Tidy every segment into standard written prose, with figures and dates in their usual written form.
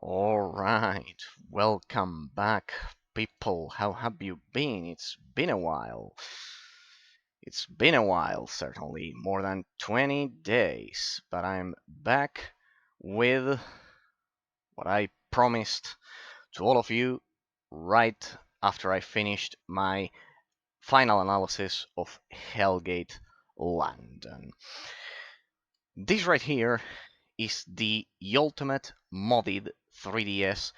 Alright, welcome back, people. How have you been? It's been a while. It's been a while, certainly, more than 20 days, but I'm back with what I promised to all of you right after I finished my final analysis of Hellgate London. This right here is the ultimate modded 3DS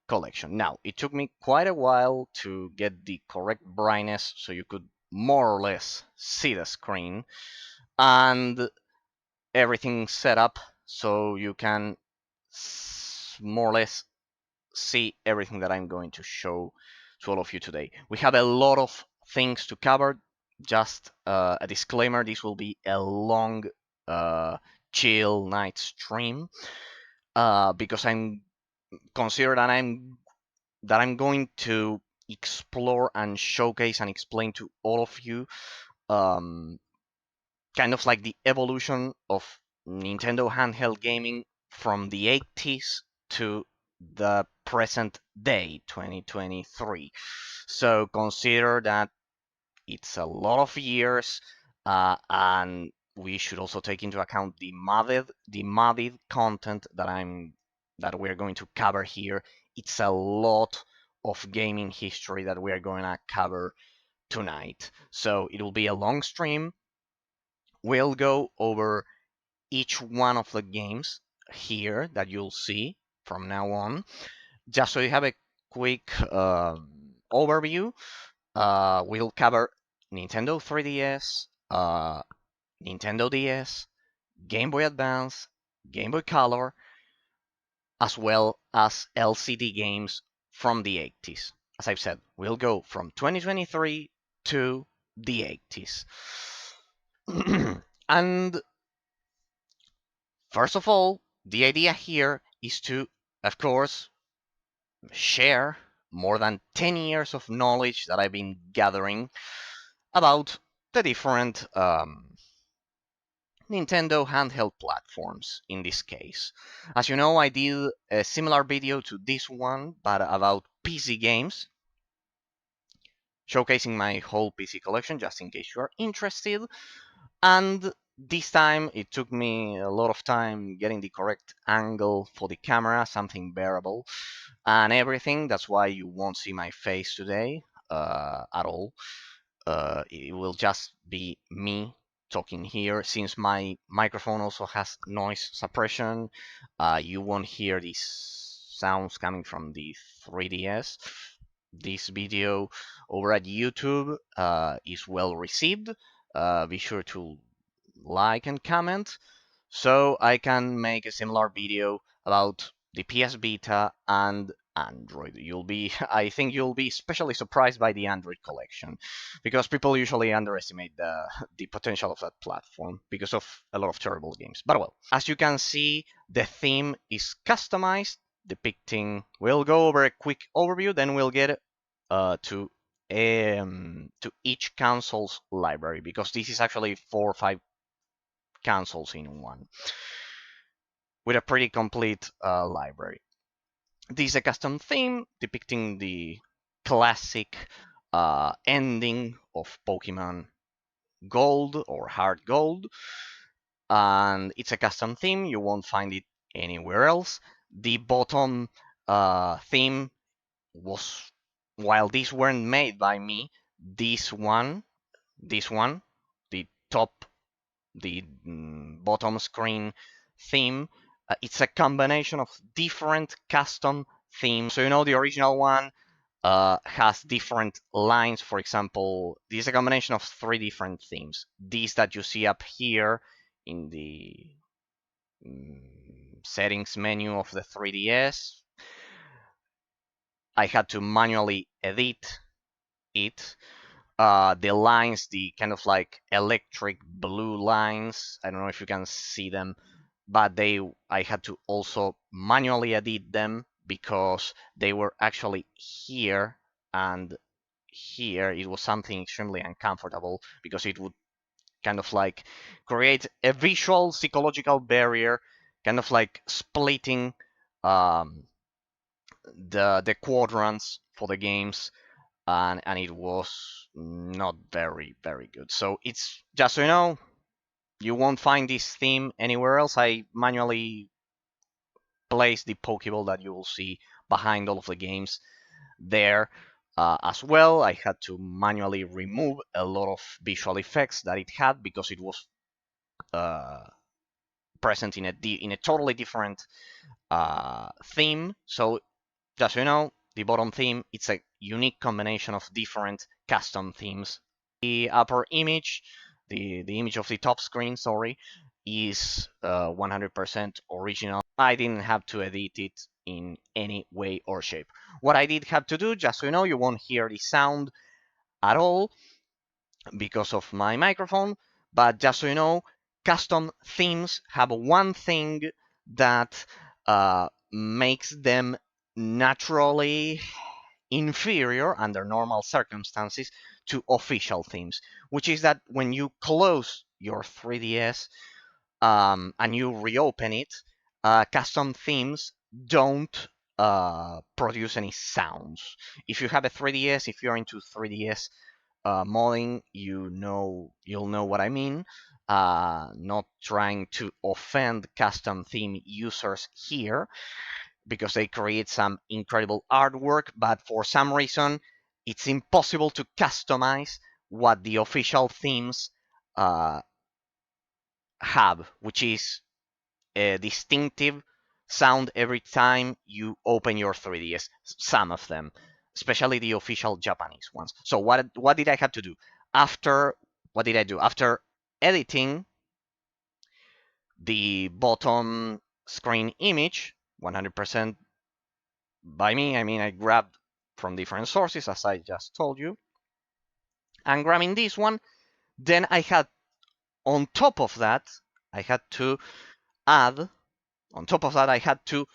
collection. Now, it took me quite a while to get the correct brightness so you could more or less see the screen, and everything set up so you can more or less see everything that I'm going to show to all of you today. We have a lot of things to cover. Just a disclaimer, this will be a long chill night stream because I'm consider that I'm going to explore and showcase and explain to all of you um, kind of like the evolution of Nintendo handheld gaming from the 80s to the present day, 2023. So consider that it's a lot of years, and we should also take into account the modded content that we're going to cover here. It's a lot of gaming history that we're going to cover tonight. So it will be a long stream. We'll go over each one of the games here that you'll see from now on, just so you have a quick overview. We'll cover Nintendo 3DS, Nintendo DS, Game Boy Advance, Game Boy Color, as well as LCD games from the 80s. As I've said, we'll go from 2023 to the 80s. And first of all, the idea here is to, of course, share more than 10 years of knowledge that I've been gathering about the different Nintendo handheld platforms in this case. As you know, I did a similar video to this one, but about PC games, showcasing my whole PC collection, just in case you are interested. And this time it took me a lot of time getting the correct angle for the camera, something bearable, and everything. That's why you won't see my face today at all. It will just be me talking here. Since my microphone also has noise suppression, you won't hear these sounds coming from the 3DS. This video over at YouTube is well received. Be sure to like and comment so I can make a similar video about the PS Vita and Android. I think you'll be especially surprised by the Android collection, because people usually underestimate the potential of that platform because of a lot of terrible games. But well, as you can see, the theme is customized, depicting. We'll go over a quick overview, then we'll get to each console's library, because this is actually 4 or 5 consoles in one, with a pretty complete library. This is a custom theme depicting the classic ending of Pokemon Gold or Heart Gold, and it's a custom theme. You won't find it anywhere else. The bottom theme was, while these weren't made by me, this one, the top, the bottom screen theme, it's a combination of different custom themes. So the original one has different lines. For example, this is a combination of 3 different themes. These that you see up here in the settings menu of the 3DS, I had to manually edit it. The lines, the kind of like electric blue lines, I don't know if you can see them, but I had to also manually edit them because they were actually here, and here it was something extremely uncomfortable because it would kind of like create a visual psychological barrier, kind of like splitting um, the quadrants for the games, and it was not very good. So it's just so you know, you won't find this theme anywhere else. I manually place the Pokeball that you will see behind all of the games there as well. I had to manually remove a lot of visual effects that it had because it was uh, present in a totally different theme. So just so you know, the bottom theme, it's a unique combination of different custom themes. The upper image, the image of the top screen, sorry, is 100% original. I didn't have to edit it in any way or shape. What I did have to do, just so you know, you won't hear the sound at all because of my microphone, but just so you know, custom themes have one thing that makes them naturally inferior under normal circumstances to official themes, which is that when you close your 3DS and you reopen it, custom themes don't produce any sounds. If you have a 3DS, if you're into 3DS modding, you'll know what I mean. Not trying to offend custom theme users here because they create some incredible artwork, but for some reason it's impossible to customize what the official themes uh, have, which is a distinctive sound every time you open your 3DS. Some of them, especially the official Japanese ones. So what did I have to do? After what did I do? After editing the bottom screen image 100% by me, I mean I grabbed from different sources as I just told you. And grabbing this one, then I had on top of that, I had to add on top of that I had to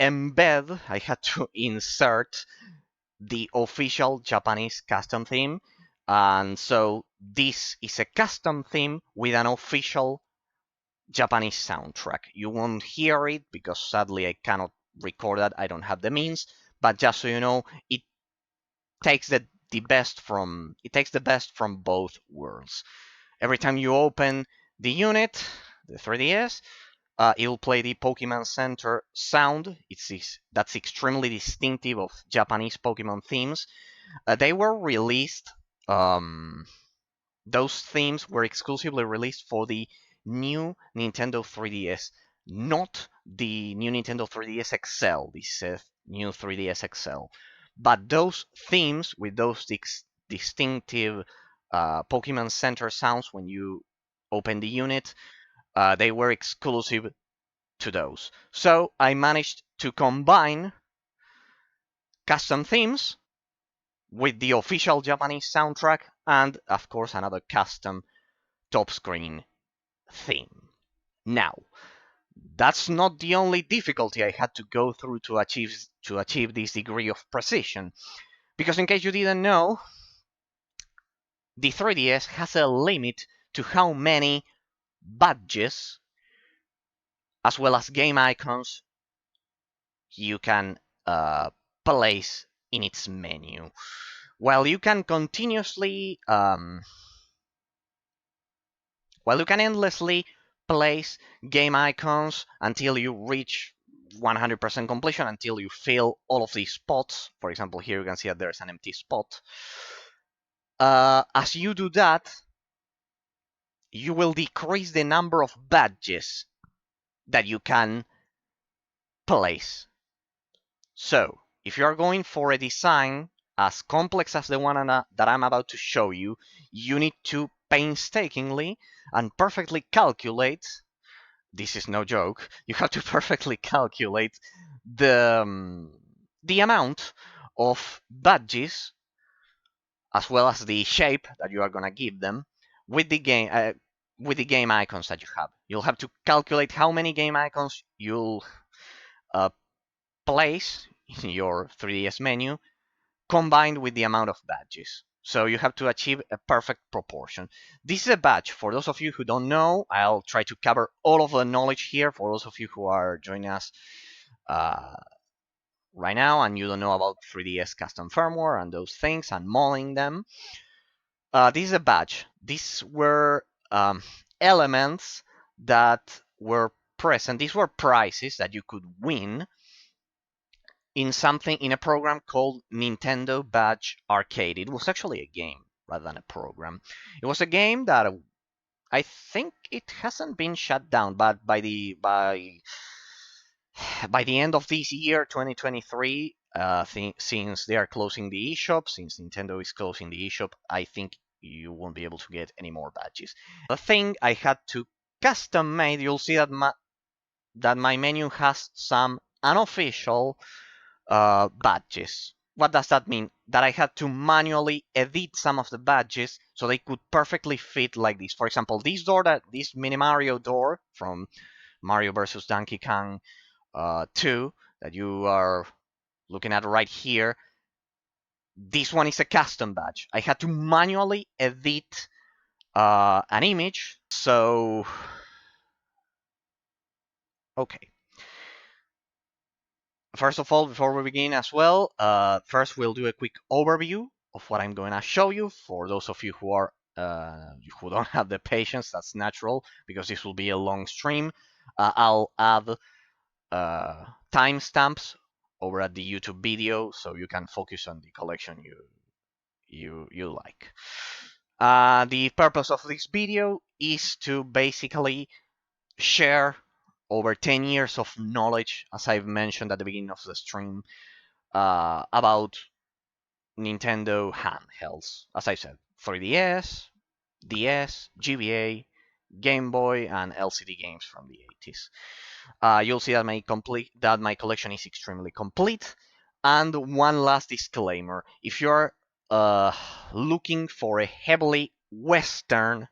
embed, I had to insert the official Japanese custom theme. And so this is a custom theme with an official Japanese soundtrack. You won't hear it because sadly I cannot record that. I don't have the means. But just so you know, it takes the best from both worlds. Every time you open the unit, the 3DS, it'll play the Pokemon Center sound. That's extremely distinctive of Japanese Pokemon themes. They were released. Um, those themes were exclusively released for the new Nintendo 3DS, not the new Nintendo 3DS XL. This new 3DS XL, but those themes with those distinctive Pokemon Center sounds when you open the unit, they were exclusive to those. So I managed to combine custom themes with the official Japanese soundtrack and, of course, another custom top screen theme. Now, that's not the only difficulty I had to go through to achieve this degree of precision. Because in case you didn't know, the 3DS has a limit to how many badges as well as game icons you can place in its menu. While you can continuously while you can endlessly place game icons until you reach 100% completion, until you fill all of these spots. For example, here you can see that there's an empty spot. As you do that, you will decrease the number of badges that you can place. So, if you are going for a design as complex as the one that I'm about to show you, you need to painstakingly and perfectly calculate. This is no joke. You have to perfectly calculate the amount of badges as well as the shape that you are gonna give them with the game icons that you have. You'll have to calculate how many game icons you'll uh, place in your 3DS menu combined with the amount of badges. So you have to achieve a perfect proportion. This is a badge. For those of you who don't know, I'll try to cover all of the knowledge here. For those of you who are joining us right now and you don't know about 3DS custom firmware and those things and mulling them, this is a badge. These were elements that were present. These were prizes that you could win in something in a program called Nintendo Badge Arcade. It was actually a game rather than a program. It was a game that I think it hasn't been shut down, but by the end of this year, 2023, since they are closing the eShop, since Nintendo is closing the eShop, I think you won't be able to get any more badges. The thing I had to custom made, you'll see that my menu has some unofficial badges. What does that mean? That I had to manually edit some of the badges so they could perfectly fit like this. For example, this Mini Mario door from Mario vs. Donkey Kong 2 that you are looking at right here, this one is a custom badge. I had to manually edit an image. So, okay. First of all, before we begin as well, first we'll do a quick overview of what I'm going to show you. For those of you who don't have the patience, that's natural because this will be a long stream. I'll add timestamps over at the YouTube video so you can focus on the collection you like. The purpose of this video is to basically share over 10 years of knowledge, as I've mentioned at the beginning of the stream, about Nintendo handhelds. As I said, 3DS, DS, GBA, Game Boy, and LCD games from the 80s. You'll see that my collection is extremely complete. And one last disclaimer: if you're looking for a heavily Western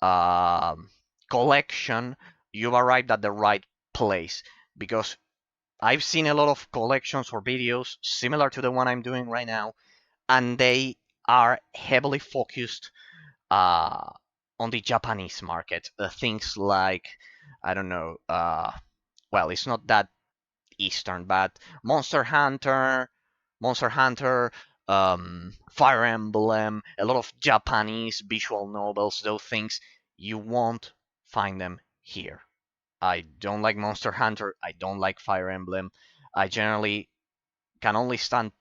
uh, collection, you've arrived at the right place, because I've seen a lot of collections or videos similar to the one I'm doing right now, and they are heavily focused uh, on the Japanese market. Things like, I don't know, well, it's not that Eastern, but Monster Hunter, Fire Emblem, a lot of Japanese visual novels, those things, you won't find them here. I don't like Monster Hunter, I don't like Fire Emblem. I generally can only stand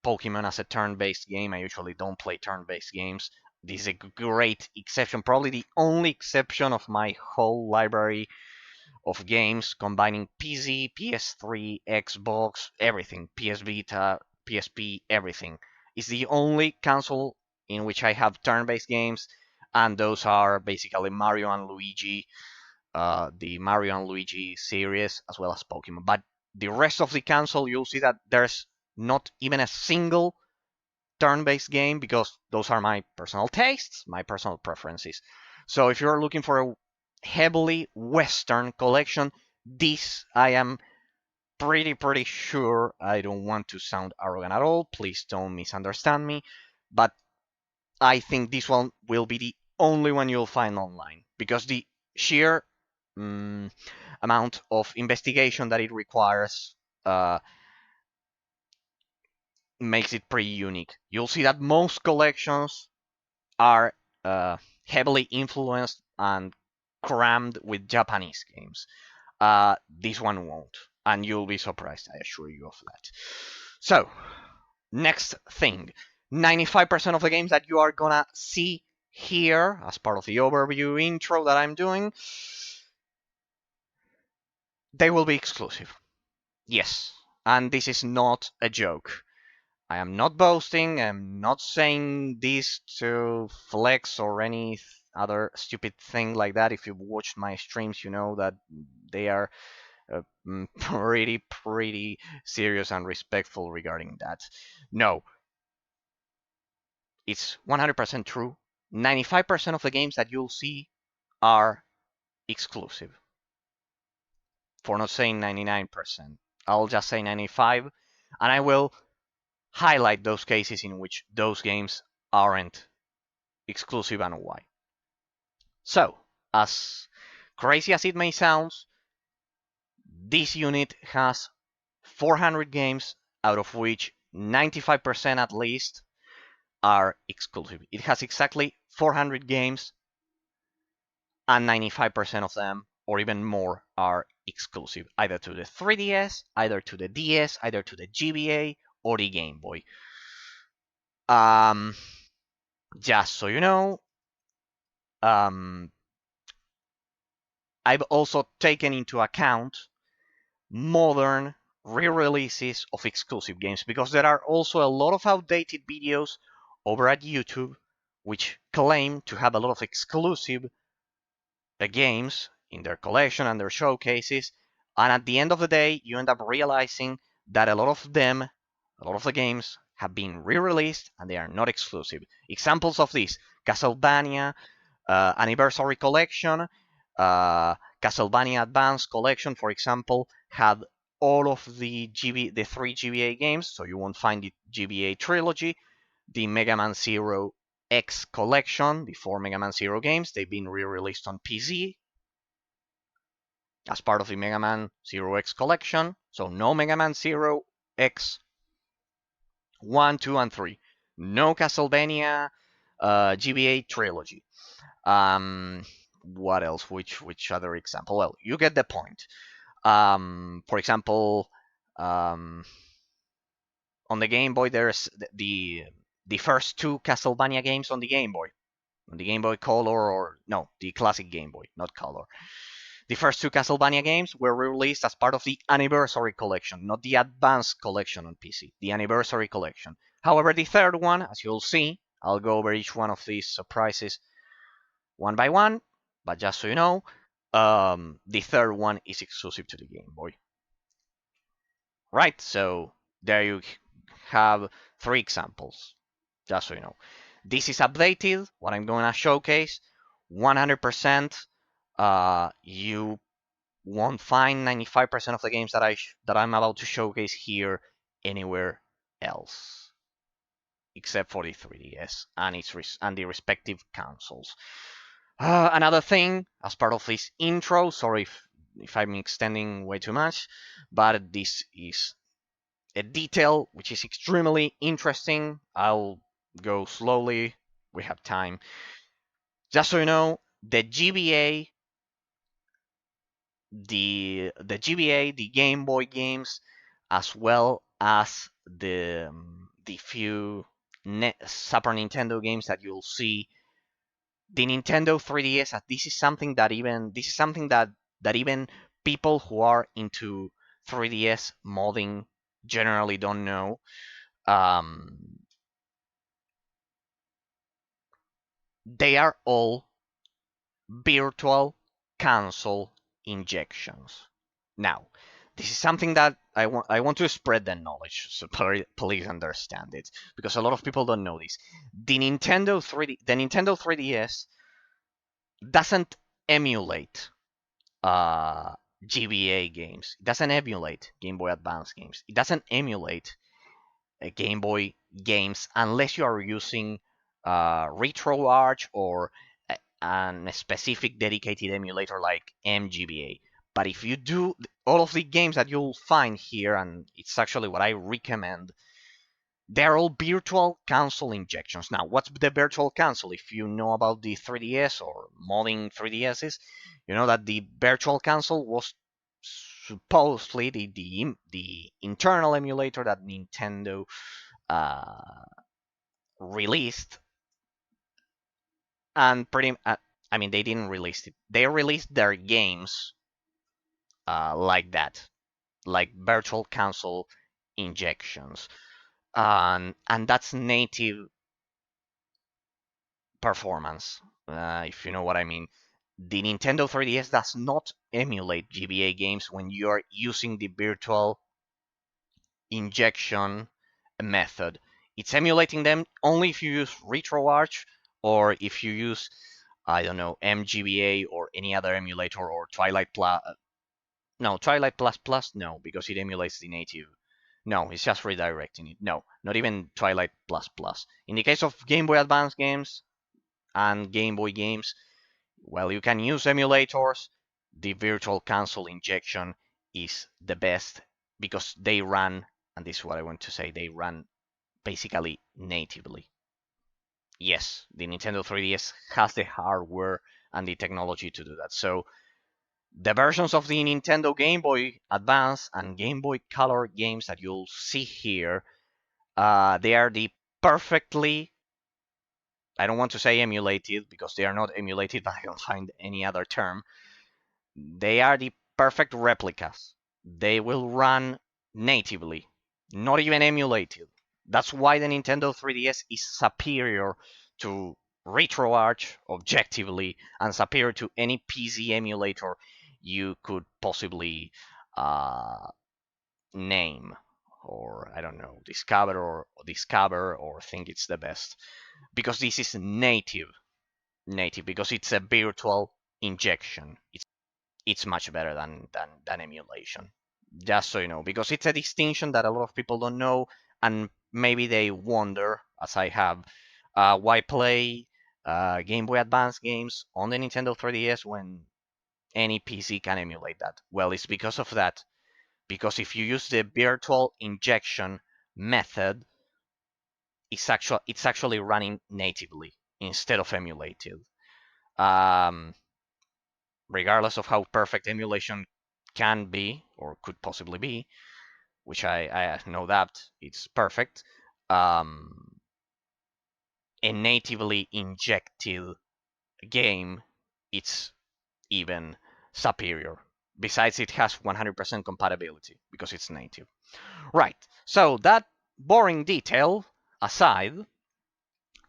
Pokemon as a turn-based game. I usually don't play turn-based games. This is a great exception, probably the only exception of my whole library of games, combining PC, PS3, Xbox, everything, PS Vita, PSP, everything. It's the only console in which I have turn-based games, and those are basically Mario and Luigi, the Mario and Luigi series, as well as Pokemon. But the rest of the console, you'll see that there's not even a single turn-based game, because those are my personal tastes, my personal preferences. So if you're looking for a heavily Western collection, this I am pretty sure, I don't want to sound arrogant at all, please don't misunderstand me, but I think this one will be the only one you'll find online, because the sheer amount of investigation that it requires makes it pretty unique. You'll see that most collections are heavily influenced and crammed with Japanese games. This one won't, and you'll be surprised, I assure you of that. So, next thing, 95% of the games that you are gonna see here as part of the overview intro that I'm doing, they will be exclusive. Yes, and this is not a joke. I am not boasting, I'm not saying this to flex or any other stupid thing like that. If you've watched my streams, you know that they are pretty serious and respectful regarding that. No, it's 100% true. 95% of the games that you'll see are exclusive. For not saying 99%. I'll just say 95, and I will highlight those cases in which those games aren't exclusive and why. So, as crazy as it may sound, this unit has 400 games, out of which 95% at least are exclusive. It has exactly 400 games, and 95% of them, or even more, are exclusive, either to the 3DS, either to the DS, either to the GBA, or the Game Boy. Um, just so you know, um, I've also taken into account modern re-releases of exclusive games, because there are also a lot of outdated videos over at YouTube which claim to have a lot of exclusive games in their collection and their showcases, and at the end of the day you end up realizing that a lot of the games have been re-released and they are not exclusive. Examples of this: Castlevania Anniversary Collection, Castlevania Advance Collection, for example, had all of the three GBA games, so you won't find the GBA trilogy. The Mega Man Zero X Collection, the four Mega Man Zero games, they've been re-released on PC as part of the Mega Man Zero X Collection. So no Mega Man Zero X 1, 2, and 3. No Castlevania GBA trilogy. What else? Which other example? Well, you get the point. For example, on the Game Boy, there's the first two Castlevania games on the Game Boy. On the Game Boy Color, or no, the classic Game Boy, not Color. The first two Castlevania games were released as part of the Anniversary Collection, not the Advanced Collection on PC, the Anniversary Collection. However, the third one, as you'll see, I'll go over each one of these surprises one by one, but just so you know, the third one is exclusive to the Game Boy. Right, so there you have three examples, just so you know. This is updated, what I'm going to showcase, 100%. You won't find 95% of the games that I'm about to showcase here anywhere else, except for the 3DS and the respective consoles. Another thing, as part of this intro, sorry if I'm extending way too much, but this is a detail which is extremely interesting. I'll go slowly, we have time. Just so you know, the GBA, the Game Boy games, as well as the few Super Nintendo games that you'll see, the Nintendo 3DS, this is something that even people who are into 3DS modding generally don't know. They are all virtual console injections. Now, this is something that I want to spread the knowledge, so please understand it, because a lot of people don't know this. The Nintendo 3DS doesn't emulate GBA games. It doesn't emulate Game Boy Advance games. It doesn't emulate Game Boy games unless you are using RetroArch or a specific dedicated emulator like MGBA. But if you do, all of the games that you'll find here, and it's actually what I recommend, they're all virtual console injections. Now, what's the virtual console? If you know about the 3DS or modding 3DSs, you know that the virtual console was supposedly the internal emulator that Nintendo released, and I mean, they didn't release it. They released their games like that, like virtual console injections, and that's native performance, if you know what I mean. The Nintendo 3DS does not emulate GBA games when you are using the virtual injection method. It's emulating them only if you use RetroArch, or if you use, I don't know, MGBA or any other emulator, or Twilight Plus. No, Twilight Plus Plus, no, because it emulates the native. No, it's just redirecting it. No, not even Twilight Plus Plus. In the case of Game Boy Advance games and Game Boy games, well, you can use emulators. The virtual console injection is the best because they run, and this is what I want to say, they run basically natively. Yes, the Nintendo 3DS has the hardware and the technology to do that. So the versions of the Nintendo Game Boy Advance and Game Boy Color games that you'll see here, they are the perfectly, I don't want to say emulated because they are not emulated, but I don't find any other term. They are the perfect replicas. They will run natively, not even emulated. That's why the Nintendo 3DS is superior to RetroArch objectively and superior to any PC emulator you could possibly uh, name or I don't know, discover or think it's the best because this is native because it's a virtual injection. It's much better than emulation. Just so you know, because it's a distinction that a lot of people don't know, and maybe they wonder, as I have, why play Game Boy Advance games on the Nintendo 3DS when any PC can emulate that. Well, it's because of that. Because if you use the virtual injection method, it's actually running natively instead of emulated. Um, Regardless of how perfect emulation can be or could possibly be, which I know that it's perfect, um, a natively injected game, it's even superior. Besides, it has 100% compatibility because it's native. Right, so that boring detail aside,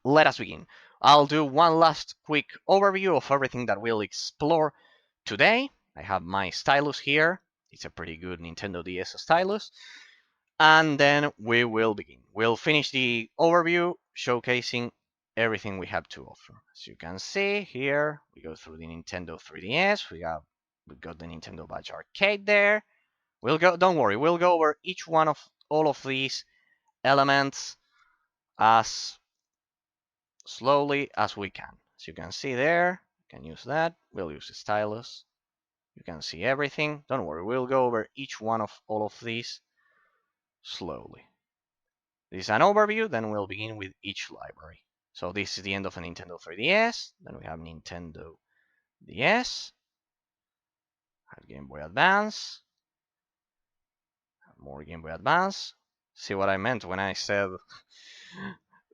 let us begin. I'll do one last quick overview of everything that we'll explore today. I have my stylus here. It's a pretty good Nintendo DS stylus. And then we will begin. We'll finish the overview showcasing everything we have to offer. As you can see here, we go through the Nintendo 3DS. We got the Nintendo Badge Arcade there. Don't worry, we'll go over each one of all of these elements as slowly as we can. As you can see there, you can use that. We'll use the stylus. You can see everything. Don't worry, we'll go over each one of all of these slowly. This is an overview, then we'll begin with each library. So this is the end of a Nintendo 3DS. Then we have Nintendo DS, Game Boy Advance, more Game Boy Advance. See what I meant when I said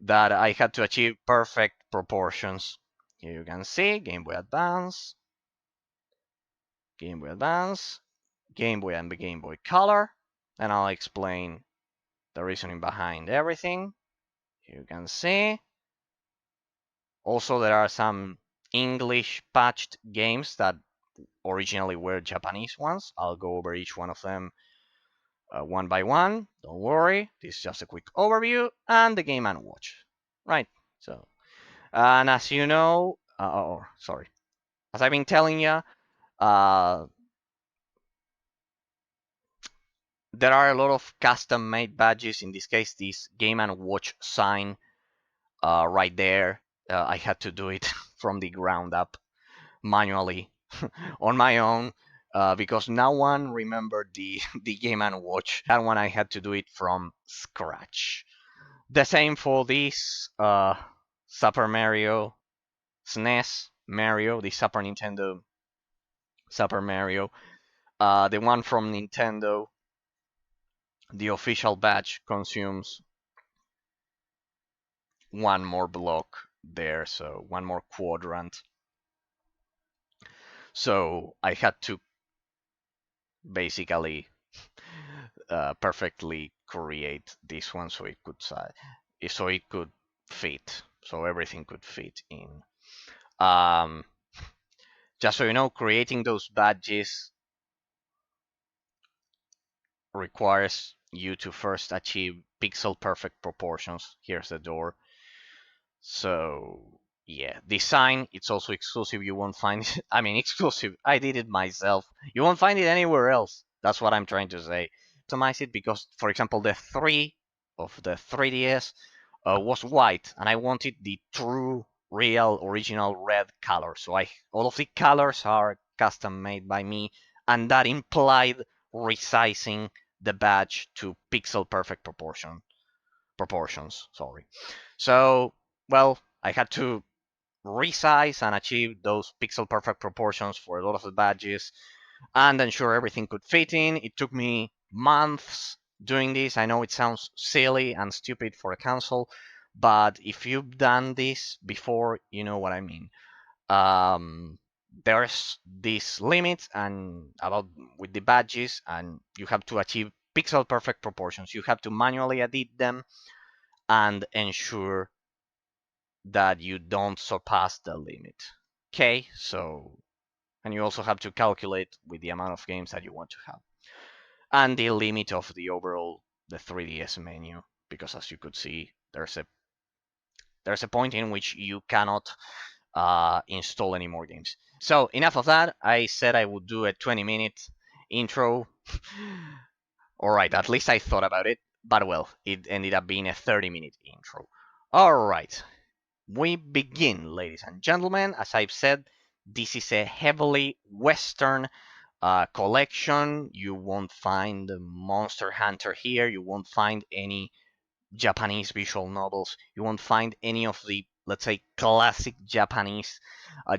that I had to achieve perfect proportions. Here you can see Game Boy Advance, Game Boy Advance, Game Boy and Game Boy Color, and I'll explain the reasoning behind everything. Here you can see. Also, there are some English patched games that originally were Japanese ones. I'll go over each one of them one by one. Don't worry, this is just a quick overview and the game and watch. Right. So, and as you know, sorry, as I've been telling you, uh, there are a lot of custom-made badges. In this case, this game and watch sign right there. I had to do it from the ground up manually on my own because no one remembered the game and watch. That one I had to do it from scratch. The same for this Super Mario SNES Mario, the Super Nintendo Super Mario, the one from Nintendo. The official badge consumes one more block there, so one more quadrant. So I had to basically perfectly create this one so it could fit, so everything could fit in. Um, just so you know, creating those badges requires you to first achieve pixel perfect proportions. Here's the door. So yeah, design, it's also exclusive. You won't find it. I mean, exclusive. I did it myself. You won't find it anywhere else. That's what I'm trying to say. Customize it because, for example, the 3 of the 3DS was white, and I wanted the true, real, original red color. So all of the colors are custom made by me, and that implied resizing the badge to pixel perfect proportions. Sorry. So, well, I had to resize and achieve those pixel perfect proportions for a lot of the badges and ensure everything could fit in. It took me months doing this. I know it sounds silly and stupid for a console, but if you've done this before, you know what I mean. Um, there's this limit and about with the badges, and you have to achieve pixel perfect proportions. You have to manually edit them and ensure that you don't surpass the limit. Okay, so and you also have to calculate with the amount of games that you want to have and the limit of the overall the 3DS menu, because as you could see, there's a point in which you cannot install any more games. So enough of that. I said I would do a 20-minute intro. All right, at least I thought about it, but well, it ended up being a 30-minute intro. All right, we begin, ladies and gentlemen. As I've said, this is a heavily Western collection. You won't find Monster Hunter here. You won't find any Japanese visual novels. You won't find any of the, let's say, classic Japanese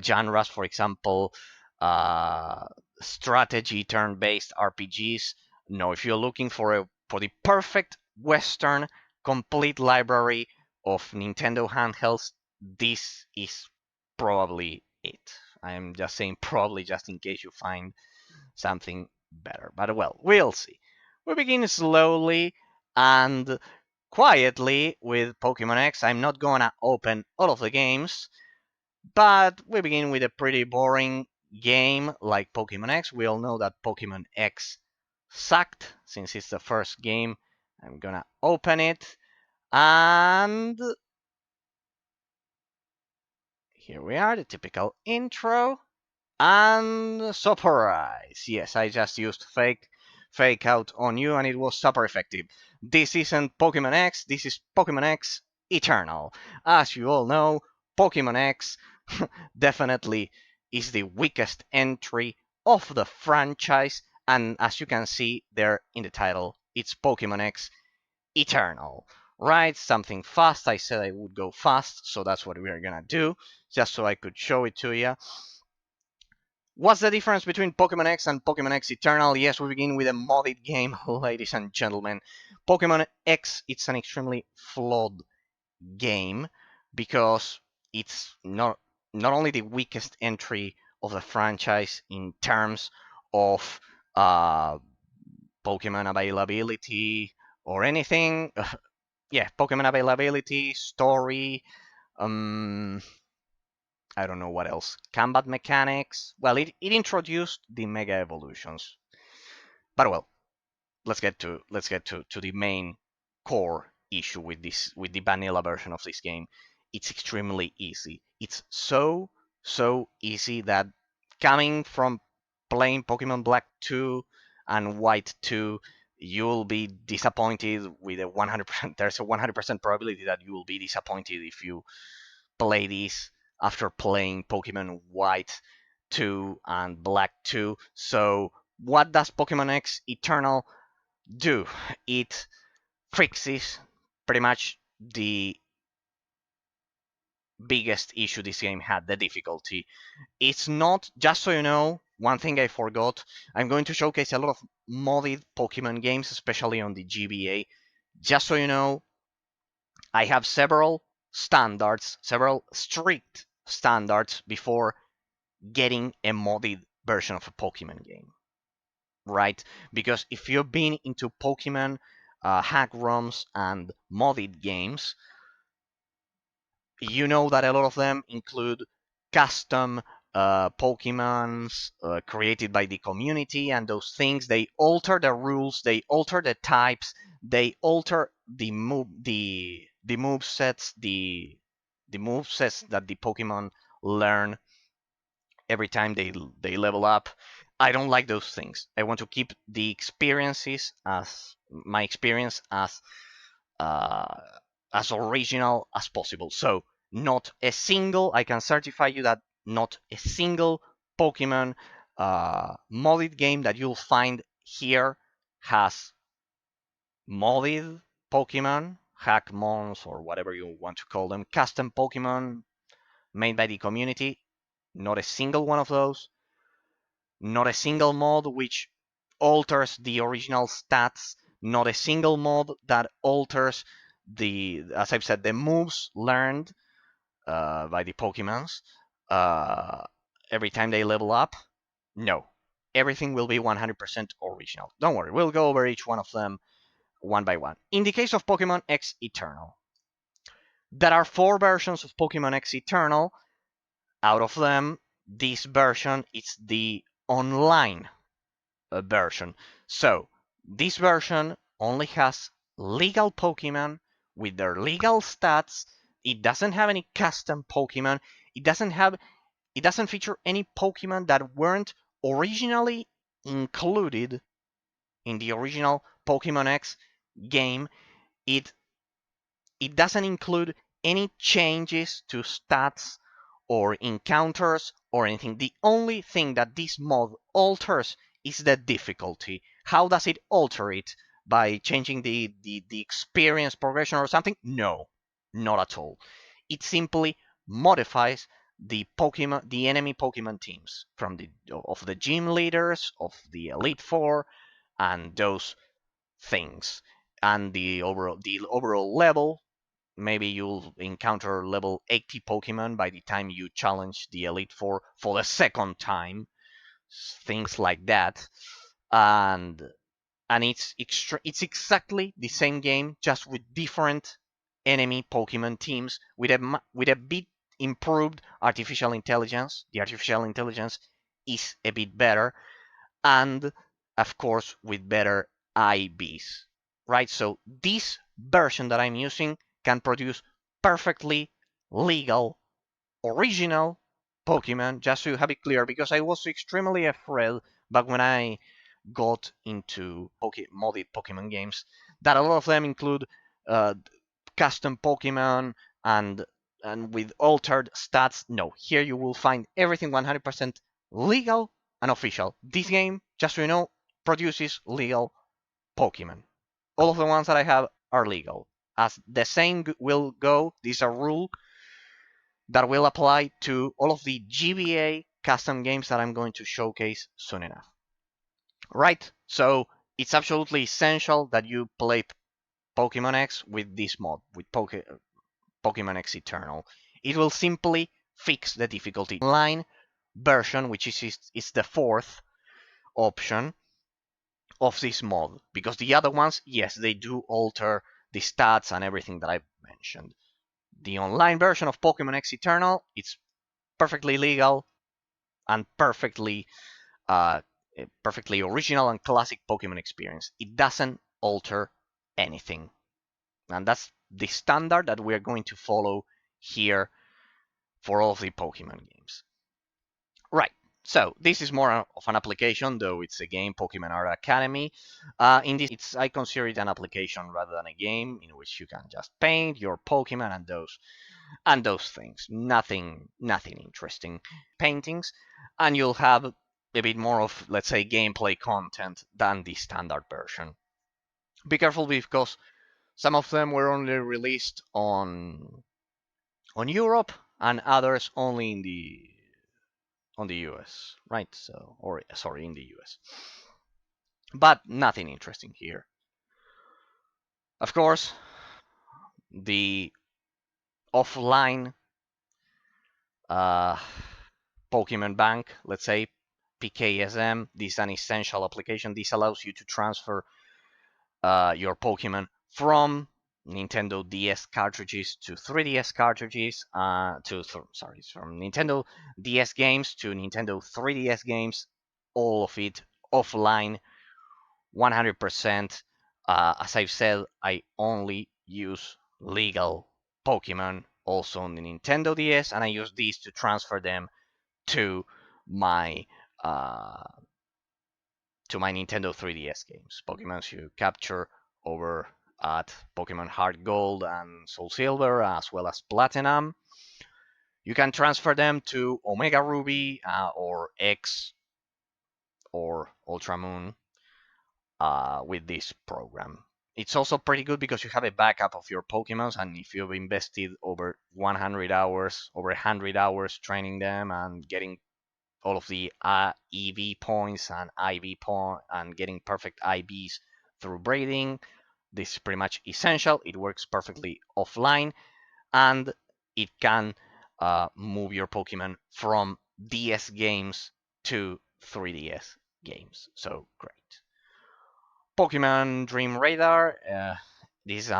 genres, for example, uh, strategy turn-based RPGs. No, if you're looking for the perfect Western complete library of Nintendo handhelds, this is probably it. I'm just saying probably just in case you find something better. But well, we'll see. We begin slowly and quietly with Pokemon X. I'm not gonna open all of the games, but we begin with a pretty boring game like Pokemon X. We all know that Pokemon X sucked since it's the first game. I'm gonna open it, and here we are, the typical intro. And surprise! Yes, I just used fake out on you, and it was super effective. This isn't Pokemon X, this is Pokemon X Eternal. As you all know, Pokemon X definitely is the weakest entry of the franchise, and as you can see there in the title, it's Pokemon X Eternal. Right, something fast. I said I would go fast, so that's what we're gonna do, just so I could show it to you. What's the difference between Pokemon X and Pokemon X Eternal? Yes, we begin with a modded game, ladies and gentlemen. Pokemon X, it's an extremely flawed game because it's not only the weakest entry of the franchise in terms of Pokemon availability or anything. Yeah, Pokemon availability, story, um, I don't know what else. Combat mechanics. Well, it introduced the Mega Evolutions. But well, let's get to the main core issue with the vanilla version of this game. It's extremely easy. It's so easy that coming from playing Pokemon Black 2 and White 2, you'll be disappointed with a 100%. There's a 100% probability that you will be disappointed if you play this after playing Pokemon White 2 and Black 2. So what does Pokemon X Eternal do? It fixes pretty much the biggest issue this game had, the difficulty. It's not, just so you know, one thing I forgot, I'm going to showcase a lot of modded Pokemon games, especially on the GBA. Just so you know, I have several standards, several strict standards before getting a modded version of a Pokemon game, right? Because if you've been into Pokemon hack ROMs and modded games, you know that a lot of them include custom Pokemons created by the community, and those things they alter the rules, they alter the types, they alter the move sets, the move sets that the Pokemon learn every time they level up. I don't like those things. I want to keep the experiences as my experience uh, as original as possible. So not a single. I can certify you that not a single Pokemon modded game that you'll find here has modded Pokemon, hack mons, or whatever you want to call them, custom Pokemon made by the community. Not a single one of those. Not a single mod which alters the original stats. Not a single mod that alters as I've said, the moves learned by the Pokemons uh, every time they level up. No, everything will be 100% original. Don't worry, we'll go over each one of them one by one. In the case of Pokemon X Eternal, there are 4 versions of Pokemon X Eternal. Out of them, this version is the online version. So, this version only has legal Pokemon with their legal stats. It doesn't have any custom Pokemon. It doesn't feature any Pokemon that weren't originally included in the original Pokemon X game. It it doesn't include any changes to stats or encounters or anything. The only thing that this mod alters is the difficulty. How does it alter it? By changing the experience progression or something? No, not at all. It simply modifies the enemy Pokemon teams from the gym leaders, of the Elite Four, and those things. And the overall level, maybe you'll encounter level 80 Pokemon by the time you challenge the Elite Four for the second time. Things like that. And it's exactly the same game, just with different enemy Pokemon teams, with a bit improved artificial intelligence. The artificial intelligence is a bit better, and of course with better IVs, right? So this version that I'm using can produce perfectly legal, original Pokemon, just to have it clear, because I was extremely afraid back when I got into modded Pokemon games that a lot of them include uh, custom Pokemon and with altered stats. No, here you will find everything 100% legal and official. This game, just so you know, produces legal Pokemon. All of the ones that I have are legal. As the same will go, these are rules that will apply to all of the GBA custom games that I'm going to showcase soon enough. Right? So it's absolutely essential that you play Pokemon X with this mod, with Pokemon X Eternal. It will simply fix the difficulty. Online version, which is the 4th option of this mod, because the other ones, yes, they do alter the stats and everything that I've mentioned. The online version of Pokemon X Eternal, it's perfectly legal and uh, perfectly original and classic Pokemon experience. It doesn't alter anything, and that's the standard that we're going to follow here for all of the Pokemon games. Right. So this is more of an application, though it's a game, Pokemon Art Academy. In this, I consider it an application rather than a game, in which you can just paint your Pokemon and those things. Nothing interesting. Paintings, and you'll have a bit more of, let's say, gameplay content than the standard version. Be careful, because some of them were only released on Europe, and others only on the US, right? So, or sorry, in the US. But nothing interesting here. Of course, the offline uh, Pokemon Bank, let's say PKSM, this is an essential application. This allows you to transfer your Pokemon from Nintendo DS cartridges to 3DS cartridges, from Nintendo DS games to Nintendo 3DS games, all of it offline, 100%. As I've said, I only use legal Pokemon also on the Nintendo DS, and I use these to transfer them to my uh, Nintendo 3DS games. Pokemon you capture over at Pokemon Heart Gold and Soul Silver, as well as Platinum. You can transfer them to Omega Ruby or X or Ultra Moon with this program. it's also pretty good because you have a backup of your Pokemons, and if you've invested over 100 hours, over 100 hours training them and getting all of the EV points and IV point and getting perfect IVs through breeding, this is pretty much essential. It works perfectly offline, and it can move your Pokemon from DS games to 3DS games. So great. Pokemon Dream Radar. This is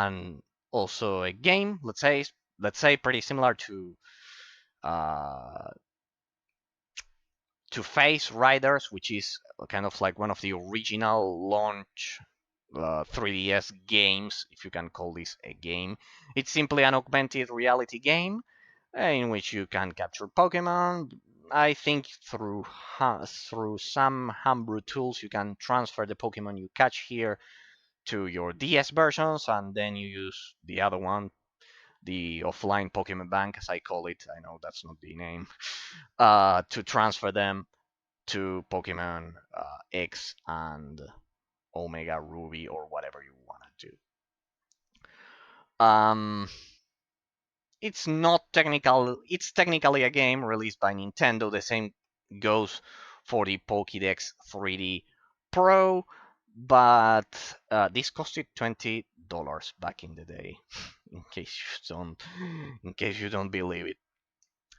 also a game. Let's say pretty similar uh, to Face Riders, which is kind of like one of the original launch 3DS games, if you can call this a game. It's simply an augmented reality game in which you can capture Pokemon. I think through some homebrew tools you can transfer the Pokemon you catch here to your DS versions, and then you use the other one, the offline Pokemon Bank, as I call it. I know that's not the name, to transfer them to Pokemon X and Omega Ruby or whatever you want to do. It's not technical. It's technically a game released by Nintendo. The same goes for the Pokédex 3D Pro, but this costed $20 back in the day. In case you don't believe it,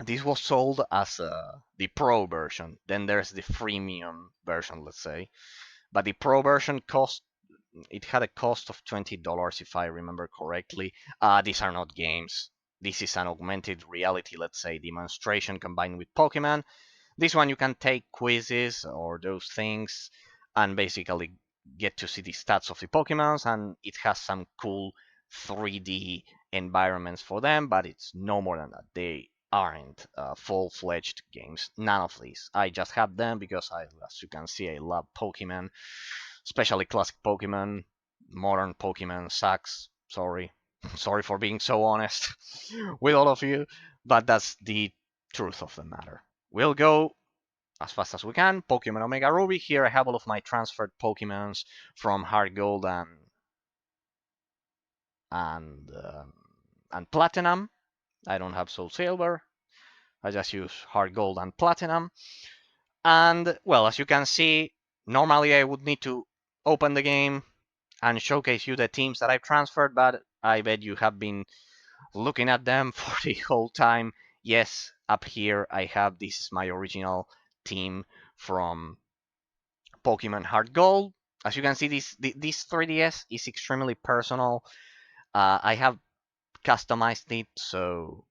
this was sold as the Pro version. Then there's the freemium version, let's say. But the Pro version it had a cost of $20 if I remember correctly. These are not games. This is an augmented reality, let's say, demonstration combined with Pokemon. This one you can take quizzes or those things and basically get to see the stats of the Pokemons, and it has some cool 3D environments for them, but it's no more than that. They aren't full-fledged games. None of these. I just have them because as you can see, I love Pokemon, especially classic Pokemon. Modern Pokemon sucks. Sorry. Sorry for being so honest with all of you, but that's the truth of the matter. We'll go as fast as we can. Pokemon Omega Ruby. Here I have all of my transferred Pokemons from Heart Gold and um, and Platinum. I don't have Soul Silver. I just use Heart Gold and Platinum. And well, as you can see, normally I would need to open the game and showcase you the teams that I've transferred, but I bet you have been looking at them for the whole time. Yes, up here I have, this is my original team from Pokemon Heart Gold. As you can see, this 3DS is extremely personal. I have customized it, so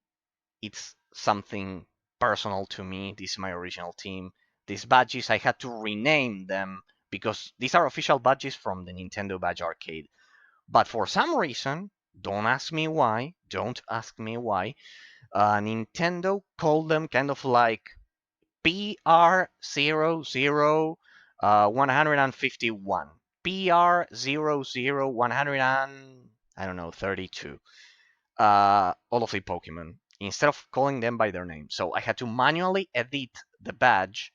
it's something personal to me. This is my original team. These badges, I had to rename them because these are official badges from the Nintendo Badge Arcade. But for some reason, don't ask me why, Nintendo called them kind of like PR00 151. PR00 100 and, I don't know, 32. All of the Pokemon, instead of calling them by their name. So I had to manually edit the badge.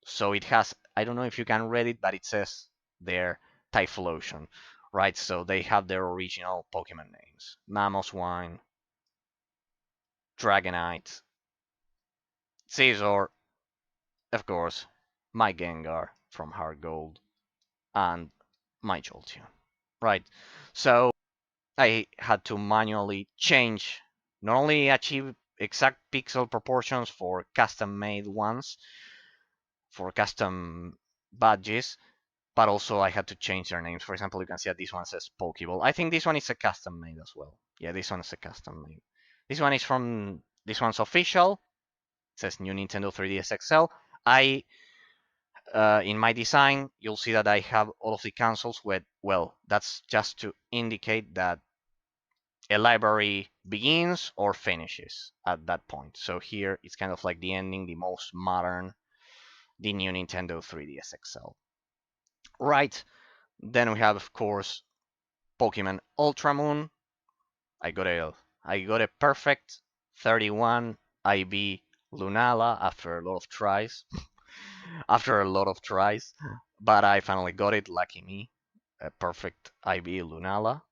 So it has, I don't know if you can read it, but it says there Typhlosion, right? So they have their original Pokemon names: Mamoswine, Dragonite, Scizor, of course, my Gengar from Heart Gold, and my Jolteon, right? So I had to manually change, not only achieve exact pixel proportions for custom made ones, for custom badges, but also I had to change their names. For example, you can see that this one says Pokeball. I think this one is a custom made as well. Yeah, this one is a custom made. This one's official. It says New Nintendo 3DS XL. In my design, you'll see that I have all of the consoles with, well, that's just to indicate that a library begins or finishes at that point. So here it's kind of like the ending, the most modern, the new Nintendo 3DS XL. Right, then we have, of course, Pokemon Ultra Moon. I got a perfect 31 IB Lunala after a lot of tries. After a lot of tries, but I finally got it, lucky me. a perfect IV Lunala,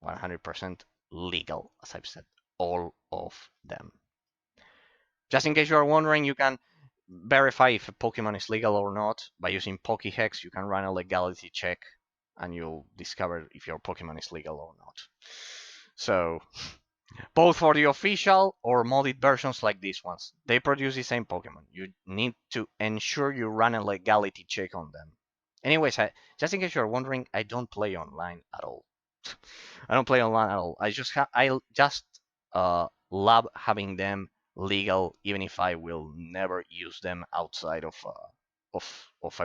100% legal, as I've said, all of them. Just in case you are wondering, you can verify if a Pokemon is legal or not by using Pokéhex. You can run a legality check and you'll discover if your Pokemon is legal or not. So, both for the official or modded versions like these ones, they produce the same Pokemon. You need to ensure you run a legality check on them. Anyways, just in case you're wondering, I don't play online at all. I don't play online at all. I just love having them legal, even if I will never use them outside of a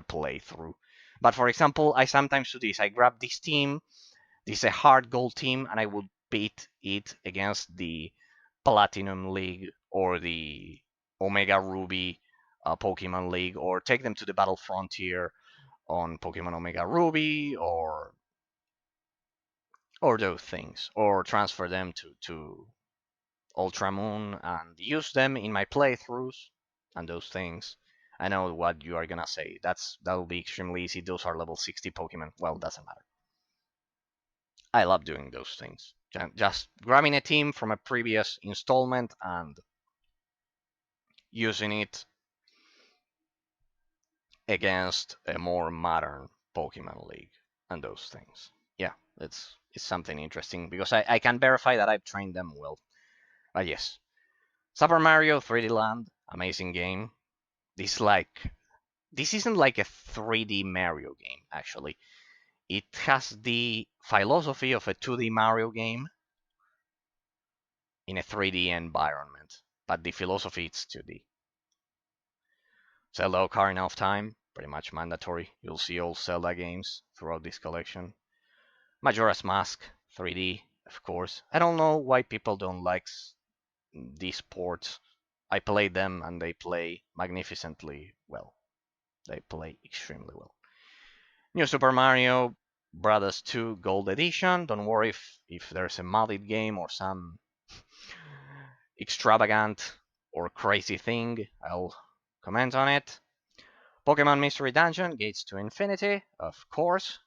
playthrough. But for example, I sometimes do this. I grab this team. This is a hard gold team, and I will pit it against the Platinum League or the Omega Ruby Pokemon League, or take them to the Battle Frontier on Pokemon Omega Ruby, or those things, or transfer them to Ultramoon and use them in my playthroughs and those things. I know what you are gonna say. That'll be extremely easy. Those are level 60 Pokemon. Well, doesn't matter. I love doing those things. Just grabbing a team from a previous installment and using it against a more modern Pokemon League and those things. Yeah, it's something interesting because I can verify that I've trained them well. But yes, Super Mario 3D Land, amazing game. This isn't like a 3D Mario game actually. It has the philosophy of a 2D Mario game in a 3D environment, but the philosophy is 2D. Zelda Ocarina of Time, pretty much mandatory. You'll see all Zelda games throughout this collection. Majora's Mask, 3D, of course. I don't know why people don't like these ports. I played them and they play magnificently well. They play extremely well. New Super Mario Brothers 2 Gold Edition. Don't worry if there's a modded game or some extravagant or crazy thing, I'll comment on it. Pokemon Mystery Dungeon, Gates to Infinity, of course.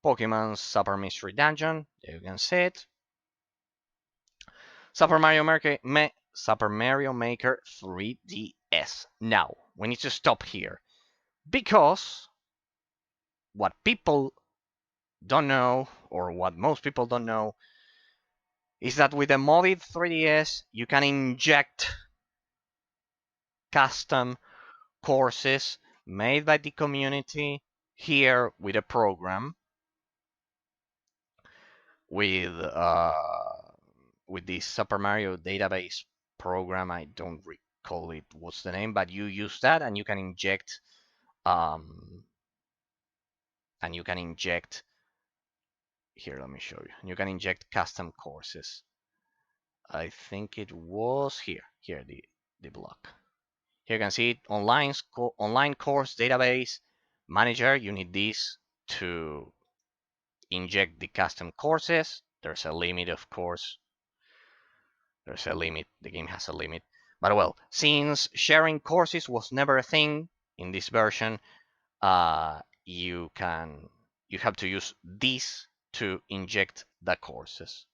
Pokemon Super Mystery Dungeon, there you can see it. Super Mario Maker 3DS. Now, we need to stop here because what people don't know, or what most people don't know, is that with a modded 3DS, you can inject custom courses made by the community here with a program with the Super Mario database program. I don't recall it what's the name, but you use that and you can inject here, let me show you. You can inject custom courses. I think it was here the block. Here you can see it, online course database manager. You need this to inject the custom courses. There's a limit, of course. There's a limit. The game has a limit. But well, since sharing courses was never a thing in this version, you have to use this to inject the courses.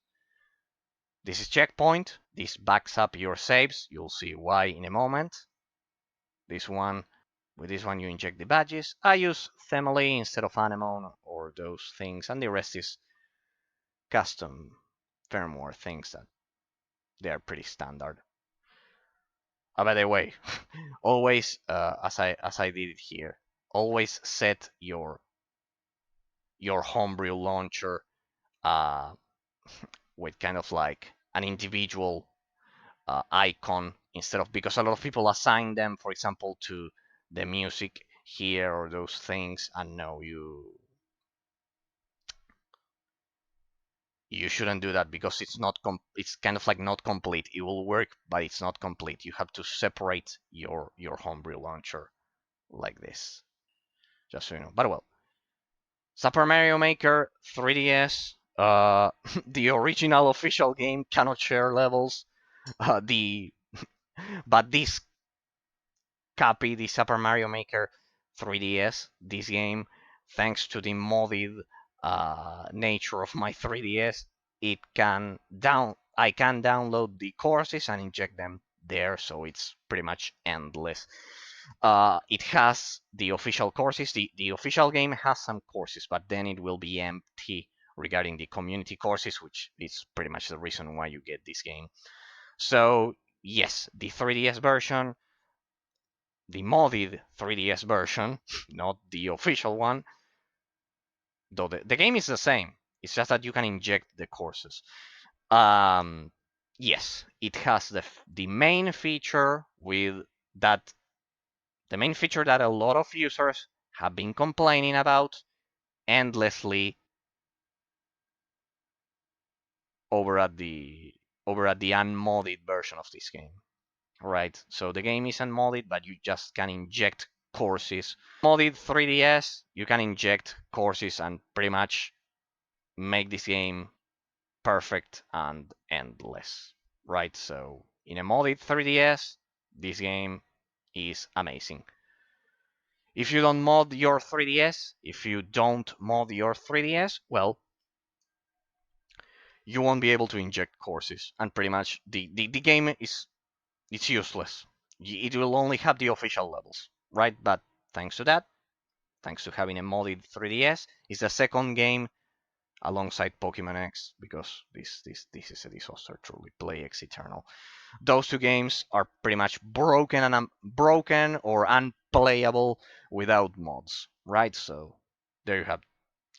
This is checkpoint. This backs up your saves. You'll see why in a moment. With this one you inject the badges. I use Themely instead of Anemone or those things, and the rest is custom firmware things that they are pretty standard. By the way, always as I did it here, always set your homebrew launcher with kind of like an individual icon instead of, because a lot of people assign them, for example, to the music here or those things, and no, you shouldn't do that because it's kind of like not complete. It will work, but it's not complete. You have to separate your homebrew launcher like this, just so you know. But well, Super Mario Maker 3DS, the original official game cannot share levels. But this copy, the Super Mario Maker 3DS, this game thanks to the modded nature of my 3DS, I can download the courses and inject them there, so it's pretty much endless. It has the official courses. The official game has some courses, but then it will be empty regarding the community courses, which is pretty much the reason why you get this game. So yes, the 3DS version, the modded 3DS version, not the official one, though the game is the same. It's just that you can inject the courses. Um, yes, it has the main feature with that the main feature that a lot of users have been complaining about endlessly over at the unmodded version of this game. Right? So the game is unmodded, but you just can inject courses. Modded 3DS, you can inject courses and pretty much make this game perfect and endless. Right? So in a modded 3DS, this game is amazing. If you don't mod your 3DS, well, you won't be able to inject courses, and pretty much the game is it's useless. It will only have the official levels, right? But thanks to that, thanks to having a modded 3DS, it's the second game alongside Pokemon X, because this is a disaster truly. Play X Eternal. Those two games are pretty much broken and broken or unplayable without mods, right? So there you have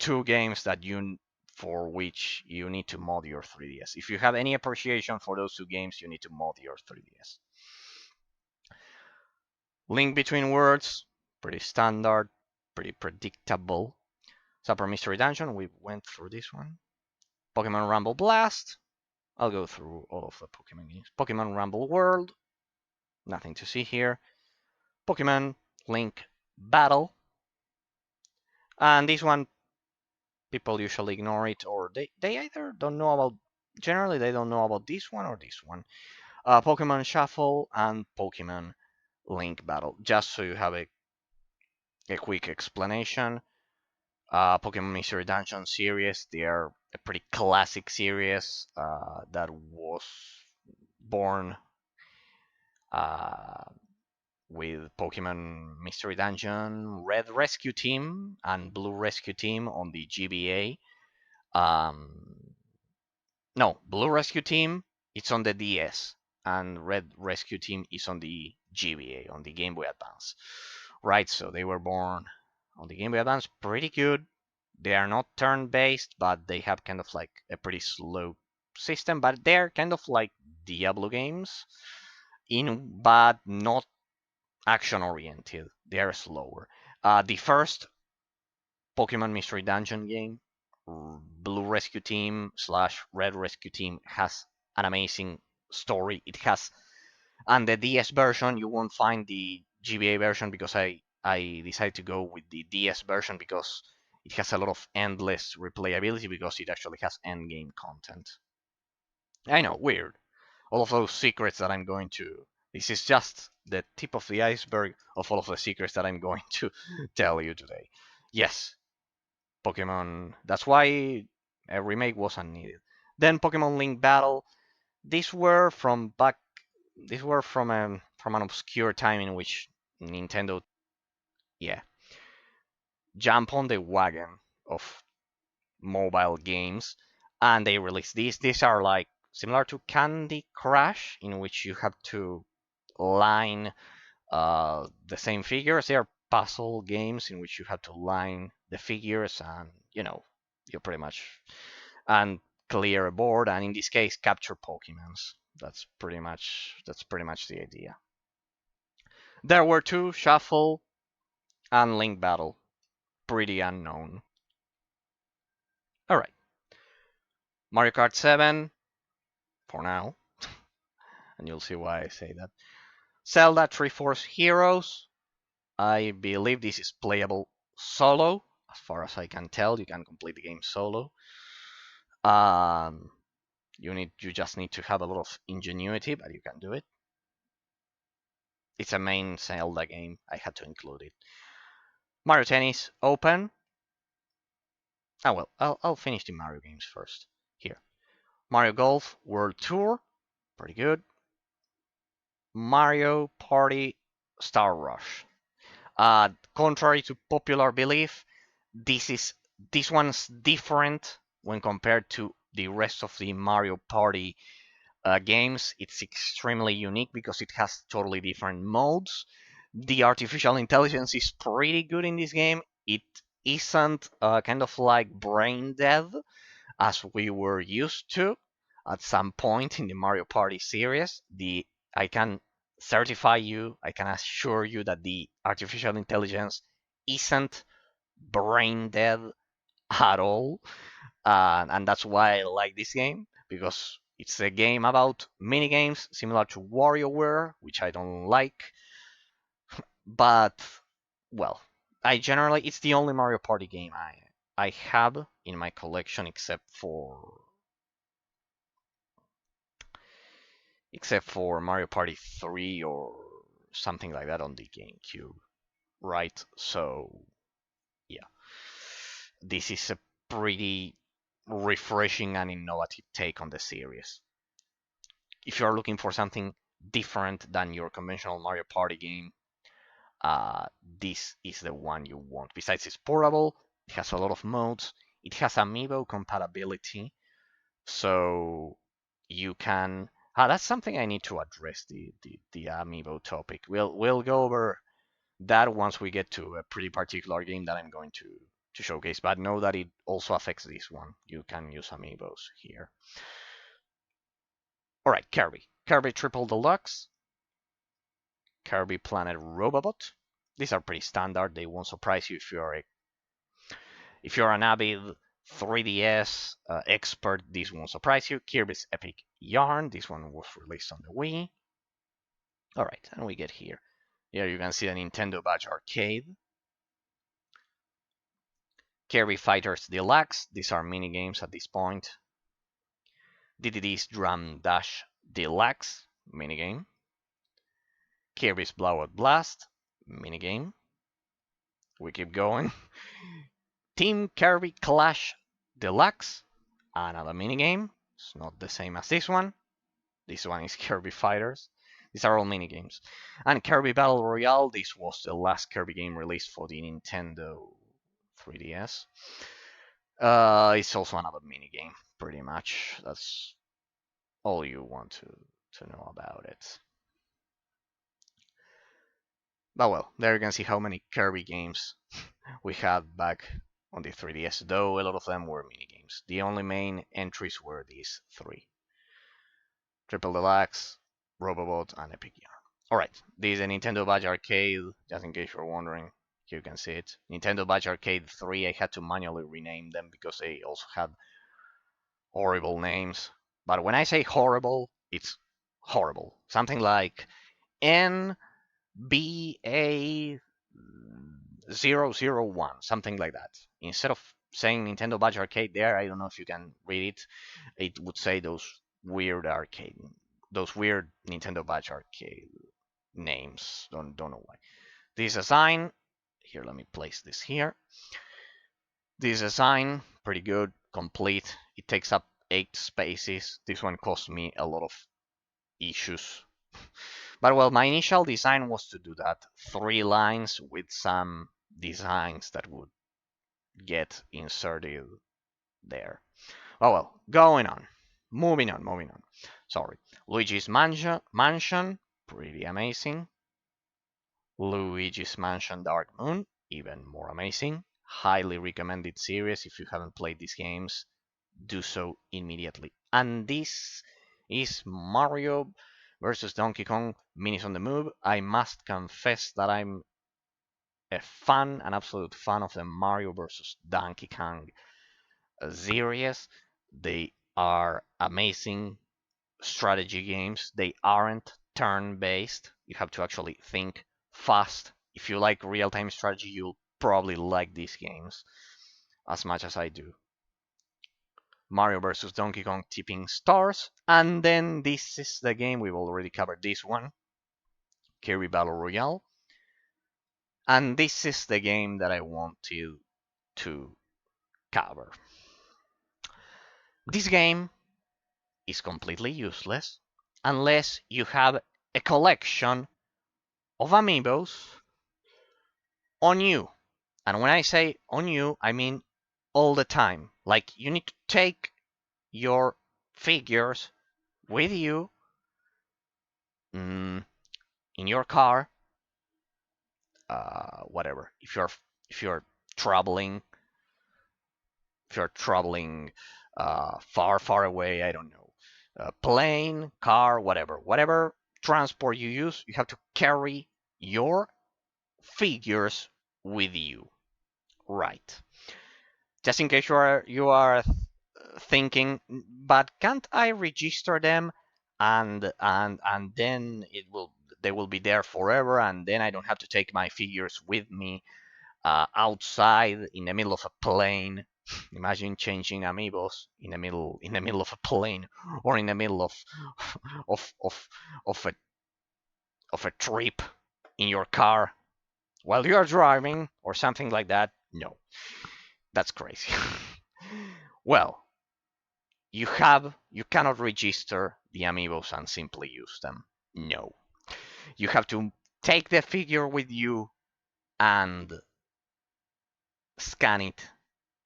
two games that you for which you need to mod your 3DS. If you have any appreciation for those two games, you need to mod your 3DS. Link Between Worlds, pretty standard, pretty predictable. Super Mystery Dungeon, we went through this one. Pokemon Rumble Blast, I'll go through all of the Pokemon games. Pokemon Rumble World, nothing to see here. Pokemon Link Battle, and this one people usually ignore it, or they either don't know about, generally they don't know about this one or this one. Pokemon Shuffle and Pokemon Link Battle, just so you have a quick explanation. Pokemon Mystery Dungeon series, they are a pretty classic series that was born uh, with Pokemon Mystery Dungeon Red Rescue Team and Blue Rescue Team on the GBA. No, Blue Rescue Team, it's on the DS, and Red Rescue Team is on the GBA, on the Game Boy Advance. Right, so they were born on the Game Boy Advance, pretty good. They are not turn-based, but they have kind of like a pretty slow system, but they're kind of like Diablo games, but not action-oriented. They are slower. The first Pokemon Mystery Dungeon game, Blue Rescue Team slash Red Rescue Team, has an amazing story. It has, and the DS version, you won't find the GBA version because I decided to go with the DS version because it has a lot of endless replayability because it actually has endgame content. I know, weird. All of those secrets that I'm going to. This is just the tip of the iceberg of all of the secrets that I'm going to tell you today. Yes, Pokemon. That's why a remake was unneeded. Then Pokemon Link Battle. These were from back. These were from an obscure time in which Nintendo, yeah, jumped on the wagon of mobile games, and they released these. These are like similar to Candy Crush, in which you have to line the same figures. They are puzzle games in which you have to line the figures, and you pretty much and clear a board, and in this case capture Pokemons. That's pretty much the idea. There were two, Shuffle and Link Battle, pretty unknown. All right, Mario Kart 7 for now, and you'll see why I say that. Zelda Triforce Heroes. I believe this is playable solo. As far as I can tell, you can complete the game solo. Um, you just need to have a lot of ingenuity, but you can do it. It's a main Zelda game. I had to include it. Mario Tennis Open. Ah well, I'll finish the Mario games first. Here, Mario Golf World Tour, pretty good. Mario Party Star Rush. Contrary to popular belief, this is this one's different when compared to the rest of the Mario Party games. It's extremely unique because it has totally different modes. The artificial intelligence is pretty good in this game. It isn't kind of like brain dead as we were used to at some point in the Mario Party series. I can certify you, I can assure you that the artificial intelligence isn't brain dead at all, and that's why I like this game because it's a game about mini games similar to WarioWare, which I don't like, but well, I generally it's the only Mario Party game I have in my collection except for Mario Party 3 or something like that on the GameCube, right? So yeah, this is a pretty refreshing and innovative take on the series. If you are looking for something different than your conventional Mario Party game, this is the one you want. Besides, it's portable, it has a lot of modes, it has amiibo compatibility, so you can. That's something I need to address the amiibo topic. We'll go over that once we get to a pretty particular game that I'm going to showcase. But know that it also affects this one. You can use amiibos here. All right, Kirby Triple Deluxe, Kirby Planet Robobot. These are pretty standard. They won't surprise you if you're an avid 3DS expert. This won't surprise you. Kirby's Epic Yarn. This one was released on the Wii. All right, and we get here. Here you can see the Nintendo Badge Arcade. Kirby Fighters Deluxe. These are mini games at this point. DDD's Drum Dash Deluxe minigame. Kirby's Blowout Blast minigame. We keep going. Team Kirby Clash Deluxe, another minigame. It's not the same as this one. This one is Kirby Fighters. These are all minigames. And Kirby Battle Royale, this was the last Kirby game released for the Nintendo 3DS. It's also another minigame, pretty much. That's all you want to know about it. But well, there you can see how many Kirby games we had back on the 3DS, though a lot of them were minigames. The only main entries were these three. Triple Deluxe, Robobot, and Epic Yarn. Alright, this is a Nintendo Badge Arcade, just in case you're wondering. Here you can see it. Nintendo Badge Arcade 3, I had to manually rename them because they also had horrible names. But when I say horrible, it's horrible. Something like NBA001, something like that. Instead of saying Nintendo Badge Arcade there, I don't know if you can read it, it would say those weird Nintendo Badge Arcade names. Don't know why. This design, here, let me place this here. This design, pretty good, complete. It takes up 8 spaces. This one cost me a lot of issues. But well, my initial design was to do that. 3 lines with some designs that would get inserted there. Oh well, going on. Moving on. Sorry. Luigi's Mansion, pretty amazing. Luigi's Mansion Dark Moon, even more amazing. Highly recommended series. If you haven't played these games, do so immediately. And this is Mario versus Donkey Kong Minis on the Move. I must confess that I'm an absolute fan of the Mario versus Donkey Kong series. They are amazing strategy games. They aren't turn-based. You have to actually think fast. If you like real-time strategy, you'll probably like these games as much as I do. Mario vs. Donkey Kong Tipping Stars. And then this is the game, we've already covered this one, Kirby Battle Royale. And this is the game that I want you to cover. This game is completely useless unless you have a collection of amiibos on you. And when I say on you, I mean all the time. Like, you need to take your figures with you in your car, whatever. If you're traveling, if you're traveling far away, I don't know, plane, car, whatever transport you use, you have to carry your figures with you, right? Just in case you are thinking, but can't I register them and then they will be there forever, and then I don't have to take my figures with me outside in the middle of a plane. Imagine changing amiibos in the middle of a plane, or in the middle of of of a of a trip in your car while you are driving or something like that. No, that's crazy. Well, you cannot register the amiibos and simply use them. No, you have to take the figure with you and scan it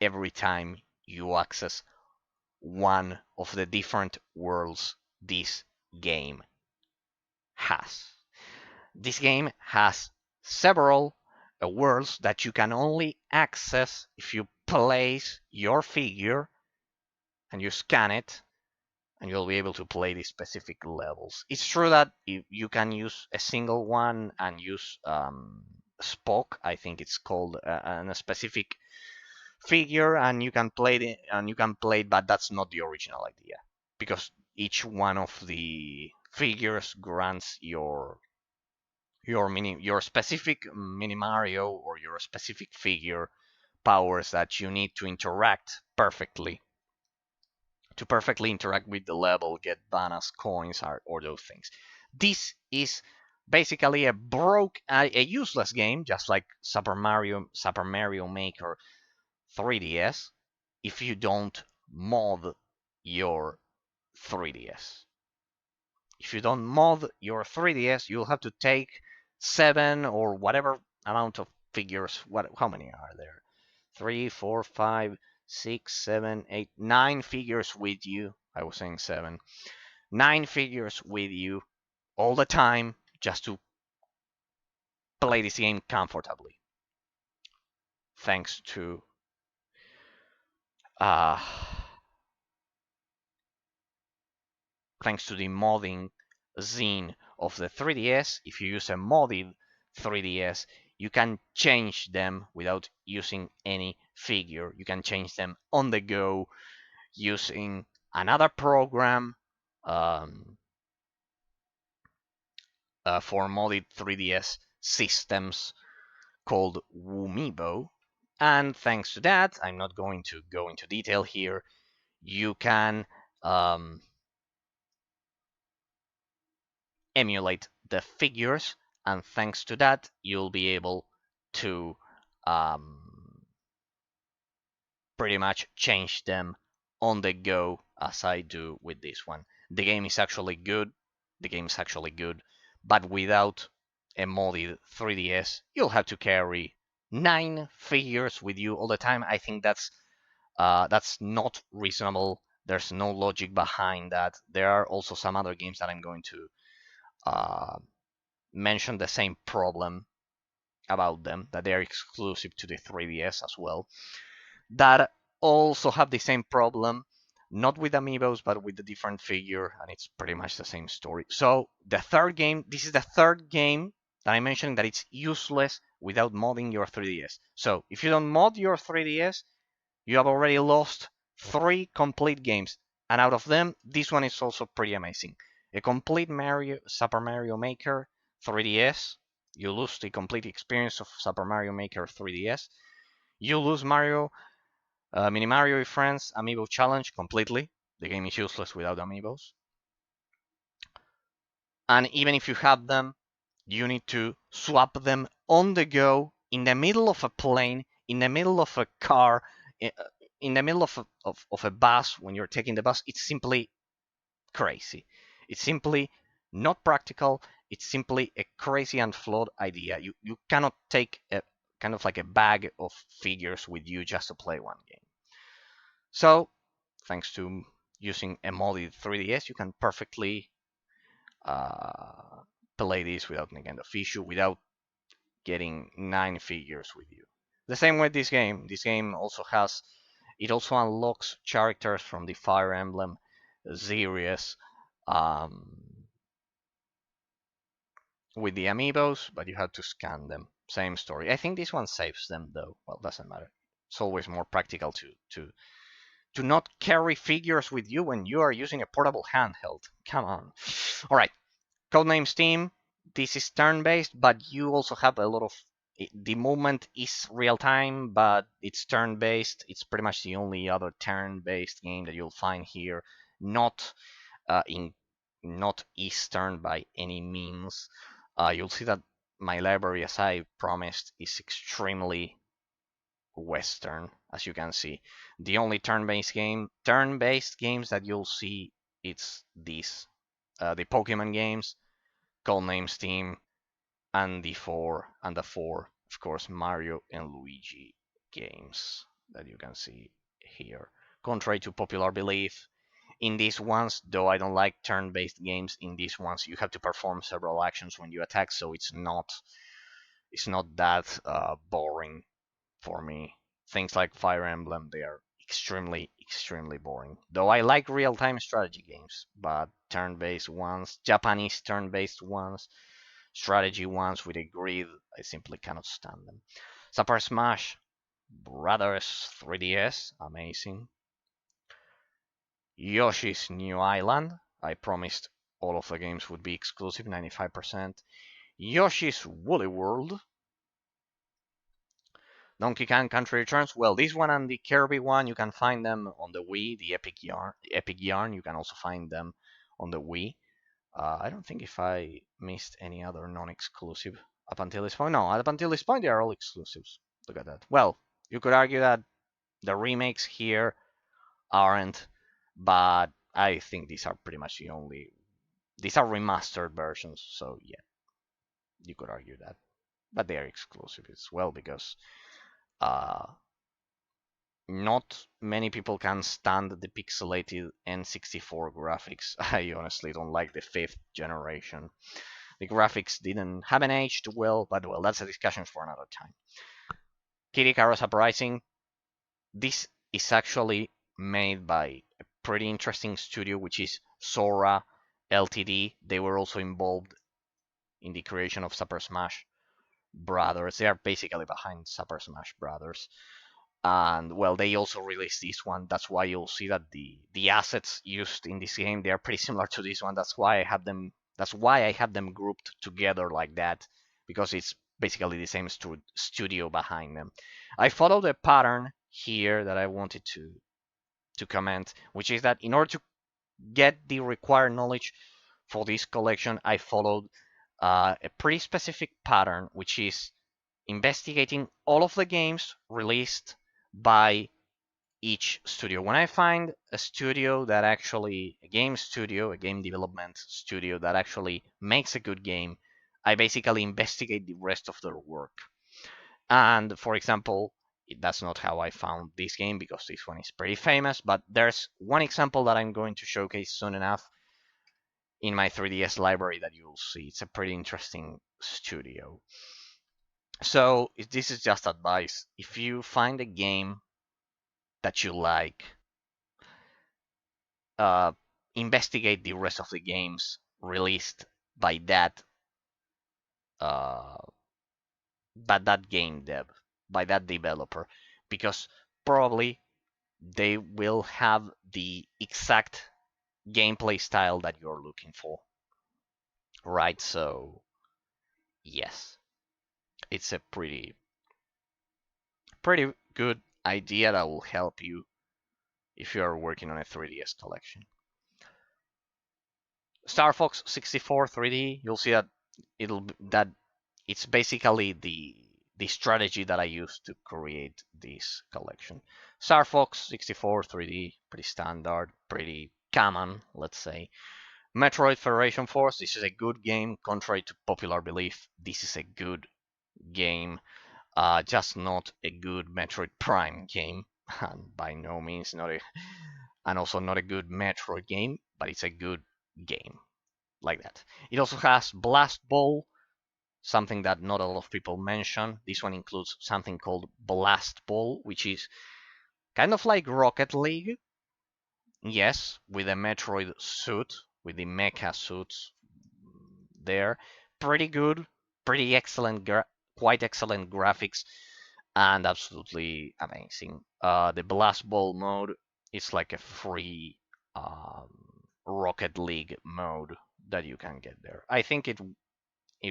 every time you access one of the different worlds this game has. This game has several worlds that you can only access if you place your figure and you scan it, and you'll be able to play the specific levels. It's true that you can use a single one and use Spock, I think it's called, and a specific figure, and you can play it, but that's not the original idea, because each one of the figures grants your specific mini Mario or your specific figure powers that you need to interact perfectly with the level, get bananas, coins, or those things. This is basically a useless game, just like Super Mario Maker 3DS, if you don't mod your 3DS. If you don't mod your 3DS, you'll have to take 7 or whatever amount of figures. How many are there? 3, 4, 5, 6, 7, 8, 9 figures with you. I was saying 7. 9 figures with you all the time just to play this game comfortably. Thanks to uh, the modding scene of the 3DS. If you use a modded 3DS, you can change them without using any figure. You can change them on the go using another program for modded 3DS systems called Woomiibo. And thanks to that, I'm not going to go into detail here, you can emulate the figures, and thanks to that, you'll be able to pretty much change them on the go, as I do with this one. The game is actually good. But without a modded 3DS, you'll have to carry 9 figures with you all the time. I think that's not reasonable. There's no logic behind that. There are also some other games that I'm going to mention the same problem about them, that they're exclusive to the 3DS as well, that also have the same problem, not with amiibos, but with the different figure, and it's pretty much the same story. So this is the third game that I mentioned that it's useless without modding your 3DS. So if you don't mod your 3DS, you have already lost 3 complete games, and out of them, this one is also pretty amazing. A complete Super Mario Maker 3DS. You lose the complete experience of Super Mario Maker 3DS. You lose Mini Mario with Friends Amiibo Challenge completely. The game is useless without amiibos. And even if you have them, you need to swap them on the go, in the middle of a plane, in the middle of a car, in the middle of a bus, when you're taking the bus, it's simply crazy. It's simply not practical. It's simply a crazy and flawed idea. You cannot take a kind of like a bag of figures with you just to play one game. So thanks to using a modded 3DS, you can perfectly uh, play this without any kind of issue, without getting 9 figures with you. The same with this game. This game also has, it also unlocks characters from the Fire Emblem series with the amiibos, but you have to scan them. Same story. I think this one saves them though. Well, doesn't matter. It's always more practical to not carry figures with you when you are using a portable handheld. Come on. All right. Codename Steam. This is turn-based, but you also have a lot of the movement is real time, but it's turn-based. It's pretty much the only other turn-based game that you'll find here. Not in not Eastern by any means. You'll see that my library, as I promised, is extremely Western, as you can see. The only turn-based games that you'll see, it's these, the Pokemon games, Codename Steam, and the four, of course, Mario and Luigi games that you can see here. Contrary to popular belief, in these ones, though I don't like turn-based games, in these ones you have to perform several actions when you attack, so it's not that boring for me. Things like Fire Emblem, they are extremely boring. Though I like real-time strategy games, but turn-based ones, Japanese turn-based ones, strategy ones with a grid, I simply cannot stand them. Super Smash Brothers 3DS, amazing. Yoshi's New Island, I promised all of the games would be exclusive, 95%. Yoshi's Woolly World, Donkey Kong Country Returns. Well, this one and the Kirby one, you can find them on the Wii. The Epic Yarn, you can also find them on the Wii. I don't think if I missed any other non-exclusive up until this point. No, up until this point, they are all exclusives. Look at that. Well, you could argue that the remakes here aren't, but I think these are pretty much the only. These are remastered versions, so yeah, you could argue that. But they are exclusive as well because uh, not many people can stand the pixelated N64 graphics. I honestly don't like the 5th generation. The graphics haven't aged well, but well, that's a discussion for another time. Kid Icarus Uprising. This is actually made by a pretty interesting studio, which is Sora Ltd. They were also involved in the creation of Super Smash Brothers. They are basically behind Super Smash Brothers. And well, they also released this one. That's why you'll see that the assets used in this game, they are pretty similar to this one. That's why I have them grouped together like that, because it's basically the same studio behind them. I followed a pattern here that I wanted to comment, which is that in order to get the required knowledge for this collection, I followed a pretty specific pattern, which is investigating all of the games released by each studio. When I find a studio that actually, a game development studio that actually makes a good game, I basically investigate the rest of their work. And for example, that's not how I found this game because this one is pretty famous, but there's one example that I'm going to showcase soon enough in my 3DS library that you'll see. It's a pretty interesting studio. So this is just advice. If you find a game that you like, uh, investigate the rest of the games released by uh, that game by that developer, because probably they will have the exact gameplay style that you're looking for. Right? So yes, it's a pretty good idea that will help you if you are working on a 3DS collection. Star Fox 64 3D, you'll see that that it's basically the strategy that I used to create this collection. Star Fox 64 3D, pretty standard, pretty common, let's say. Metroid Federation Force, this is a good game, contrary to popular belief. This is a good game, just not a good Metroid Prime game, and by no means not a, and also not a good Metroid game, but it's a good game, like that. It also has Blast Ball, something that not a lot of people mention. This one includes something called Blast Ball, which is kind of like Rocket League, yes, with a Metroid suit, with the mecha suits there. Pretty good, pretty excellent, quite excellent graphics, and absolutely amazing. The Blast Ball mode is like a free Rocket League mode that you can get there. I think it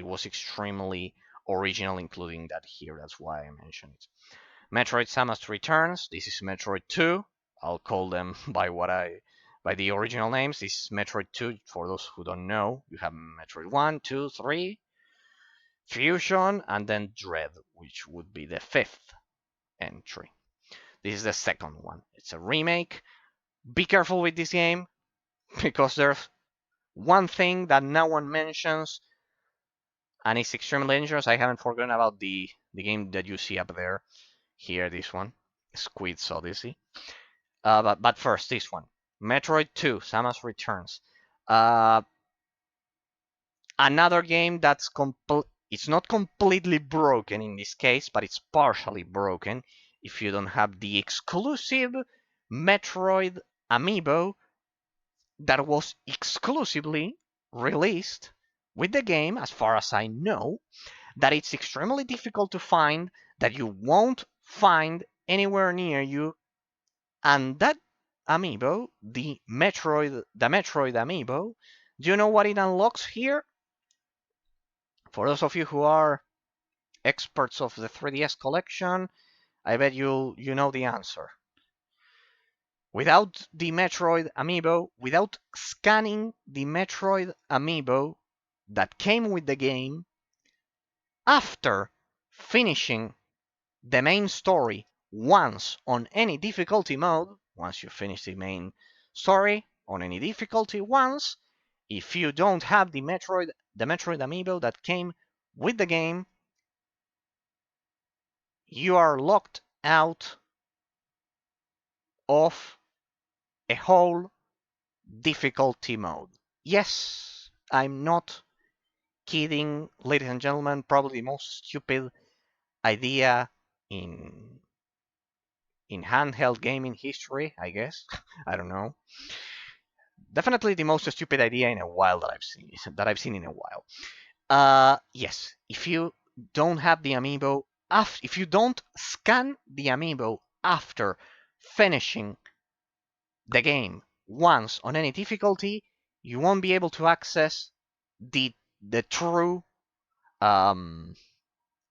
was extremely original, including that here. That's why I mentioned it. Metroid Samus Returns. This is Metroid 2. I'll call them by the original names. This is Metroid 2. For those who don't know, you have Metroid 1, 2, 3, Fusion, and then Dread, which would be the fifth entry. This is the second one. It's a remake. Be careful with this game because there's one thing that no one mentions, and it's extremely dangerous. I haven't forgotten about the game that you see up there. Here, this one, Squid's Odyssey. But first, this one, Metroid 2, Samus Returns. Uh, Another game that's it's not completely broken in this case, but it's partially broken if you don't have the exclusive Metroid amiibo that was exclusively released with the game, as far as I know, that it's extremely difficult to find, that you won't find anywhere near you, and that amiibo, the Metroid amiibo, do you know what it unlocks here? For those of you who are experts of the 3DS collection, I bet you know the answer. Without the Metroid amiibo, without scanning the Metroid amiibo that came with the game, after finishing the main story once on any difficulty mode, once you finish the main story on any difficulty once, if you don't have the Metroid amiibo that came with the game, you are locked out of a whole difficulty mode. Yes, I'm not kidding, ladies and gentlemen. Probably the most stupid idea in handheld gaming history, I guess. I don't know. Definitely the most stupid idea in a while that I've seen in a while. Yes, if you don't have the amiibo, if you don't scan the amiibo after finishing the game once on any difficulty, you won't be able to access the true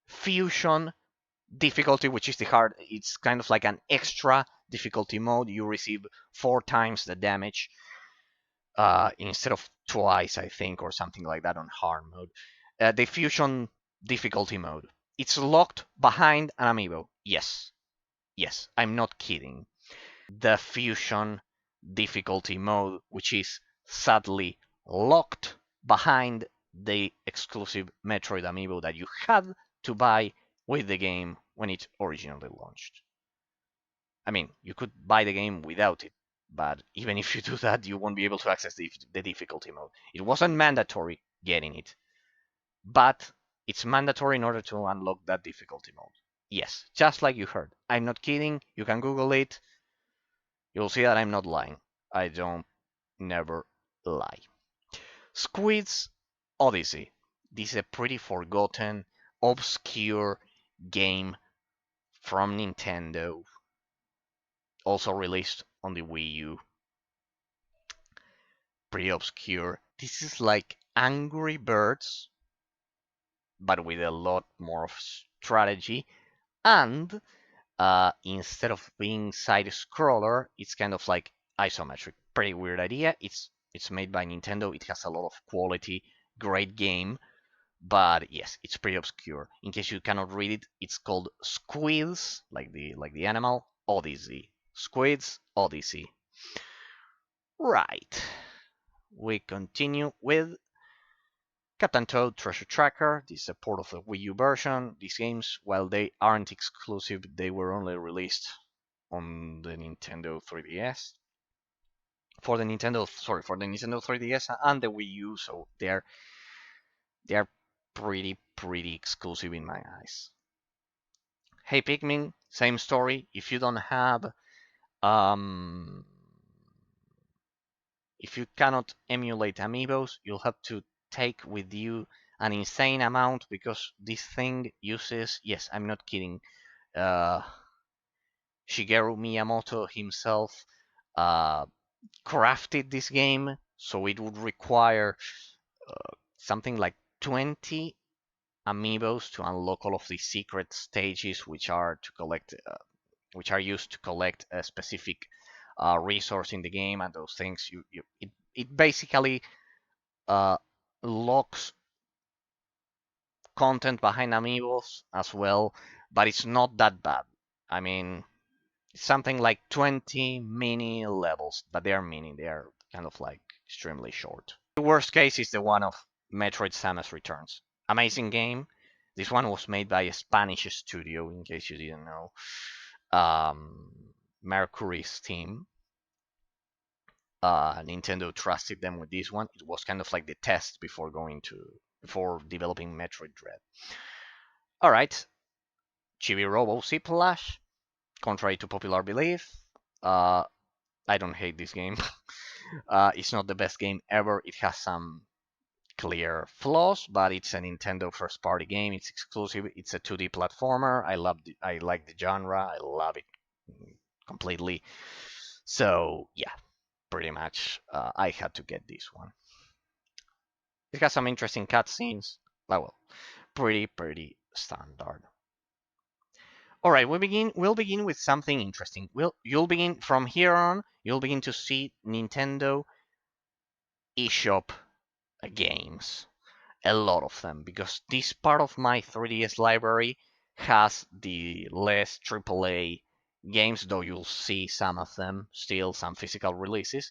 fusion difficulty, which is the hard. It's kind of like an extra difficulty mode. You receive 4 times the damage instead of twice, I think, or something like that on hard mode. The fusion difficulty mode. It's locked behind an amiibo. Yes, yes, I'm not kidding. The fusion difficulty mode, which is sadly locked behind the exclusive Metroid amiibo that you had to buy with the game when it originally launched. I mean, you could buy the game without it, but even if you do that, you won't be able to access the difficulty mode. It wasn't mandatory getting it, but it's mandatory in order to unlock that difficulty mode. Yes, just like you heard. I'm not kidding. You can Google it. You'll see that I'm not lying. I don't never lie. Squid's Odyssey. This is a pretty forgotten, obscure game from Nintendo, also released on the Wii U. Pretty obscure. This is like Angry Birds, but with a lot more of strategy. And instead of being side scroller, it's kind of like isometric. Pretty weird idea. It's made by Nintendo. It has a lot of quality, great game, but yes, it's pretty obscure. In case you cannot read it, it's called Squids, like the animal, Odyssey. Squids Odyssey. Right. We continue with Captain Toad Treasure Tracker. This is a port of the Wii U version. These games, while they aren't exclusive, they were only released on the Nintendo 3DS. For the Nintendo 3DS and the Wii U, so they're pretty exclusive in my eyes. Hey Pikmin, same story. If you don't have if you cannot emulate amiibos, you'll have to take with you an insane amount because this thing uses, yes, I'm not kidding, uh, Shigeru Miyamoto himself crafted this game, so it would require something like 20 amiibos to unlock all of the secret stages, which are used to collect a specific resource in the game, and those things. It basically uh, locks content behind amiibos as well, but it's not that bad. I mean, it's something like 20 mini levels, but they are mini. They are kind of like extremely short. The worst case is the one of Metroid Samus Returns. Amazing game. This one was made by a Spanish studio, in case you didn't know. Mercury's team. Nintendo trusted them with this one. It was kind of like the test before developing Metroid Dread. All right, Chibi Robo Ziplash. Contrary to popular belief, I don't hate this game. It's not the best game ever. It has some clear flaws, but it's a Nintendo first-party game. It's exclusive. It's a 2D platformer. I like the genre. I love it completely. So yeah, pretty much I had to get this one. It has some interesting cutscenes. Well, pretty standard. All right, we'll begin with something interesting. You'll begin from here on. You'll begin to see Nintendo eShop games, a lot of them, because this part of my 3DS library has the less AAA games, though you'll see some of them still, some physical releases.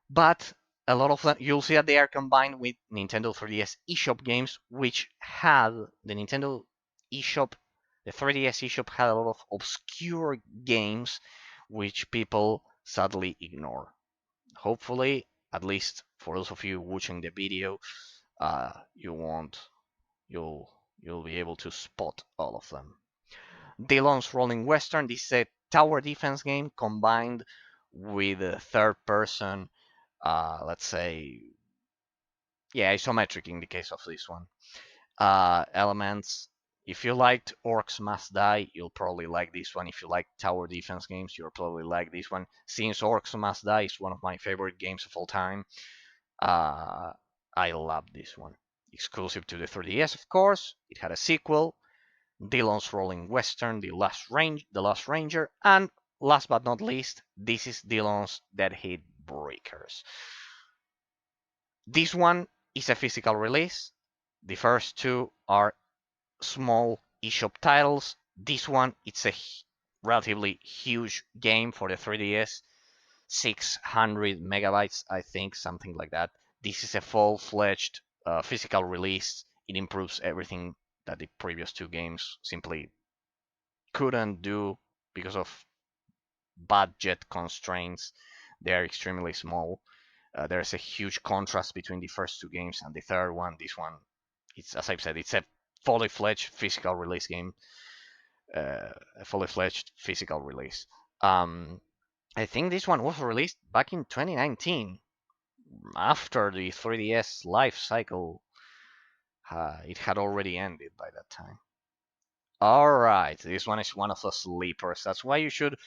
But a lot of them, you'll see that they are combined with Nintendo 3DS eShop games, which had the Nintendo eShop, the 3DS eShop had a lot of obscure games which people sadly ignore. Hopefully, at least for those of you watching the video, you won't, you'll be able to spot all of them. Dillon's Rolling Western, this is a tower defense game combined with a third person, let's say, yeah, isometric in the case of this one. Elements. If you liked Orcs Must Die, you'll probably like this one. If you like tower defense games, you'll probably like this one. Since Orcs Must Die is one of my favorite games of all time, I love this one. Exclusive to the 3DS, of course. It had a sequel, Dillon's Rolling Western, The Lost Ranger, and last but not least, this is Dillon's Dead Hit Breakers. This one is a physical release. The first two are small eShop titles. This one, it's a relatively huge game for the 3DS, 600 megabytes, I think, something like that. This is a full-fledged physical release. It improves everything that the previous two games simply couldn't do because of budget constraints. They are extremely small. There's a huge contrast between the first two games and the third one. This one, it's, as I've said, it's a fully fledged physical release game. A fully fledged physical release. I think this one was released back in 2019, after the 3DS life cycle. It had already ended by that time. Alright, this one is one of the sleepers. That's why you should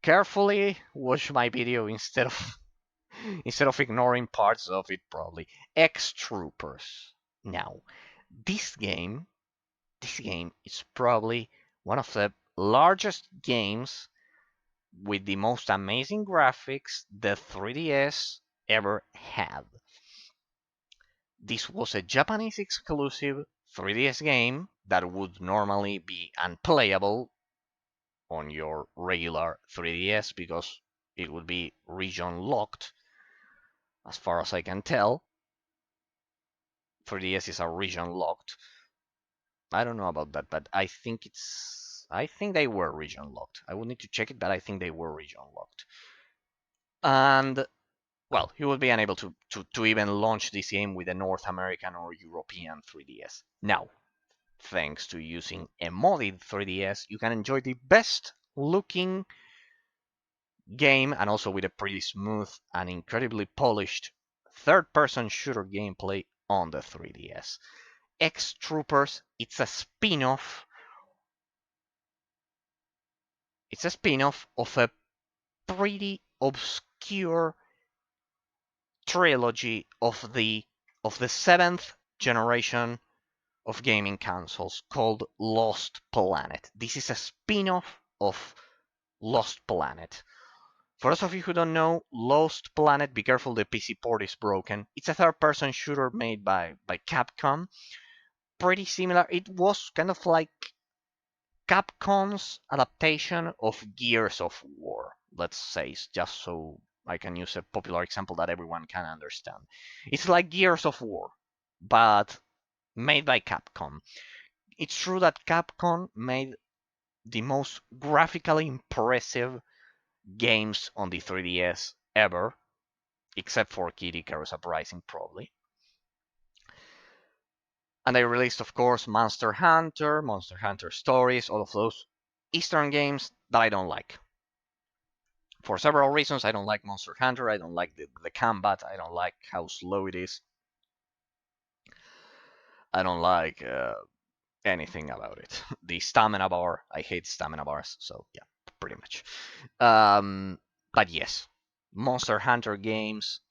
carefully watch my video instead of ignoring parts of it, probably. X Troopers. Now, this game is probably one of the largest games with the most amazing graphics the 3DS ever had. this was a Japanese exclusive 3DS game that would normally be unplayable on your regular 3DS because it would be region locked. As far as I can tell, 3DS is a region locked. I don't know about that, but I think they were region locked. I would need to check it, but I think they were region locked. And well, you would be unable to even launch this game with a North American or European 3DS. Now, thanks to using a modded 3DS, you can enjoy the best looking game and also with a pretty smooth and incredibly polished third-person shooter gameplay on the 3DS. X Troopers, it's a spin-off. It's a spin-off of a pretty obscure trilogy of the seventh generation of gaming consoles called Lost Planet. This is a spin-off of Lost Planet. For those of you who don't know, Lost Planet, be careful, the PC port is broken. It's a third-person shooter made by Capcom. Pretty similar. It was kind of like Capcom's adaptation of Gears of War, let's say, just so I can use a popular example that everyone can understand. It's like Gears of War, but made by Capcom. It's true that Capcom made the most graphically impressive games on the 3DS ever, except for Kid Icarus Uprising, probably. And they released, of course, Monster Hunter Stories, all of those Eastern games that I don't like. For several reasons, I don't like Monster Hunter, I don't like the combat, I don't like how slow it is. I don't like anything about it. The stamina bar, I hate stamina bars, so yeah, pretty much. But yes, Monster Hunter games,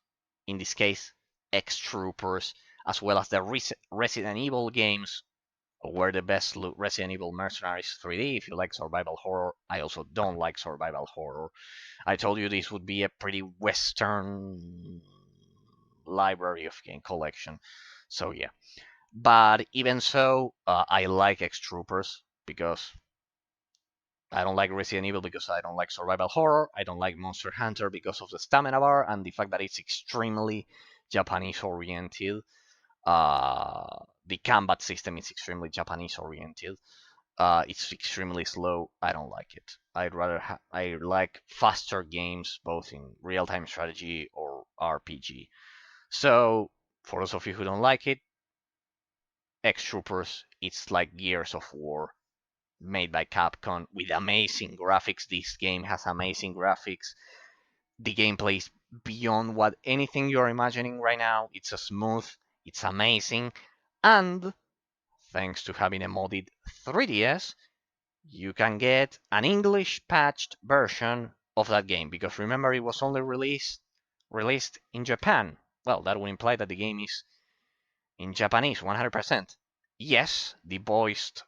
in this case, X Troopers, as well as the Resident Evil games, were the best. Resident Evil Mercenaries 3D, if you like survival horror. I also don't like survival horror. I told you this would be a pretty Western library of game collection. So yeah. But even so, I like X Troopers because I don't like Resident Evil because I don't like survival horror. I don't like Monster Hunter because of the stamina bar and the fact that it's extremely Japanese oriented. The combat system is extremely Japanese oriented. It's extremely slow. I don't like it. I like faster games, both in real-time strategy or RPG. So for those of you who don't like it, X Troopers, it's like Gears of War made by Capcom with amazing graphics. This game has amazing graphics. The gameplay is beyond what anything you're imagining right now. It's a smooth, it's amazing, and thanks to having a modded 3DS, you can get an English patched version of that game because remember it was only released in Japan. Well, that would imply that the game is in Japanese 100%. Yes, the voiced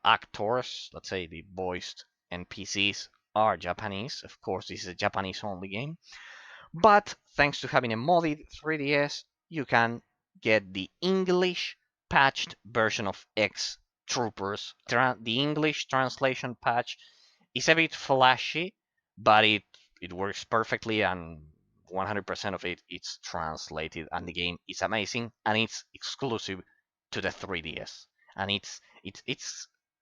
actors, let's say the voiced NPCs are Japanese. Of course, this is a Japanese only game. But thanks to having a modded 3DS, you can get the English patched version of X Troopers. The English translation patch is a bit flashy, but it works perfectly and 100% of it's translated and the game is amazing and it's exclusive to the 3DS. And it's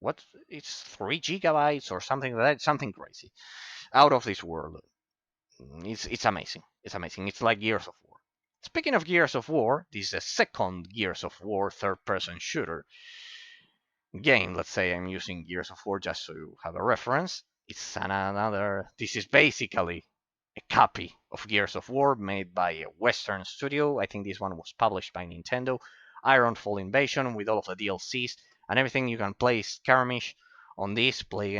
what it's 3 gigabytes or something like that, something crazy. Out of this world. It's amazing. It's amazing. It's like Gears of War. Speaking of Gears of War, this is a second Gears of War third-person shooter game. Let's say I'm using Gears of War just so you have a reference. It's another. This is basically a copy of Gears of War made by a Western studio. I think this one was published by Nintendo. Ironfall Invasion with all of the DLCs and everything. You can play skirmish on this, play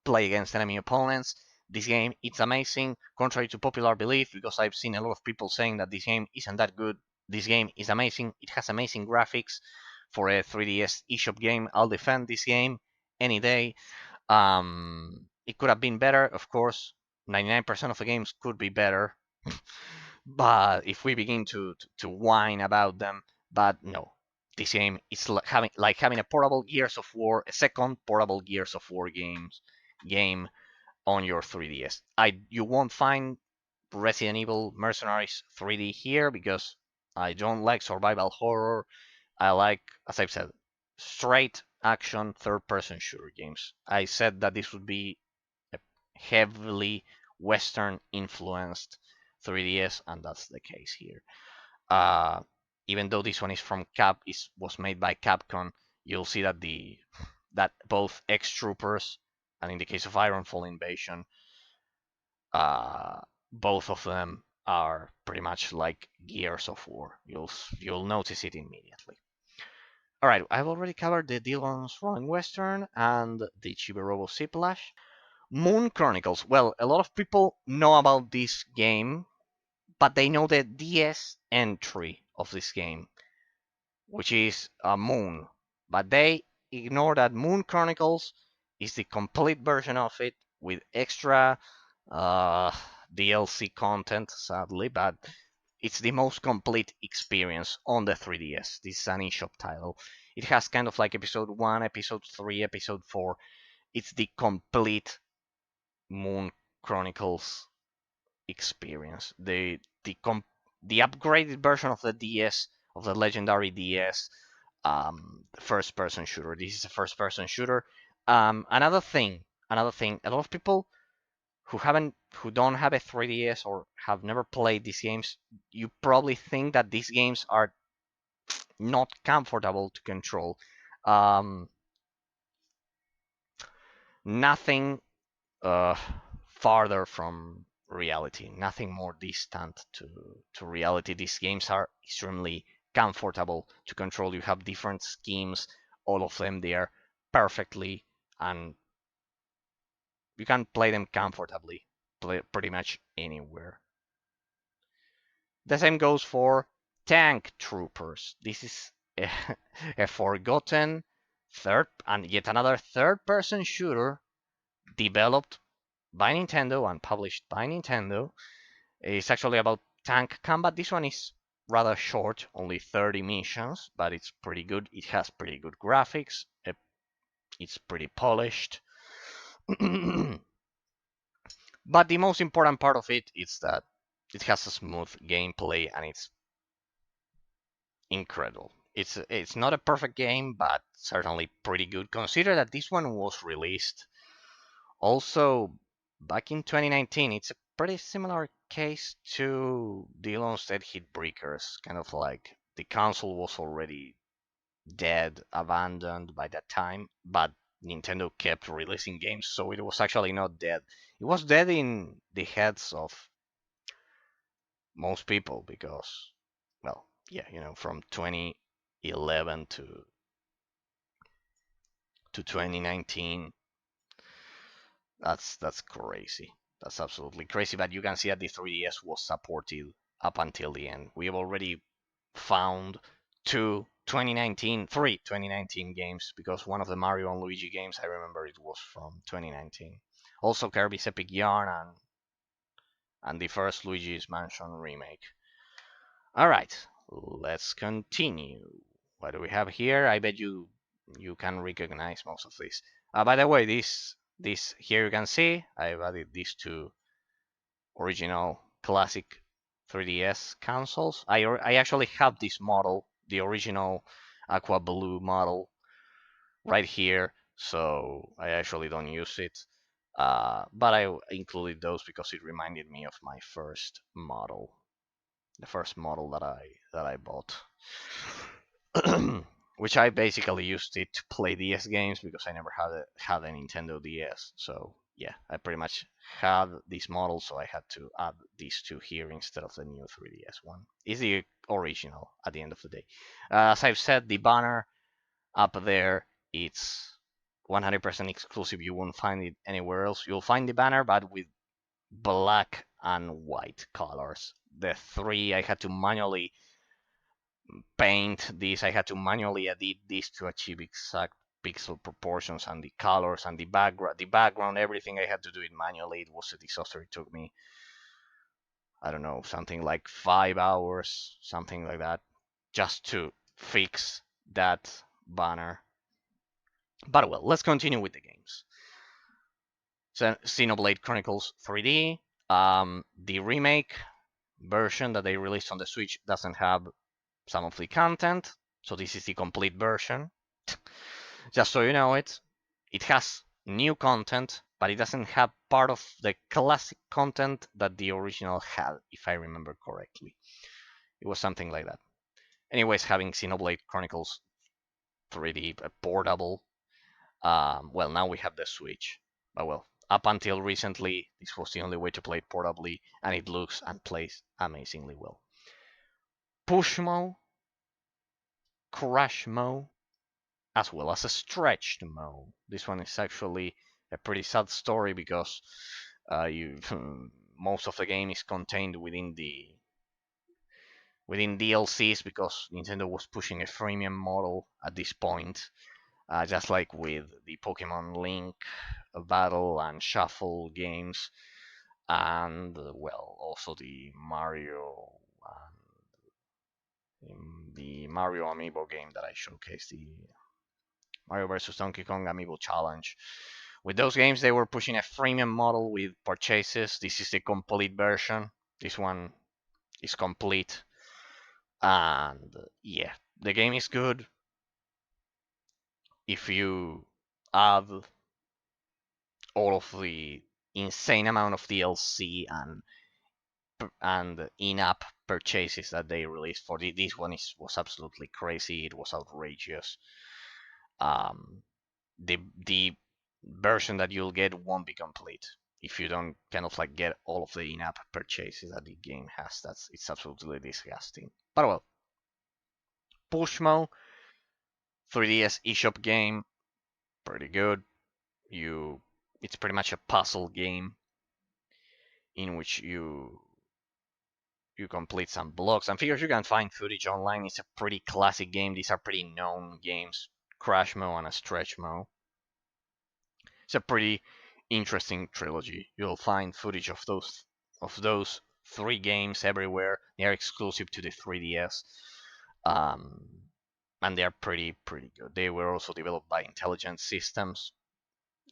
against enemy opponents. This game, it's amazing, contrary to popular belief, because I've seen a lot of people saying that this game isn't that good. This game is amazing. It has amazing graphics for a 3DS eShop game. I'll defend this game any day. It could have been better, of course. 99% of the games could be better. But if we begin to whine about them, but no, this game is like having a portable Gears of War, a second portable Gears of War game on your 3DS. You won't find Resident Evil Mercenaries 3D here because I don't like survival horror. I like, as I've said, straight action third-person shooter games. I said that this would be a heavily Western influenced 3DS, and that's the case here. Uh, Even though this one is from was made by Capcom, you'll see that both X Troopers and in the case of Ironfall Invasion, uh, both of them are pretty much like Gears of War. You'll notice it immediately. All right, I've already covered the Dillon's Rolling Western and the Chibi-Robo Ziplash. Moon Chronicles. Well, a lot of people know about this game, but they know the DS entry of this game, which is Moon. But they ignore that Moon Chronicles is the complete version of it with extra uh, DLC content, sadly, but it's the most complete experience on the 3DS. This is an eShop title. It has kind of like Episode 1, Episode 3, Episode 4. It's the complete Moon Chronicles experience. The upgraded version of the DS, of the legendary DS, first person shooter. This is a first person shooter. Another thing, a lot of people who don't have a 3DS or have never played these games, you probably think that these games are not comfortable to control. Um, Nothing uh, farther from reality, nothing more distant to reality. These games are extremely comfortable to control. You have different schemes, all of them they are perfectly, and you can play them comfortably, pretty much anywhere. The same goes for Tank Troopers. This is a, a forgotten third and yet another third-person shooter developed by Nintendo and published by Nintendo. It's actually about tank combat. This one is rather short, only 30 missions, but it's pretty good. It has pretty good graphics. It's pretty polished. But the most important part of it is that it has a smooth gameplay and it's incredible. It's not a perfect game, but certainly pretty good. Consider that this one was released also back in 2019. It's a pretty similar case to Dillon's Dead Hit Breakers. Kind of like the console was already dead, abandoned by that time, but Nintendo kept releasing games, so it was actually not dead. It was dead in the heads of most people because, well, yeah, from 2011 to 2019. That's crazy. That's absolutely crazy. But you can see that the 3DS was supported up until the end. We have already found three 2019 games because one of the Mario and Luigi games, I remember it was from 2019. Also Kirby's Epic Yarn and the first Luigi's Mansion remake. All right, let's continue. What do we have here? I bet you can recognize most of this. By the way, this here you can see I've added these two original classic 3DS consoles. I actually have this model, the original Aqua Blue model, right here. So I actually don't use it, but I included those because it reminded me of my first model, the first model that I bought. Which I basically used it to play DS games because I never had a Nintendo DS. So yeah, I pretty much had this model, so I had to add these two here instead of the new 3DS one. It's the original at the end of the day. As I've said, the banner up there, it's 100% exclusive. You won't find it anywhere else. You'll find the banner, but with black and white colors. The three I had to manually paint this. I had to manually edit this to achieve exact pixel proportions and the colors and the background, everything. I had to do it manually. It was a disaster. It took me I don't know, something like 5 hours, something like that, just to fix that banner. But well, let's continue with the games. So, Xenoblade Chronicles 3D, the remake version that they released on the Switch doesn't have some of the content, so this is the complete version. Just so you know it has new content, but it doesn't have part of the classic content that the original had, if I remember correctly. It was something like that. Anyways, having Xenoblade Chronicles 3D portable, well, now we have the Switch. But well, up until recently, this was the only way to play it portably, and it looks and plays amazingly well. Pushmo, Crushmo, as well as a stretched mode. This one is actually a pretty sad story because you most of the game is contained within DLCs because Nintendo was pushing a freemium model at this point, just like with the Pokemon Link Battle and Shuffle games, and well, also the Mario Amiibo game that I showcased, the Mario vs. Donkey Kong Amiibo Challenge. With those games, they were pushing a freemium model with purchases. This is the complete version. This one is complete. And yeah, the game is good. If you add all of the insane amount of DLC and in-app purchases that they released for this one was absolutely crazy. It was outrageous. The version that you'll get won't be complete if you don't kind of like get all of the in-app purchases that the game has. It's absolutely disgusting. But well, Pushmo 3DS eShop game, pretty good. It's pretty much a puzzle game in which you complete some blocks and figures. You can find footage online. It's a pretty classic game. These are pretty known games. Crash Mo and a Stretch Mo. It's a pretty interesting trilogy. You'll find footage of those three games everywhere. They are exclusive to the 3DS, and they are pretty good. They were also developed by Intelligent Systems,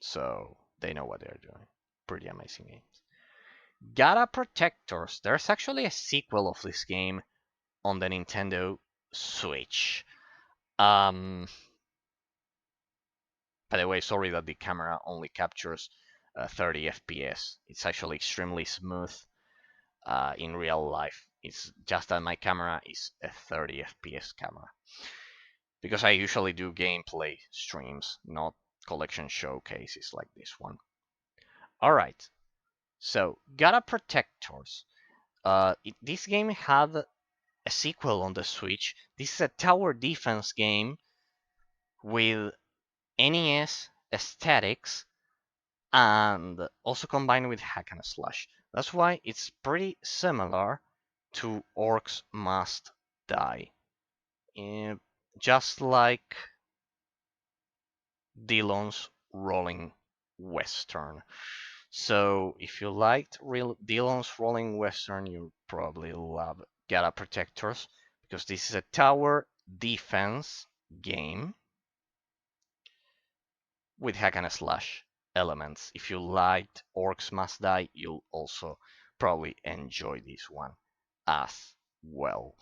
so they know what they're doing. Pretty amazing games. Gata Protectors. There's actually a sequel of this game on the Nintendo Switch. By the way, sorry that the camera only captures 30 FPS. It's actually extremely smooth in real life. It's just that my camera is a 30 FPS camera. Because I usually do gameplay streams, not collection showcases like this one. Alright, so Gata Protectors. This game had a sequel on the Switch. This is a tower defense game with NES aesthetics and also combined with hack and slash. That's why it's pretty similar to Orcs Must Die. Just like Dillon's Rolling Western. So if you liked Dillon's Rolling Western, you probably love Gata Protectors because this is a tower defense game with hack and slash elements. If you liked Orcs Must Die, you'll also probably enjoy this one as well.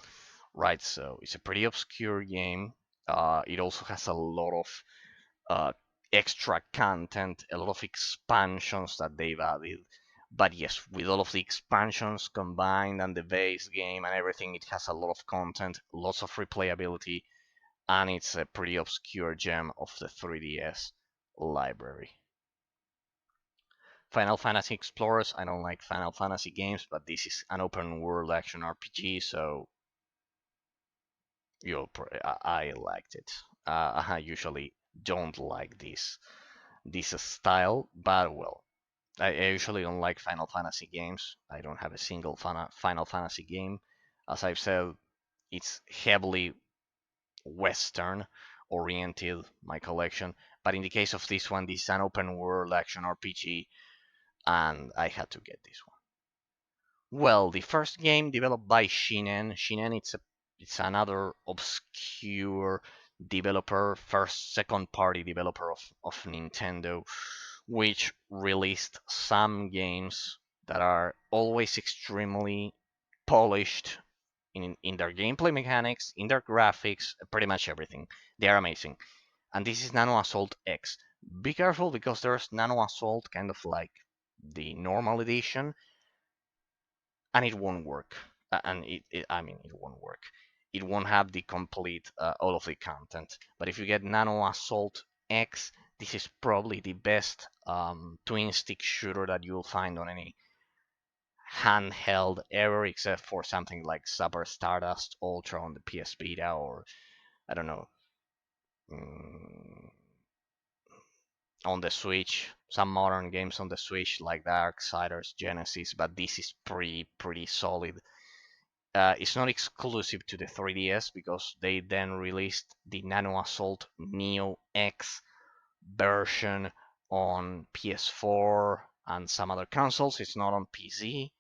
Right, so it's a pretty obscure game. It also has a lot of extra content, a lot of expansions that they've added. But yes, with all of the expansions combined and the base game and everything, it has a lot of content, lots of replayability, and it's a pretty obscure gem of the 3DS library. Final Fantasy Explorers. I don't like Final Fantasy games, but this is an open world action RPG, so I liked it. I usually don't like this style, but well, I usually don't like Final Fantasy games. I don't have a single Final Fantasy game. As I've said, it's heavily Western oriented, my collection. But in the case of this one, this is an open world action RPG, and I had to get this one. Well, the first game developed by Shinen. Shinen, it's another obscure developer, first second party developer of Nintendo, which released some games that are always extremely polished in their gameplay mechanics, in their graphics, pretty much everything. They are amazing. And this is Nano Assault X. Be careful because there's Nano Assault kind of like the normal edition, and it won't work. And I mean, it won't work. It won't have the complete all of the content. But if you get Nano Assault X, this is probably the best twin stick shooter that you'll find on any handheld ever, except for something like Super Stardust Ultra on the PS Vita, or I don't know, mm, on the Switch. Some modern games on the Switch like Darksiders Genesis, but this is pretty solid. It's not exclusive to the 3DS because they then released the Nano Assault Neo X version on PS4 and some other consoles. It's not on PC.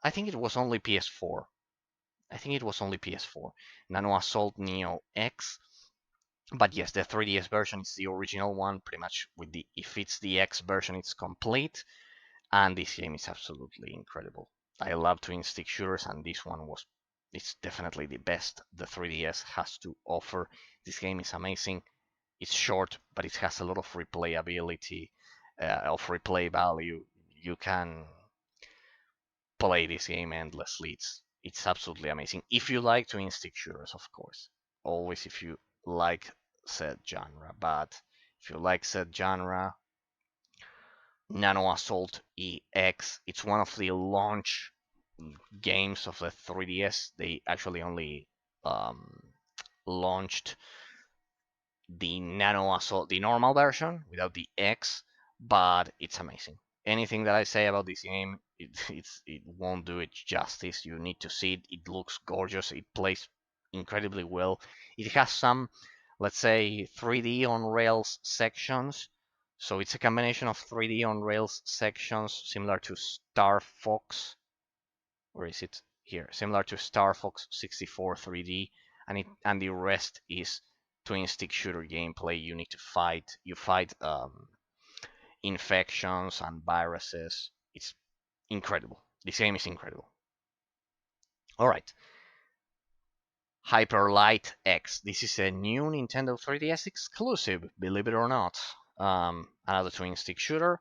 I think it was only PS4. I think it was only PS4. Nano Assault Neo X. But yes, the 3DS version is the original one, pretty much with the if it's the X version, it's complete. And this game is absolutely incredible. I love twin stick shooters, and this one was it's definitely the best the 3DS has to offer. This game is amazing. It's short, but it has a lot of replayability, of replay value. You can play this game endlessly. It's absolutely amazing. If you like twin stick shooters, of course. Always if you like said genre. But if you like said genre, Nano Assault EX, it's one of the launch games of the 3DS. They actually only um, launched the Nano Assault, the normal version without the X, but it's amazing. Anything that I say about this game, it won't do it justice. You need to see it. It looks gorgeous. It plays incredibly well. It has some, let's say, 3D on rails sections. So it's a combination of 3D on rails sections similar to Star Fox. Where is it? Here, similar to Star Fox 64 3D, and the rest is twin stick shooter gameplay. You need to fight. You fight infections and viruses. It's incredible. This game is incredible. All right, Hyper Light X. This is a new Nintendo 3DS exclusive, believe it or not. Another twin stick shooter.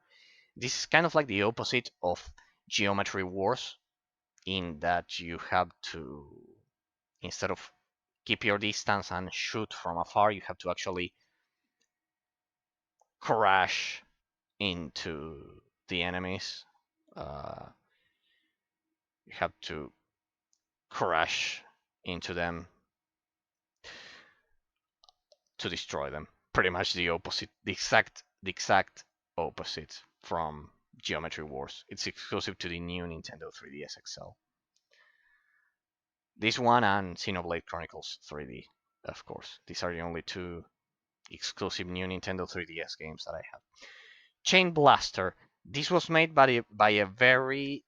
This is kind of like the opposite of Geometry Wars, in that you have to, instead of keep your distance and shoot from afar, you have to actually crash into the enemies. Uh, you have to crash into them to destroy them. Pretty much the opposite, the exact opposite from Geometry Wars. It's exclusive to the new Nintendo 3DS XL. This one and Xenoblade Chronicles 3D, of course. These are the only two exclusive new Nintendo 3DS games that I have. Chain Blaster. This was made by a very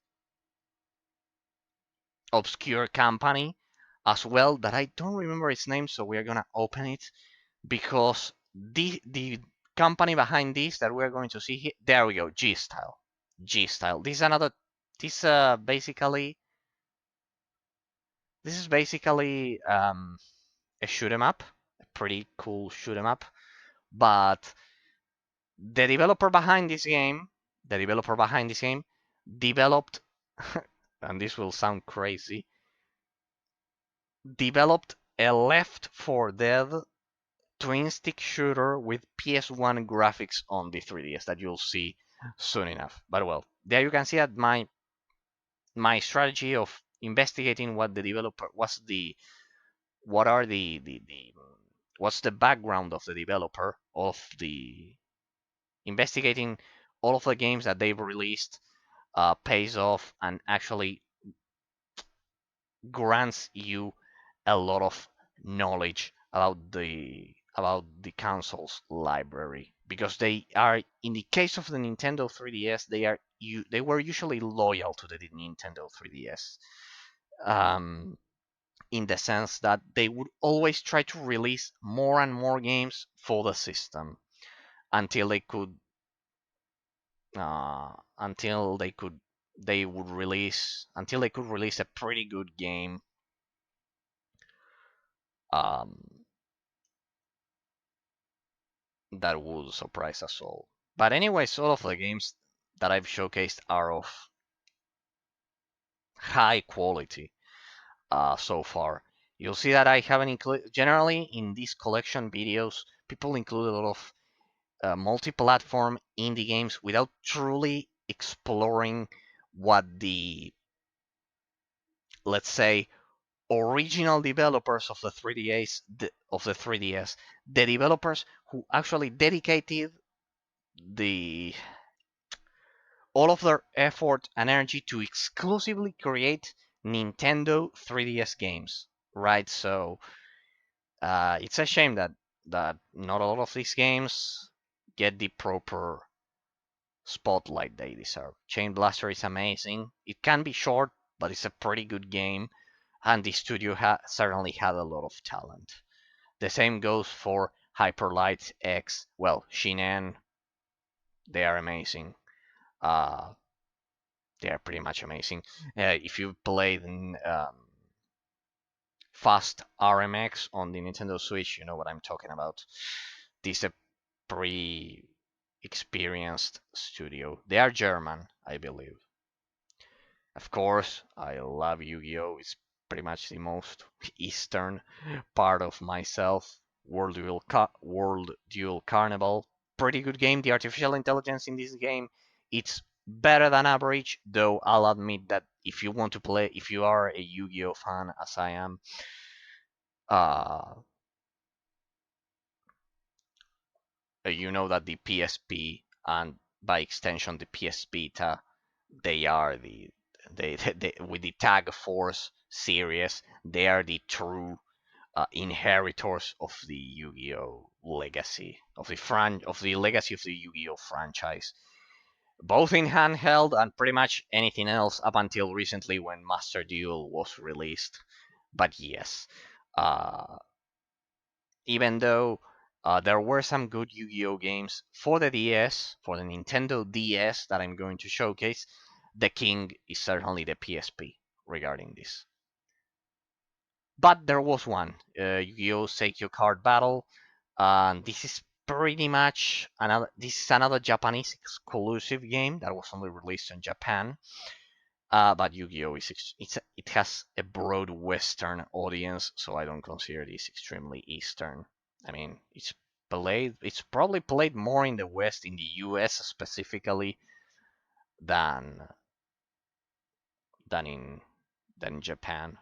obscure company as well that I don't remember its name, so we are gonna open it because the company behind this that we're going to see here, there we go, G Style. G Style. This is basically a shoot 'em up, a pretty cool shoot 'em up, but the developer behind this game, developed, and this will sound crazy, developed a Left 4 Dead twin stick shooter with PS1 graphics on the 3DS that you'll see soon enough. But well, there you can see that my strategy of investigating what the developer what are the what's the background of the developer of the investigating all of the games that they've released pays off and actually grants you a lot of knowledge about the console's library. because they are, in the case of the Nintendo 3DS, they were usually loyal to the Nintendo 3DS. Um, in the sense that they would always try to release more and more games for the system until they could until they would release until they could release a pretty good game um, that would surprise us all. But anyways, all of the games that I've showcased are of high quality so far. You'll see that I haven't included, generally in these collection videos, people include a lot of multi-platform indie games without truly exploring what the, let's say, original developers of the 3DS, the developers who actually dedicated the all of their effort and energy to exclusively create Nintendo 3DS games, right? So it's a shame that not a lot of these games get the proper spotlight they deserve. Chain Blaster is amazing. It can be short, but it's a pretty good game, and the studio certainly had a lot of talent. The same goes for Hyper Light X. Well, Shinen, they are amazing. Uh, they are pretty much amazing. If you played Fast RMX on the Nintendo Switch, you know what I'm talking about. This is a pre-experienced studio. They are German, I believe. Of course, I love Yu-Gi-Oh! It's pretty much the most Eastern part of myself. World Duel Carnival, pretty good game. The artificial intelligence in this game, it's better than average. Though I'll admit that if you are a Yu-Gi-Oh fan, as I am, uh, you know that the PSP and by extension the PS Vita, they are with the Tag Force series, they are the true inheritors of the Yu-Gi-Oh legacy of the legacy of the Yu-Gi-Oh franchise, both in handheld and pretty much anything else up until recently when Master Duel was released. But yes, uh, even though there were some good Yu-Gi-Oh games for the DS, for the Nintendo DS that I'm going to showcase, the king is certainly the PSP regarding this. But there was one, Yu-Gi-Oh! Seikyo Card Battle, and this is pretty much another. This is another Japanese exclusive game that was only released in Japan. But Yu-Gi-Oh! It has a broad Western audience, so I don't consider this extremely Eastern. I mean, it's probably played more in the West, in the U.S. specifically, than than in Japan.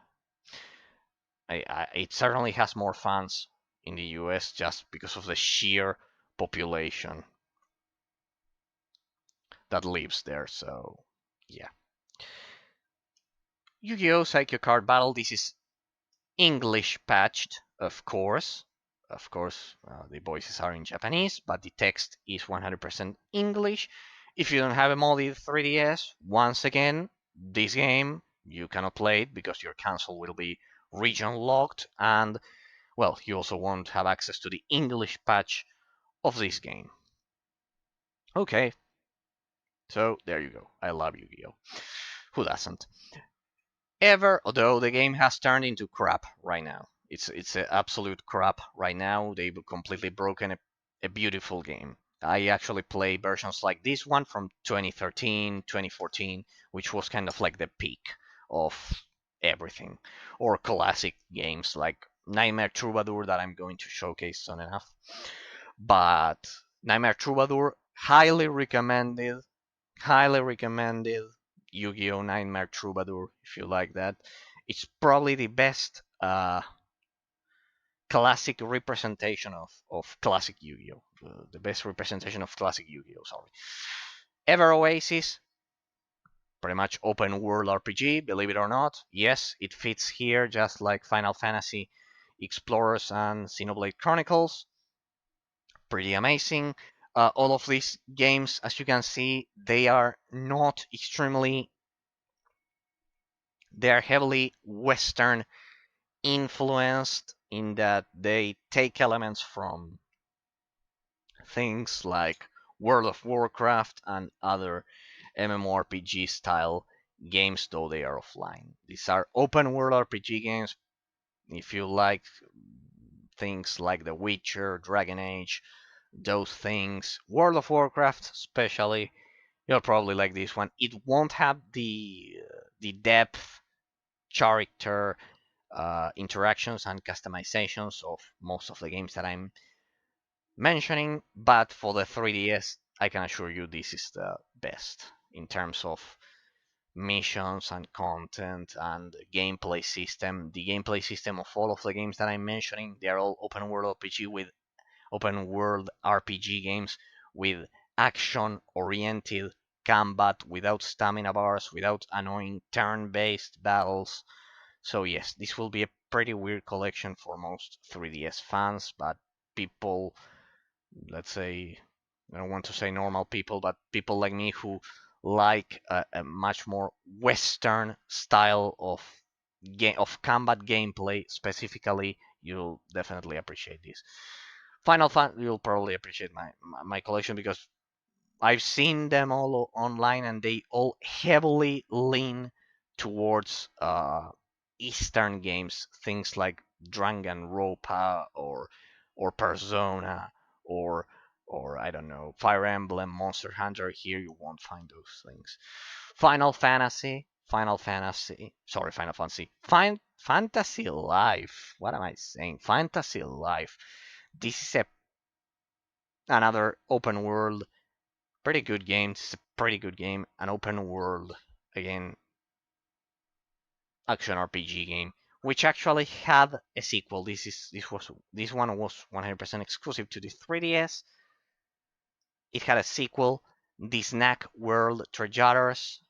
It certainly has more fans in the US just because of the sheer population that lives there. So, yeah. Yu-Gi-Oh! Psycho Card Battle. This is English patched, of course. Of course, the voices are in Japanese, but the text is 100% English. If you don't have a modded 3DS, once again, this game you cannot play it because your console will be region locked, and well, you also won't have access to the English patch of this game. Okay, so there you go. I love Yu-Gi-Oh! Who doesn't? Although the game has turned into crap right now. It's an absolute crap right now. They've completely broken a beautiful game. I actually play versions like this one from 2013, 2014, which was kind of like the peak of everything. Or classic games like Nightmare Troubadour that I'm going to showcase soon enough. But Nightmare Troubadour, highly recommended. Highly recommended. Yu-Gi-Oh! Nightmare Troubadour, if you like that. It's probably the best classic representation of classic Yu-Gi-Oh! The best representation of classic Yu-Gi-Oh! Sorry. Ever Oasis, pretty much open world RPG, believe it or not. Yes, it fits here just like Final Fantasy Explorers and Xenoblade Chronicles. Pretty amazing. All of these games, as you can see, they are not extremely, they are heavily Western influenced in that they take elements from things like World of Warcraft and other MMORPG style games, though they are offline. These are open world RPG games. If you like things like The Witcher, Dragon Age, those things, World of Warcraft especially, you'll probably like this one. It won't have the depth, character, interactions, and customizations of most of the games that I'm mentioning, but for the 3DS, I can assure you this is the best in terms of missions and content and gameplay system. The gameplay system of all of the games that I'm mentioning, they are all open world RPG games with action oriented combat without stamina bars, without annoying turn-based battles. So yes, this will be a pretty weird collection for most 3DS fans, but people, let's say, I don't want to say normal people, but people like me who like a much more Western style of combat gameplay specifically, you'll definitely appreciate this. Final Fan, you'll probably appreciate my collection because I've seen them all online and they all heavily lean towards Eastern games, things like Danganronpa or Persona or I don't know, Fire Emblem, Monster Hunter. Here you won't find those things. Final Fantasy, Fantasy Life. What am I saying? Fantasy Life. This is another open world, pretty good game. It's a pretty good game, an open world, again, action RPG game, which actually had a sequel. This one was 100% exclusive to the 3DS. It had a sequel, The Snack World Treasures,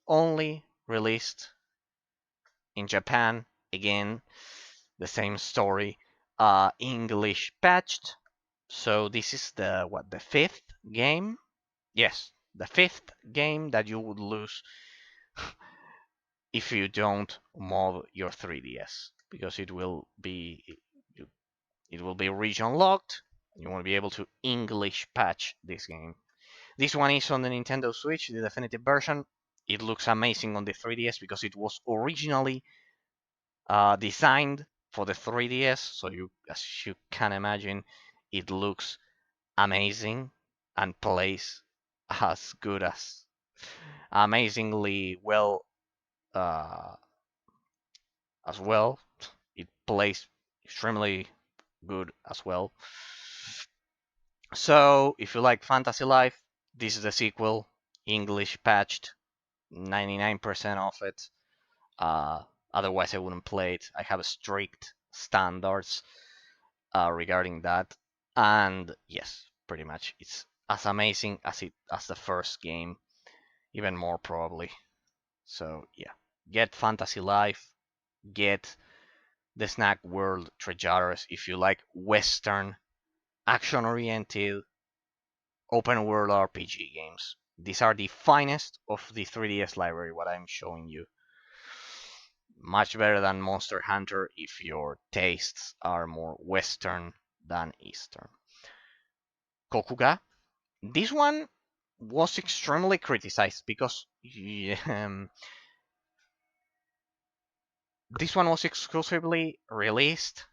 only released in Japan. Again, the same story, English patched. So this is the fifth game. Yes, the fifth game that you would lose if you don't mod your 3DS, because it will be region locked. You won't be able to English patch this game. This one is on the Nintendo Switch, the definitive version. It looks amazing on the 3DS because it was originally designed for the 3DS. So as you can imagine, it looks amazing and plays as good as amazingly well uh, as well. It plays extremely good as well. So if you like Fantasy Life, this is the sequel, English patched, 99% of it. Uh, Otherwise, I wouldn't play it. I have strict standards regarding that, and yes, pretty much it's as amazing as the first game, even more probably. So yeah, get Fantasy Life, get the Snack World Treasures if you like Western action-oriented open world RPG games. These are the finest of the 3DS library, what I'm showing you. Much better than Monster Hunter if your tastes are more Western than Eastern. Kokuga. This one was extremely criticized because this one was exclusively released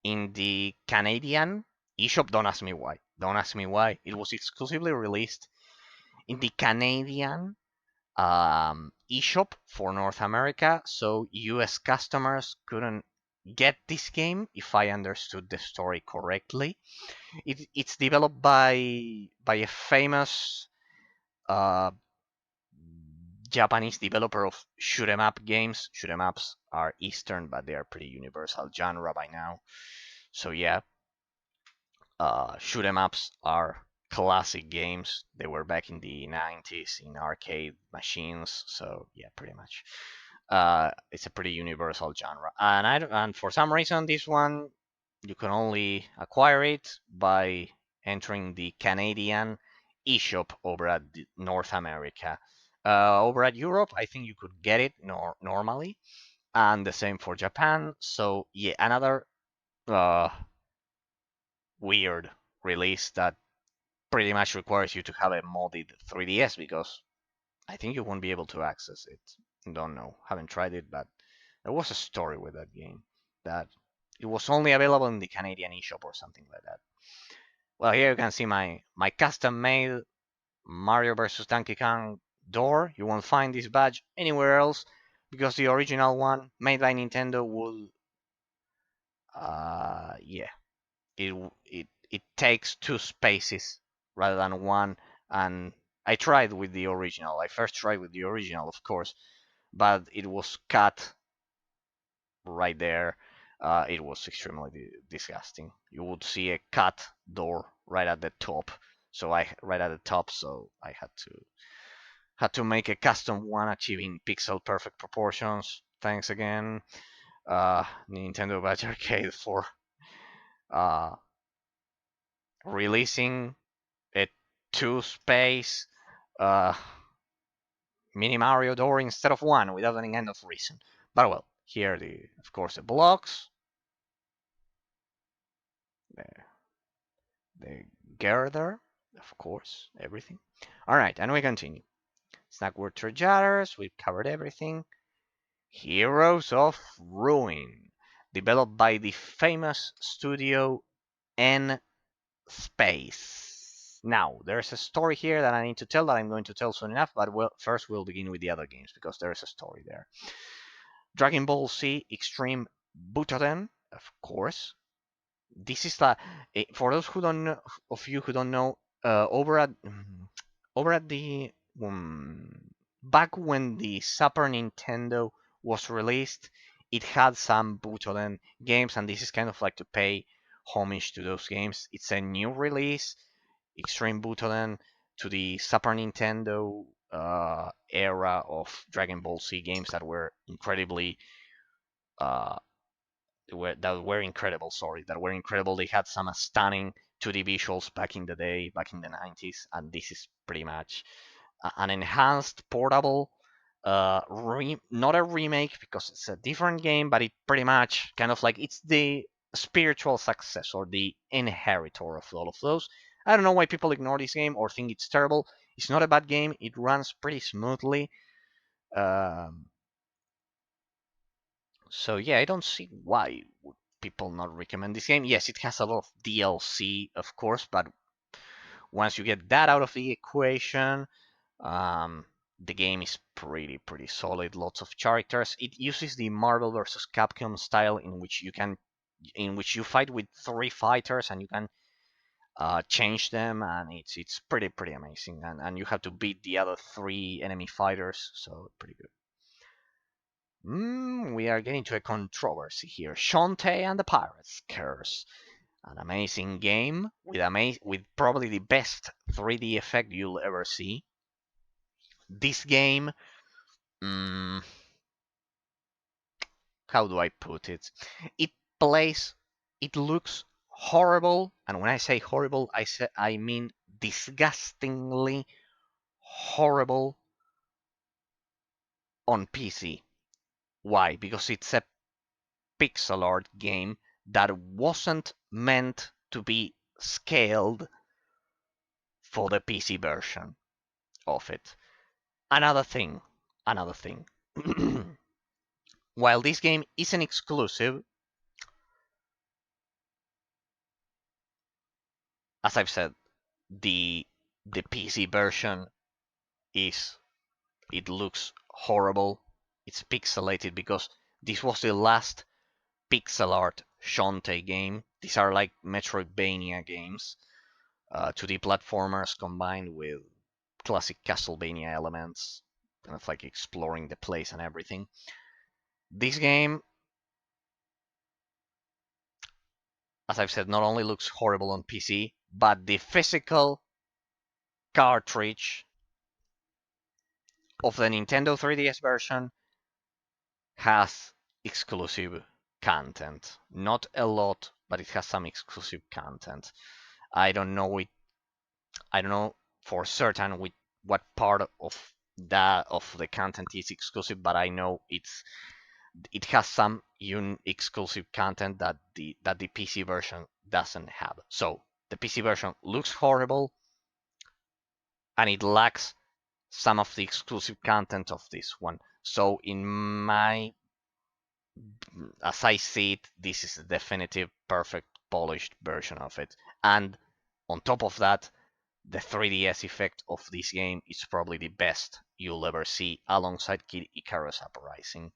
in the Canadian eShop. Don't ask me why. Don't ask me why. It was exclusively released in the Canadian eShop for North America, so US customers couldn't get this game, if I understood the story correctly. It's developed by a famous uh, Japanese developer of shoot 'em up games. Shoot 'em ups are Eastern, but they are pretty universal genre by now. So yeah, shoot 'em ups are classic games. They were back in the 90s in arcade machines. So yeah, pretty much. It's a pretty universal genre, and for some reason this one you can only acquire it by entering the Canadian eShop over at North America. Over at Europe, I think you could get it normally, and the same for Japan. So yeah, another uh, weird release that pretty much requires you to have a modded 3DS because I think you won't be able to access it. Don't know, haven't tried it, but there was a story with that game that it was only available in the Canadian eShop or something like that. Well, here you can see my custom-made Mario vs. Donkey Kong door. You won't find this badge anywhere else because the original one made by Nintendo would, yeah, it takes two spaces rather than one. And I tried with the original. I first tried with the original, of course, but it was cut right there. It was extremely disgusting. You would see a cut door right at the top. So I had to make a custom one achieving pixel perfect proportions. Thanks again, Nintendo Badge Arcade, for uh, releasing a two-space uh, mini Mario door instead of one without any kind of reason. But well, here of course the blocks, the, the girder, of course, everything. All right, and we continue. Snack Word Treasures, we've covered everything. Heroes of Ruin, developed by the famous studio N Space. Now, there's a story here that I need to tell that I'm going to tell soon enough, but first we'll begin with the other games because there is a story there. Dragon Ball Z Extreme Butoden, of course. This is the for those who don't know, of you who don't know, over at the back when the Super Nintendo was released, it had some Butoden games, and this is kind of like to pay homage to those games. It's a new release, Extreme Butoden, to the Super Nintendo era of Dragon Ball Z games that were incredibly uh, that were incredible. Sorry, that were incredible. They had some stunning 2D visuals back in the day, back in the 90s, and this is pretty much an enhanced portable, not a remake because it's a different game, but it pretty much kind of like it's the spiritual successor, the inheritor of all of those. I don't know why people ignore this game or think it's terrible. It's not a bad game. It runs pretty smoothly. Um, so yeah, I don't see why would people not recommend this game. Yes, it has a lot of DLC, of course, but once you get that out of the equation, um, the game is pretty solid. Lots of characters. It uses the Marvel vs. Capcom style in which you fight with three fighters and you can change them, and it's pretty amazing. And you have to beat the other three enemy fighters, so pretty good. We are getting to a controversy here. Shantae and the Pirates Curse. An amazing game with probably the best 3D effect you'll ever see. This game, mm, how do I put it? It plays, it looks horrible, and when I say horrible, I mean disgustingly horrible on PC. Why? Because it's a pixel art game that wasn't meant to be scaled for the PC version of it. Another thing, another thing. While this game isn't exclusive, as I've said, the PC version is it looks horrible. It's pixelated because this was the last pixel art Shantae game. These are like Metroidvania games, 2D platformers combined with classic Castlevania elements, kind of like exploring the place and everything. This game, as I've said, not only looks horrible on PC, but the physical cartridge of the Nintendo 3DS version has exclusive content. Not a lot, but it has some exclusive content. I don't know it. I don't know for certain with what part of the content is exclusive, but I know it has some exclusive content that the PC version doesn't have. So the PC version looks horrible, and it lacks some of the exclusive content of this one. So in my, as I see it, this is the definitive, perfect, polished version of it. And on top of that, the 3DS effect of this game is probably the best you'll ever see alongside Kid Icarus Uprising.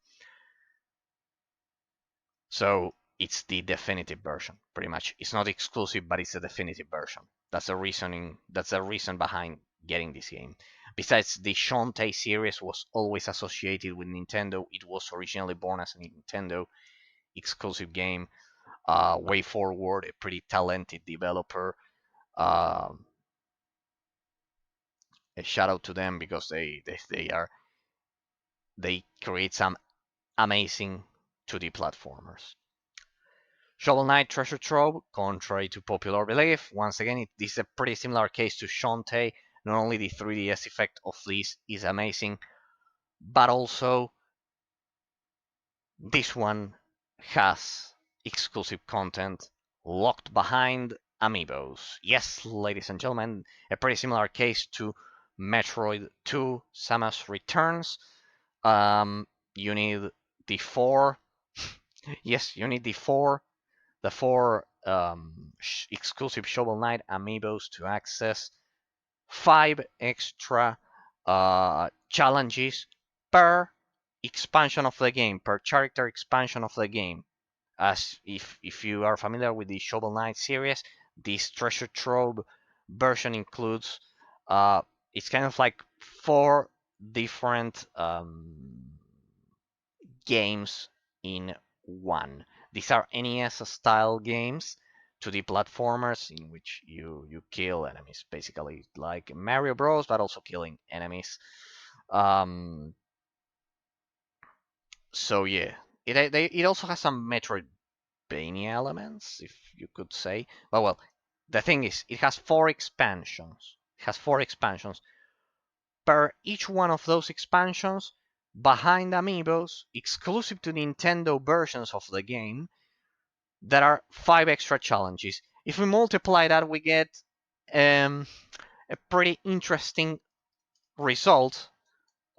So it's the definitive version, pretty much. It's not exclusive, but it's a definitive version. That's the reasoning. That's the reason behind getting this game. Besides, the Shantae series was always associated with Nintendo. It was originally born as a Nintendo exclusive game. Way Forward, a pretty talented developer. Um, a shout out to them because they create some amazing 2D platformers. Shovel Knight Treasure Trove, contrary to popular belief, once again, this is a pretty similar case to Shantae. Not only the 3DS effect of this is amazing, but also this one has exclusive content locked behind amiibos. Yes, ladies and gentlemen, a pretty similar case to Metroid 2 Samus Returns. You need the four. Yes, you need the four exclusive Shovel Knight amiibos to access 5 extra challenges per expansion of the game, per character expansion of the game. As if you are familiar with the Shovel Knight series, this treasure trove version includes it's kind of like 4 different games in one. These are NES style games, 2D platformers in which you kill enemies, basically like Mario Bros, but also killing enemies. Um, so yeah, it also has some Metroidvania elements, if you could say. But well, the thing is, it has 4 expansions. It has 4 expansions. Per each one of those expansions, behind amiibos, exclusive to Nintendo versions of the game, there are 5 extra challenges. If we multiply that, we get a pretty interesting result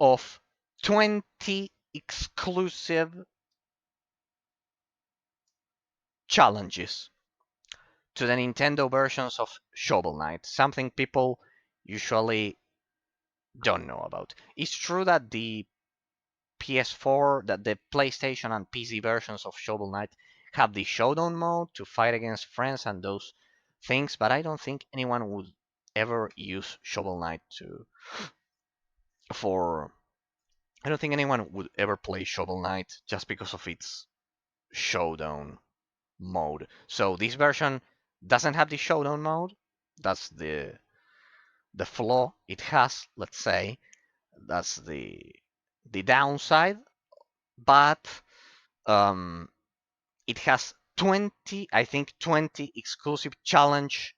of 20 exclusive challenges to the Nintendo versions of Shovel Knight, something people usually don't know about. It's true that the PS4, that the PlayStation and PC versions of Shovel Knight have the showdown mode to fight against friends and those things, but I don't think anyone would ever use Shovel Knight to for I don't think anyone would ever play Shovel Knight just because of its showdown mode. So this version doesn't have the showdown mode. That's the flaw it has, let's say. That's the downside, but um, it has 20, I think 20 exclusive challenges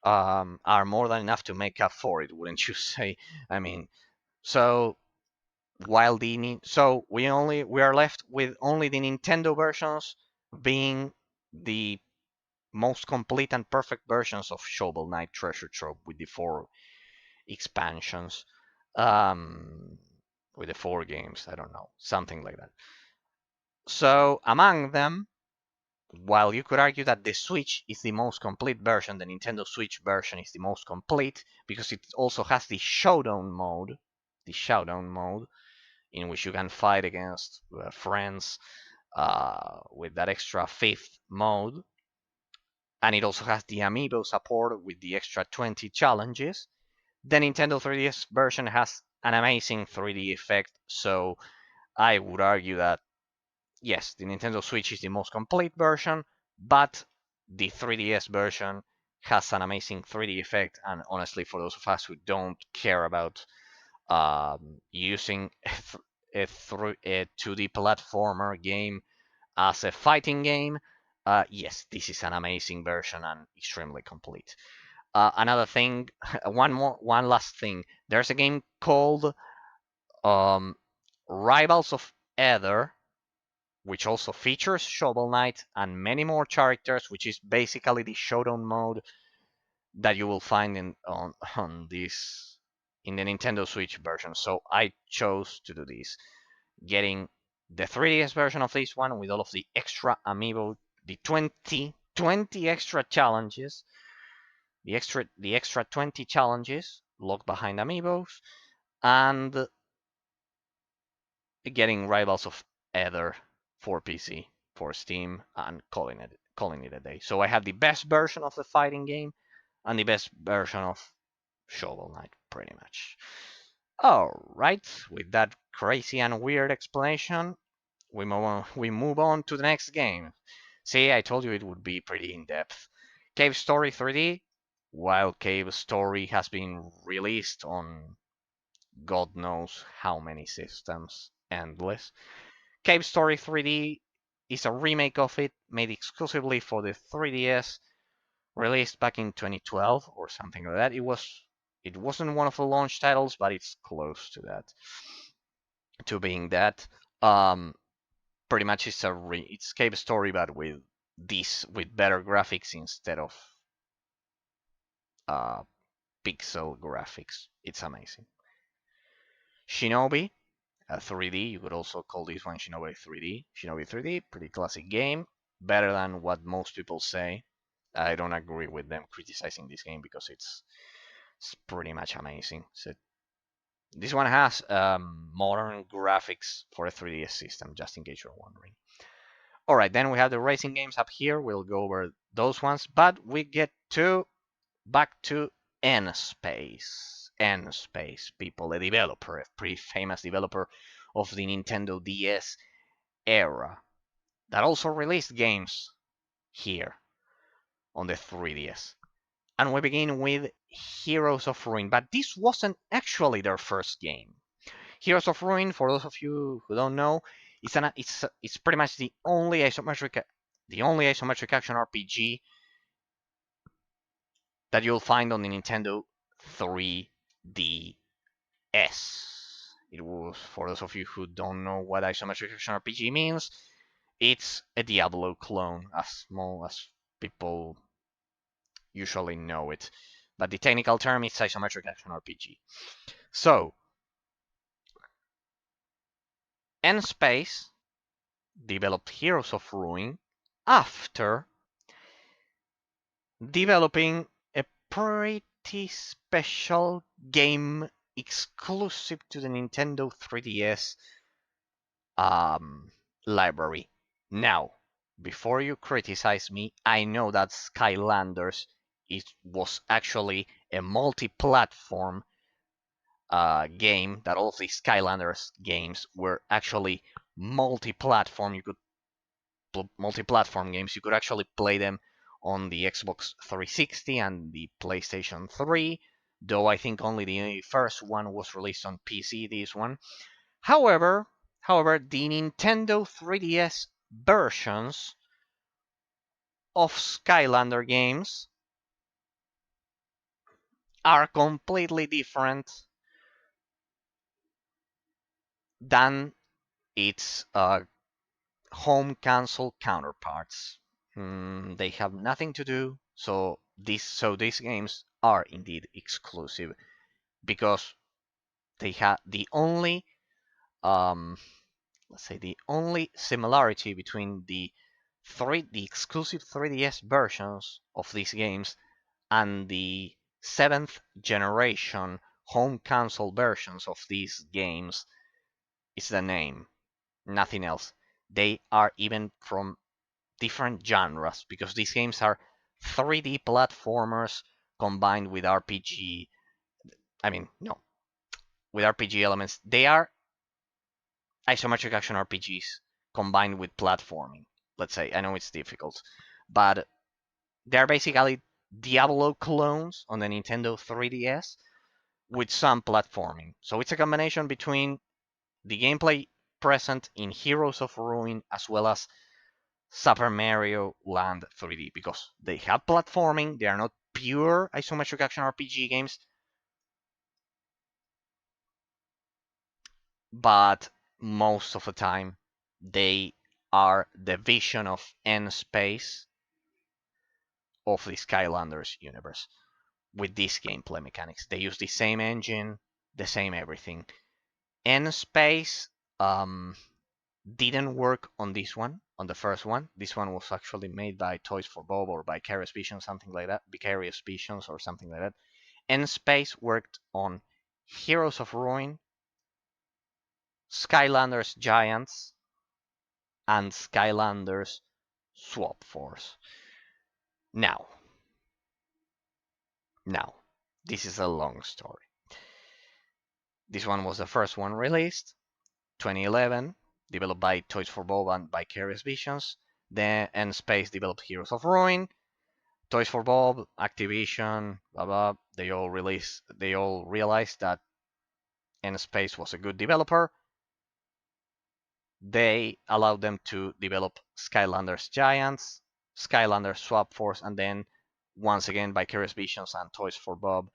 are more than enough to make up for it, wouldn't you say? I mean, so while we are left with only the Nintendo versions being the most complete and perfect versions of Shovel Knight Treasure Trove with the 4 expansions, um, with the 4 games. I don't know, something like that. So among them, while you could argue that the Switch is the most complete version, the Nintendo Switch version is the most complete because it also has the showdown mode in which you can fight against friends with that extra 5th mode, and it also has the amiibo support with the extra 20 challenges. The Nintendo 3DS version has an amazing 3D effect, so I would argue that yes, the Nintendo Switch is the most complete version, but the 3DS version has an amazing 3D effect. And honestly, for those of us who don't care about using a 2D platformer game as a fighting game, Yes, this is an amazing version and extremely complete. Another thing, one last thing. There's a game called um, Rivals of Ether, which also features Shovel Knight and many more characters, which is basically the showdown mode that you will find on this in the Nintendo Switch version. So I chose to do this, getting the 3DS version of this one with all of the extra amiibo, the 20 extra challenges, the extra 20 challenges locked behind amiibos, and getting Rivals of Ether for PC, for Steam, and calling it a day. So I have the best version of the fighting game and the best version of Shovel Knight, pretty much. Alright, with that crazy and weird explanation, we move on to the next game. See, I told you it would be pretty in-depth. Cave Story 3D. While Cave Story has been released on God knows how many systems, endless, Cave Story 3D is a remake of it, made exclusively for the 3DS, released back in 2012 or something like that. It wasn't one of the launch titles, but it's close to that. To being that, pretty much it's Cave Story, but with better graphics instead of uh, pixel graphics. It's amazing. Shinobi, 3D. You could also call this one Shinobi 3D. Shinobi 3D, pretty classic game. Better than what most people say. I don't agree with them criticizing this game because it's pretty much amazing. So this one has modern graphics for a 3DS system, just in case you're wondering. Alright, then we have the racing games up here. We'll go over those ones, but we get back to N-Space. N-Space, people, a developer, a pretty famous developer of the Nintendo DS era that also released games here on the 3DS. And we begin with Heroes of Ruin, but this wasn't actually their first game. Heroes of Ruin, for those of you who don't know, it's pretty much the only isometric action RPG that you'll find on the Nintendo 3DS. It was, for those of you who don't know what isometric action RPG means, it's a Diablo clone, as small as people usually know it. But the technical term is isometric action RPG. So, N-Space developed Heroes of Ruin after developing a pretty special game exclusive to the Nintendo 3DS library. Now, before you criticize me, I know that Skylanders was actually a multi-platform game, that all of the Skylanders games were actually multi-platform. Multi-platform games. You could actually play them on the Xbox 360 and the PlayStation 3, though I think only the first one was released on PC, this one. However, the Nintendo 3DS versions of Skylander games are completely different than its home console counterparts. They have nothing to do. So these games are indeed exclusive because they have the only let's say the only similarity between the exclusive 3DS versions of these games and the 7th generation home console versions of these games is the name, nothing else. They are even from different genres because these games are 3D platformers combined with RPG. I mean, no, with RPG elements. They are isometric action RPGs combined with platforming. Let's say, I know it's difficult, but they're basically Diablo clones on the Nintendo 3DS with some platforming. So it's a combination between the gameplay present in Heroes of Ruin as well as Super Mario Land 3D because they have platforming. They are not pure isometric action RPG games, but most of the time they are the vision of N space of the Skylanders universe with these gameplay mechanics. They use the same engine, the same everything. N space um, didn't work on this one, on the first one. This one was actually made by Toys for Bob or Vicarious Visions, something like that. Vicarious Visions or something like that. N space worked on Heroes of Ruin, Skylanders Giants, and Skylanders Swap Force. Now, now, this is a long story. This one was the first one released, 2011, developed by Toys for Bob and Vicarious Visions. Then N Space developed Heroes of Ruin. Toys for Bob, Activision, blah blah. They all realized that N Space was a good developer. They allowed them to develop Skylanders Giants, Skylanders Swap Force, and then once again Vicarious Visions and Toys for Bob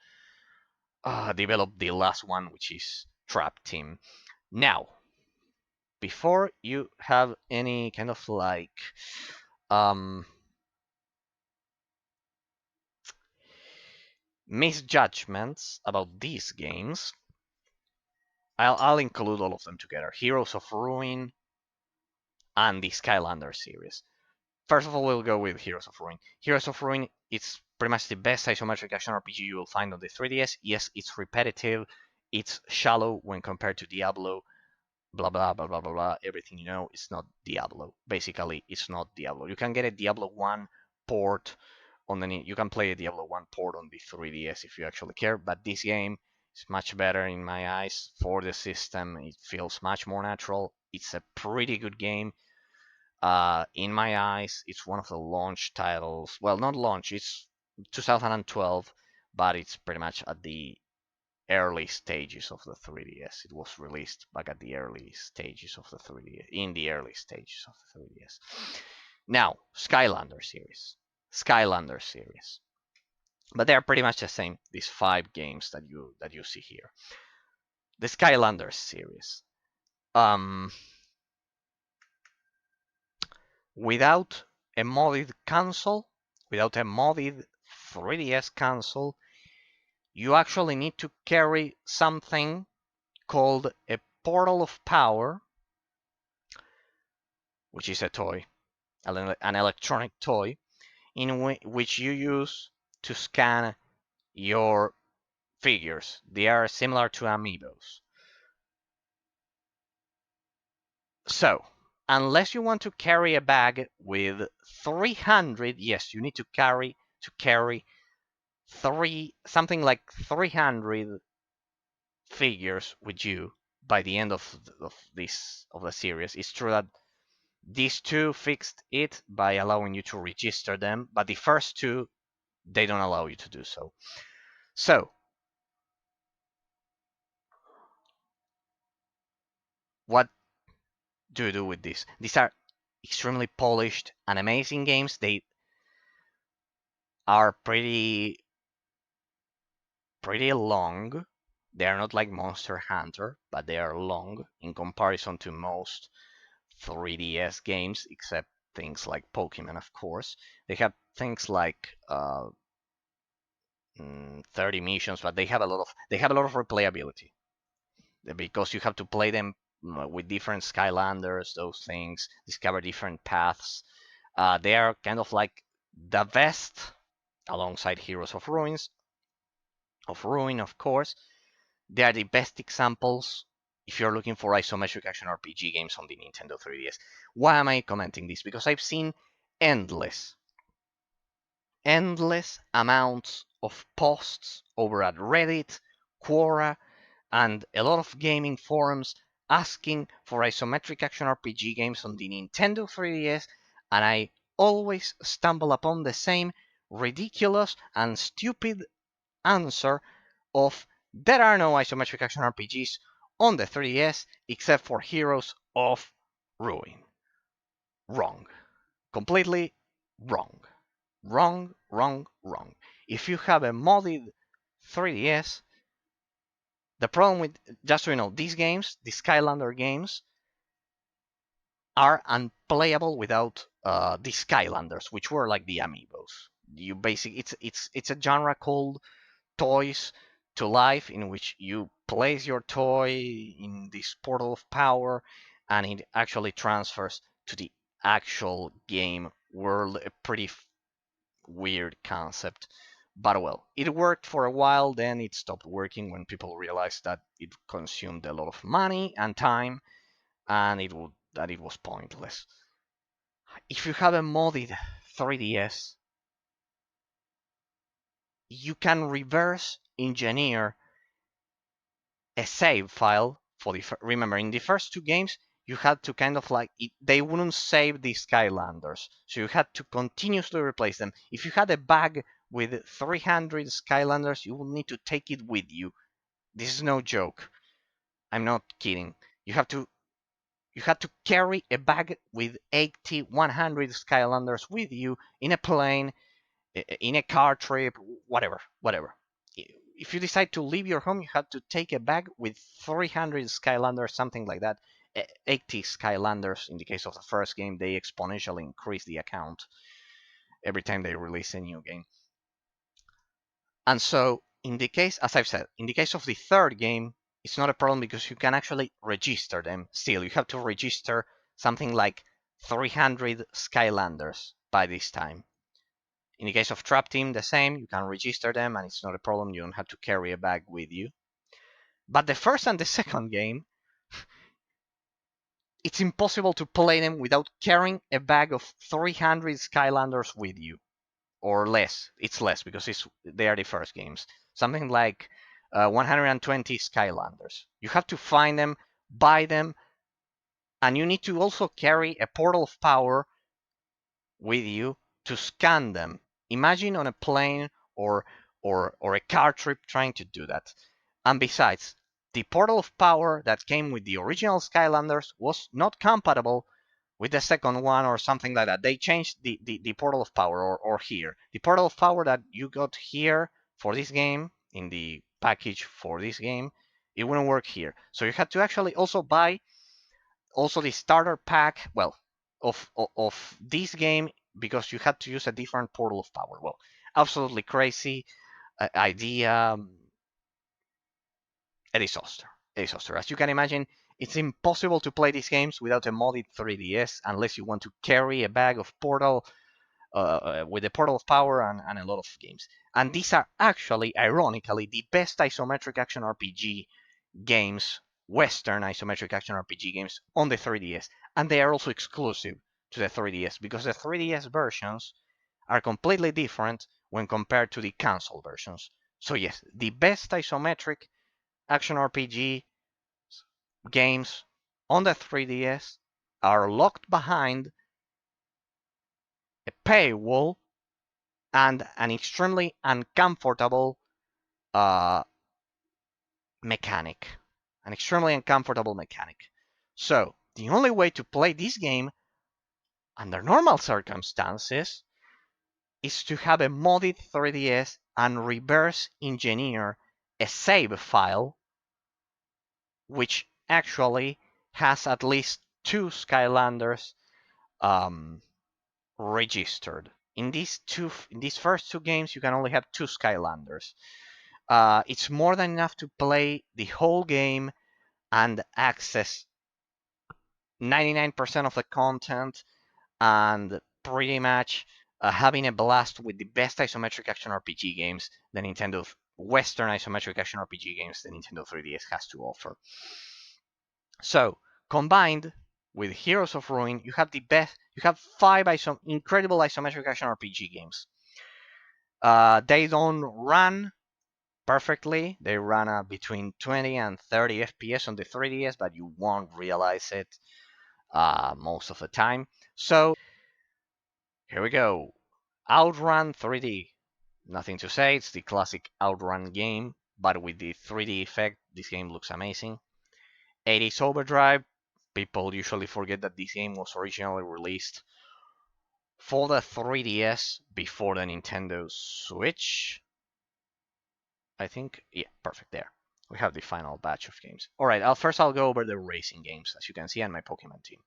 developed the last one, which is Trap Team. Now, before you have any kind of like misjudgments about these games, I'll include all of them together. Heroes of Ruin and the Skylander series. First of all, we'll go with Heroes of Ruin. Heroes of Ruin, it's pretty much the best isometric action RPG you will find on the 3DS. Yes, it's repetitive, it's shallow when compared to Diablo, blah blah blah blah blah blah. Everything you know, it's not Diablo. Basically, it's not Diablo. You can get a Diablo 1 port on the you can play a Diablo 1 port on the 3DS if you actually care, but this game is much better in my eyes for the system. It feels much more natural. It's a pretty good game. In my eyes, it's one of the launch titles. Well, not launch, it's 2012, but it's pretty much at the early stages of the 3DS. It was released back at the early stages of the 3DS, in the early stages of the 3DS. Now, Skylander series. Skylander series. But they're pretty much the same, these 5 games that you see here. The Skylander series. Without a modded console, without a modded 3DS console, you actually need to carry something called a Portal of Power, which is a toy, an electronic toy, in which you use to scan your figures. They are similar to amiibos. So, unless you want to carry a bag with 300, yes, you need to carry something like 300 figures with you by the end of the series. It's true that these 2 fixed it by allowing you to register them, but the first 2 they don't allow you to do so. So, what do you do with this? These are extremely polished and amazing games. They are pretty long. They are not like Monster Hunter, but they are long in comparison to most 3DS games, except things like Pokemon, of course. They have things like 30 missions, but they have a lot of replayability because you have to play them with different Skylanders, those things, discover different paths. They are kind of like the best alongside Heroes of Ruin, of course. They are the best examples if you're looking for isometric action RPG games on the Nintendo 3DS. Why am I commenting this? Because I've seen endless amounts of posts over at Reddit, Quora, and a lot of gaming forums asking for isometric action RPG games on the Nintendo 3DS, and I always stumble upon the same ridiculous and stupid answer of there are no isometric action RPGs on the 3DS except for Heroes of Ruin. Wrong. Completely wrong. Wrong, wrong, wrong. If you have a modded 3DS, the problem with, just so you know, these games, the Skylander games, are unplayable without the Skylanders, which were like the amiibos. You basically, it's a genre called toys to life, in which you place your toy in this portal of power, and it actually transfers to the actual game world. A pretty weird concept. But well, it worked for a while, then it stopped working when people realized that it consumed a lot of money and time, and that it was pointless. If you have a modded 3DS, you can reverse engineer a save file for the. Remember, in the first two games, you had to kind of like they wouldn't save the Skylanders, so you had to continuously replace them. If you had a bag with 300 Skylanders, you will need to take it with you. This is no joke. I'm not kidding. You have to you had to carry a bag with 80, 100 Skylanders with you in a plane, in a car trip, whatever. If you decide to leave your home, you have to take a bag with 300 Skylanders, something like that. 80 Skylanders in the case of the first game. They exponentially increase the account every time they release a new game. And so, in the case, as I've said, in the case of the third game, it's not a problem because you can actually register them. Still, you have to register something like 300 Skylanders by this time. In the case of Trap Team, the same. You can register them, and it's not a problem. You don't have to carry a bag with you. But the first and the second game, it's impossible to play them without carrying a bag of 300 Skylanders with you. Or less. It's less because they are the first games. Something like 120 Skylanders. You have to find them, buy them, and you need to also carry a portal of power with you to scan them. Imagine on a plane or a car trip trying to do that. And besides, the portal of power that came with the original Skylanders was not compatible with the second one or something like that. They changed the portal of power or here. The portal of power that you got here for this game, in the package for this game, it wouldn't work here. So you had to actually also buy also the starter pack, well, of this game, because you had to use a different portal of power. Well, absolutely crazy idea, a disaster. A disaster. As you can imagine, it's impossible to play these games without a modded 3DS unless you want to carry a bag of Portal with a Portal of Power and a lot of games. And these are actually, ironically, the best isometric action RPG games, Western isometric action RPG games on the 3DS. And they are also exclusive to the 3DS because the 3DS versions are completely different when compared to the console versions. So yes, the best isometric action RPG games on the 3DS are locked behind a paywall and an extremely uncomfortable uh, mechanic. An extremely uncomfortable mechanic. So, the only way to play this game under normal circumstances is to have a modded 3DS and reverse engineer a save file which actually has at least two Skylanders um, registered. In these first two games, you can only have two Skylanders. It's more than enough to play the whole game and access 99% of the content and pretty much having a blast with the best isometric action RPG games the Nintendo's Western isometric action RPG games the Nintendo 3DS has to offer. So, combined with Heroes of Ruin, you have five incredible isometric action RPG games. They don't run perfectly. They run between 20 and 30 FPS on the 3DS, but you won't realize it most of the time. So, here we go. Outrun 3D. Nothing to say, it's the classic Outrun game, but with the 3D effect, this game looks amazing. 80s Overdrive. People usually forget that this game was originally released For the 3DS before the Nintendo Switch, I think, yeah, perfect. There, we have the final batch of games. All right, I'll go over the racing games, as you can see, and my Pokemon team.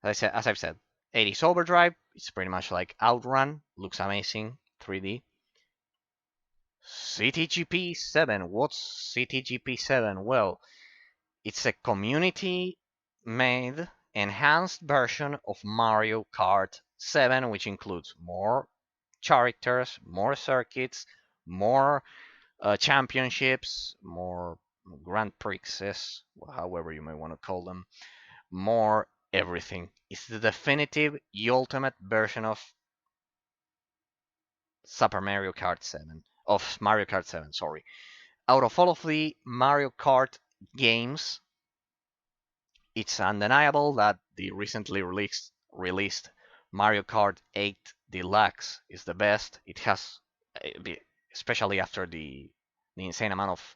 As I've said, 80s Overdrive. It's pretty much like Outrun. Looks amazing, 3D. CTGP 7. What's CTGP 7? Well, it's a community-made, enhanced version of Mario Kart 7, which includes more characters, more circuits, more championships, more Grand Prixes, however you may want to call them, more everything. It's the definitive, ultimate version of Super Mario Kart 7. Of Mario Kart 7, sorry. Out of all of the Mario Kart games, it's undeniable that the recently released Mario Kart 8 Deluxe is the best. It has, especially after the insane amount of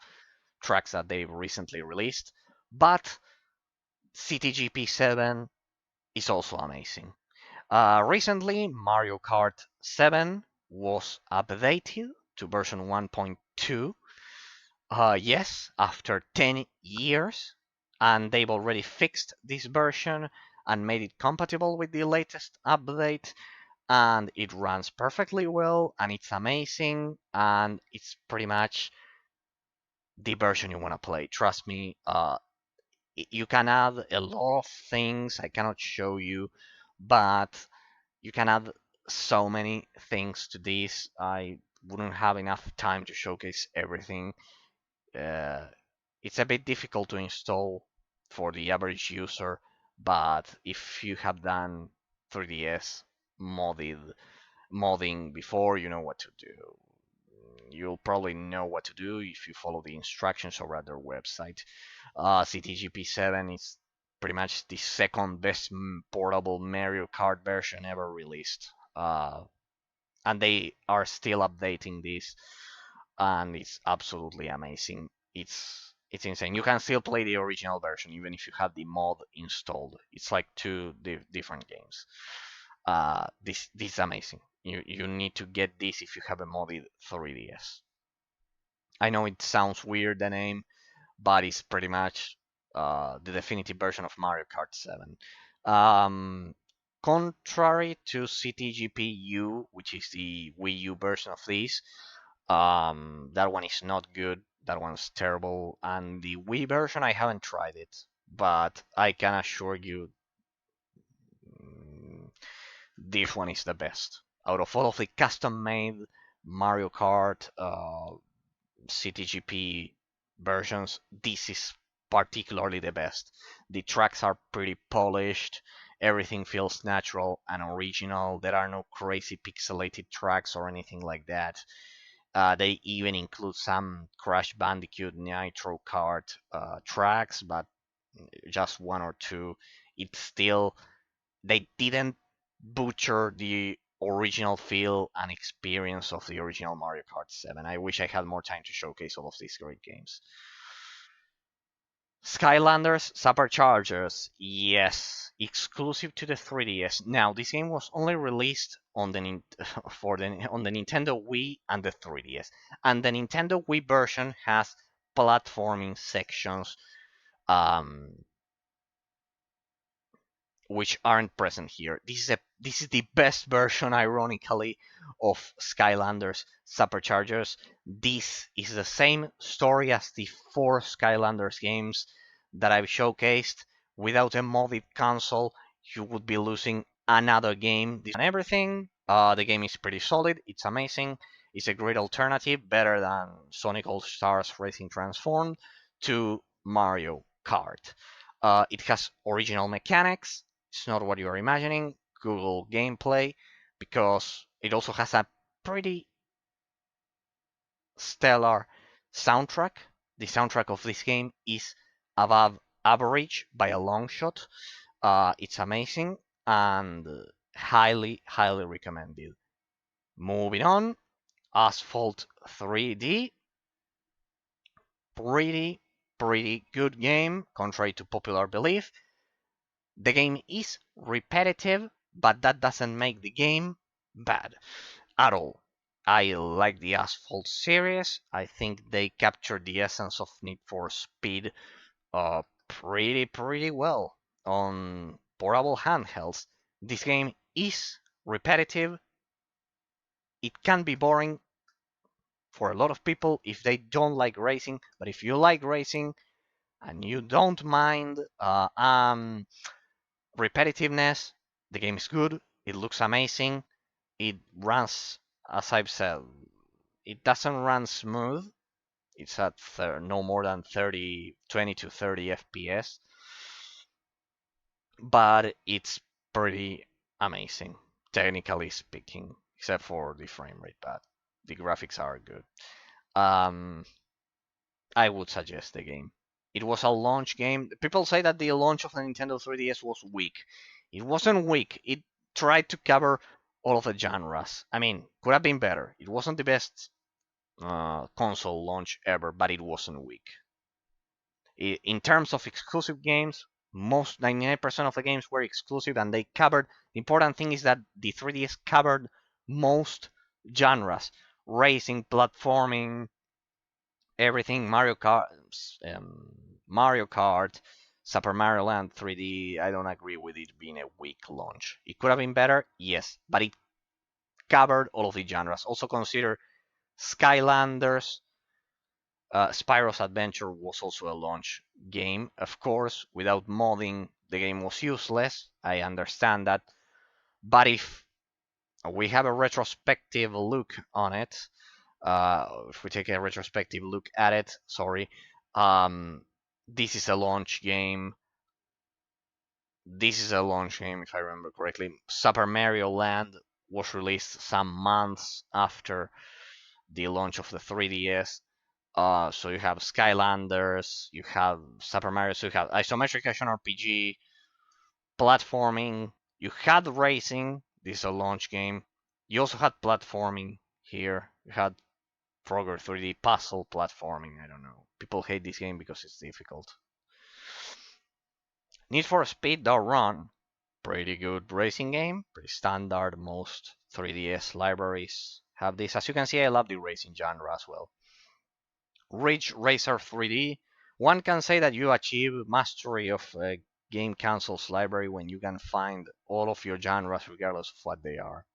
tracks that they've recently released. But CTGP 7 is also amazing. Recently, Mario Kart 7 was updated to version 1.2. Yes, after 10 years, and they've already fixed this version and made it compatible with the latest update, and it runs perfectly well, and it's amazing, and it's pretty much the version you want to play. Trust me, you can add a lot of things I cannot show you, but you can add so many things to this. I wouldn't have enough time to showcase everything. Uh, it's a bit difficult to install for the average user, but if you have done 3DS modding before, you know what to do. You'll probably know what to do if you follow the instructions over at their website. CTGP7 is pretty much the second best portable Mario Kart version ever released. And they are still updating this, and it's absolutely amazing. It's insane. You can still play the original version even if you have the mod installed. It's like two different games. This is amazing. You need to get this if you have a modded 3DS. I know it sounds weird, the name, but it's pretty much the definitive version of Mario Kart 7. Um, Contrary to CTGPU, which is the Wii U version of this, that one is not good. That one's terrible. And the Wii version, I haven't tried it, but I can assure you mm, this one is the best. Out of all of the custom-made Mario Kart CTGP versions, this is particularly the best. The tracks are pretty polished, everything feels natural and original. There are no crazy pixelated tracks or anything like that. They even include some Crash Bandicoot Nitro Kart tracks, but just one or two. It's still, they didn't butcher the original feel and experience of the original Mario Kart 7. I wish I had more time to showcase all of these great games. Skylanders Superchargers, yes, exclusive to the 3DS. Now, this game was only released on the on the Nintendo Wii and the 3DS, and the Nintendo Wii version has platforming sections um, which aren't present here. This is the best version, ironically, of Skylanders Superchargers. This is the same story as the four Skylanders games that I've showcased. Without a modded console, you would be losing another game. And everything. The game is pretty solid. It's amazing. It's a great alternative, better than Sonic All Stars Racing Transformed to Mario Kart. It has original mechanics. It's not what you're imagining. Google gameplay, because it also has a pretty stellar soundtrack. The soundtrack of this game is above average by a long shot. It's amazing and highly recommended. Moving on, Asphalt 3D. Pretty good game, contrary to popular belief. The game is repetitive, but that doesn't make the game bad at all. I like the Asphalt series. I think they captured the essence of Need for Speed pretty well on portable handhelds. This game is repetitive. It can be boring for a lot of people if they don't like racing, but if you like racing and you don't mind repetitiveness, the game is good. It looks amazing. It runs, as I've said, it doesn't run smooth. It's at no more than 20 to 30 FPS, but it's pretty amazing, technically speaking, except for the frame rate, but the graphics are good. Um, I would suggest the game. It was a launch game. People say that the launch of the Nintendo 3DS was weak. It wasn't weak. It tried to cover all of the genres. I mean, could have been better. It wasn't the best console launch ever, but it wasn't weak. In terms of exclusive games, most 99% of the games were exclusive, and they covered. The important thing is that the 3DS covered most genres: racing, platforming, everything. Mario Kart, Super Mario Land 3D. I don't agree with it being a weak launch. It could have been better, yes, but it covered all of the genres. Also consider Skylanders. Spyro's Adventure was also a launch game. Of course, without modding, the game was useless. I understand that. But if we have a retrospective look on it, if we take a retrospective look at it, sorry, this is a launch game. This is a launch game, if I remember correctly. Super Mario Land was released some months after the launch of the 3DS. So you have Skylanders, you have Super Mario, so you have isometric action RPG, platforming. You had racing. This is a launch game. You also had platforming here. You had Frogger 3D puzzle platforming. I don't know. People hate this game because it's difficult. Need for Speed The Run. Pretty good racing game. Pretty standard. Most 3DS libraries have this. As you can see, I love the racing genre as well. Ridge Racer 3D. One can say that you achieve mastery of a game console's library when you can find all of your genres regardless of what they are,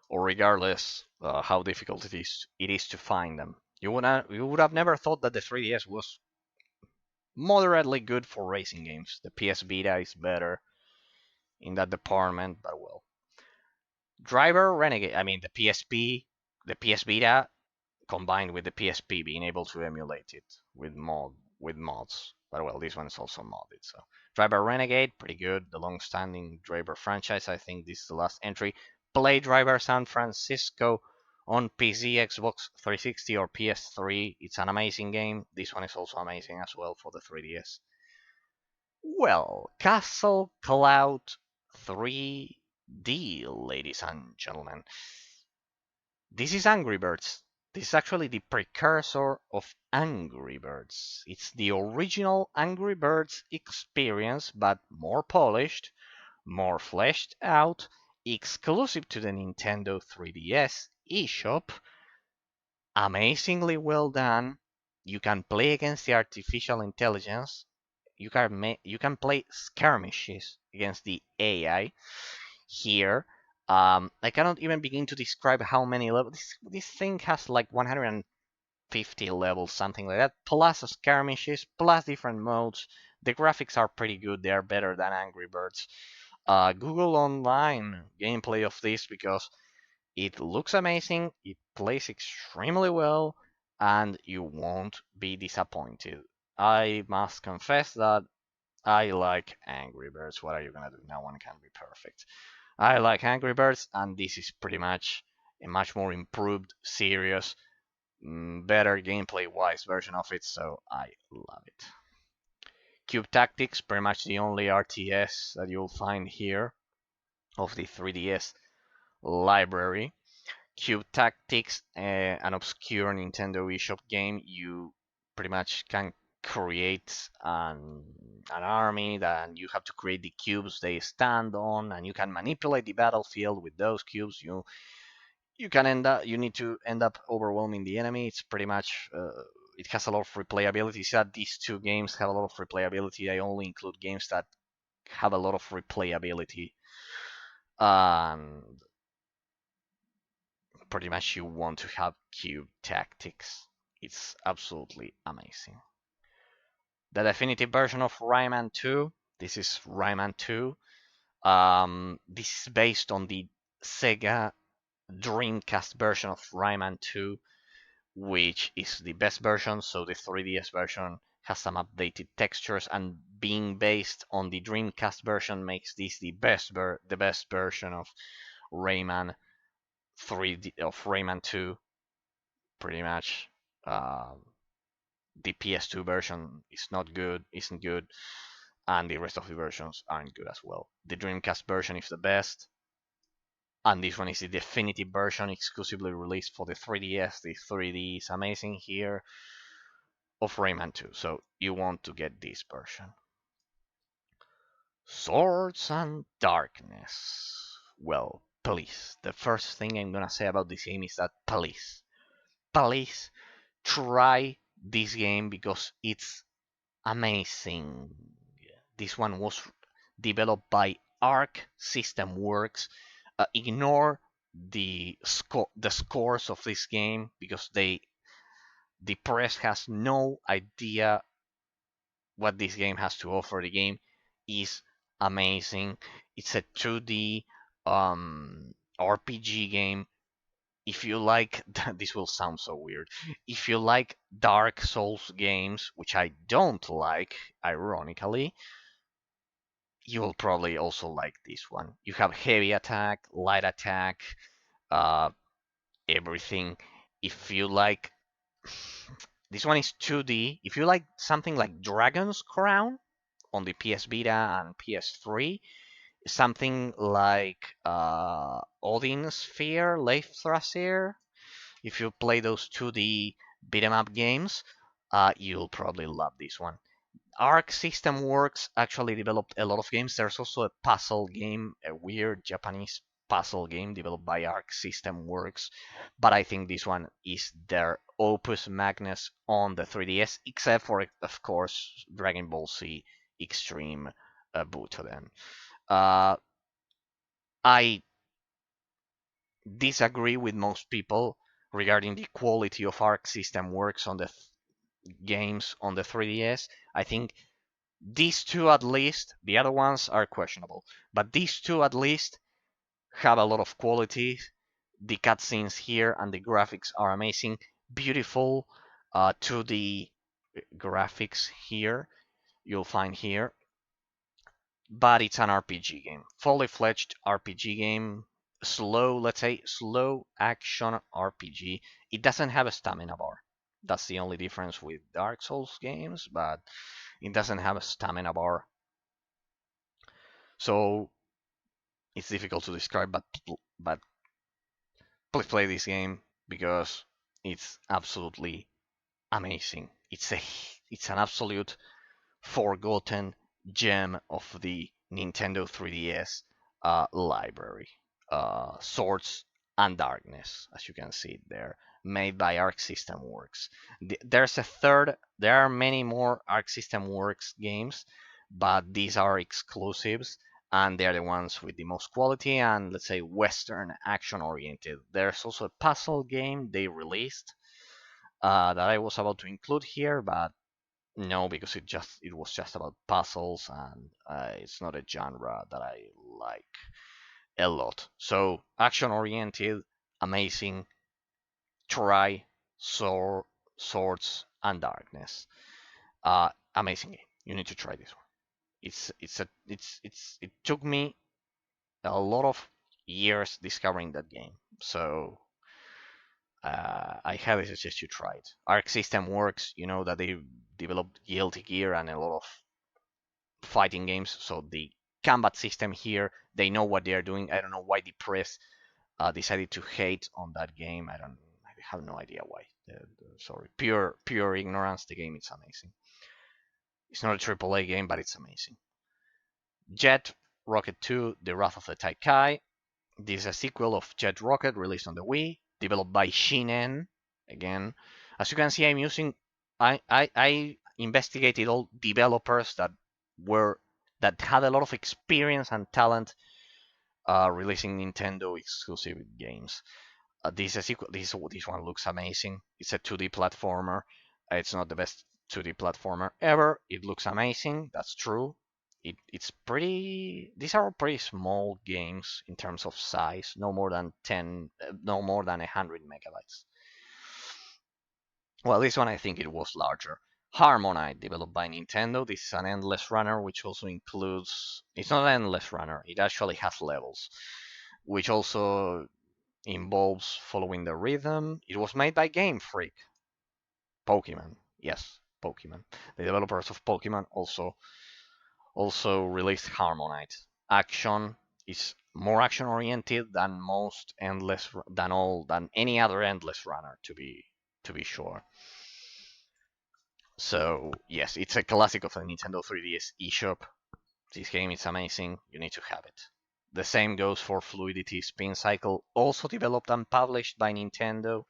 or regardless how difficult it is to find them. You would have never thought that the 3DS was moderately good for racing games. The PS Vita is better in that department, but well. Driver Renegade. I mean the PS Vita combined with the PSP being able to emulate it with mods. But well, this one is also modded. So Driver Renegade, pretty good. The long-standing Driver franchise. I think this is the last entry. Play Driver San Francisco on PC, Xbox 360, or PS3. It's an amazing game. This one is also amazing as well for the 3DS. Well, Castle Cloud 3D, ladies and gentlemen. This is Angry Birds. This is actually the precursor of Angry Birds. It's the original Angry Birds experience, but more polished, more fleshed out, exclusive to the Nintendo 3DS eShop, amazingly well done. You can play against the artificial intelligence. You can play skirmishes against the AI here. I cannot even begin to describe how many levels. This thing has like 150 levels, something like that, plus skirmishes, plus different modes. The graphics are pretty good. They are better than Angry Birds. Google online gameplay of this because it looks amazing. It plays extremely well, and you won't be disappointed. I must confess that I like Angry Birds. What are you gonna do? No one can be perfect. I like Angry Birds, and this is pretty much a much more improved, serious, better gameplay-wise version of it, so I love it. Cube Tactics, pretty much the only RTS that you'll find here of the 3DS library. Cube Tactics, an obscure Nintendo eShop game, you pretty much can create an army, that you have to create the cubes they stand on, and you can manipulate the battlefield with those cubes. You can end up you need to end up overwhelming the enemy. It's pretty much it has a lot of replayability. See that these two games have a lot of replayability. I only include games that have a lot of replayability, and pretty much you want to have cube tactics. It's absolutely amazing. The definitive version of Rayman 2. This is Rayman 2. This is based on the Sega Dreamcast version of Rayman 2, which is the best version. So the 3DS version has some updated textures, and being based on the Dreamcast version makes this the best version of Rayman 2. Pretty much, the PS2 version is not good, isn't good, and the rest of the versions aren't good as well. The Dreamcast version is the best, and this one is the definitive version exclusively released for the 3DS. The 3D is amazing here of Rayman 2, so you want to get this version. Swords and Darkness. Well, please, the first thing I'm gonna say about this game is that please try this game because it's amazing. This one was developed by Arc System Works. Ignore the scores of this game because the press has no idea what this game has to offer. The game is amazing. It's a 2D RPG game. If you like, this will sound so weird. If you like Dark Souls games, which I don't like, ironically, you will probably also like this one. You have heavy attack, light attack, uh, everything. If you like, this one is 2D. If you like something like Dragon's Crown on the PS Vita and PS3, something like Odin Sphere, Leifthrasil, if you play those 2D beat 'em up games, you'll probably love this one. Arc System Works actually developed a lot of games. There's also a puzzle game, a weird Japanese puzzle game developed by Arc System Works, but I think this one is their opus magnus on the 3DS, except for, of course, Dragon Ball Z Extreme Butoden. Uh, I disagree with most people regarding the quality of Arc System Works on the games on the 3DS. I think these two at least, the other ones are questionable, but these two at least have a lot of quality. The cutscenes here and the graphics are amazing, beautiful 2D graphics here you'll find here, but it's an RPG game, fully fledged RPG game, slow, let's say slow action RPG. It doesn't have a stamina bar. That's the only difference with Dark Souls games, but it doesn't have a stamina bar. So it's difficult to describe, but please play this game because it's absolutely amazing. It's an absolute forgotten gem of the Nintendo 3DS library. Swords and Darkness, as you can see there, made by Arc System Works. There's a third. There are many more Arc System Works games, but these are exclusives, and they're the ones with the most quality and, let's say, Western action oriented. There's also a puzzle game they released that I was about to include here, but no, because it was just about puzzles, and it's not a genre that I like a lot. So action oriented, amazing. Try Swords and Darkness. Amazing game. You need to try this one. It took me a lot of years discovering that game. So I highly suggest you try it. Arc System Works, you know that they developed Guilty Gear and a lot of fighting games. So the combat system here, they know what they are doing. I don't know why the press decided to hate on that game. I have no idea why. Sorry, pure ignorance. The game is amazing. It's not a AAA game, but it's amazing. Jet Rocket 2: The Wrath of the Taikai. This is a sequel of Jet Rocket released on the Wii, developed by Shinen. Again, as you can see, I'm using. I investigated all developers that had a lot of experience and talent releasing Nintendo exclusive games. This is a sequel. This one looks amazing. It's a 2D platformer. It's not the best 2D platformer ever. It looks amazing. That's true. It's pretty. These are pretty small games in terms of size. No more than 10. No more than 100 MB. Well, this one I think it was larger. Harmonite, developed by Nintendo. This is an endless runner, which also includes. It's not an endless runner. It actually has levels, which also involves following the rhythm. It was made by Game Freak. Pokemon. Yes, Pokemon. The developers of Pokemon also released Harmonite. Action is more action oriented than most endless than any other endless runner to be sure. So yes, it's a classic of the Nintendo 3DS eShop. This game is amazing. You need to have it. The same goes for Fluidity Spin Cycle, also developed and published by Nintendo.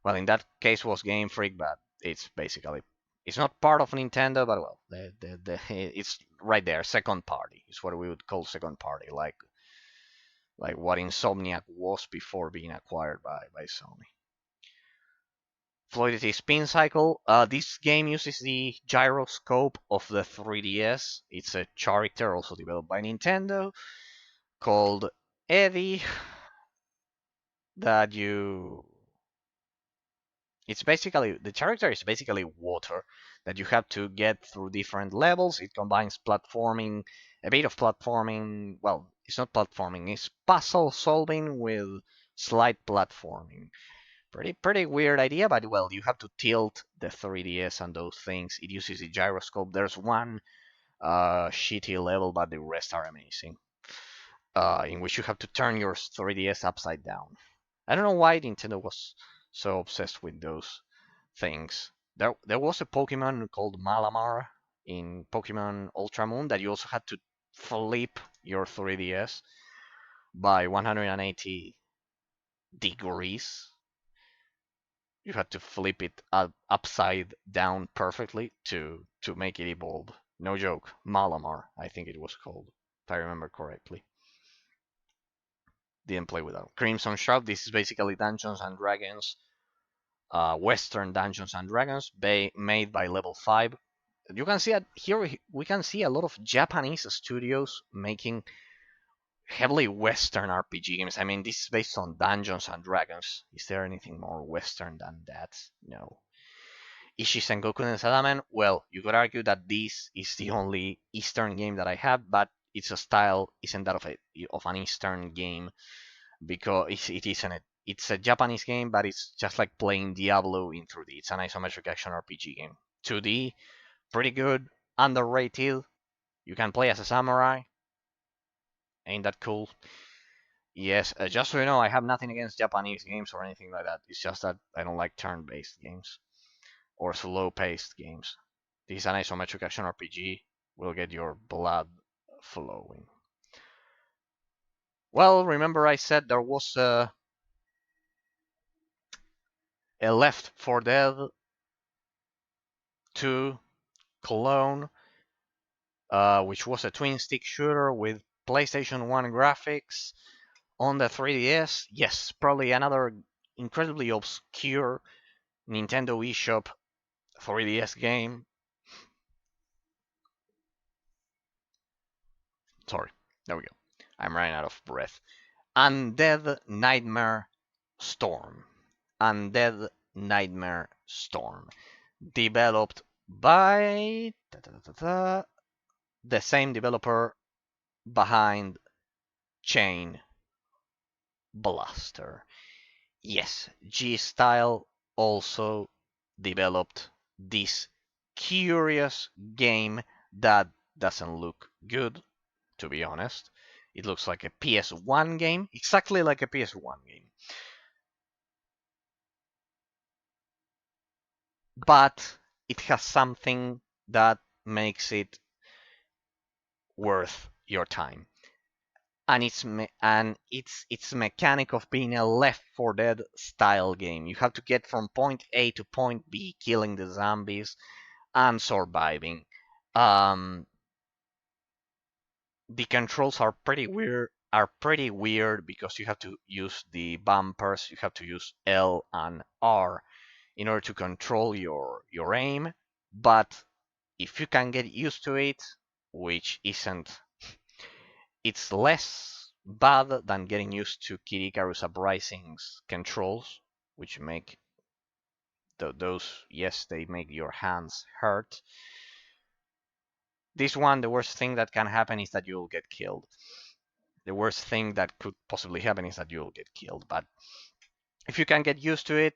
Well, in that case was Game Freak, but it's not part of Nintendo, but well, it's right there, second party. It's what we would call second party, like what Insomniac was before being acquired by Sony. Fluidity Spin Cycle. This game uses the gyroscope of the 3DS. It's a character also developed by Nintendo called Eddie that you it's basically the character is basically water that you have to get through different levels. It combines platforming, a bit of platforming. Well, it's not platforming; it's puzzle solving with slight platforming. Pretty weird idea, but well, you have to tilt the 3DS and those things. It uses a gyroscope. There's one shitty level, but the rest are amazing. In which you have to turn your 3DS upside down. I don't know why Nintendo was so obsessed with those things. There was a Pokemon called Malamar in Pokemon Ultra Moon that you also had to flip your 3DS by 180 degrees. You had to flip it upside down perfectly to make it evolve. No joke. Malamar, I think it was called, if I remember correctly. Didn't play with that. Crimson Shroud. This is basically Dungeons and Dragons, Western Dungeons and Dragons, made by Level 5. You can see here we can see a lot of Japanese studios making heavily Western RPG games. I mean, this is based on Dungeons and Dragons. Is there anything more Western than that? No. Ishi Sengoku no Sadamen. Well, you could argue that this is the only Eastern game that I have, but its style isn't that of an Eastern game because it isn't. It's a Japanese game, but it's just like playing Diablo in 3D. It's an isometric action RPG game. 2D, pretty good, underrated. You can play as a samurai. Ain't that cool? Yes, just so you know, I have nothing against Japanese games or anything like that. It's just that I don't like turn-based games or slow-paced games. This is an isometric action RPG. Will get your blood flowing. Well, remember I said there was a Left 4 Dead 2 clone, which was a twin-stick shooter with PlayStation 1 graphics on the 3DS. Yes, probably another incredibly obscure Nintendo eShop 3DS game. Sorry, there we go. I'm running out of breath. Undead Nightmare Storm. Undead Nightmare Storm. Developed by the same developer behind Chain Blaster. Yes, G-Style also developed this curious game that doesn't look good, to be honest. It looks like a PS1 game, exactly like a PS1 game. But it has something that makes it worth your time. And its mechanic of being a Left 4 Dead style game. You have to get from point A to point B, killing the zombies and surviving. Um, the controls are pretty weird because you have to use the bumpers. You have to use L and R in order to control your aim. But if you can get used to it, which isn't, it's less bad than getting used to Kid Icarus Uprising's controls, which make those, yes, they make your hands hurt. This one, the worst thing that can happen is that you'll get killed. The worst thing that could possibly happen is that you'll get killed. But if you can get used to it,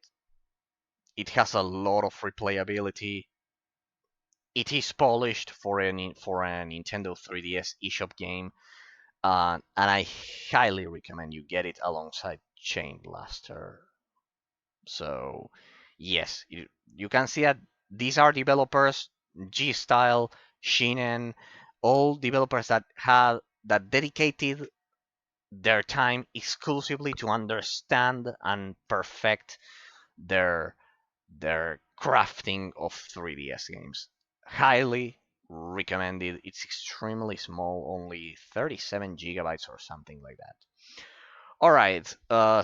it has a lot of replayability. It is polished for a Nintendo 3DS eShop game, and I highly recommend you get it alongside Chain Blaster. So, yes, you can see that these are developers, G-Style, Shinen, all developers that dedicated their time exclusively to understand and perfect their their crafting of 3DS games. Highly recommended. It's extremely small, only 37 gigabytes or something like that. All right,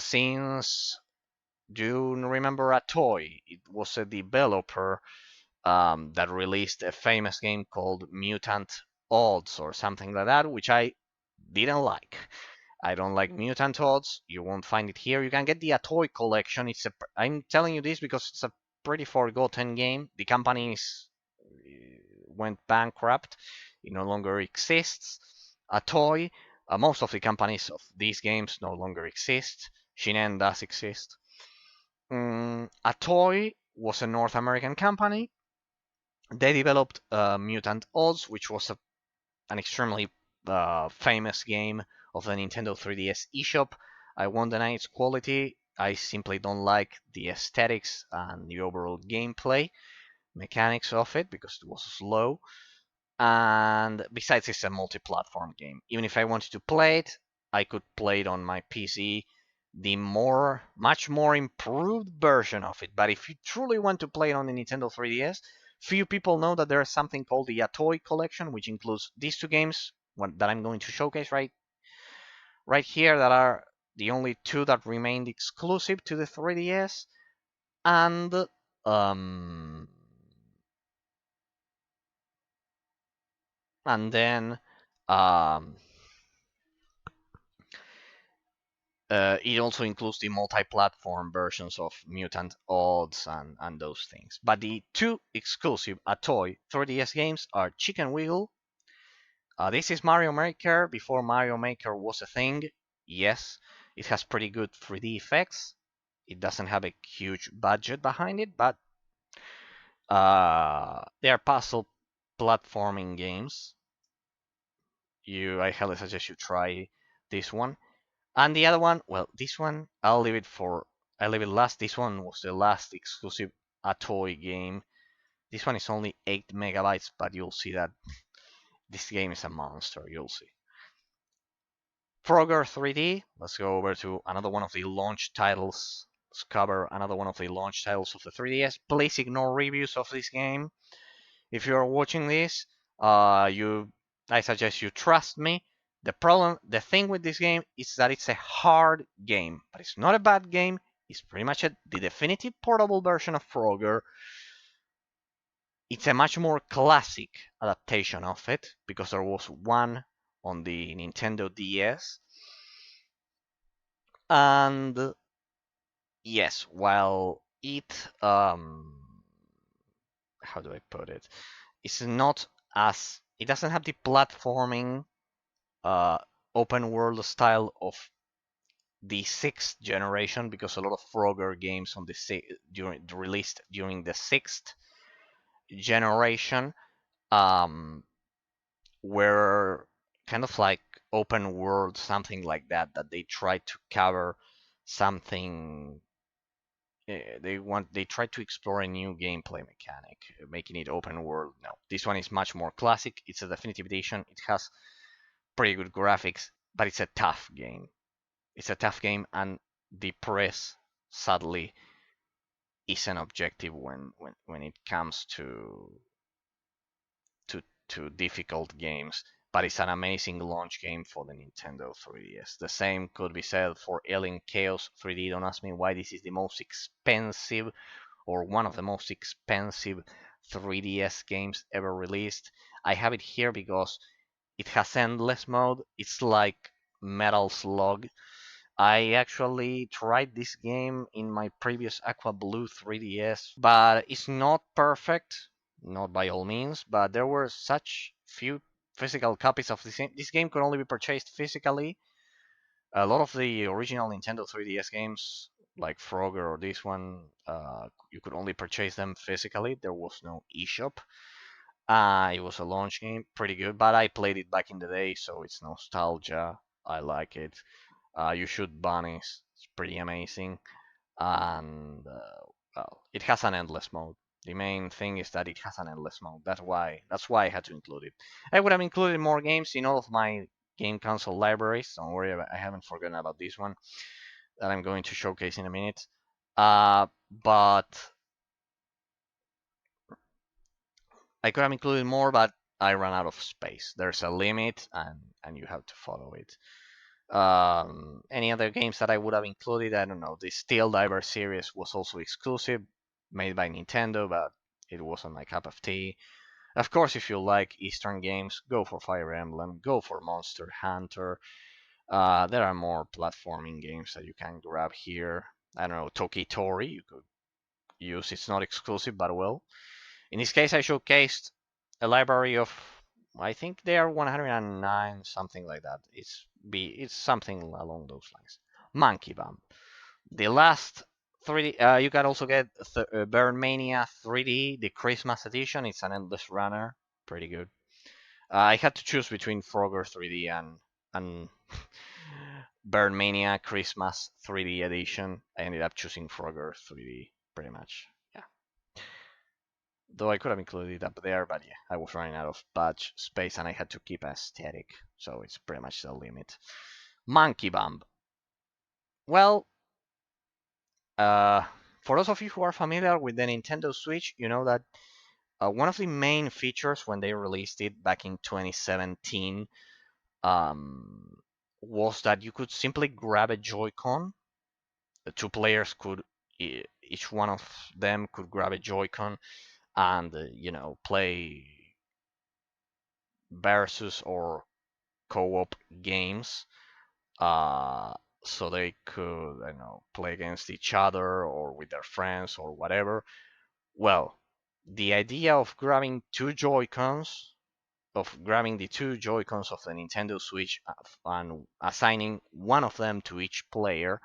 since do you remember a toy? It was a developer that released a famous game called Mutant Odds or something like that, which I didn't like. I don't like Mutant Odds. You won't find it here. You can get the Atoy collection. I'm telling you this because it's a pretty forgotten game. The company went bankrupt. It no longer exists. Atoy. Most of the companies of these games no longer exist. Shinen does exist. Atoy was a North American company. They developed Mutant Odds, which was an extremely famous game of the Nintendo 3DS eShop. I won't deny its quality. I simply don't like the aesthetics and the overall gameplay mechanics of it because it was slow. And besides, it's a multi-platform game. Even if I wanted to play it, I could play it on my PC, the much more improved version of it. But if you truly want to play it on the Nintendo 3DS, few people know that there is something called the Atoy collection, which includes these two games that I'm going to showcase right here, that are the only two that remained exclusive to the 3DS, and um, then um, it also includes the multi-platform versions of Mutant Odds and those things. But the two exclusive Atoy 3DS games are Chicken Wiggle. This is Mario Maker before Mario Maker was a thing. Yes, it has pretty good 3D effects. It doesn't have a huge budget behind it, but they are puzzle platforming games. I highly suggest you try this one. And the other one, well, this one I leave it last. This one was the last exclusive Atoy game. This one is only 8 megabytes, but you'll see that this game is a monster. You'll see. Frogger 3D. Let's go over to another one of the launch titles. Let's cover another one of the launch titles of the 3DS. Please ignore reviews of this game. If you are watching this, I suggest you trust me. The thing with this game is that it's a hard game, but it's not a bad game. It's pretty much the definitive portable version of Frogger. It's a much more classic adaptation of it because there was one on the Nintendo DS. And yes, while how do I put it? It's not as it doesn't have the platforming uh, open world style of the sixth generation because a lot of Frogger games on released during the sixth generation were kind of like open world, something like that they tried to cover something they tried to explore a new gameplay mechanic, making it open world. No, this one is much more classic. It's a definitive edition. It has pretty good graphics, but it's a tough game. It's a tough game, and the press sadly is an objective when it comes to to difficult games. But it's an amazing launch game for the Nintendo 3DS. The same could be said for Alien Chaos 3D. Don't ask me why this is the most expensive or one of the most expensive 3DS games ever released. I have it here because it has endless mode. It's like Metal Slug. I actually tried this game in my previous Aqua Blue 3DS, but it's not perfect, not by all means, but there were such few physical copies of this game. This game could only be purchased physically. A lot of the original Nintendo 3DS games, like Frogger or this one, you could only purchase them physically. There was no eShop. It was a launch game, pretty good, but I played it back in the day, so it's nostalgia. I like it. You shoot bunnies. It's pretty amazing, and well, it has an endless mode. The main thing is that it has an endless mode. That's why I had to include it. I would have included more games in all of my game console libraries. Don't worry, I haven't forgotten about this one that I'm going to showcase in a minute. But I could have included more, but I ran out of space. There's a limit, and you have to follow it. Any other games that I would have included? I don't know. The Steel Diver series was also exclusive, made by Nintendo, but it wasn't my cup of tea. Of course, if you like Eastern games, go for Fire Emblem, go for Monster Hunter. There are more platforming games that you can grab here. I don't know, Tokitori, you could use. It's not exclusive, but well. In this case, I showcased a library of, I think they are 109, something like that. It's something along those lines. Monkey Bump. The last 3D, you can also get Burn Mania 3D, the Christmas edition. It's an endless runner, pretty good. I had to choose between Frogger 3D and Burn Mania Christmas 3D edition. I ended up choosing Frogger 3D, pretty much. Yeah. Though I could have included it up there, but yeah, I was running out of batch space and I had to keep aesthetic, so it's pretty much the limit. Monkey Bump. Well, uh, for those of you who are familiar with the Nintendo Switch, you know that one of the main features when they released it back in 2017 um, was that you could simply grab a Joy-Con. The two players could, each one of them could grab a Joy-Con and, play versus or co-op games. Uh, so they could, I don't know, play against each other or with their friends or whatever. Well, the idea of grabbing the two Joy-Cons of the Nintendo Switch and assigning one of them to each player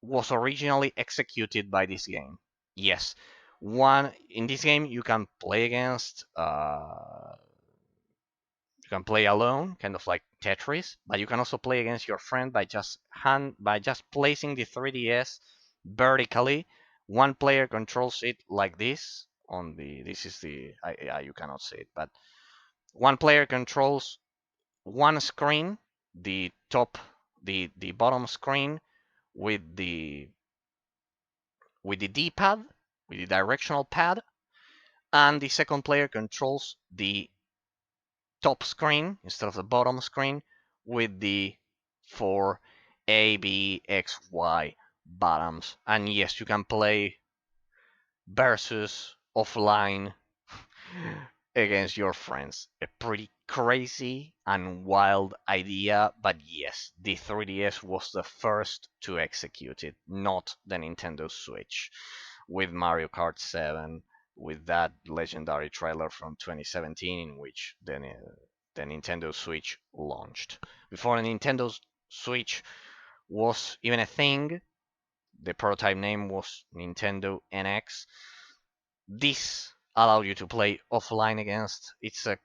was originally executed by this game. Yes, one in this game you can play against you can play alone, kind of like Tetris, but you can also play against your friend by just placing the 3DS vertically. One player controls it like this. This is the you cannot see it, but one player controls one screen, the top, the bottom screen with the D-pad, with the directional pad, and the second player controls the top screen instead of the bottom screen with the four A, B, X, Y buttons. And yes, you can play versus offline against your friends. A pretty crazy and wild idea, but yes, the 3DS was the first to execute it, not the Nintendo Switch. With Mario Kart 7, with that legendary trailer from 2017 in which the Nintendo Switch launched. Before the Nintendo Switch was even a thing, the prototype name was Nintendo NX. This allowed you to play offline against. It's a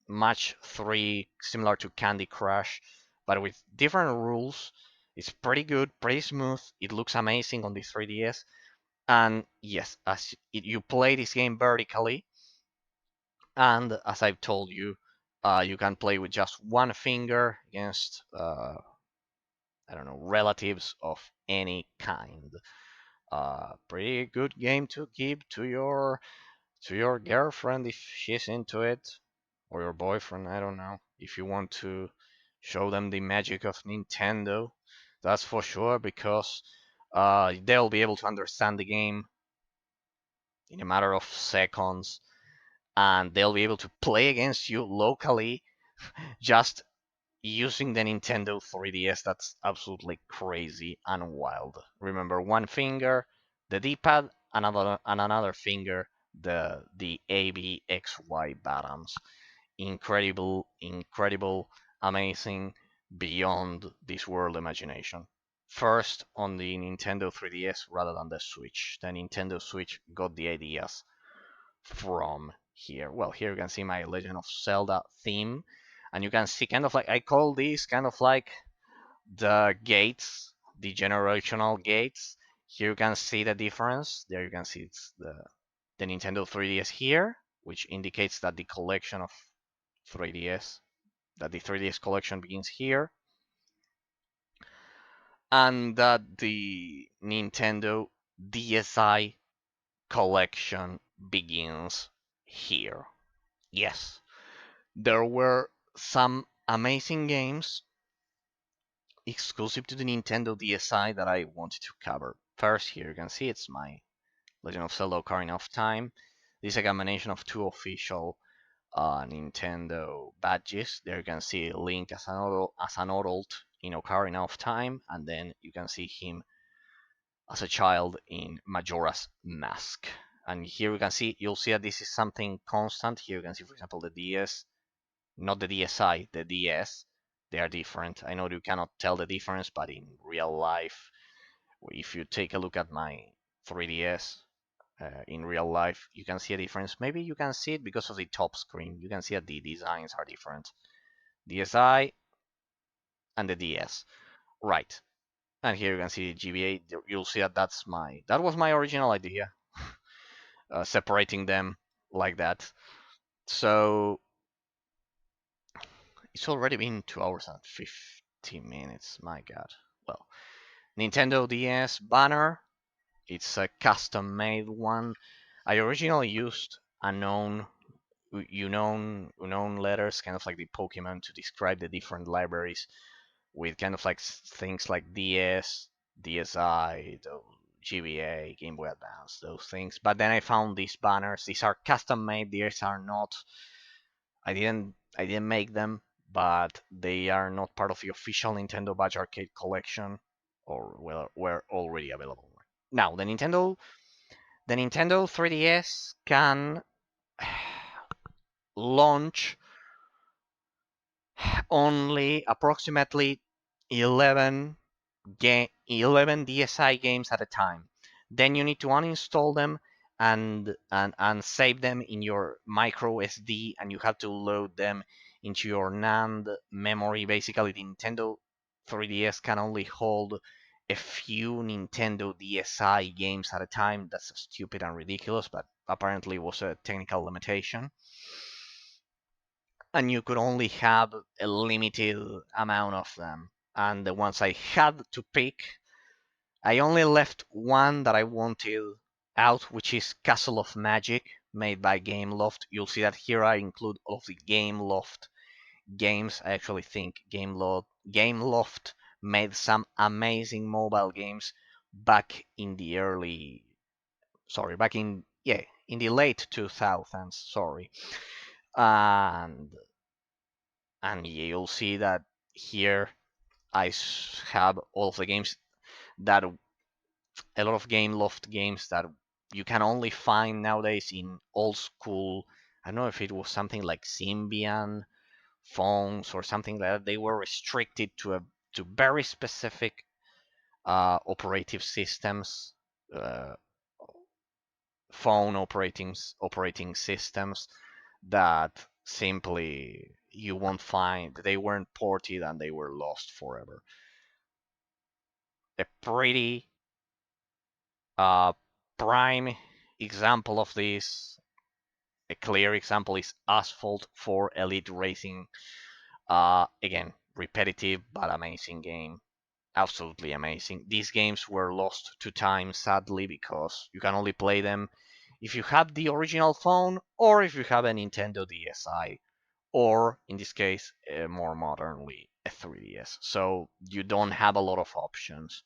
match 3 similar to Candy Crush, but with different rules. It's pretty good, pretty smooth. It looks amazing on the 3DS. And yes, you play this game vertically, and as I've told you, you can play with just one finger against I don't know, relatives of any kind. Pretty good game to give to your girlfriend if she's into it, or your boyfriend. I don't know. If you want to show them the magic of Nintendo, that's for sure, because they'll be able to understand the game in a matter of seconds, and they'll be able to play against you locally just using the Nintendo 3DS. That's absolutely crazy and wild. Remember, one finger, the D-pad, another finger, the A, B, X, Y buttons. Incredible, incredible, amazing, beyond this world imagination. First on the Nintendo 3DS rather than the Switch. The Nintendo Switch got the ideas from here. Well, here you can see my Legend of Zelda theme, and you can see kind of like, I call these kind of like the gates, the generational gates. Here you can see the difference. There you can see it's the Nintendo 3DS here, which indicates that the collection of 3DS, that the 3DS collection begins here, and that the Nintendo DSi collection begins here. Yes, there were some amazing games exclusive to the Nintendo DSi that I wanted to cover. First, here you can see it's my Legend of Zelda Ocarina of Time. This is a combination of two official Nintendo badges. There you can see Link as an adult in Ocarina of Time, and then you can see him as a child in Majora's Mask. And here you can see, you'll see that this is something constant. Here you can see, for example, the DS, not the DSi, the DS. They are different. I know you cannot tell the difference, but in real life, if you take a look at my 3DS in real life, you can see a difference. Maybe you can see it because of the top screen. You can see that the designs are different. DSi and the DS. Right. And here you can see GBA. You'll see that that was my original idea, separating them like that. So it's already been 2 hours and 50 minutes. My God. Well, Nintendo DS banner. It's a custom-made one. I originally used unknown letters, kind of like the Pokemon, to describe the different libraries, with kind of like things like DS, DSi, GBA, Game Boy Advance, those things. But then I found these banners. These are custom made. These are not. I didn't make them, but they are not part of the official Nintendo Badge Arcade collection, or well, were already available. Now the Nintendo 3DS can launch only approximately 11 11 DSi games at a time. Then you need to uninstall them and save them in your micro SD, and you have to load them into your NAND memory. Basically, the Nintendo 3DS can only hold a few Nintendo DSi games at a time. That's stupid and ridiculous, but apparently was a technical limitation. And you could only have a limited amount of them. And the ones I had to pick, I only left one that I wanted out, which is Castle of Magic, made by Gameloft. You'll see that here I include all of the Gameloft games. I actually think Gameloft made some amazing mobile games back in the in the late 2000s, sorry. And you'll see that here I have all of the games that a lot of Gameloft games that you can only find nowadays in old school. I don't know if it was something like Symbian phones or something like that. They were restricted to very specific operative systems, uh, phone operating systems that simply you won't find. They weren't ported and they were lost forever. A pretty uh, prime example of this, a clear example, is Asphalt 4 Elite Racing. Again, repetitive but amazing game. Absolutely amazing. These games were lost to time, sadly, because you can only play them if you have the original phone or if you have a Nintendo DSi, or in this case, more modernly, a 3DS. So you don't have a lot of options.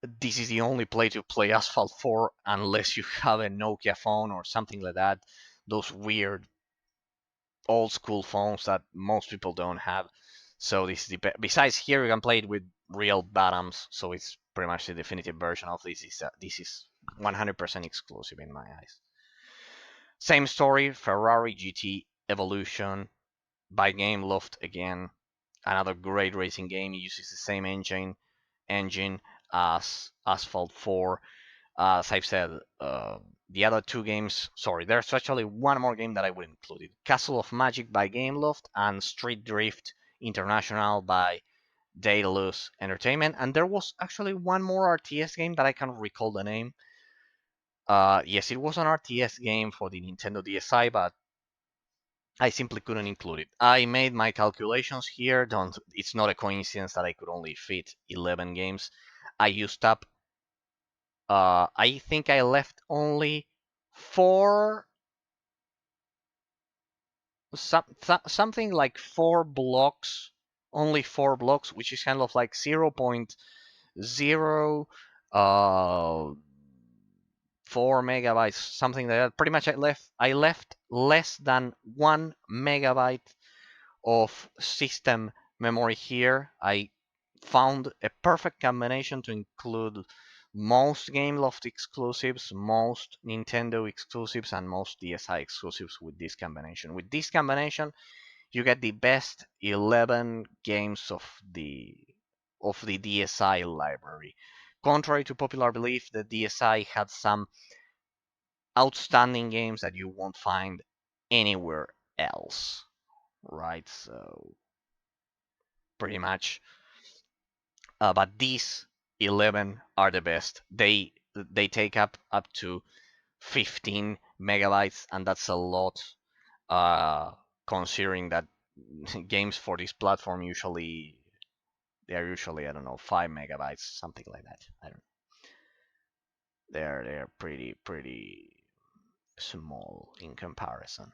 This is the only play to play Asphalt 4 unless you have a Nokia phone or something like that. Those weird old school phones that most people don't have. So this is the besides here you can play it with real bottoms, so it's pretty much the definitive version of this. This is 100% exclusive in my eyes. Same story, Ferrari GT Evolution by Game Loft again. Another great racing game. It uses the same engine as Asphalt 4. As I've said, the other two games, sorry, there's actually one more game that I would include. Castle of Magic by Gameloft and Street Drift International by Daedalus Entertainment. And there was actually one more RTS game that I can't recall the name. Yes, it was an RTS game for the Nintendo DSi, but I simply couldn't include it. I made my calculations here. Don't. It's not a coincidence that I could only fit 11 games. I used up. I think I left only four. Something like 4 blocks. Only 4 blocks, which is kind of like 0.0 4 MB, something like that. Pretty much I left less than 1 MB of system memory here. I found a perfect combination to include most Gameloft exclusives, most Nintendo exclusives, and most DSi exclusives with this combination. With this combination, you get the best 11 games of the DSi library. Contrary to popular belief, the DSi had some outstanding games that you won't find anywhere else, right? So pretty much, but these 11 are the best. They take up to 15 megabytes, and that's a lot, uh, considering that games for this platform usually they're usually, I don't know, 5 MB, something like that. I don't. They're pretty small in comparison.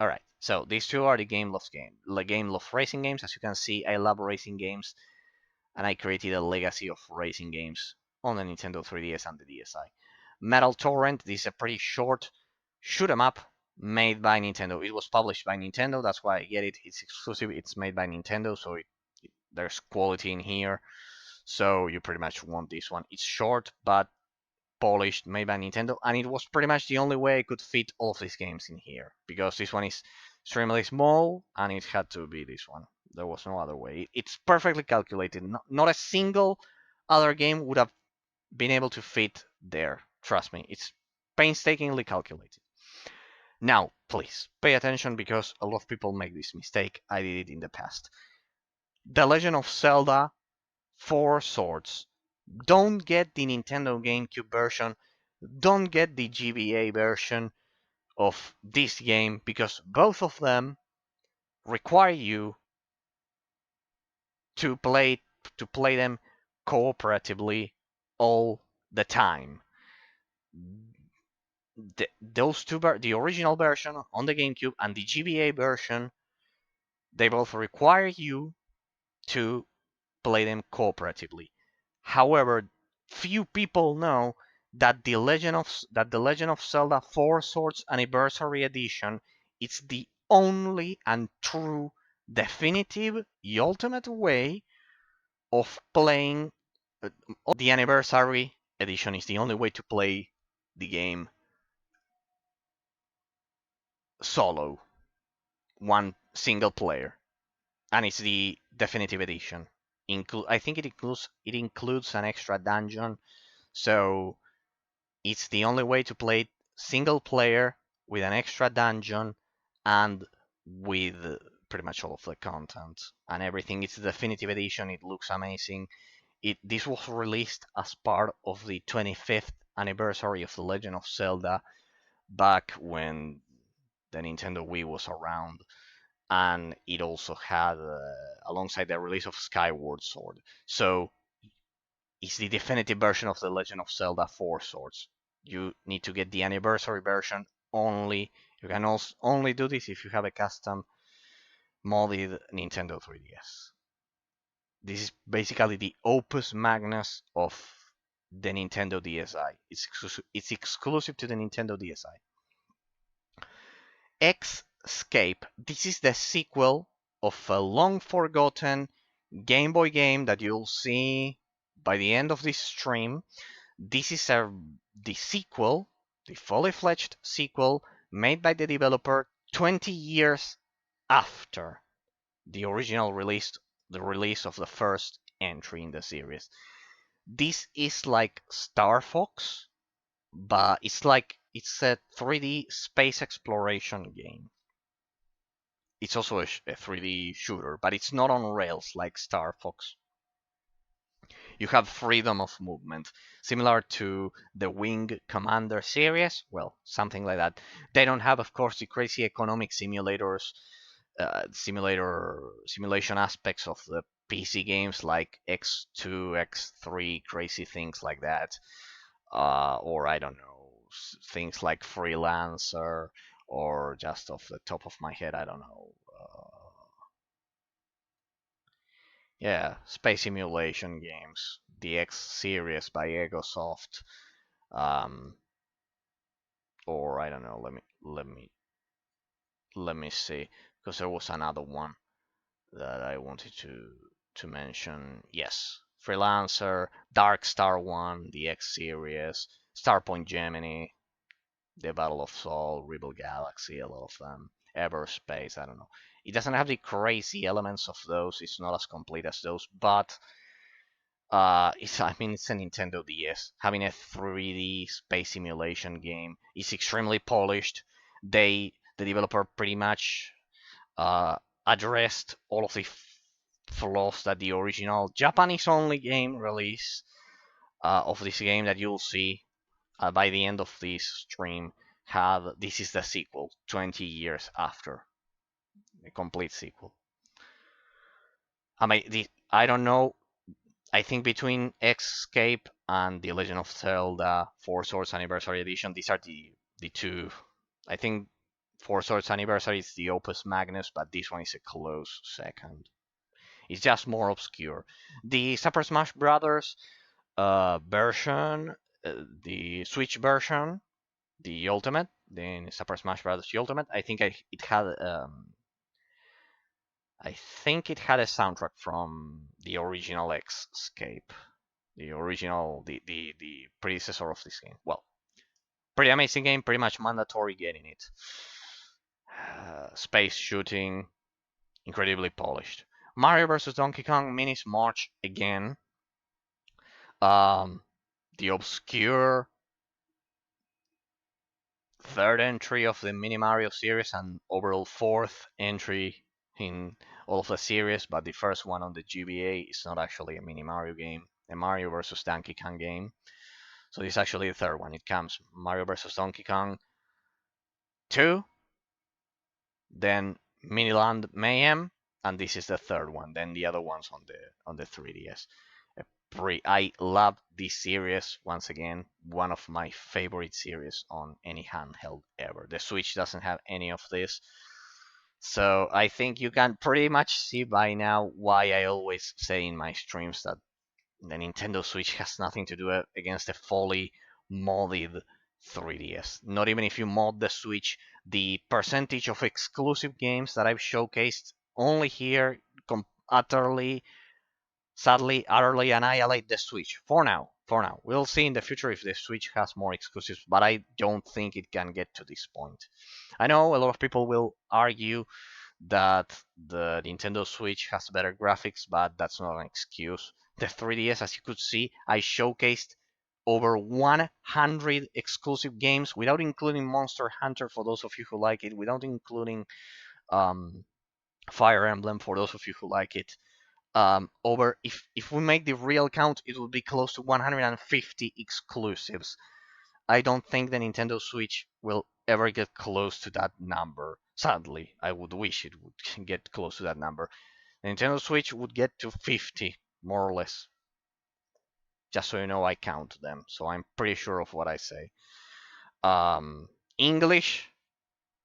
All right, so these two are the Game Loft racing games. As you can see, I love racing games, and I created a legacy of racing games on the Nintendo 3DS and the DSi. Metal Torrent. This is a pretty short shoot 'em up made by Nintendo. It was published by Nintendo. That's why I get it. It's exclusive. It's made by Nintendo, so there's quality in here. So you pretty much want this one. It's short but polished, made by Nintendo, and it was pretty much the only way I could fit all of these games in here, because this one is extremely small and it had to be this one. There was no other way. It's perfectly calculated. Not a single other game would have been able to fit there. Trust me, it's painstakingly calculated. Now, please pay attention, because a lot of people make this mistake. I did it in the past. The Legend of Zelda Four Swords. Don't get the Nintendo GameCube version. Don't get the GBA version of this game, because both of them require you to play them cooperatively all the time. Those two, the original version on the GameCube and the GBA version, they both require you to play them cooperatively. However, few people know that the Legend of Zelda Four Swords Anniversary Edition is the only and true definitive, the ultimate way of playing. The Anniversary Edition is the only way to play the game solo, one single player, and it's the definitive edition. I think it includes an extra dungeon, so it's the only way to play single player with an extra dungeon and with pretty much all of the content and everything. It's the definitive edition. It looks amazing. This was released as part of the 25th anniversary of The Legend of Zelda back when the Nintendo Wii was around, and it also had alongside the release of Skyward Sword. So it's the definitive version of The Legend of Zelda Four Swords. You need to get the anniversary version only. You can also only do this if you have a custom modded Nintendo 3DS. This is basically the opus magnus of the Nintendo DSi. It's exclusive to the Nintendo DSi. Escape. This is the sequel of a long forgotten Game Boy game that you'll see by the end of this stream. This is the sequel, the fully fledged sequel made by the developer 20 years after the original release, the release of the first entry in the series. This is like Star Fox, but it's a 3D space exploration game. It's also a 3D shooter, but it's not on rails like Star Fox. You have freedom of movement, similar to the Wing Commander series. Well, something like that. They don't have, of course, the crazy economic simulators, simulation aspects of the PC games like X2, X3, crazy things like that, or I don't know, things like Freelancer, or just off the top of my head, I don't know. Yeah, space simulation games, the X series by Egosoft, um, or I don't know. Let me see, because there was another one that I wanted to mention. Yes, Freelancer, Dark Star One, the X series, Starpoint Gemini, the Battle of Sol, Rebel Galaxy, a lot of them, Everspace. I don't know. It doesn't have the crazy elements of those. It's not as complete as those, but I mean, it's a Nintendo DS. Having a 3D space simulation game is extremely polished. The developer pretty much addressed all of the flaws that the original Japanese-only game release of this game that you'll see by the end of this stream had. This is the sequel, 20 years after, a complete sequel. I mean, I don't know. I think between Escape and The Legend of Zelda Four Swords Anniversary Edition, these are the two. I think Four Swords Anniversary is the opus magnus, but this one is a close second. It's just more obscure. The Super Smash Brothers version, the Switch version, the Ultimate, the Super Smash Brothers Ultimate, I think it had a soundtrack from the original Escape, the original, the predecessor of this game. Well, pretty amazing game, pretty much mandatory getting it. Space shooting, incredibly polished. Mario vs. Donkey Kong Minis March again. The obscure third entry of the Mini Mario series and overall fourth entry in all of the series, but the first one on the GBA is not actually a Mini Mario game, a Mario vs. Donkey Kong game. So this is actually the third one. It comes Mario vs. Donkey Kong 2, then Miniland Mayhem, and this is the third one. Then the other ones on the 3DS. I love this series. Once again, one of my favorite series on any handheld ever. The Switch doesn't have any of this. So I think you can pretty much see by now why I always say in my streams that the Nintendo Switch has nothing to do against a fully modded 3DS. Not even if you mod the Switch, the percentage of exclusive games that I've showcased only here utterly, sadly, utterly annihilate the Switch. For now. We'll see in the future if the Switch has more exclusives, but I don't think it can get to this point. I know a lot of people will argue that the Nintendo Switch has better graphics, but that's not an excuse. The 3DS, as you could see, I showcased over 100 exclusive games without including Monster Hunter for those of you who like it, without including Fire Emblem, for those of you who like it. Over if we make the real count, it will be close to 150 exclusives. I don't think the Nintendo Switch will ever get close to that number. Sadly, I would wish it would get close to that number. The Nintendo Switch would get to 50, more or less. Just so you know, I count them, so I'm pretty sure of what I say. English,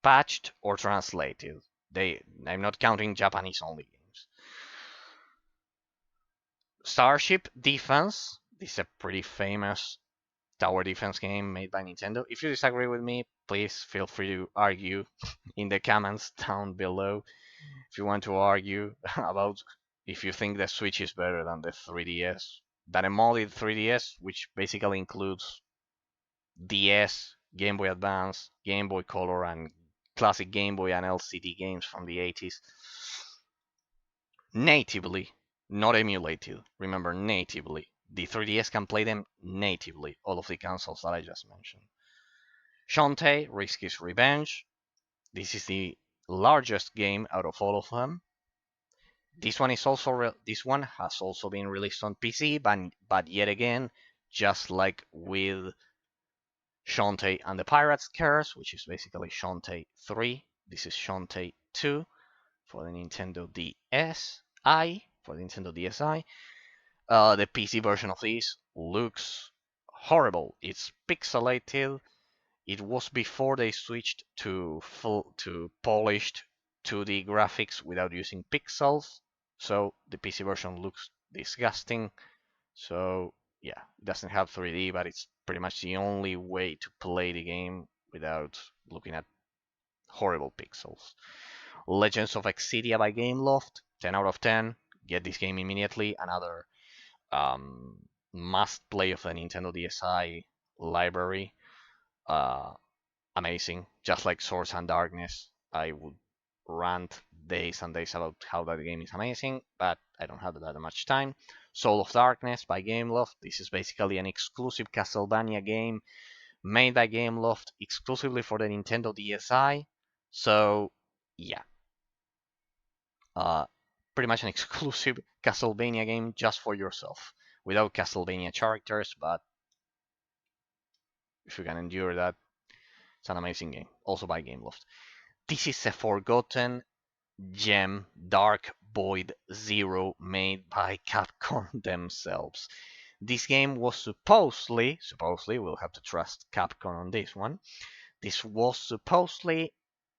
patched, or translated. I'm not counting Japanese only games. Starship Defense. This is a pretty famous tower defense game made by Nintendo. If you disagree with me, please feel free to argue in the comments down below. If you want to argue about if you think the Switch is better than the 3DS, that a modded 3DS, which basically includes DS, Game Boy Advance, Game Boy Color, and classic Game Boy and LCD games from the 80s, natively, not emulated. Remember, natively. The 3DS can play them natively, all of the consoles that I just mentioned. Shantae, Risky's Revenge. This is the largest game out of all of them. This one has also been released on PC, but yet again, just like with Shantae and the Pirate's Curse, which is basically Shantae 3. This is Shantae 2 for the Nintendo DSi. The PC version of this looks horrible. It's pixelated. It was before they switched to polished 2D graphics without using pixels. So the PC version looks disgusting. So yeah, it doesn't have 3D, but it's pretty much the only way to play the game without looking at horrible pixels. Legends of Excedia by Gameloft, 10 out of 10. Get this game immediately. Another must play of the Nintendo DSi library. Uh, Amazing. Just like Swords and Darkness, I would rant days and days about how that game is amazing, but I don't have that much time. Soul of Darkness by Gameloft. This is basically an exclusive Castlevania game made by Gameloft exclusively for the Nintendo DSi. So, yeah. Uh, Pretty much an exclusive Castlevania game just for yourself. Without Castlevania characters, but if you can endure that, it's an amazing game. Also by Gameloft. This is a forgotten gem, Dark Void Zero, made by Capcom themselves. This game was supposedly, we'll have to trust Capcom on this one. This was supposedly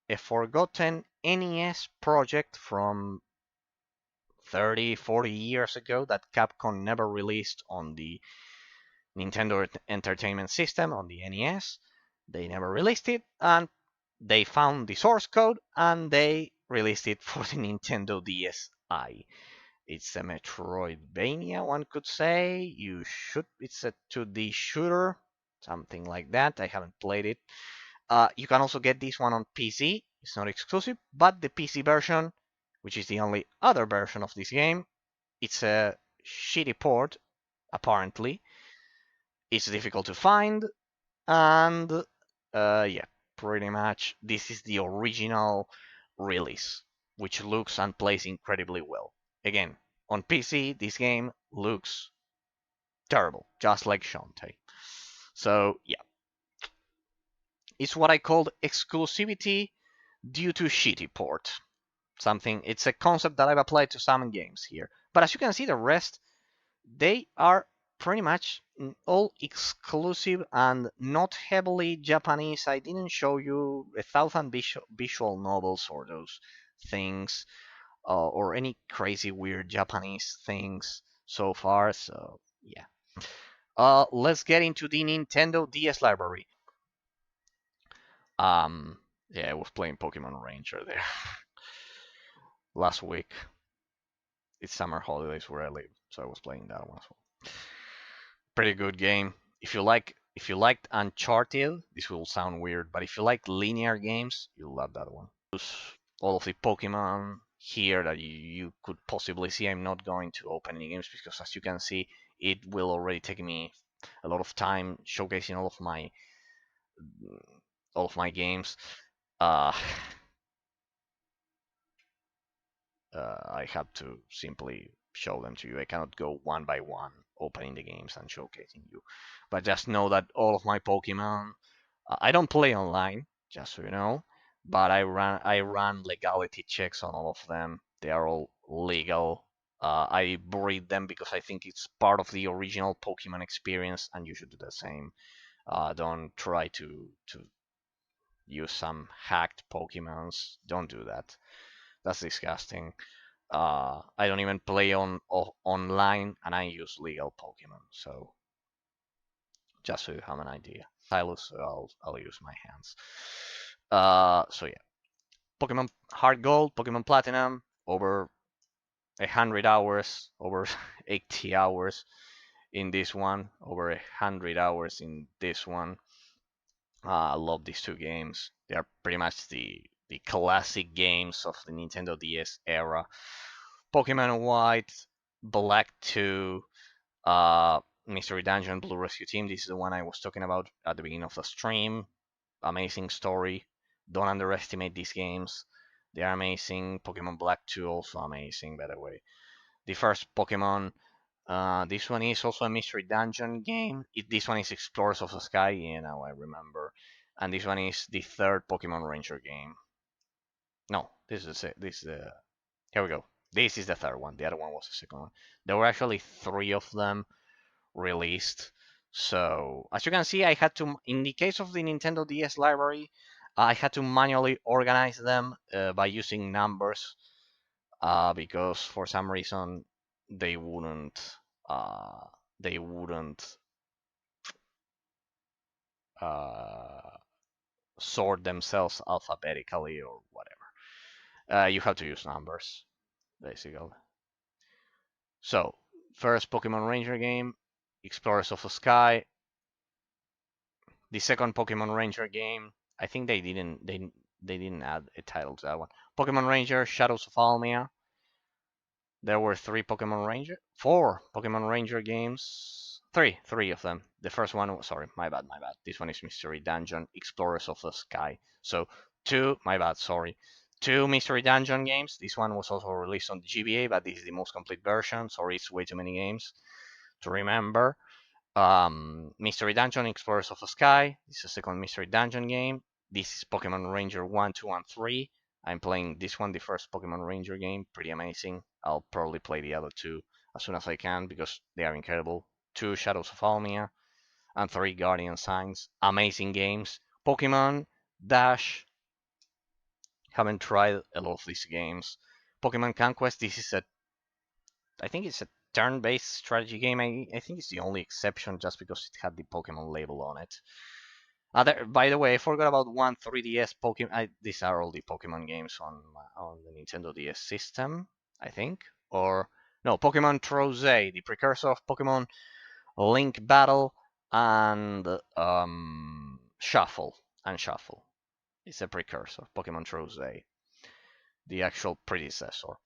a forgotten NES project from 30, 40 years ago that Capcom never released on the Nintendo Entertainment System, on the NES. They never released it, and they found the source code and they released it for the Nintendo DSi. It's a Metroidvania, one could say. It's a 2D shooter, something like that. I haven't played it. You can also get this one on PC. It's not exclusive, but the PC version, which is the only other version of this game, it's a shitty port, apparently. It's difficult to find, and yeah, pretty much this is the original release, which looks and plays incredibly well. Again, on PC, this game looks terrible, just like Shantae. So yeah, it's what I called exclusivity due to shitty port. It's a concept that I've applied to some games here. But as you can see, the rest, they are pretty much all exclusive and not heavily Japanese. I didn't show you 1,000 visual novels or those things, or any crazy weird Japanese things so far. So yeah. Let's get into the Nintendo DS library. Yeah, I was playing Pokemon Ranger there last week. It's summer holidays where I live, so I was playing that one as well. Pretty good game. If you liked Uncharted, this will sound weird, but if you like linear games, you'll love that one. All of the Pokemon here that you could possibly see. I'm not going to open any games because, as you can see, it will already take me a lot of time showcasing all of my games. Uh, I have to simply show them to you. I cannot go one by one opening the games and showcasing you. But just know that all of my Pokemon, I don't play online, just so you know, but I run legality checks on all of them. They are all legal. I breed them because I think it's part of the original Pokemon experience, and you should do the same. Don't try to use some hacked Pokemons. Don't do that. That's disgusting. I don't even play online, and I use legal Pokemon. So just so you have an idea. Stylus, so I'll use my hands. So yeah, Pokemon Heart Gold, Pokemon Platinum, over 100 hours, over 80 hours in this one, over 100 hours in this one. I love these two games. They are pretty much the classic games of the Nintendo DS era. Pokemon White, Black 2, Mystery Dungeon, Blue Rescue Team. This is the one I was talking about at the beginning of the stream. Amazing story. Don't underestimate these games. They are amazing. Pokemon Black 2 also amazing, by the way. The first Pokemon. This one is also a Mystery Dungeon game. This one is Explorers of the Sky. Yeah, now I remember. And this one is the third Pokemon Ranger game. No, this is it. This is the. Here we go. This is the third one. The other one was the second one. There were actually three of them released. So as you can see, I had to, in the case of the Nintendo DS library, I had to manually organize them by using numbers because for some reason they wouldn't uh, they wouldn't uh, sort themselves alphabetically or whatever. You have to use numbers basically. So first Pokemon Ranger game, Explorers of the Sky. The second Pokemon Ranger game, I think they didn't add a title to that one. Pokemon Ranger Shadows of Almia. There were four Pokemon Ranger games. Three of them. The first one, sorry, my bad. This one is Mystery Dungeon Explorers of the Sky. So my bad, sorry. Two Mystery Dungeon games. This one was also released on the GBA, but this is the most complete version. Sorry, it's way too many games to remember. Mystery Dungeon Explorers of the Sky. This is the second Mystery Dungeon game. This is Pokemon Ranger 1, 2, and 3. I'm playing this one, the first Pokemon Ranger game. Pretty amazing. I'll probably play the other two as soon as I can because they are incredible. 2 Shadows of Almia and 3 Guardian Signs. Amazing games. Pokemon Dash. Haven't tried a lot of these games. Pokemon Conquest. This is I think it's a turn-based strategy game. I think it's the only exception just because it had the Pokemon label on it. By the way, I forgot about one 3DS Pokemon. These are all the Pokemon games on the Nintendo DS system, I think. Or no, Pokemon Trose, the precursor of Pokemon Link Battle, and Shuffle. It's a precursor, Pokemon Trose, the actual predecessor.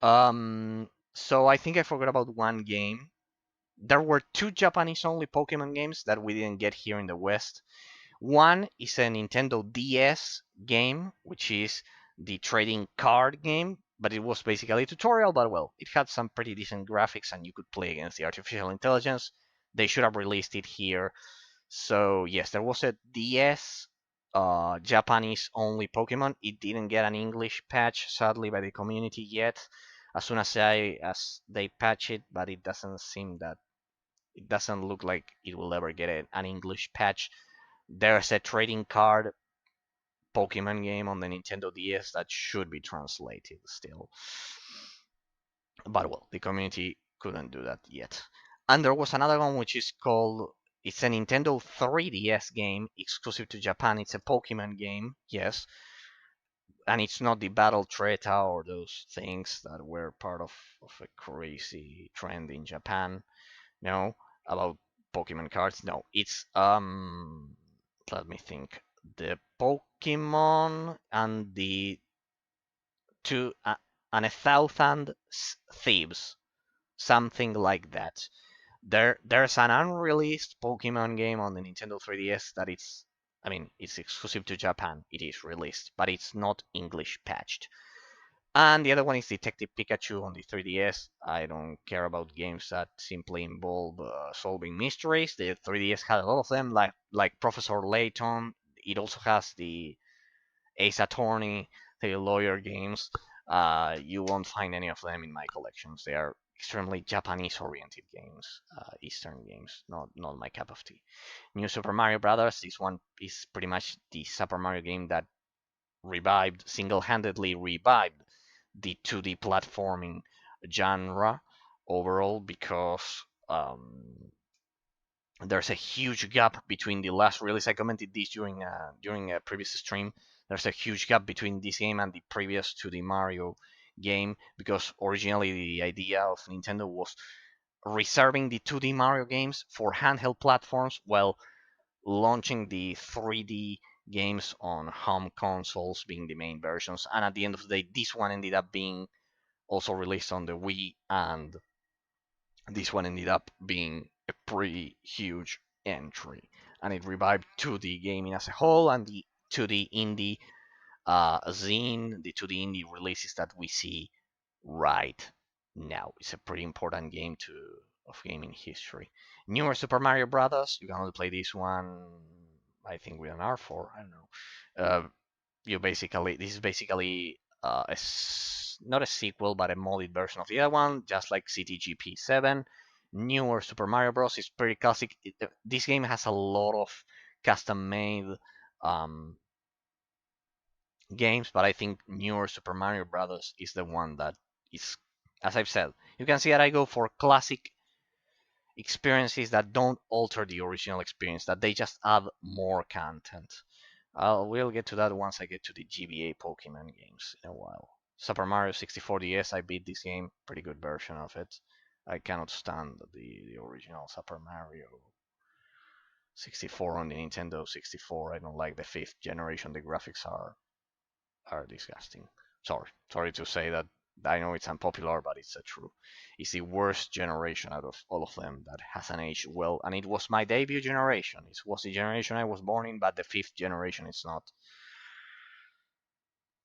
So I think I forgot about one game. There were two Japanese-only Pokemon games that we didn't get here in the West. One is a Nintendo DS game, which is the trading card game, but it was basically a tutorial, but well, it had some pretty decent graphics and you could play against the artificial intelligence. They should have released it here. So yes, there was a DS Japanese only Pokemon. It didn't get an English patch, sadly, by the community yet. As soon as they patch it, but it doesn't look like it will ever get an English patch. There's a trading card Pokemon game on the Nintendo DS that should be translated still. But well, the community couldn't do that yet. And there was another one which is called, it's a Nintendo 3DS game exclusive to Japan. It's a Pokemon game, yes. And it's not the Battle Treta or those things that were part of a crazy trend in Japan. No, about Pokemon cards. No, it's let me think. The Pokemon and the two and 1,000 thieves, something like that. There's an unreleased Pokemon game on the Nintendo 3DS that it's exclusive to Japan. It is released, but it's not English patched. And the other one is Detective Pikachu on the 3DS. I don't care about games that simply involve solving mysteries. The 3DS had a lot of them, like Professor Layton. It also has the Ace Attorney, the lawyer games. You won't find any of them in my collections. They are extremely Japanese-oriented games, Eastern games, not my cup of tea. New Super Mario Brothers. This one is pretty much the Super Mario game that single-handedly revived the 2D platforming genre overall because there's a huge gap between the last release. I commented this during a previous stream. There's a huge gap between this game and the previous to the Mario game because originally the idea of Nintendo was reserving the 2D Mario games for handheld platforms while launching the 3D games on home consoles being the main versions. And at the end of the day, this one ended up being also released on the Wii, and this one ended up being a pretty huge entry. And it revived 2D gaming as a whole and the 2D indie scene, the 2D indie releases that we see right now. It's a pretty important game of gaming history. Newer Super Mario Brothers, you can only play this one, I think, with an R4. I don't know. This is basically not a sequel, but a modded version of the other one, just like CTGP7. Newer Super Mario Bros. Is pretty classic. This game has a lot of custom-made um, games, but I think newer Super Mario Brothers is the one that is, as I've said, you can see that I go for classic experiences that don't alter the original experience, that they just add more content. We'll get to that once I get to the GBA Pokemon games in a while. Super Mario 64 DS, I beat this game, pretty good version of it. I cannot stand the original Super Mario 64 on the Nintendo 64. I don't like the fifth generation. The graphics are disgusting. Sorry to say that. I know it's unpopular, but it's true. It's the worst generation out of all of them that hasn't aged well, and it was my debut generation. It was the generation I was born in, but the fifth generation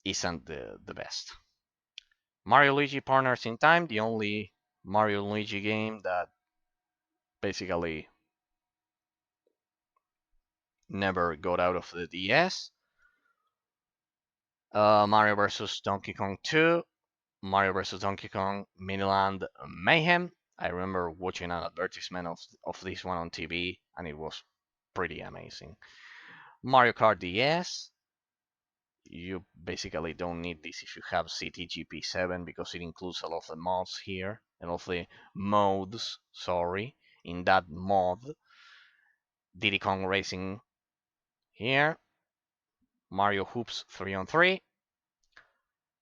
isn't the best. Mario Luigi Partners in Time, the only Mario Luigi game that basically never got out of the DS. Mario vs. Donkey Kong 2, Mario vs. Donkey Kong Miniland Mayhem. I remember watching an advertisement of this one on TV, and it was pretty amazing. Mario Kart DS. You basically don't need this if you have CTGP7 because it includes a lot of the mods here, and all of the modes, sorry, in that mod. Diddy Kong Racing here. Mario Hoops 3 on 3.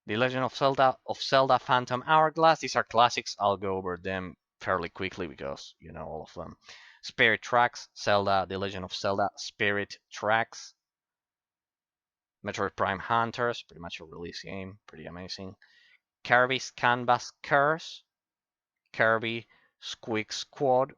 The Legend of Zelda Phantom Hourglass. These are classics. I'll go over them fairly quickly because you know all of them. Spirit Tracks, Zelda, The Legend of Zelda, Spirit Tracks. Metroid Prime Hunters, pretty much a release game, pretty amazing. Kirby's Canvas Curse, Kirby Squeak Squad,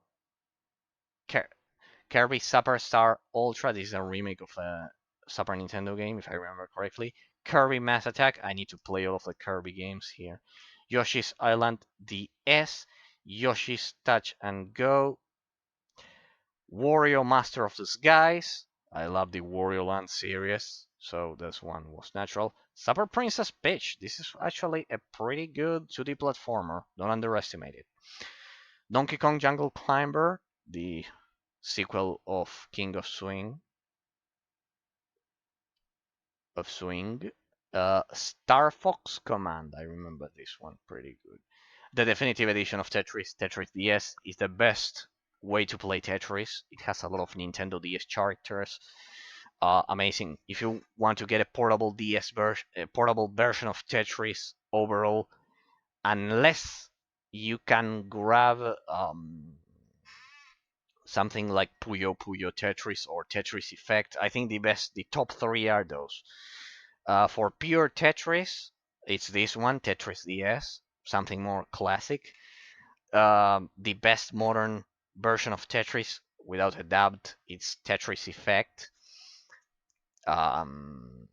Kirby Superstar Ultra. This is a remake of a Super Nintendo game, if I remember correctly. Kirby Mass Attack. I need to play all of the Kirby games here. Yoshi's Island DS, Yoshi's Touch and Go, Wario Master of the Skies. I love the Wario Land series, so this one was natural. Super Princess Peach. This is actually a pretty good 2D platformer. Don't underestimate it. Donkey Kong Jungle Climber, the sequel of King of Swing. Star Fox Command. I remember this one pretty good. The definitive edition of Tetris, Tetris DS, is the best way to play Tetris. It has a lot of Nintendo DS characters. Amazing. If you want to get a portable DS version, a portable version of Tetris overall, unless you can grab something like Puyo Puyo Tetris or Tetris Effect, I think the top three are those. For pure Tetris, it's this one, Tetris DS, something more classic. The best modern version of Tetris, without a doubt, it's Tetris Effect. Um,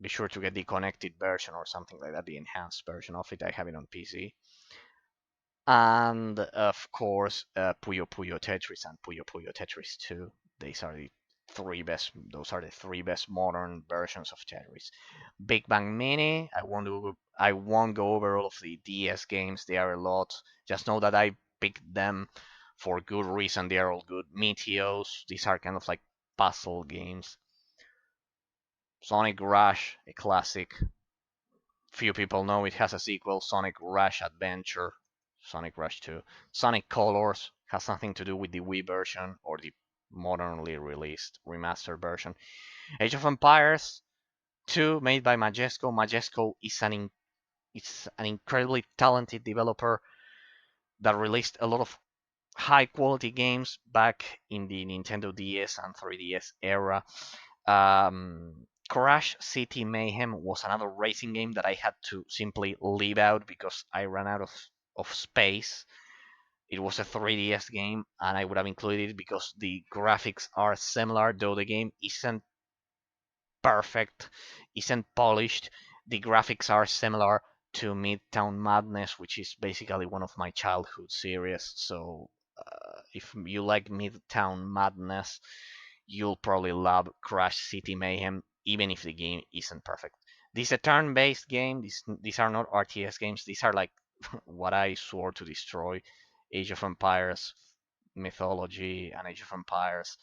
be sure to get the connected version or something like that, the enhanced version of it. I have it on PC. And of course, Puyo Puyo Tetris and Puyo Puyo Tetris 2. These are the three best. Those are the three best modern versions of Tetris. Big Bang Mini. I won't go over all of the DS games. They are a lot. Just know that I picked them for good reason. They are all good. Meteos. These are kind of like puzzle games. Sonic Rush, a classic. Few people know it has a sequel, Sonic Rush Adventure, Sonic Rush 2. Sonic Colors has nothing to do with the Wii version or the modernly released remastered version. Age of Empires 2, made by Majesco. Majesco is an incredibly talented developer that released a lot of high quality games back in the Nintendo DS and 3DS era. Crash City Mayhem was another racing game that I had to simply leave out because I ran out of space. It was a 3DS game, and I would have included it because the graphics are similar, though the game isn't perfect, isn't polished. The graphics are similar to Midtown Madness, which is basically one of my childhood series. So if you like Midtown Madness, you'll probably love Crash City Mayhem, even if the game isn't perfect. This is a turn-based game. These are not RTS games. These are like what I swore to destroy: Age of Empires, Mythology, and Age of Empires,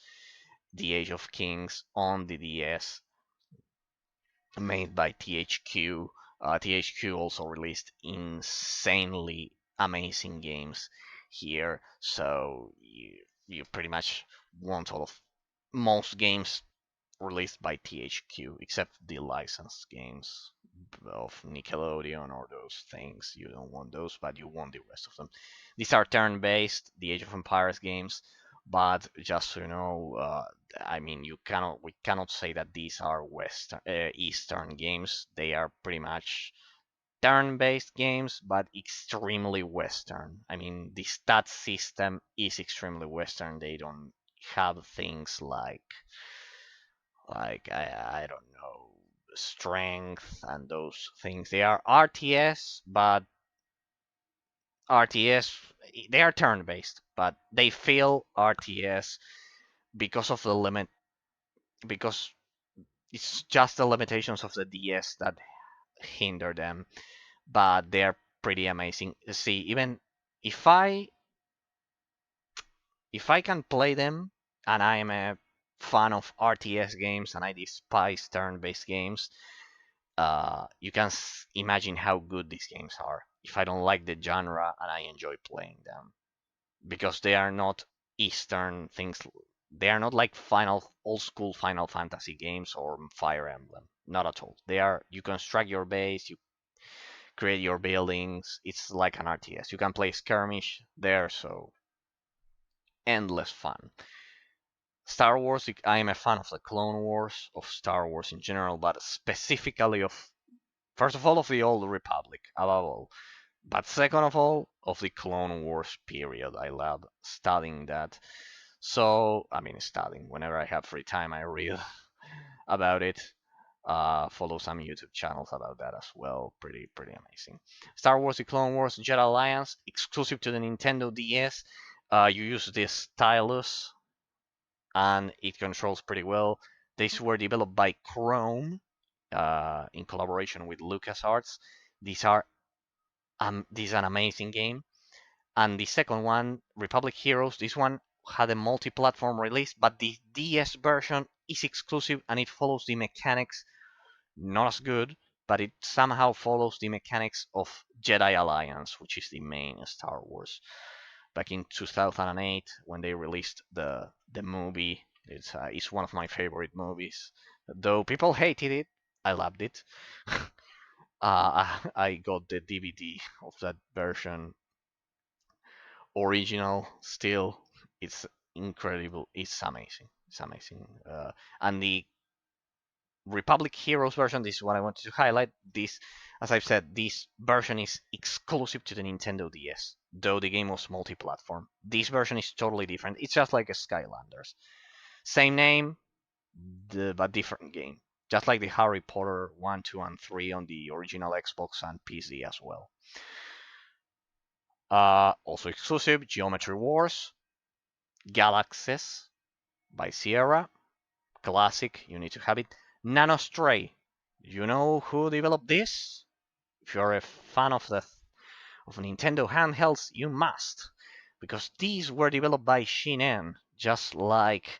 The Age of Kings on the DS, made by THQ. THQ also released insanely amazing games here, so you pretty much want all of most games released by THQ, except the licensed games of Nickelodeon or those things. You don't want those, but you want the rest of them. These are turn-based, the Age of Empires games, but just so you know, I mean, we cannot say that these are Western, Eastern games. They are pretty much turn-based games, but extremely Western. I mean, the stat system is extremely Western. They don't have things like I don't know, strength and those things. They are RTS, but RTS they are turn-based, but they feel RTS because of the limit because it's just the limitations of the DS that hinder them, but they're pretty amazing. See, even if I if I can play them and I am a fan of RTS games and I despise turn-based games, you can imagine how good these games are if I don't like the genre and I enjoy playing them because they are not Eastern things. They are not like Final old school Final Fantasy games or Fire Emblem. Not at all. They are you construct your base, you create your buildings. It's like an RTS. You can play skirmish there, so endless fun. Star Wars, I am a fan of the Clone Wars, of Star Wars in general, but specifically of first of all, of the Old Republic, above all. But second of all, of the Clone Wars period. I love studying that. So, I mean, studying. Whenever I have free time, I read about it. Follow some YouTube channels about that as well. Pretty amazing. Star Wars: The Clone Wars Jedi Alliance, exclusive to the Nintendo DS. You use this stylus, and it controls pretty well. These were developed by Chrome in collaboration with LucasArts. These are this is an amazing game. And the second one, Republic Heroes, this one had a multi-platform release, but the DS version is exclusive and it follows the mechanics, not as good, but it somehow follows the mechanics of Jedi Alliance, which is the main Star Wars. Back in 2008, when they released the movie, it's one of my favorite movies. Though people hated it, I loved it. I got the DVD of that version, original. Still, it's incredible. It's amazing. It's amazing. And the Republic Heroes version, this is what I wanted to highlight. This, as I've said, this version is exclusive to the Nintendo DS, though the game was multi-platform. This version is totally different. It's just like a Skylanders. Same name, but different game. just like the Harry Potter 1, 2, and 3 on the original Xbox and PC as well. Also exclusive, Geometry Wars, Galaxies by Sierra, classic, you need to have it. Nanostray, you know who developed this? If you're a fan of Nintendo handhelds, you must, because these were developed by Shinen, just like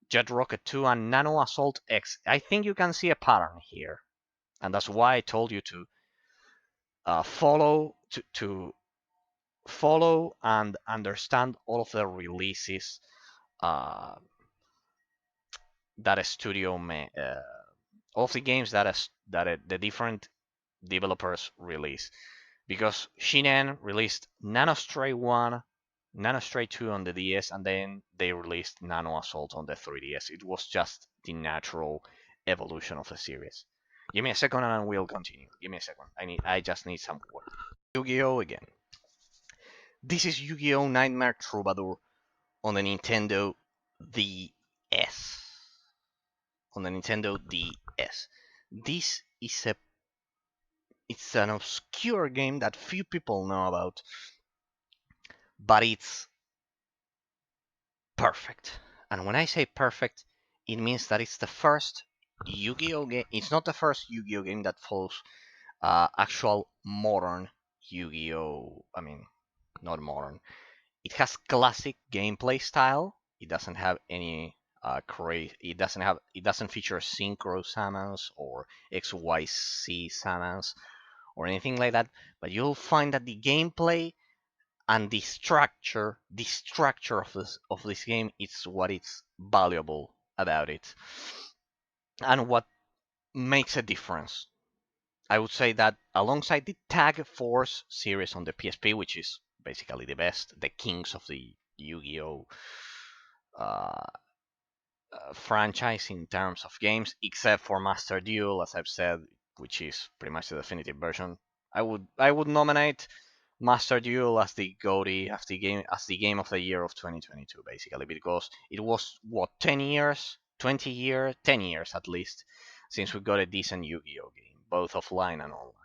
Jet Rocket 2 and Nano Assault X. I think you can see a pattern here, and that's why I told you to follow and understand all of the releases uh, that a studio may, all of the games that the different developers release. Because Shinen released Nanostray 1, Nanostray 2 on the DS, and then they released Nano Assault on the 3DS. It was just the natural evolution of the series. Give me a second and we'll continue. Give me a second. I just need some water. Yu-Gi-Oh again. This is Yu-Gi-Oh! Nightmare Troubadour on the Nintendo DS. On the Nintendo DS. This is it's an obscure game that few people know about, but it's perfect. And when I say perfect, it means that it's the first Yu-Gi-Oh game. It's not the first Yu-Gi-Oh game that follows actual modern Yu-Gi-Oh. I mean, not modern. It has classic gameplay style. It doesn't have any crazy. It doesn't feature synchro summons or XYZ summons or anything like that. But you'll find that the gameplay and the structure of this game is what is valuable about it, and what makes a difference. I would say that alongside the Tag Force series on the PSP, which is basically the best, the kings of the Yu-Gi-Oh uh, franchise in terms of games, except for Master Duel, as I've said, which is pretty much the definitive version. I would nominate Master Duel as the GOTY, as the game of the year of 2022, basically, because it was what 10 years, 20 years, 10 years at least since we got a decent Yu-Gi-Oh game, both offline and online.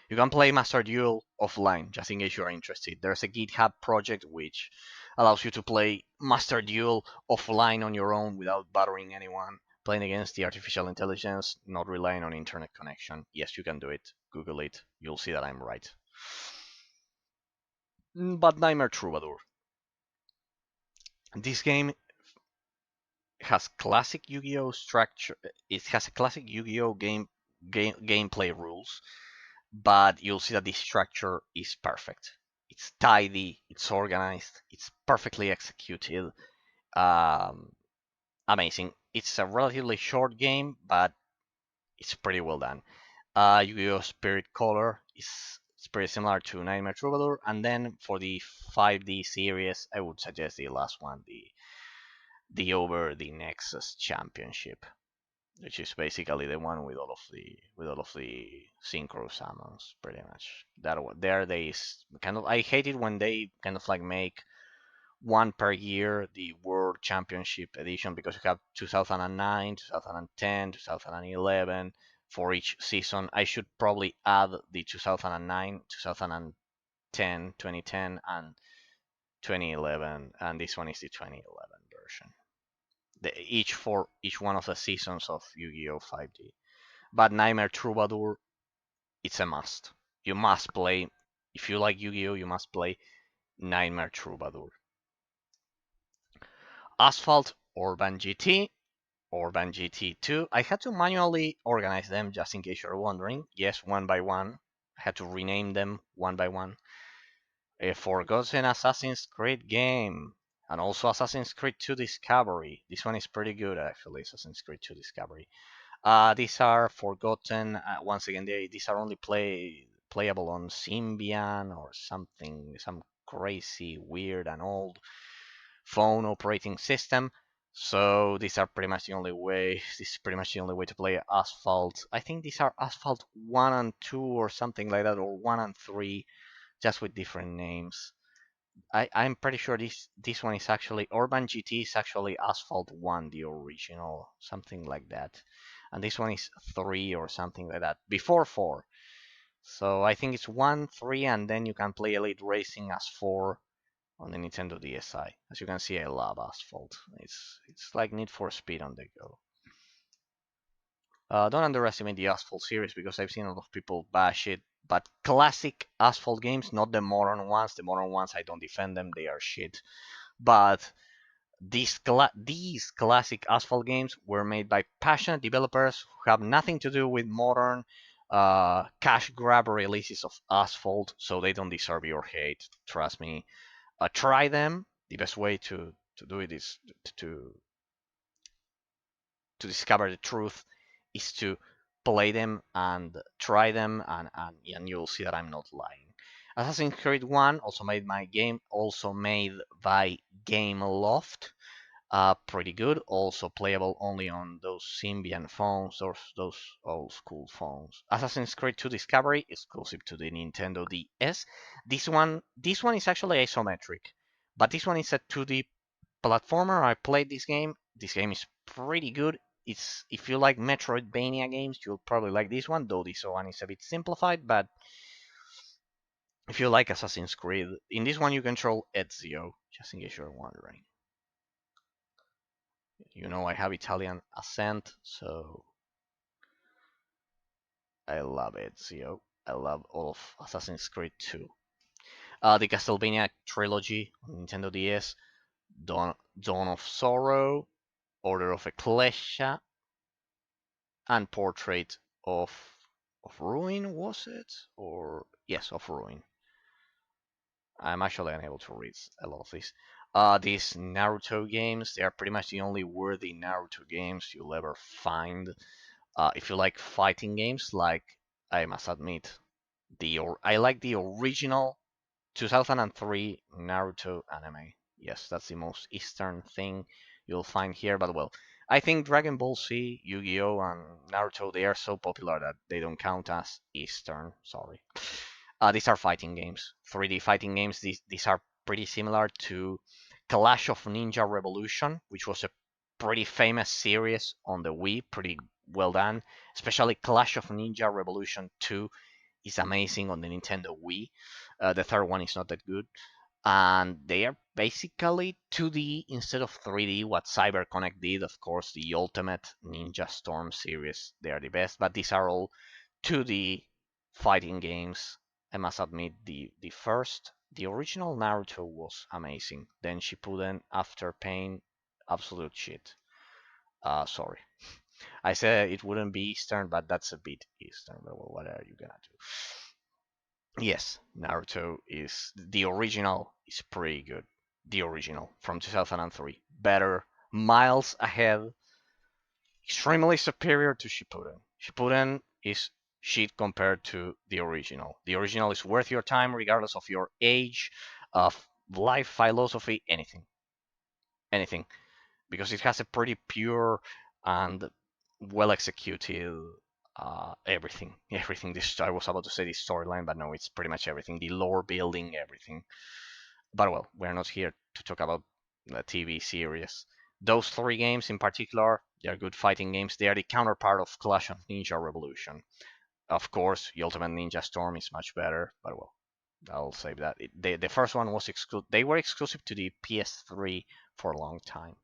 You can play Master Duel offline, just in case you are interested. There's a GitHub project which allows you to play Master Duel offline on your own without bothering anyone, playing against the artificial intelligence, not relying on internet connection. Yes, you can do it. Google it. You'll see that I'm right. But Nightmare Troubadour. This game has classic Yu-Gi-Oh structure. It has a classic Yu-Gi-Oh gameplay rules, but you'll see that the structure is perfect. It's tidy, it's organized, it's perfectly executed. Um, Amazing. It's a relatively short game, but it's pretty well done. Yu-Gi-Oh! Spirit Color is pretty similar to Nightmare Troubadour, and then for the 5D series, I would suggest the last one, the Over the Nexus Championship, which is basically the one with all of the synchro summons, pretty much. That one there they kind of I hate it when they kind of like make one per year the World Championship edition, because you have 2009, 2010, 2011 for each season. I should probably add the 2009, 2010, 2010, and 2011, and this one is the 2011 version. For each one of the seasons of Yu-Gi-Oh 5D. But Nightmare Troubadour, it's a must. You must play. If you like Yu-Gi-Oh, you must play Nightmare Troubadour. Asphalt Urban GT, Urban GT2. I had to manually organize them just in case you're wondering. Yes, one by one. I had to rename them one by one. A Forgotten Assassin's Creed game. And also Assassin's Creed 2 Discovery. This one is pretty good actually, Assassin's Creed 2 Discovery. These are forgotten. Once again, these are only playable on Symbian or something, some crazy, weird, and old phone operating system. So these are pretty much the only way. This is pretty much the only way to play Asphalt. I think these are Asphalt 1 and 2 or something like that, or 1 and 3, just with different names. I'm pretty sure this one is actually Urban GT is actually Asphalt 1, the original, something like that. And this one is 3 or something like that, before 4. So I think it's 1, 3, and then you can play Elite Racing as 4 on the Nintendo DSi. As you can see, I love Asphalt. It's like Need for Speed on the go. Don't underestimate the Asphalt series because I've seen a lot of people bash it. But classic Asphalt games, not the modern ones. The modern ones, I don't defend them; they are shit. But these classic Asphalt games were made by passionate developers who have nothing to do with modern cash grab releases of Asphalt, so they don't deserve your hate. Trust me. Try them. The best way to do it is to discover the truth is to play them and try them, and you'll see that I'm not lying. Assassin's Creed 1, also made my game, also made by Gameloft. Pretty good. Also playable only on those Symbian phones or those old school phones. Assassin's Creed 2 Discovery, exclusive to the Nintendo DS. This one is actually isometric, but this one is a 2D platformer. I played this game. This game is pretty good. It's If you like Metroidvania games, you'll probably like this one. Though this one is a bit simplified, but if you like Assassin's Creed, in this one you control Ezio. Just in case you're wondering. I have Italian accent, so I love Ezio. I love all of Assassin's Creed 2. The Castlevania trilogy on Nintendo DS, Dawn of Sorrow, Order of Ecclesia, and Portrait of Ruin, was it? Or yes, of Ruin. I'm actually unable to read a lot of these. These Naruto games, they are pretty much the only worthy Naruto games you'll ever find. If you like fighting games, like I must admit, I like the original 2003 Naruto anime. Yes, that's the most Eastern thing you'll find here. But well, I think Dragon Ball Z, Yu-Gi-Oh, and Naruto, they are so popular that they don't count as Eastern. Sorry. These are fighting games, 3D fighting games. These are pretty similar to Clash of Ninja Revolution, which was a pretty famous series on the Wii, pretty well done. Especially Clash of Ninja Revolution 2 is amazing on the Nintendo Wii. The third one is not that good. And they are basically 2D instead of 3D. What CyberConnect did, of course, the Ultimate Ninja Storm series, they are the best. But these are all 2D fighting games. I must admit, the original Naruto was amazing. Then Shippuden, After Pain, absolute shit. Sorry. I said it wouldn't be Eastern, but that's a bit Eastern. But well, what are you gonna do? Yes, Naruto is the original is pretty good. The original from 2003, better, miles ahead, extremely superior to Shippuden. Shippuden is shit compared to the original. The original is worth your time regardless of your age, of life philosophy, anything, because it has a pretty pure and well executed everything. Everything. This I was about to say the storyline, but no, it's pretty much everything. The lore building, everything. But well, we're not here to talk about the TV series. Those three games in particular, they are good fighting games. They are the counterpart of Clash of Ninja Revolution. Of course, the Ultimate Ninja Storm is much better, but well, I'll save that. The first one was exclusive. They were exclusive to the PS3 for a long time,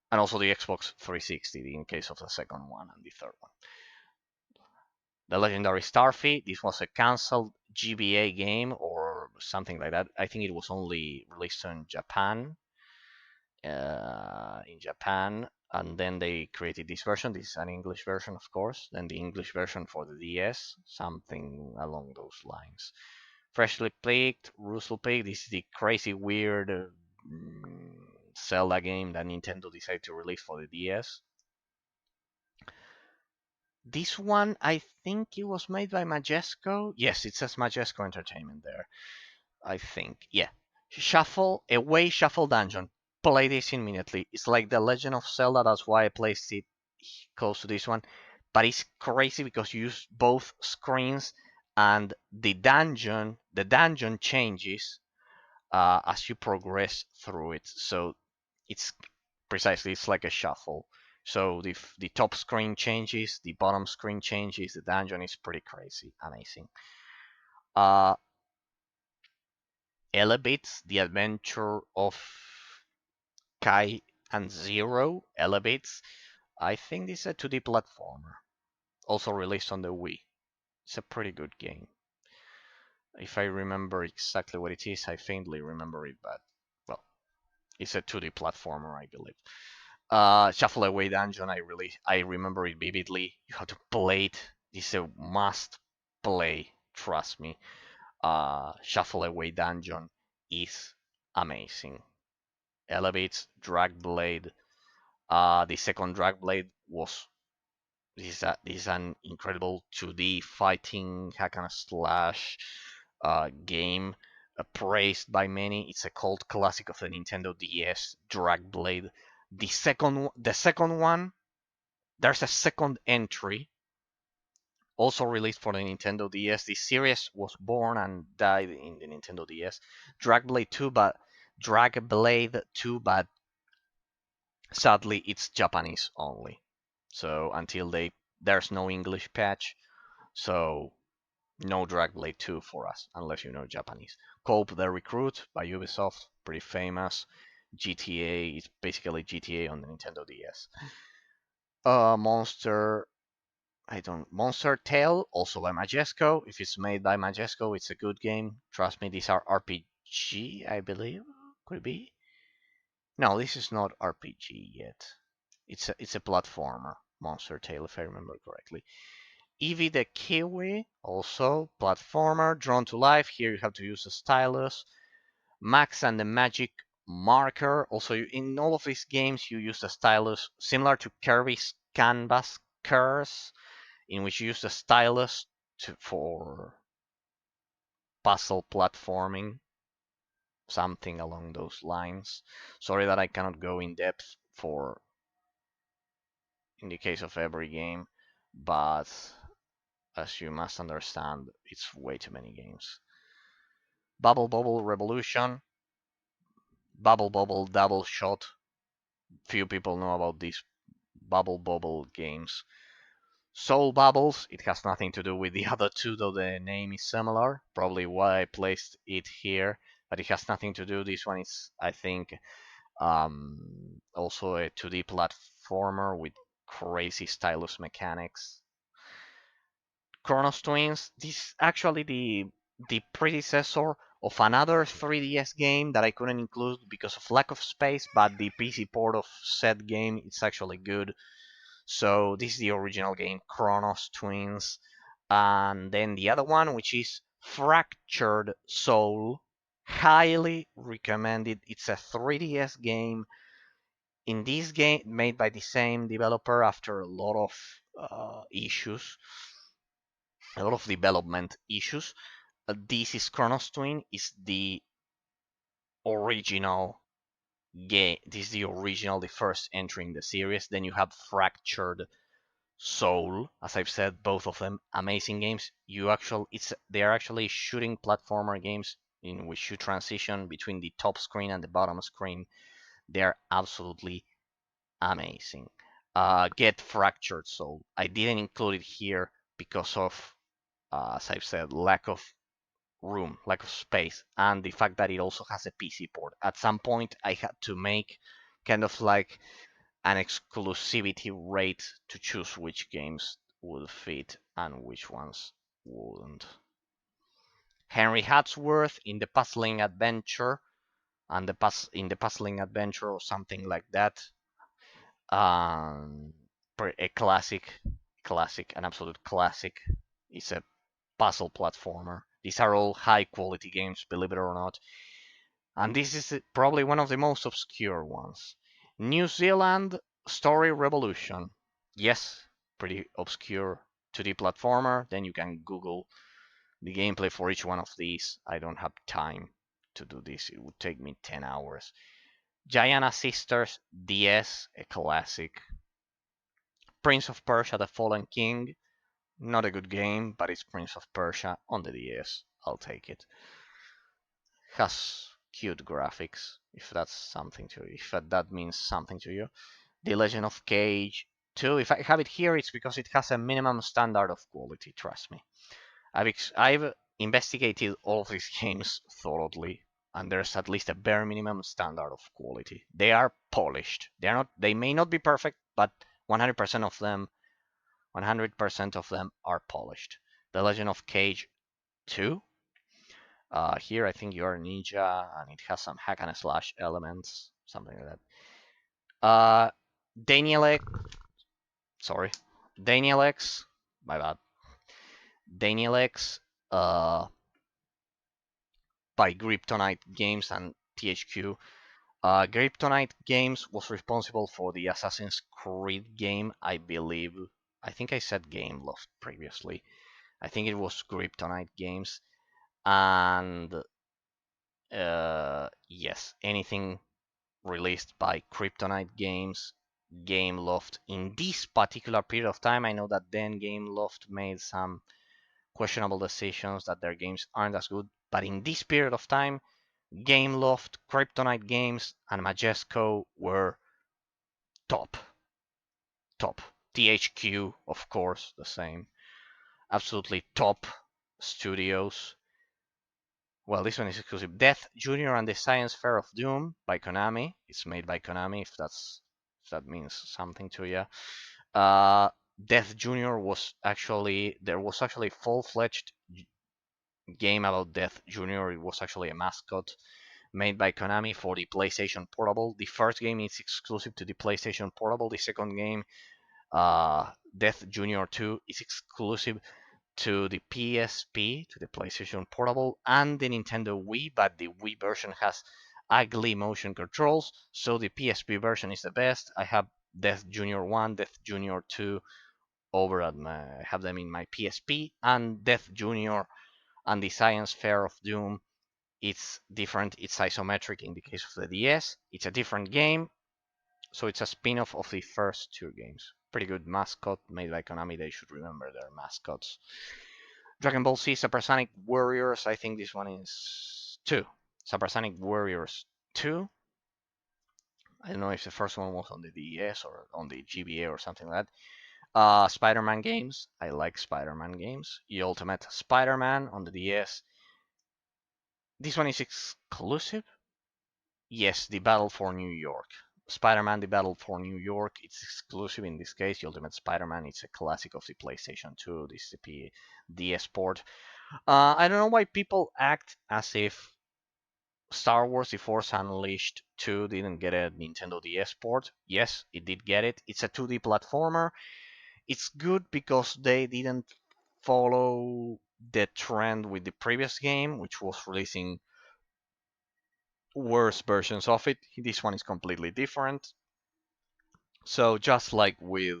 and also the Xbox 360 in case of the second one and the third one. The legendary Starfy. This was a cancelled GBA game or something like that. I think it was only released in Japan, and then they created this version. This is an English version, of course. Then the English version for the DS, something along those lines. Freshly Baked, Russell Pig. This is the crazy, weird Zelda game that Nintendo decided to release for the DS. This one, I think it was made by Majesco. Yes, it says Majesco Entertainment there. I think. Yeah. Away Shuffle Dungeon. Play this immediately. It's like the Legend of Zelda. That's why I placed it close to this one. But it's crazy because you use both screens and the dungeon changes as you progress through it. So it's it's like a shuffle. So the top screen changes, the bottom screen changes, the dungeon is pretty crazy, amazing. Uh, elevates the adventure of Kai and Zero. Elevates. I think this is a 2D platformer, also released on the Wii. It's a pretty good game. If I remember exactly what it is, I faintly remember it, but well, it's a 2D platformer, I believe. Shuffle Away Dungeon, I remember it vividly. You have to play it. This is a must play, trust me. Shuffle Away Dungeon is amazing. Elevates Drag Blade. The second Drag Blade was this is an incredible 2D fighting hack and slash game, praised by many. It's a cult classic of the Nintendo DS, Drag Blade. The second one, there's a second entry also released for the Nintendo DS. This series was born and died in the Nintendo DS. Drag Blade 2, but sadly it's Japanese only. So until there's no English patch, so no Drag Blade 2 for us unless you know Japanese. Cope the Recruit by Ubisoft, pretty famous. GTA is basically GTA on the Nintendo DS. Monster Monster Tale, also by Majesco. If it's made by Majesco, it's a good game. Trust me, these are RPG, I believe. Could it be? No, this is not RPG yet. It's a platformer, Monster Tale, if I remember correctly. Eevee the Kiwi, also platformer, drawn to life. Here you have to use a stylus. Max and the Magic Marker. Also, in all of these games, you use a stylus similar to Kirby's Canvas Curse, in which you use the stylus for puzzle platforming, something along those lines. Sorry that I cannot go in depth for in the case of every game, but as you must understand, it's way too many games. Bubble Bobble Revolution, Bubble Bobble Double Shot. Few people know about these Bubble Bobble games. Soul Bubbles, it has nothing to do with the other two, though the name is similar. Probably why I placed it here, but it has nothing to do. This one is, I think, also a 2D platformer with crazy stylus mechanics. Chronos Twins, this is actually the predecessor of another 3DS game that I couldn't include because of lack of space, but the PC port of said game it's actually good. So this is the original game, Chronos Twins. And then the other one, which is Fractured Soul. Highly recommended. It's a 3DS game. In this game, made by the same developer after a lot of issues, a lot of development issues. This is Chronos Twin. Is the original game. This is the original, the first entry in the series. Then you have Fractured Soul, as I've said, both of them amazing games. They are actually shooting platformer games in which you transition between the top screen and the bottom screen. They are absolutely amazing. Get Fractured Soul. I didn't include it here because of, as I've said, lack of room, lack of space, and the fact that it also has a PC port. At some point, I had to make kind of like an exclusivity rate to choose which games would fit and which ones wouldn't. Henry Hatsworth in the Puzzling Adventure and in the Puzzling Adventure or something like that. Um, a an absolute classic. It's a puzzle platformer. These are all high quality games, believe it or not. And this is probably one of the most obscure ones. New Zealand Story Revolution. Yes, pretty obscure 2D platformer. Then you can Google the gameplay for each one of these. I don't have time to do this. It would take me 10 hours. Giana Sisters DS, a classic. Prince of Persia: The Fallen King. Not a good game, but it's Prince of Persia on the DS. I'll take it. Has cute graphics, if that's something to you, if that means something to you. The Legend of Cage 2, if I have it here, it's because it has a minimum standard of quality, trust me. I've investigated all of these games thoroughly, and there's at least a bare minimum standard of quality. They are polished. They may not be perfect, but 100% of them 100% of them are polished. The Legend of Cage 2. Here I think you're a ninja, and it has some hack and slash elements, something like that. Daniel X, sorry, Daniel X, my bad. Daniel X, by Kryptonite Games and THQ. Kryptonite Games was responsible for the Assassin's Creed game, I believe. I think I said Game Loft previously. I think it was Kryptonite Games. And yes, anything released by Kryptonite Games, Gameloft in this particular period of time. I know that then Gameloft made some questionable decisions that their games aren't as good, but in this period of time, Gameloft, Kryptonite Games, and Majesco were top. Top. THQ, of course, the same. Absolutely top studios. Well, this one is exclusive. Death Junior and the Science Fair of Doom by Konami. It's made by Konami, if that means something to you. Death Junior was actually full-fledged game about Death Junior. It was actually a mascot made by Konami for the PlayStation Portable. The first game is exclusive to the PlayStation Portable. The second game, Death Junior 2, is exclusive to the PSP, to the PlayStation Portable, and the Nintendo Wii, but the Wii version has ugly motion controls, so the PSP version is the best. I have Death Junior 1, Death Junior 2 over at I have them in my PSP, and Death Junior and the Science Fair of Doom. It's different, it's isometric in the case of the DS. It's a different game, so it's a spin-off of the first two games. Pretty good mascot made by Konami. They should remember their mascots. Dragon Ball Z Supersonic Warriors. I think this one is 2. Supersonic Warriors 2. I don't know if the first one was on the DS or on the GBA or something like that. Spider-Man games. I like Spider-Man games. The Ultimate Spider-Man on the DS. This one is exclusive. Yes, the Battle for New York. Spider-Man: The Battle for New York. It's exclusive in this case. The Ultimate Spider-Man. It's a classic of the PlayStation 2. This is the DS port. I don't know why people act as if Star Wars: The Force Unleashed 2 didn't get a Nintendo DS port. Yes, it did get it. It's a 2D platformer. It's good because they didn't follow the trend with the previous game, which was releasing worse versions of it. This one is completely different. So just like with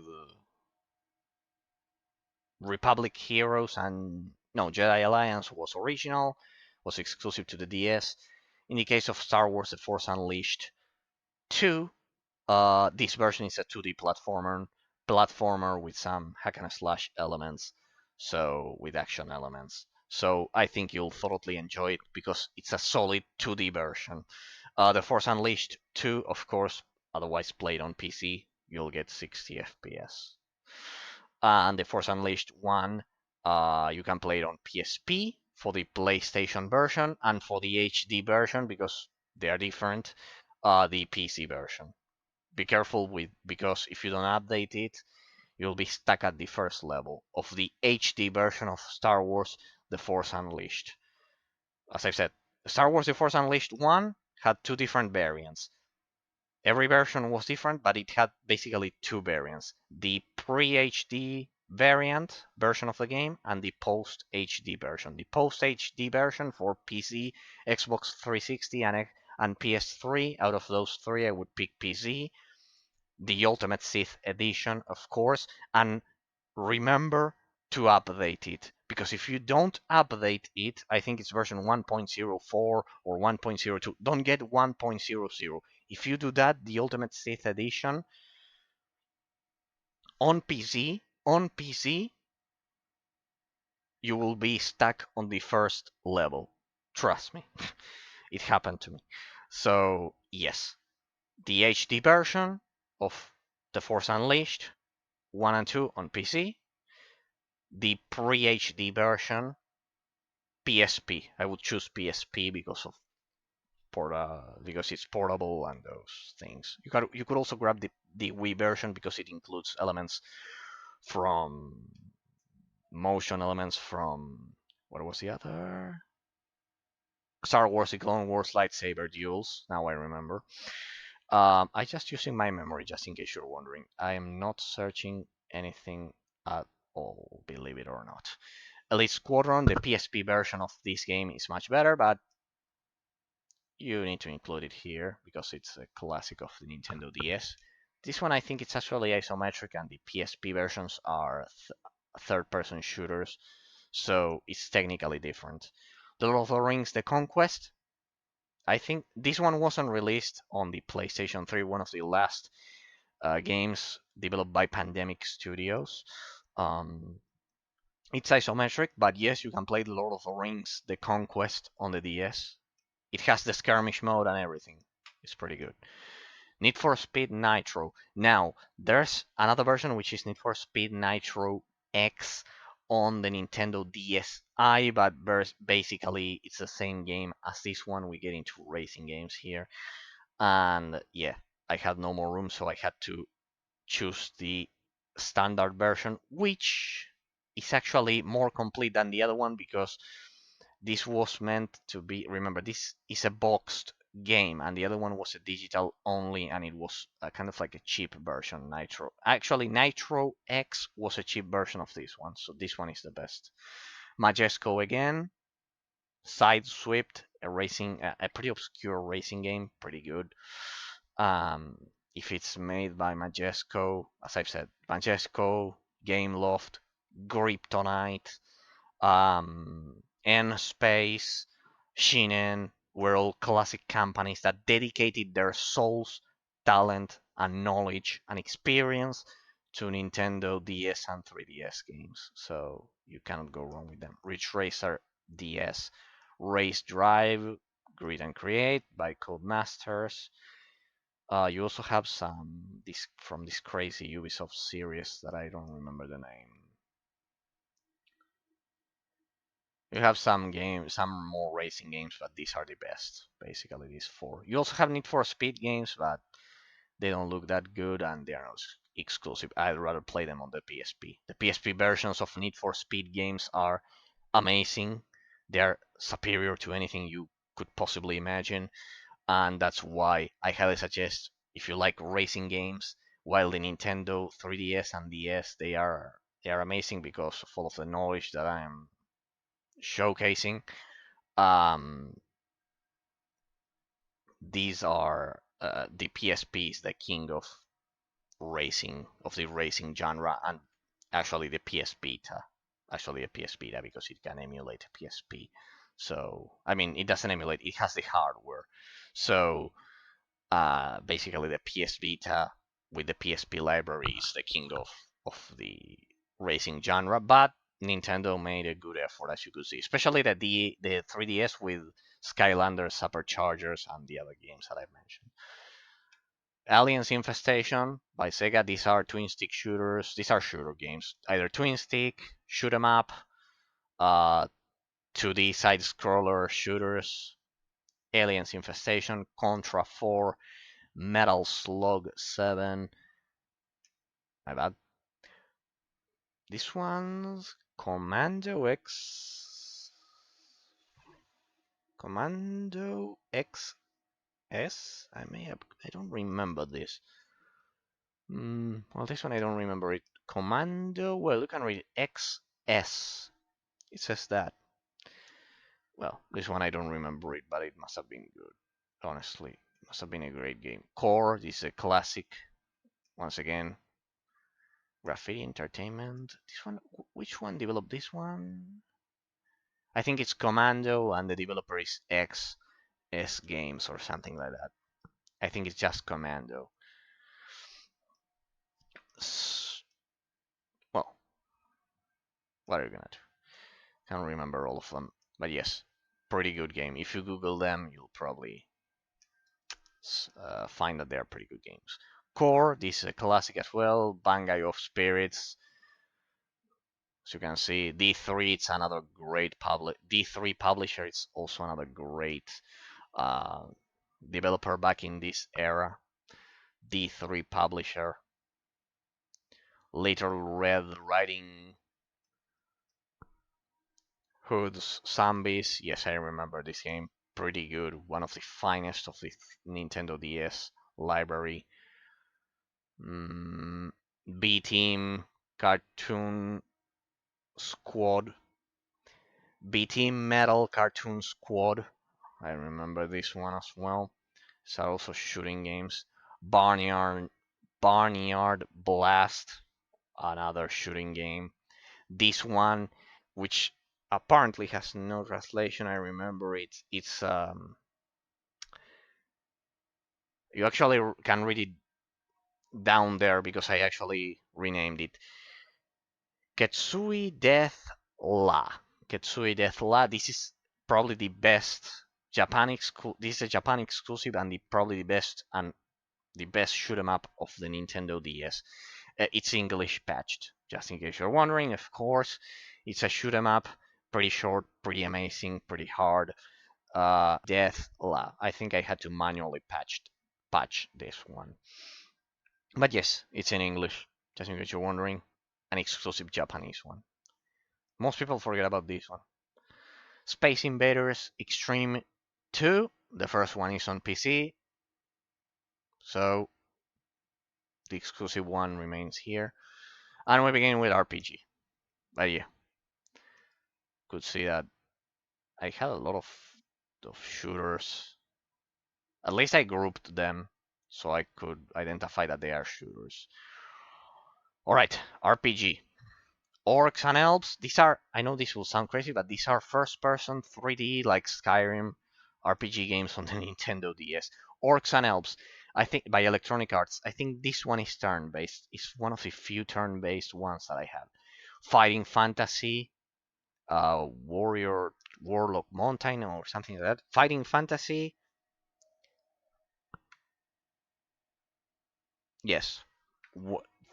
Republic Heroes and no, Jedi Alliance was original, was exclusive to the DS. In the case of Star Wars: The Force Unleashed 2, this version is a 2D platformer with some hack and slash elements, so with action elements. So I think you'll thoroughly enjoy it because it's a solid 2D version. The Force Unleashed 2, of course, otherwise played on PC, you'll get 60 FPS. And the Force Unleashed 1, you can play it on PSP for the PlayStation version, and for the HD version, because they are different, the PC version. Be careful because if you don't update it, you'll be stuck at the first level of the HD version of Star Wars: The Force Unleashed. As I've said, Star Wars: The Force Unleashed 1 had two different variants. Every version was different, but it had basically two variants. The pre-HD version of the game and the post-HD version. The post-HD version for PC, Xbox 360, and PS3. Out of those three, I would pick PC. The Ultimate Sith Edition, of course, and remember to update it. Because if you don't update it, I think it's version 1.04 or 1.02. Don't get 1.00. If you do that, the Ultimate Sith Edition on PC, you will be stuck on the first level. Trust me. It happened to me. So yes, the HD version of The Force Unleashed 1 and 2 on PC, the pre-HD version PSP. I would choose PSP because it's portable and those things. You could also grab the Wii version because it includes elements from motion elements from what was the other Star Wars: The Clone Wars lightsaber duels. Now I remember. I just using my memory just in case you're wondering. I am not searching anything at all, believe it or not. Elite Squadron, the PSP version of this game is much better, but you need to include it here because it's a classic of the Nintendo DS. This one I think it's actually isometric and the PSP versions are third-person shooters, so it's technically different. The Lord of the Rings: The Conquest. I think this one wasn't released on the PlayStation 3, one of the last games developed by Pandemic Studios. Um, it's isometric, but yes, you can play The Lord of the Rings: The Conquest on the DS. It has the skirmish mode and everything. It's pretty good. Need for Speed Nitro. Now, there's another version which is Need for Speed Nitro X on the Nintendo DSi, but basically it's the same game as this one. We get into racing games here. And yeah, I had no more room, so I had to choose the standard version, which is actually more complete than the other one because this was meant to be, remember, this is a boxed game, and the other one was a digital only, and it was kind of like a cheap version. Nitro, actually, Nitro X was a cheap version of this one, so this one is the best. Majesco again, Side Swift, a pretty obscure racing game, pretty good. Um, if it's made by Majesco, as I've said, Majesco, Gameloft, Kryptonite, N-Space, Shinen were all classic companies that dedicated their souls, talent, and knowledge and experience to Nintendo DS and 3DS games. So you cannot go wrong with them. Ridge Racer DS, Race Drive, Grid and Create by Codemasters. You also have some from this crazy Ubisoft series that I don't remember the name. You have some more racing games, but these are the best. Basically, these four. You also have Need for Speed games, but they don't look that good and they are not exclusive. I'd rather play them on the PSP. The PSP versions of Need for Speed games are amazing. They are superior to anything you could possibly imagine, and that's why I highly suggest if you like racing games. While the Nintendo 3DS and DS they are amazing because of all of the knowledge that I am showcasing. Um, these are the PSP is the king of the racing genre, and actually the PS Vita, actually a PS Vita because it can emulate a PSP. So I mean, it doesn't emulate; it has the hardware. So basically, the PS Vita with the PSP library is the king of the racing genre. But Nintendo made a good effort, as you could see, especially the 3DS with Skylander, Superchargers, and the other games that I mentioned. Aliens Infestation by Sega. These are twin stick shooters. These are shooter games, either twin stick, shoot 'em up, uh, 2D side scroller shooters. Aliens Infestation, Contra 4, Metal Slug 7. My bad. This one's Commando X. Commando XS? I don't remember this. Well, this one I don't remember it. Commando, well, you can read it XS. It says that. Well, this one I don't remember it, but it must have been good. Honestly, it must have been a great game. Core, this is a classic. Once again, Graffiti Entertainment. This one, which one developed this one? I think it's Commando, and the developer is XS Games or something like that. I think it's just Commando. Well, what are you gonna do? Can't remember all of them, but yes. pretty good game. If you Google them, you'll probably find that they are pretty good games. Core, this is a classic as well. Bangai of Spirits. As you can see, D3, it's another great D3 publisher. It's also another great uh, developer back in this era. D3 publisher. Little Red Riding Hood's Zombies. Yes, I remember this game. Pretty good. One of the finest of the Nintendo DS library. B Team Cartoon Squad. B Team Metal Cartoon Squad. I remember this one as well. It's also shooting games. Barnyard Barnyard Blast, another shooting game. This one, which apparently has no translation, I remember it's you actually can read it down there because I actually renamed it. Ketsui Death La. Ketsui Death La. This is probably the best This is a Japan exclusive and probably the best shoot 'em up of the Nintendo DS. It's English patched, just in case you're wondering. Of course, it's a shoot 'em up, pretty short, pretty amazing, pretty hard. Death La. I think I had to manually patch this one. But yes, it's in English, just in case you're wondering. An exclusive Japanese one. Most people forget about this one. Space Invaders Extreme 2. The first one is on PC, so the exclusive one remains here. And we begin with RPG. But yeah, could see that I had a lot of shooters. At least I grouped them so I could identify that they are shooters. Alright, RPG. Orcs and Elves. These are, I know this will sound crazy, but these are first person 3D like Skyrim RPG games on the Nintendo DS. Orcs and Elves. I think by Electronic Arts. I think this one is turn based. It's one of the few turn based ones that I have. Fighting Fantasy. Warlock Mountain or something like that. Fighting Fantasy. Yes.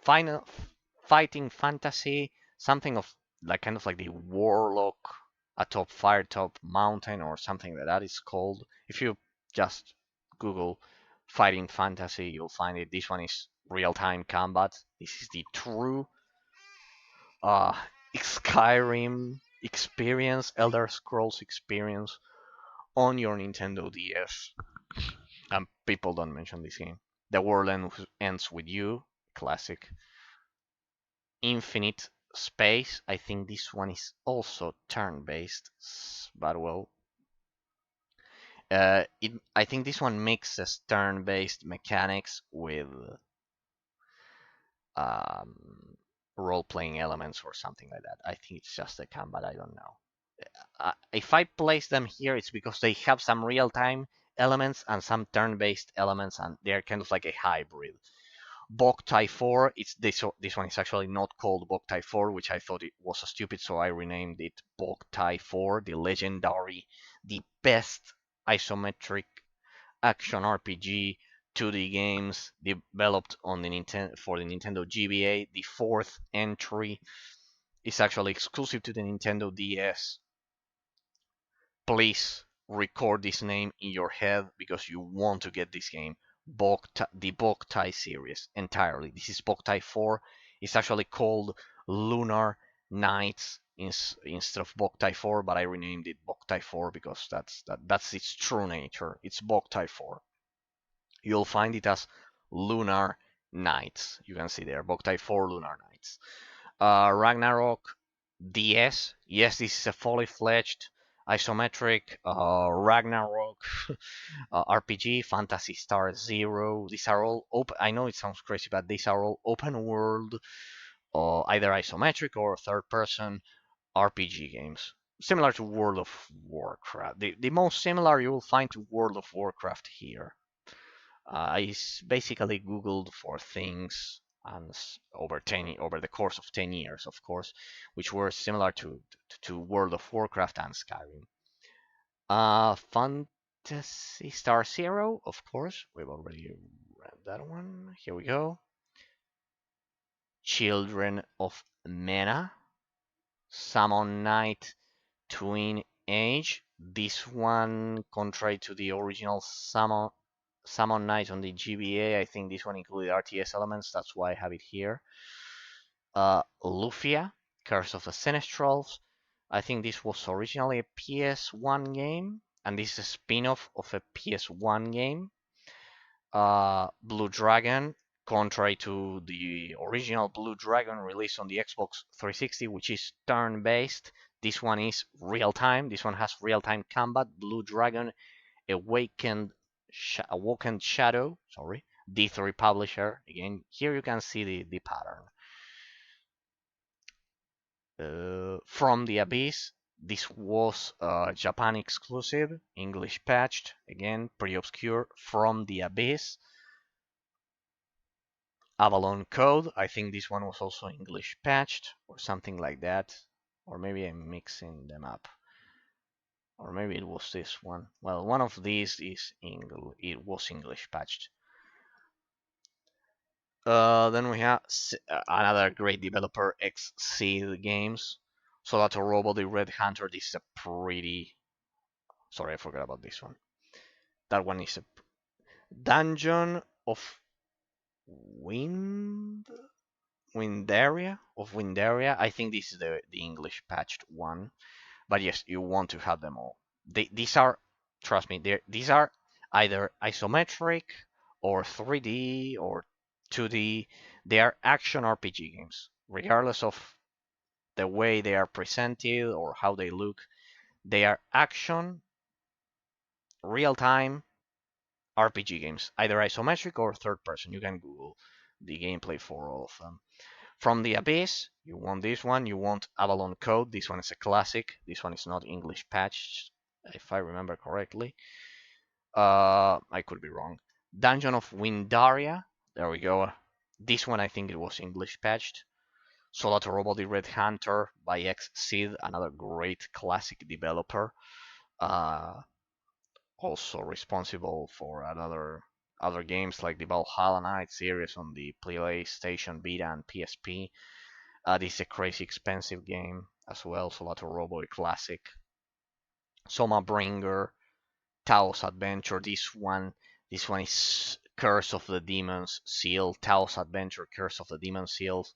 Final Fighting Fantasy. Something of like kind of like the Warlock atop Firetop Mountain or something like that is called. If you just Google Fighting Fantasy, you'll find it. This one is real-time combat. This is the true uh, Skyrim experience, Elder Scrolls experience on your Nintendo DS. And people don't mention this game. The World Ends With You, classic. Infinite Space, I think this one is also turn-based, but well. I think this one mixes turn-based mechanics with um, role-playing elements or something like that. I think it's just a combat, I don't know. If I place them here, it's because they have some real-time elements and some turn-based elements, and they're kind of like a hybrid. Boktai 4, this one is actually not called Boktai 4, which I thought it was stupid, so I renamed it Boktai 4, the legendary, the best isometric action RPG 2D games developed on the for the Nintendo GBA. The fourth entry is actually exclusive to the Nintendo DS. Please record this name in your head because you want to get this game. The Boktai series entirely. This is Boktai 4. It's actually called Lunar Nights instead of Boktai 4, but I renamed it Boktai 4 because that's its true nature. It's Boktai 4. You'll find it as Lunar Nights. You can see there, Boktai 4 Lunar Nights. Ragnarok DS. Yes, this is a fully fledged isometric Ragnarok RPG, Phantasy Star Zero. These are all open. I know it sounds crazy, but these are all open world, either isometric or third person RPG games. Similar to World of Warcraft. The most similar you will find to World of Warcraft here. I basically Googled for things and over the course of 10 years, of course, which were similar to World of Warcraft and Skyrim. Fantasy Star Zero, of course. We've already read that one. Here we go. Children of Mena. Summon Knight Twin Age. This one, contrary to the original Summon Knight on the GBA, I think this one included RTS elements. That's why I have it here. Lufia, Curse of the Sinistrals. I think this was originally a PS1 game, and this is a spin-off of a PS1 game. Blue Dragon, contrary to the original Blue Dragon released on the Xbox 360, which is turn-based. This one is real-time. This one has real-time combat. Blue Dragon, Awoken Shadow, sorry, D3 publisher. Again, here you can see the pattern. From the Abyss, this was Japan exclusive, English patched, again, pretty obscure. From the Abyss, Avalon Code, I think this one was also English patched, or something like that. Or maybe I'm mixing them up. Or maybe it was this one. Well, one of these is it was English patched. Then we have another great developer, Xseed Games. So that's a Robot the Red Hunter. This is a pretty... Sorry, I forgot about this one. That one is a Dungeon of Wind... Windaria. I think this is the English patched one. But yes, you want to have them all. These are, trust me, these are either isometric or 3D or 2D. They are action RPG games, regardless of the way they are presented or how they look. They are action, real-time RPG games, either isometric or third person. You can Google the gameplay for all of them. From the Abyss, you want this one. You want Avalon Code. This one is a classic. This one is not English patched, if I remember correctly. I could be wrong. Dungeon of Windaria. There we go. This one I think it was English patched. Solar Robot the Red Hunter by Xseed, another great classic developer. Uh, Also responsible for other games like the Valhalla Knight series on the PlayStation Vita and PSP. This is a crazy expensive game as well, Solar Robot classic. Soma Bringer, Tao's Adventure. This one is Curse of the Demon's Seal. Tao's Adventure, Curse of the Demon Seals.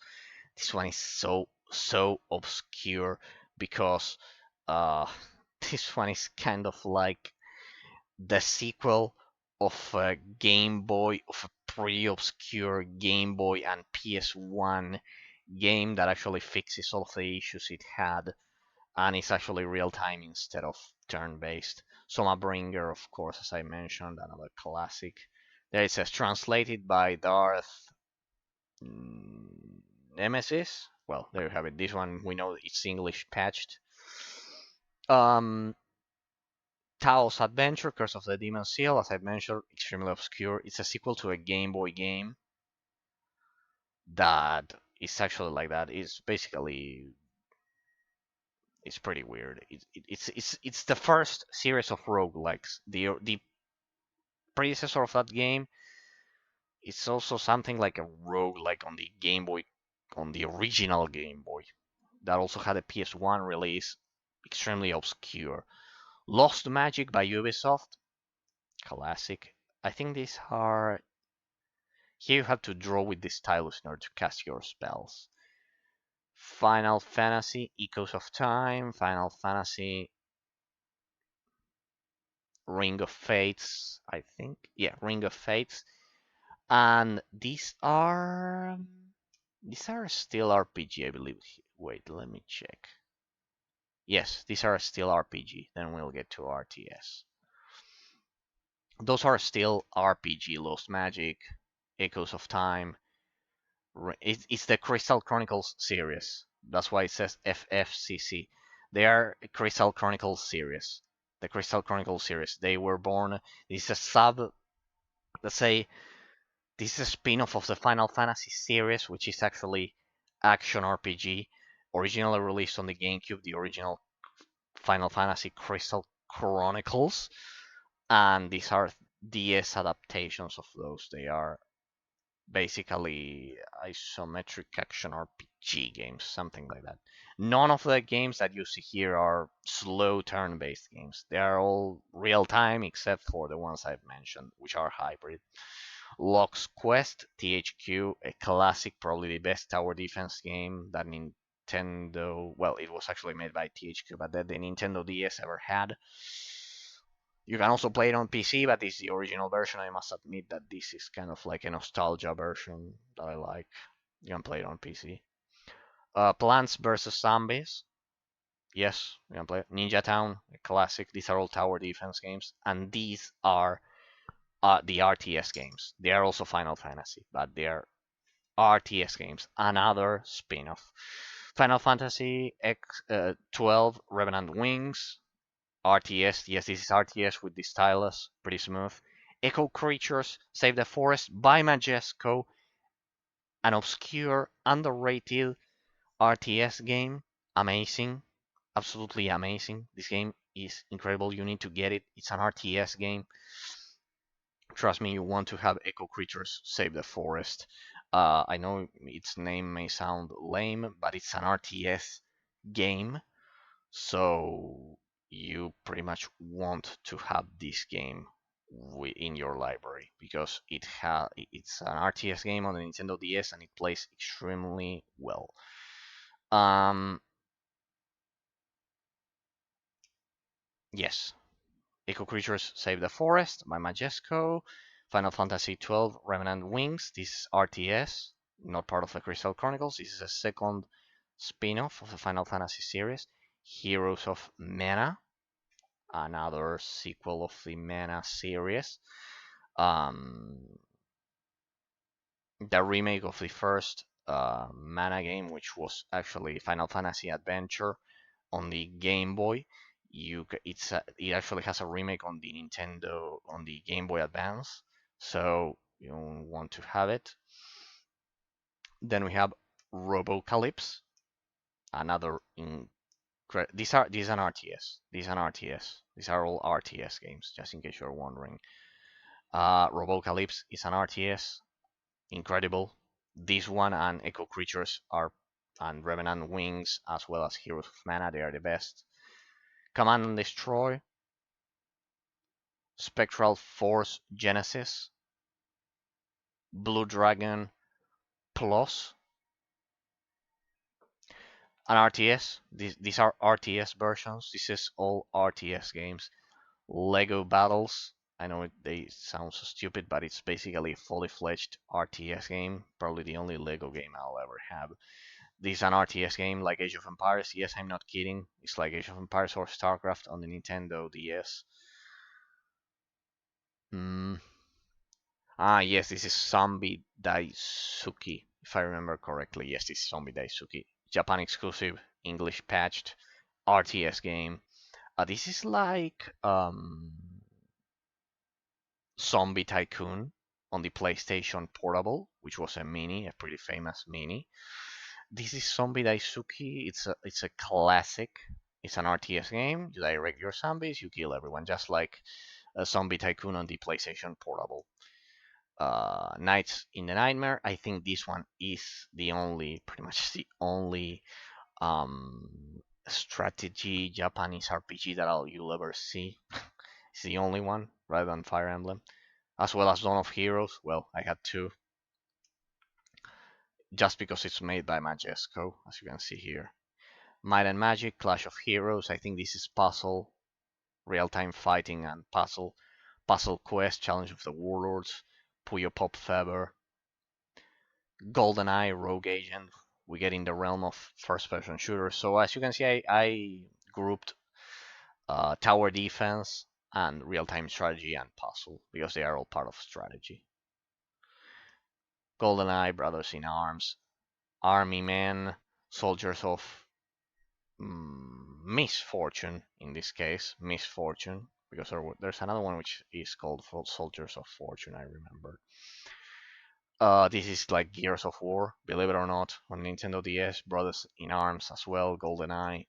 This one is so obscure because uh, this one is kind of like the sequel of a Game Boy, of a pretty obscure Game Boy and PS1 game that actually fixes all of the issues it had, and it's actually real time instead of turn-based. Bringer, of course, as I mentioned, another classic. There it says translated by Darth Nemesis. Well, there you have it. This one we know it's English patched. Tao's Adventure, Curse of the Demon Seal, as I mentioned, extremely obscure. It's a sequel to a Game Boy game that is actually like that. It's basically it's pretty weird. It's the first series of roguelikes. The predecessor of that game, it's also something like a roguelike on the Game Boy, on the original Game Boy. That also had a PS1 release, extremely obscure. Lost Magic by Ubisoft, classic. I think these are... Here you have to draw with the stylus in order to cast your spells. Final Fantasy, Echoes of Time, Final Fantasy, Ring of Fates, I think. Yeah, Ring of Fates. And these are still RPG, I believe. Wait, let me check. Yes, these are still RPG. Then we'll get to RTS. Those are still RPG. Lost Magic, Echoes of Time. It's the Crystal Chronicles series. That's why it says FFCC. They are Crystal Chronicles series. The Crystal Chronicles series. They were born. This is a sub. Let's say this is a spin-off of the Final Fantasy series, which is actually action RPG. Originally released on the GameCube, the original Final Fantasy Crystal Chronicles, and these are DS adaptations of those. They are basically isometric action RPG games, something like that. None of the games that you see here are slow turn-based games. They are all real-time except for the ones I've mentioned, which are hybrid. Lock's Quest, THQ, a classic, probably the best tower defense game that Nintendo, well, it was actually made by THQ, but that the Nintendo DS ever had. You can also play it on PC, but this is the original version. I must admit that this is kind of like a nostalgia version that I like. You can play it on PC. Plants vs. Zombies. Yes, you can play it. Ninja Town, a classic. These are all tower defense games. And these are the RTS games. They are also Final Fantasy, but they are RTS games. Another spin-off. Final Fantasy X 12 Revenant Wings. RTS, yes, this is RTS with the stylus, pretty smooth. Echo Creatures, Save the Forest by Majesco, an obscure, underrated RTS game. Amazing, absolutely amazing. This game is incredible. You need to get it. It's an RTS game. Trust me, you want to have Echo Creatures Save the Forest. I know its name may sound lame, but it's an RTS game. So you pretty much want to have this game in your library because it's an RTS game on the Nintendo DS and it plays extremely well. Um, yes, Eco Creatures Save the Forest by Majesco, Final Fantasy 12 Remnant Wings. This is RTS, not part of the Crystal Chronicles. This is a second spin-off of the Final Fantasy series. Heroes of Mana, another sequel of the Mana series. Um, the remake of the first Mana game, which was actually Final Fantasy Adventure on the Game Boy. It actually has a remake on the Nintendo on the Game Boy Advance, so you want to have it. Then we have Robocalypse, another these are RTS. These are RTS. These are all RTS games, just in case you're wondering. Robocalypse is an RTS, incredible. This one and Echo Creatures are, and Revenant Wings, as well as Heroes of Mana, they are the best. Command and Destroy, Spectral Force Genesis, Blue Dragon Plus, and RTS. These are RTS versions. This is all RTS games. Lego Battles. I know they sound so stupid, but it's basically a fully fledged RTS game. Probably the only Lego game I'll ever have. This is an RTS game like Age of Empires. Yes, I'm not kidding. It's like Age of Empires or StarCraft on the Nintendo DS. Hmm. Yes, this is Zombie Daisuke, if I remember correctly. Yes, this is Zombie Daisuke. Japan exclusive, English patched RTS game. This is like Zombie Tycoon on the PlayStation Portable, which was a mini, a pretty famous mini. This is Zombie Daisuke. It's a classic. It's an RTS game. You direct your zombies, you kill everyone, just like a Zombie Tycoon on the PlayStation Portable. Nights in the Nightmare. I think this one is pretty much the only um, strategy Japanese RPG that you'll ever see. It's the only one, rather than Fire Emblem, as well as Dawn of Heroes. Well, I had two, just because it's made by Majesco, as you can see here. Might and Magic, Clash of Heroes. I think this is puzzle, real-time fighting, and Puzzle Quest, Challenge of the Warlords, Puyo Pop Fever, GoldenEye, Rogue Agent. We get in the realm of first-person shooters. So as you can see, I grouped tower defense and real-time strategy and puzzle because they are all part of strategy. GoldenEye, Brothers in Arms, Army Men, Soldiers of Misfortune. In this case, Misfortune, because there's another one which is called Soldiers of Fortune. I remember. This is like Gears of War, believe it or not, on Nintendo DS, Brothers in Arms as well, GoldenEye,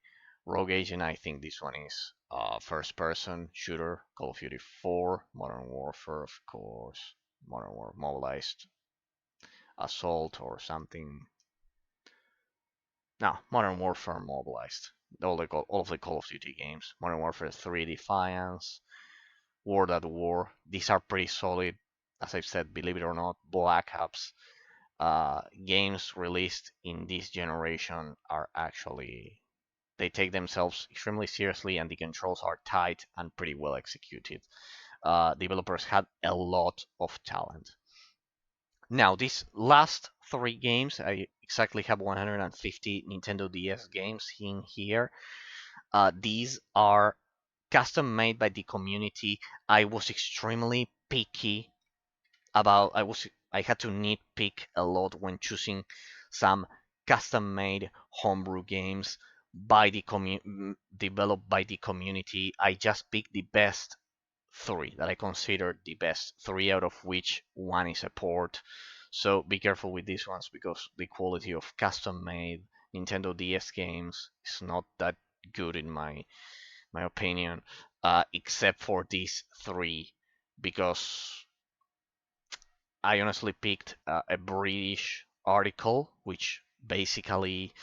Rogue Agent, I think this one is first-person shooter. Call of Duty 4, Modern Warfare, of course, Modern Warfare Mobilized Assault or something. No, Modern Warfare Mobilized. All of the Call of Duty games. Modern Warfare 3, Defiance, World at War. These are pretty solid. As I've said, believe it or not, Black Ops games released in this generation are actually, they take themselves extremely seriously, and the controls are tight and pretty well executed. Developers had a lot of talent. Now, these last three games, I exactly have 150 Nintendo DS games in here. These are custom made by the community. I was extremely picky about, I had to nitpick a lot when choosing some custom made homebrew games by the developed by the community. I just picked the best three that I consider the best, three out of which one is a port. So be careful with these ones because the quality of custom made Nintendo DS games is not that good in my opinion, except for these three, because I honestly picked a British article which basically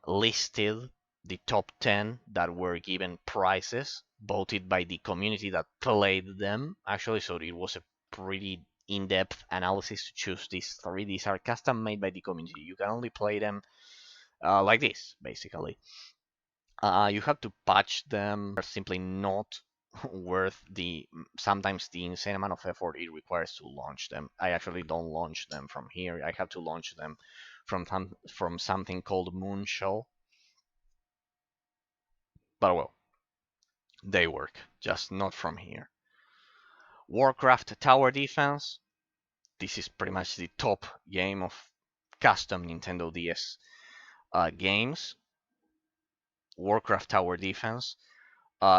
listed the top 10 that were given prizes voted by the community that played them, actually. So it was a pretty in-depth analysis to choose these three. These are custom made by the community. You can only play them like this, basically. You have to patch them. They're simply not worth the sometimes the insane amount of effort it requires to launch them. I actually don't launch them from here. I have to launch them from something called Moonshell. But well, they work, just not from here. Warcraft Tower Defense. This is pretty much the top game of custom Nintendo DS games. Warcraft Tower Defense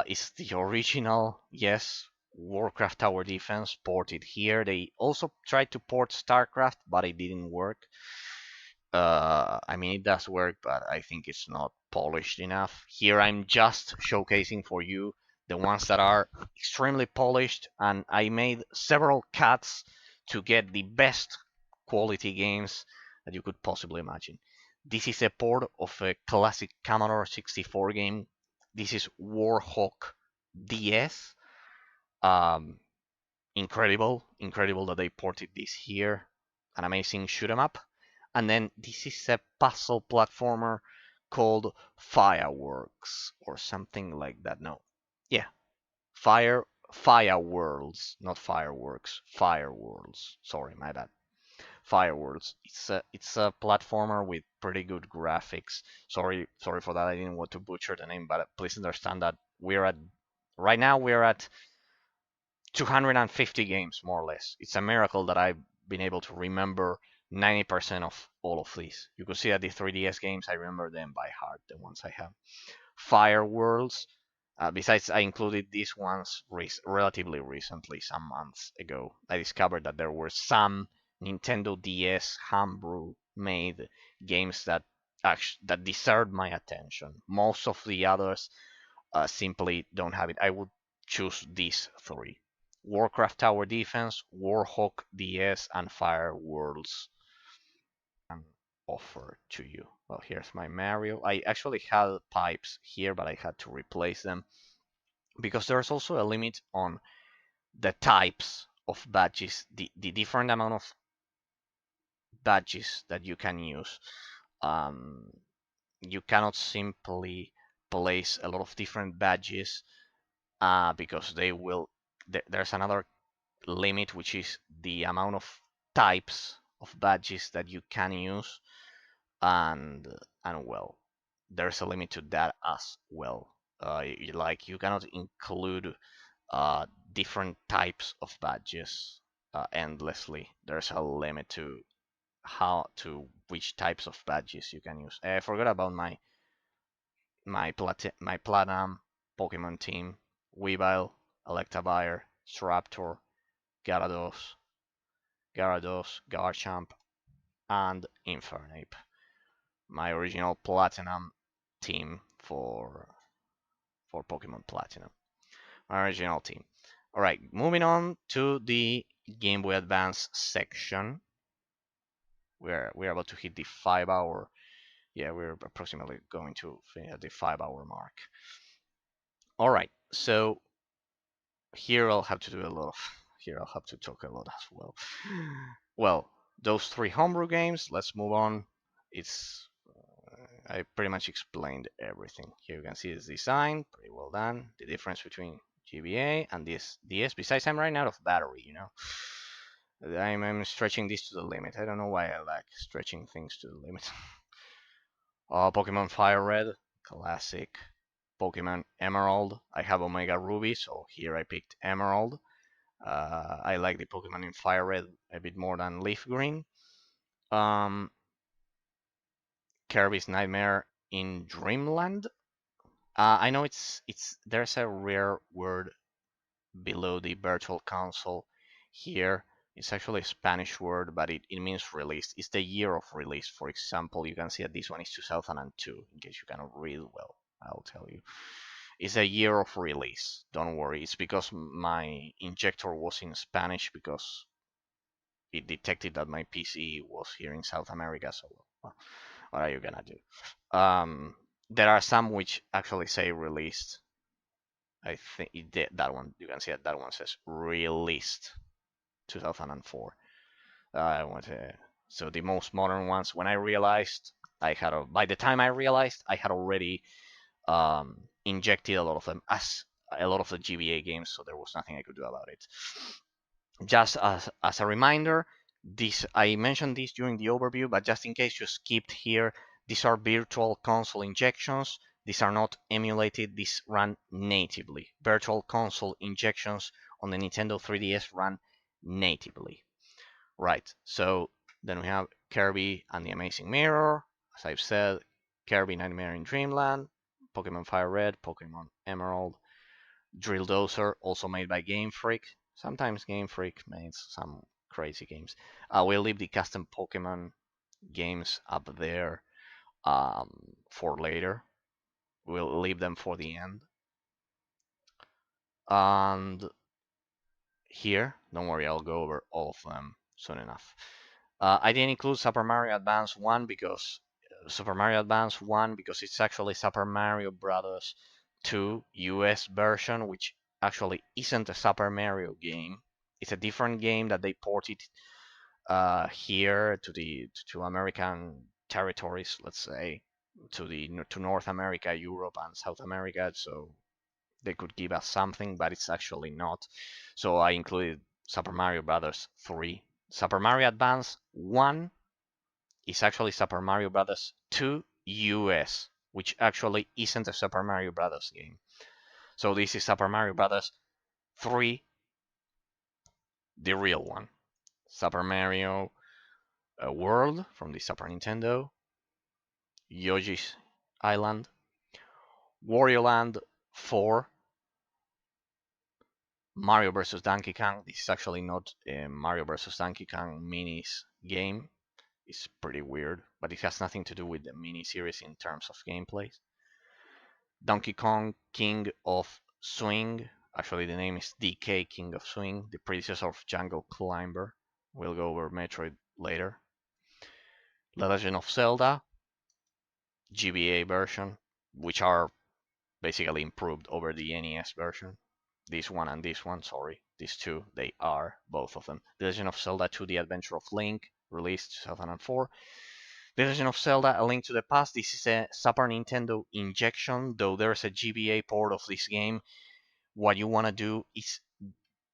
is the original, yes, Warcraft Tower Defense ported here. They also tried to port StarCraft, but it didn't work. I mean, it does work, but I think it's not polished enough. Here I'm just showcasing for you the ones that are extremely polished, and I made several cuts to get the best quality games that you could possibly imagine. This is a port of a classic Commodore 64 game. This is Warhawk DS. Um, incredible that they ported this here. An amazing shoot 'em up. And then this is a puzzle platformer called Fireworks or something like that. No, yeah, Fireworlds, not Fireworks, Fireworlds. Sorry, my bad. Fireworlds. It's a platformer with pretty good graphics. Sorry for that. I didn't want to butcher the name, but please understand that right now we're at 250 games, more or less. It's a miracle that I've been able to remember 90% of all of these. You could see that the 3DS games, I remember them by heart, the ones I have. Fire Worlds. Besides, I included these ones relatively recently, some months ago. I discovered that there were some Nintendo DS homebrew made games that deserved my attention. Most of the others simply don't have it. I would choose these three: Warcraft Tower Defense, Warhawk DS, and Fire Worlds. Offer to you. Well, here's my Mario. I actually had pipes here, but I had to replace them because there's also a limit on the types of badges, the different amount of badges that you can use. Um, you cannot simply place a lot of different badges because they will. There's another limit, which is the amount of types of badges that you can use, and well, there's a limit to that as well. Like you cannot include different types of badges endlessly. There's a limit to which types of badges you can use. I forgot about my platinum Pokemon team: Weavile, Electivire, Staraptor, Gyarados, Garchomp, and Infernape. My original platinum team for Pokemon Platinum. My original team. All right, moving on to the Game Boy Advance section. We're about to hit the 5 hour. Yeah, we're approximately going to finish at the 5 hour mark. All right, so here I'll have to do a lot of. Here I'll have to talk a lot as well. Well, those three homebrew games. Let's move on. It's I pretty much explained everything. Here you can see this design, pretty well done. The difference between GBA and this DS. Besides, I'm running out of battery. I'm stretching this to the limit. I don't know why I like stretching things to the limit. Pokemon Fire Red, classic. Pokemon Emerald. I have Omega Ruby, so here I picked Emerald. I like the Pokemon in Fire Red a bit more than Leaf Green. Kirby's Nightmare in Dreamland. I know it's there's a rare word below the Virtual Console here. It's actually a Spanish word, but it means released. It's the year of release. For example, you can see that this one is 2002, in case you cannot read well. I'll tell you. It's a year of release. Don't worry. It's because my injector was in Spanish because it detected that my PC was here in South America. So, well, what are you gonna do? There are some which actually say released. I think it did that one. You can see that one says released 2004. I want to. So the most modern ones. When I realized I had, by the time I realized I had already injected a lot of them as a lot of the GBA games, so there was nothing I could do about it. Just as a reminder, this I mentioned this during the overview, but just in case you skipped here, these are virtual console injections. These are not emulated. These run natively. Virtual console injections on the Nintendo 3DS run natively. Right. So then we have Kirby and the Amazing Mirror. As I've said, Kirby Nightmare in Dreamland, Pokemon Fire Red, Pokemon Emerald, Drill Dozer, also made by Game Freak. Sometimes Game Freak makes some crazy games. We'll leave the custom Pokemon games up there for later. We'll leave them for the end. And here, don't worry, I'll go over all of them soon enough. I didn't include Super Mario Advance 1 because it's actually Super Mario Brothers 2 US version, which actually isn't a Super Mario game. It's a different game that they ported here to American territories, let's say, to North America, Europe, and South America. So they could give us something, but it's actually not. So I included Super Mario Brothers 3. Super Mario Advance 1 is actually Super Mario Brothers 2 US, which actually isn't a Super Mario Brothers game. So this is Super Mario Brothers 3, the real one. Super Mario World from the Super Nintendo, Yoshi's Island, Wario Land 4, Mario vs. Donkey Kong. This is actually not a Mario vs. Donkey Kong minis game. It's pretty weird, but it has nothing to do with the mini series in terms of gameplay. Donkey Kong King of Swing. Actually, the name is DK King of Swing, the predecessor of Jungle Climber. We'll go over Metroid later. The Legend of Zelda, GBA version, which are basically improved over the NES version. This one and this one, sorry. These two, they are, both of them. The Legend of Zelda 2, The Adventure of Link, released 2004. The Legend of Zelda, A Link to the Past. This is a Super Nintendo injection, though there's a GBA port of this game. What you want to do is,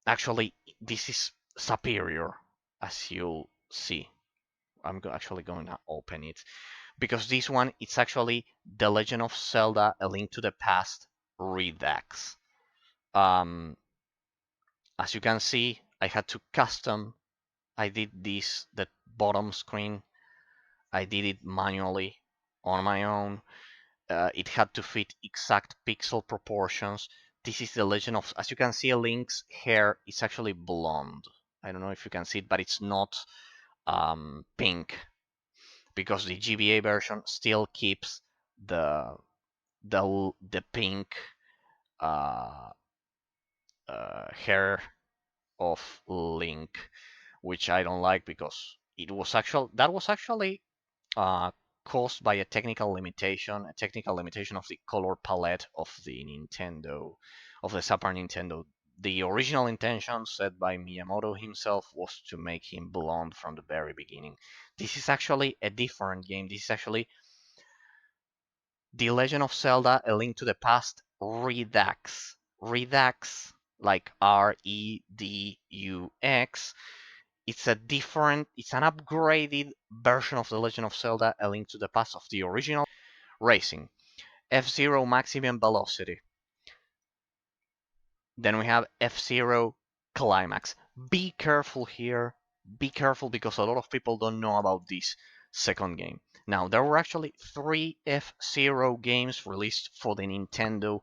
actually, this is superior, as you'll see. I'm actually going to open it. Because this one, it's actually The Legend of Zelda, A Link to the Past Redux. As you can see, I had to I did this, the bottom screen. I did it manually on my own. It had to fit exact pixel proportions. This is the Legend of, as you can see, Link's hair is actually blonde. I don't know if you can see it, but it's not pink, because the GBA version still keeps the the pink uh, hair of Link, which I don't like because that was actually uh, caused by a technical limitation of the color palette of the Super Nintendo. The original intention set by Miyamoto himself was to make him blonde from the very beginning. This is actually a different game. This is actually The Legend of Zelda: A Link to the Past Redux. Redux, like Redux. It's an upgraded version of The Legend of Zelda: A Link to the Past of the original. Racing, F-Zero Maximum Velocity. Then we have F-Zero Climax. Be careful here. Be careful because a lot of people don't know about this second game. Now, there were actually 3 F-Zero games released for the Nintendo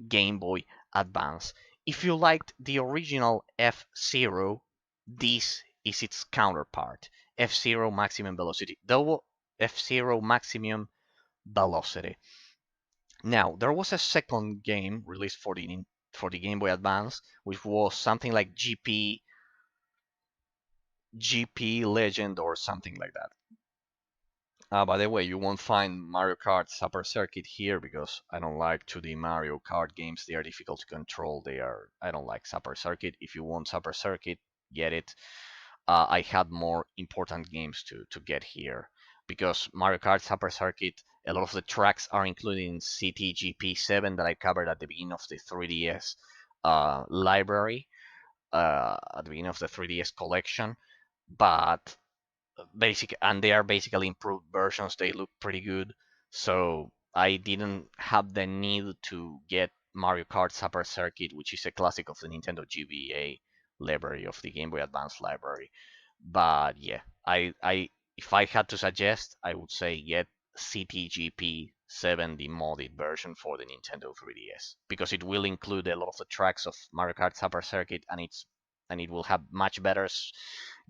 Game Boy Advance. If you liked the original F-Zero, this is its counterpart. F-Zero Maximum Velocity. F-Zero Maximum Velocity. Now, there was a second game released for the Game Boy Advance, which was something like GP Legend or something like that. By the way, you won't find Mario Kart Super Circuit here because I don't like 2D Mario Kart games. They are difficult to control. I don't like Super Circuit. If you want Super Circuit, get it. I had more important games to get here because Mario Kart Super Circuit, a lot of the tracks are included in CTGP7 that I covered at the beginning of the 3DS library, at the beginning of the 3DS collection. But and they are basically improved versions. They look pretty good, so I didn't have the need to get Mario Kart Super Circuit, which is a classic of the Nintendo GBA library of the Game Boy Advance library. But yeah, I if I had to suggest, I would say get CTGP 7, the modded version for the Nintendo 3DS, because it will include a lot of the tracks of Mario Kart Super Circuit, and it will have much better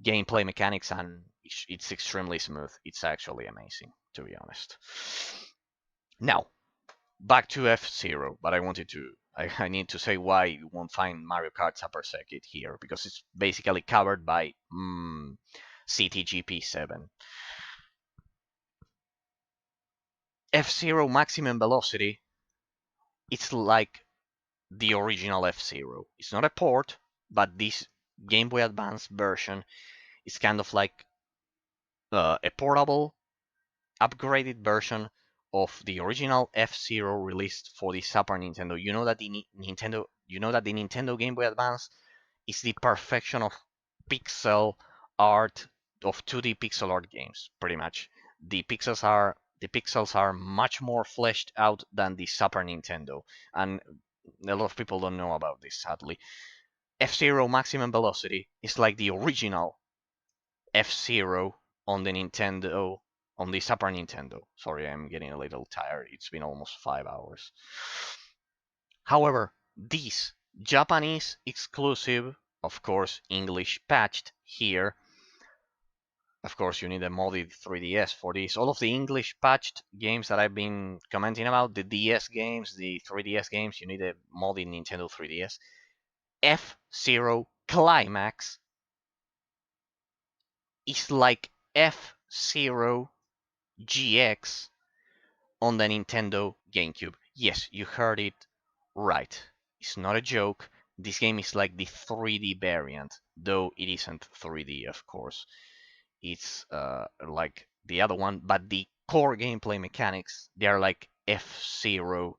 gameplay mechanics, and it's extremely smooth. It's actually amazing, to be honest. Now, back to F-Zero, but I need to say why you won't find Mario Kart Super Circuit here, because it's basically covered by CTGP7. F-Zero Maximum Velocity, it's like the original F-Zero. It's not a port, but this Game Boy Advance version is kind of like a portable, upgraded version of the original F-Zero released for the Super Nintendo. You know that the Nintendo Game Boy Advance is the perfection of pixel art, of 2D pixel art games, pretty much. The pixels are much more fleshed out than the Super Nintendo, and a lot of people don't know about this, sadly. F-Zero Maximum Velocity is like the original F-Zero on the Super Nintendo. Sorry, I'm getting a little tired. It's been almost 5 hours. However, this Japanese exclusive, of course, English patched here. Of course, you need a modded 3DS for this. All of the English patched games that I've been commenting about, the DS games, the 3DS games, you need a modded Nintendo 3DS. F-Zero Climax is like F-Zero GX on the Nintendo GameCube. Yes, you heard it right. It's not a joke. This game is like the 3D variant, though it isn't 3D, of course. It's like the other one, but the core gameplay mechanics, they are like F-Zero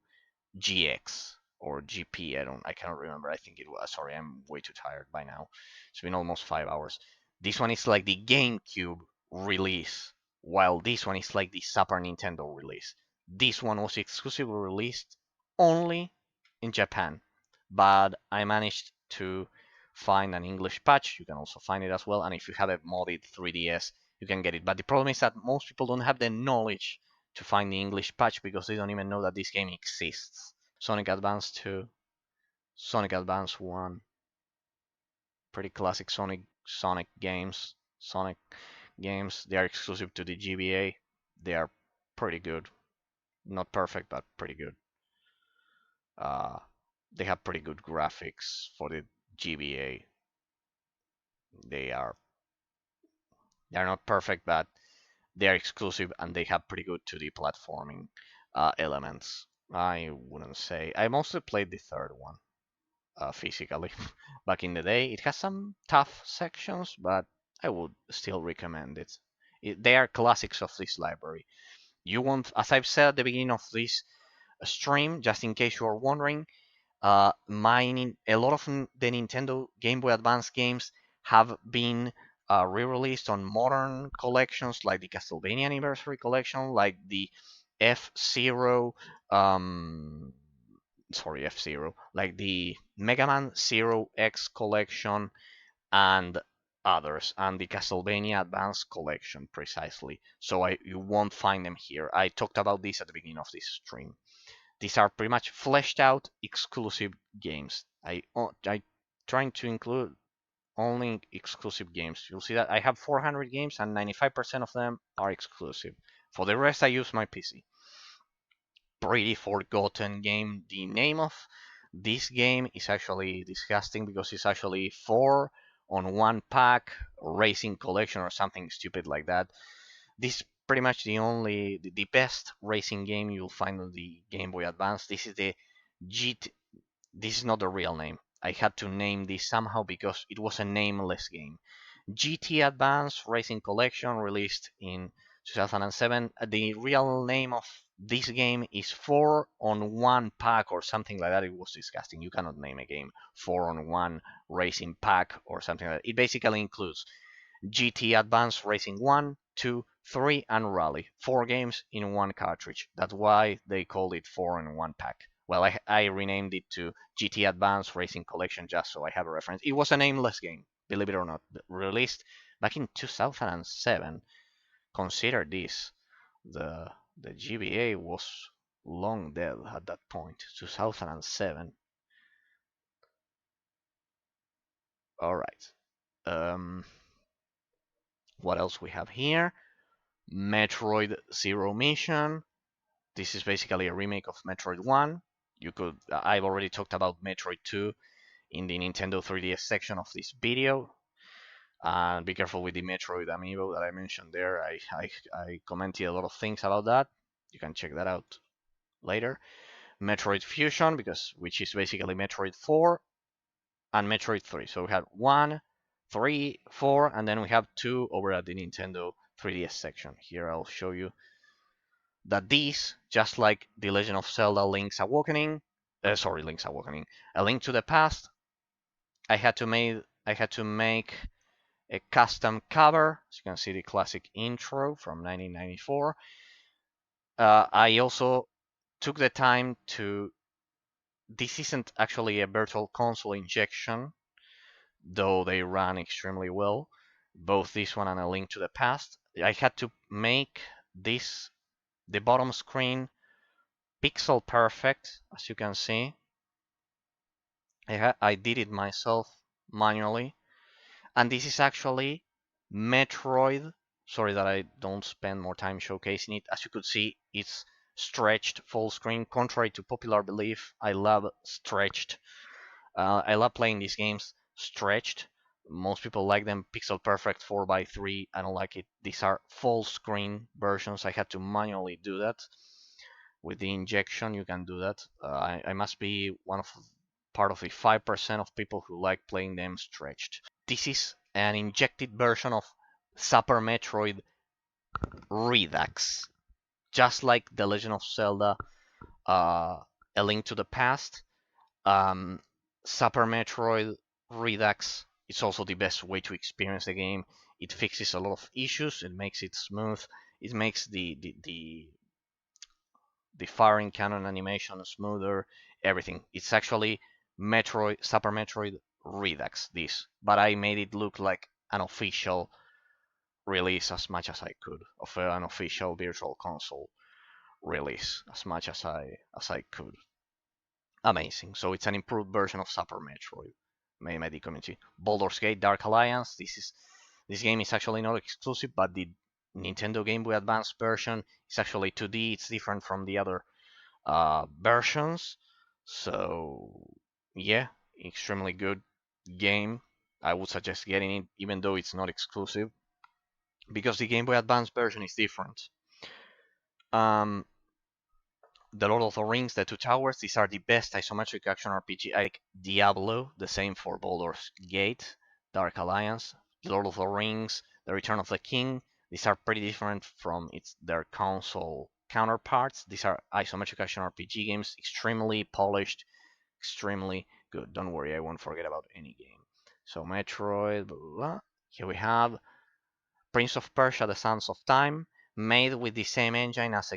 GX or GP. I cannot remember. I think it was. Sorry, I'm way too tired by now. It's been almost 5 hours. This one is like the GameCube release, while this one is like the Super Nintendo release. This one was exclusively released only in Japan, but I managed to find an English patch. You can also find it as well, and if you have a modded 3DS, you can get it. But the problem is that most people don't have the knowledge to find the English patch because they don't even know that this game exists. Sonic Advance 2, Sonic Advance 1, pretty classic Sonic games. Sonic games, they are exclusive to the GBA. They are pretty good. Not perfect, but pretty good. Uh, they have pretty good graphics for the GBA. They are they're not perfect, but they're exclusive and they have pretty good 2D platforming elements. I wouldn't say. I mostly played the third one physically back in the day. It has some tough sections, but I would still recommend it. They are classics of this library. You won't, as I've said at the beginning of this stream, just in case you are wondering, a lot of the Nintendo Game Boy Advance games have been re-released on modern collections, like the Castlevania Anniversary Collection, like the F-Zero, um, sorry, F-Zero, like the Mega Man Zero X Collection, and others, and the Castlevania Advance Collection, precisely. So you won't find them here. I talked about this at the beginning of this stream. These are pretty much fleshed out exclusive games. I trying to include only exclusive games. You'll see that I have 400 games and 95% of them are exclusive. For the rest, I use my PC. Pretty forgotten game. The name of this game is actually disgusting because it's actually 4 on 1 pack racing collection or something stupid like that. This is pretty much the best racing game you'll find on the Game Boy Advance. This is the GT. This is not the real name. I had to name this somehow because it was a nameless game. GT Advance Racing Collection, released in 2007. The real name of this game is 4 on 1 pack or something like that. It was disgusting. You cannot name a game 4 on 1 racing pack or something like that. It basically includes GT Advance Racing 1, 2, 3, and Rally. 4 games in one cartridge. That's why they called it 4 in 1 pack. Well, I renamed it to GT Advance Racing Collection just so I have a reference. It was a nameless game, believe it or not, released back in 2007. Consider this. The, the GBA was long dead at that point, 2007. Alright. Um, what else we have here? Metroid Zero Mission. This is basically a remake of Metroid 1. I've already talked about Metroid 2 in the Nintendo 3DS section of this video. And be careful with the Metroid amiibo that I mentioned there. I commented a lot of things about that. You can check that out later. Metroid Fusion, which is basically Metroid 4 and Metroid 3. So we have 1, 3, 4, and then we have 2 over at the Nintendo 3DS section. Here I'll show you that these, just like the Legend of Zelda Link's Awakening, A Link to the Past, I had to make a custom cover. As you can see, the classic intro from 1994. I also took the time to. This isn't actually a Virtual Console injection, though they ran extremely well. Both this one and A Link to the Past. I had to make the bottom screen pixel perfect, as you can see. I did it myself manually, and this is actually Metroid. Sorry that I don't spend more time showcasing it. As you could see, it's stretched full screen. Contrary to popular belief, I love stretched. I love playing these games stretched. Most people like them pixel perfect 4:3. I don't like it. These are full screen versions. I had to manually do that. With the injection, you can do that. I must be part of the 5% of people who like playing them stretched. This is an injected version of Super Metroid Redux, just like The Legend of Zelda: A Link to the Past. Super Metroid Redux is also the best way to experience the game. It fixes a lot of issues. It makes it smooth. It makes the firing cannon animation smoother. Everything. It's actually Super Metroid Redux. This, but I made it look like an official release as much as I could of an official Virtual Console release as much as I could. Amazing. So it's an improved version of Super Metroid made by the community. Baldur's Gate Dark Alliance. This game is actually not exclusive, but the Nintendo Game Boy Advance version is actually 2D. It's different from the other versions. So yeah, extremely good game. I would suggest getting it, even though it's not exclusive, because the Game Boy Advance version is different. Um, the Lord of the Rings, the Two Towers, these are the best isometric action RPG. Like Diablo, the same for Baldur's Gate, Dark Alliance, the Lord of the Rings, The Return of the King. These are pretty different from their console counterparts. These are isometric action RPG games, extremely polished, extremely good. Don't worry, I won't forget about any game. So Metroid, blah, blah, blah. Here we have Prince of Persia: The Sands of Time, made with the same engine as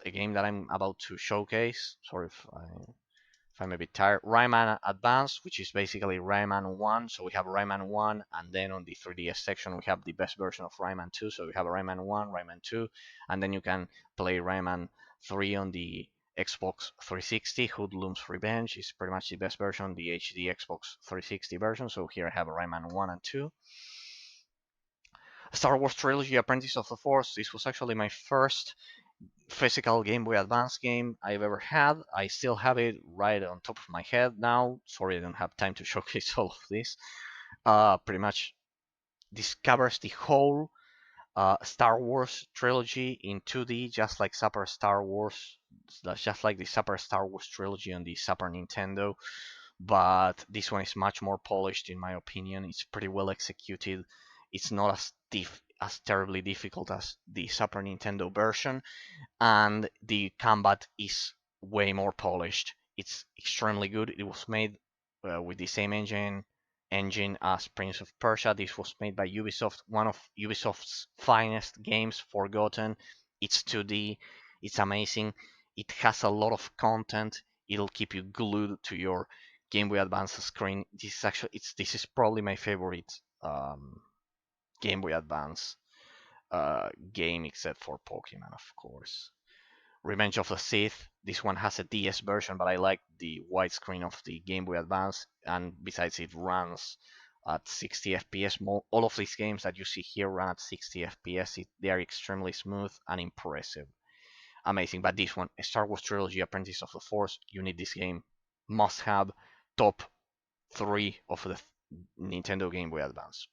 a game that I'm about to showcase. Sorry if I'm a bit tired. Rayman Advance, which is basically Rayman 1. So we have Rayman 1, and then on the 3DS section we have the best version of Rayman 2. So we have Rayman 1, Rayman 2, and then you can play Rayman 3 on the Xbox 360. Hoodlum's Revenge is pretty much the best version, the HD Xbox 360 version. So here I have Rayman 1 and 2. Star Wars Trilogy: Apprentice of the Force. This was actually my first physical Game Boy Advance game I've ever had. I still have it right on top of my head now. Sorry, I don't have time to showcase all of this. Pretty much this covers the whole Star Wars trilogy in 2D, just like Super Star Wars, just like the Super Star Wars trilogy on the Super Nintendo. But this one is much more polished, in my opinion. It's pretty well executed. It's not as terribly difficult as the Super Nintendo version, and the combat is way more polished. It's extremely good. It was made with the same engine as Prince of Persia. This was made by Ubisoft, one of Ubisoft's finest games, Forgotten. It's 2D. It's amazing. It has a lot of content. It'll keep you glued to your Game Boy Advance screen. This is probably my favorite Game Boy Advance game, except for Pokemon, of course. Revenge of the Sith. This one has a DS version, but I like the widescreen of the Game Boy Advance, and besides, it runs at 60 FPS. All of these games that you see here run at 60 FPS. They are extremely smooth and impressive. Amazing. But this one, Star Wars Trilogy: Apprentice of the Force, you need this game. Must have top 3 of the Nintendo Game Boy Advance.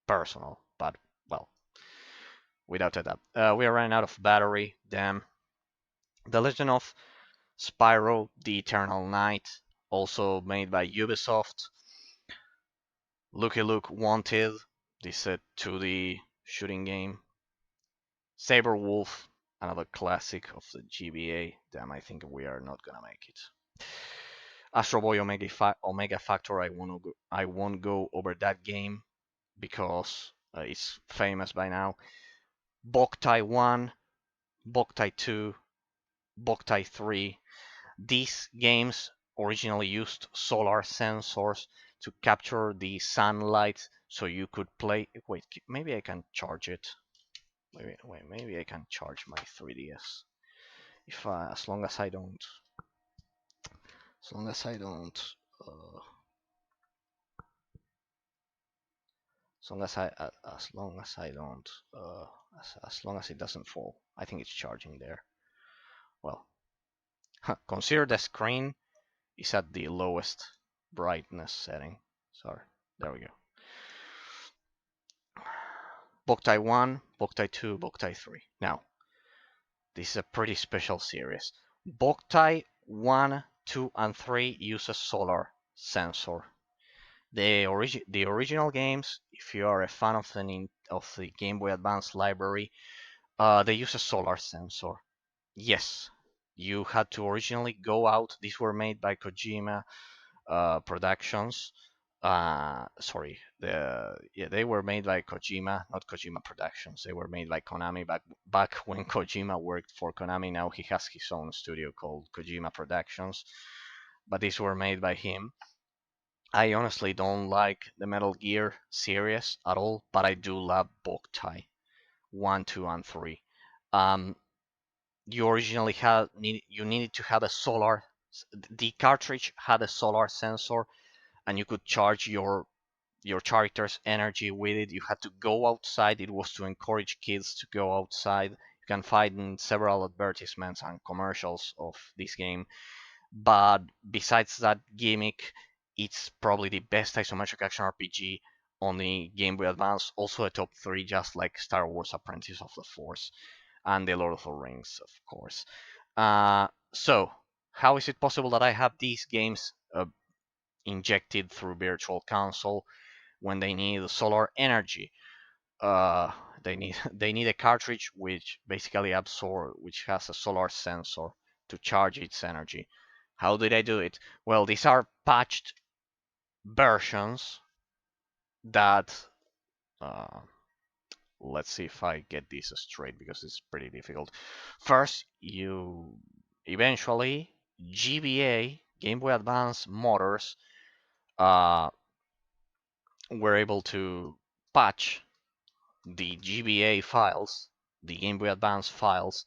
Personal, but well, without a doubt. We are running out of battery. Damn. The Legend of Spyro: The Eternal Night, also made by Ubisoft. Looky Luke Wanted, this is a 2D shooting game. Saber Wolf, another classic of the GBA. Damn, I think we are not gonna make it. Astro Boy Omega Factor, I won't go over that game because it's famous by now. Boktai 1, Boktai 2, Boktai 3. These games originally used solar sensors to capture the sunlight so you could play. Wait, maybe I can charge it. Wait, maybe I can charge my 3DS. If as long as I don't, as long as I don't, uh, as long as as long as I don't, as long as it doesn't fall. I think it's charging there. Well, consider the screen is at the lowest brightness setting. Sorry, there we go. Boktai 1, Boktai 2, Boktai 3. Now, this is a pretty special series. Boktai 1, 2, and 3 use a solar sensor. The original games, if you are a fan of the Game Boy Advance library, they use a solar sensor. Yes, you had to originally go out. These were made by Kojima Productions. Sorry, they were made by Kojima, not Kojima Productions. They were made by Konami back when Kojima worked for Konami. Now he has his own studio called Kojima Productions, but these were made by him. I honestly don't like the Metal Gear series at all, but I do love Boktai 1, 2, and 3. Um, you originally you needed to have a solar. The cartridge had a solar sensor, and you could charge your character's energy with it. You had to go outside. It was to encourage kids to go outside. You can find several advertisements and commercials of this game. But besides that gimmick, it's probably the best isometric action RPG on the Game Boy Advance. Also a top 3, just like Star Wars Apprentice of the Force and The Lord of the Rings, of course. So, how is it possible that I have these games injected through Virtual Console when they need solar energy? Uh, they need a cartridge which basically which has a solar sensor to charge its energy. How did I do it? Well, these are patched versions that uh, let's see if I get this straight because it's pretty difficult. First, you eventually GBA Game Boy Advance motors uh, were able to patch the GBA files, the Game Boy Advance files,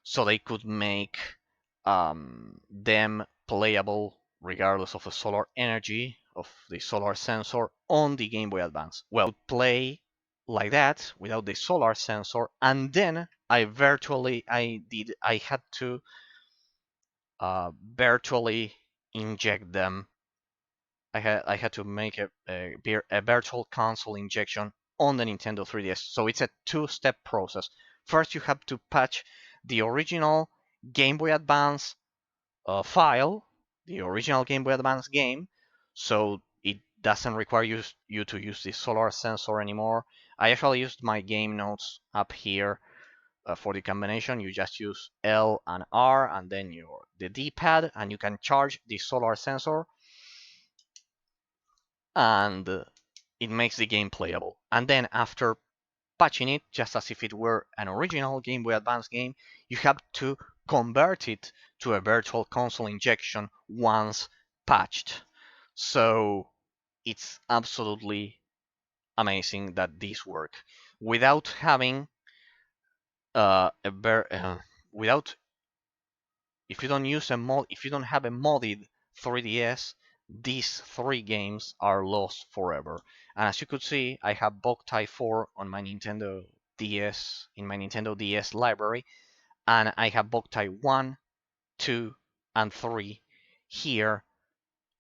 so they could make them playable regardless of the solar energy of the solar sensor on the Game Boy Advance. Well, play like that without the solar sensor, and then I had to virtually inject them. I had to make a virtual console injection on the Nintendo 3DS. So it's a two-step process. First, you have to patch the original Game Boy Advance file, the original Game Boy Advance game, so it doesn't require you to use the solar sensor anymore. I actually used my game notes up here for the combination. You just use L and R and then the D-pad, and you can charge the solar sensor, and it makes the game playable. And then after patching it, just as if it were an original Game Boy Advance game, you have to convert it to a virtual console injection once patched. So it's absolutely amazing that this works without having without if you don't use a mod if you don't have a modded 3DS, these 3 games are lost forever. And as you could see, I have Boktai 4 on my Nintendo DS in my Nintendo DS library, and I have Boktai 1, 2, and 3 here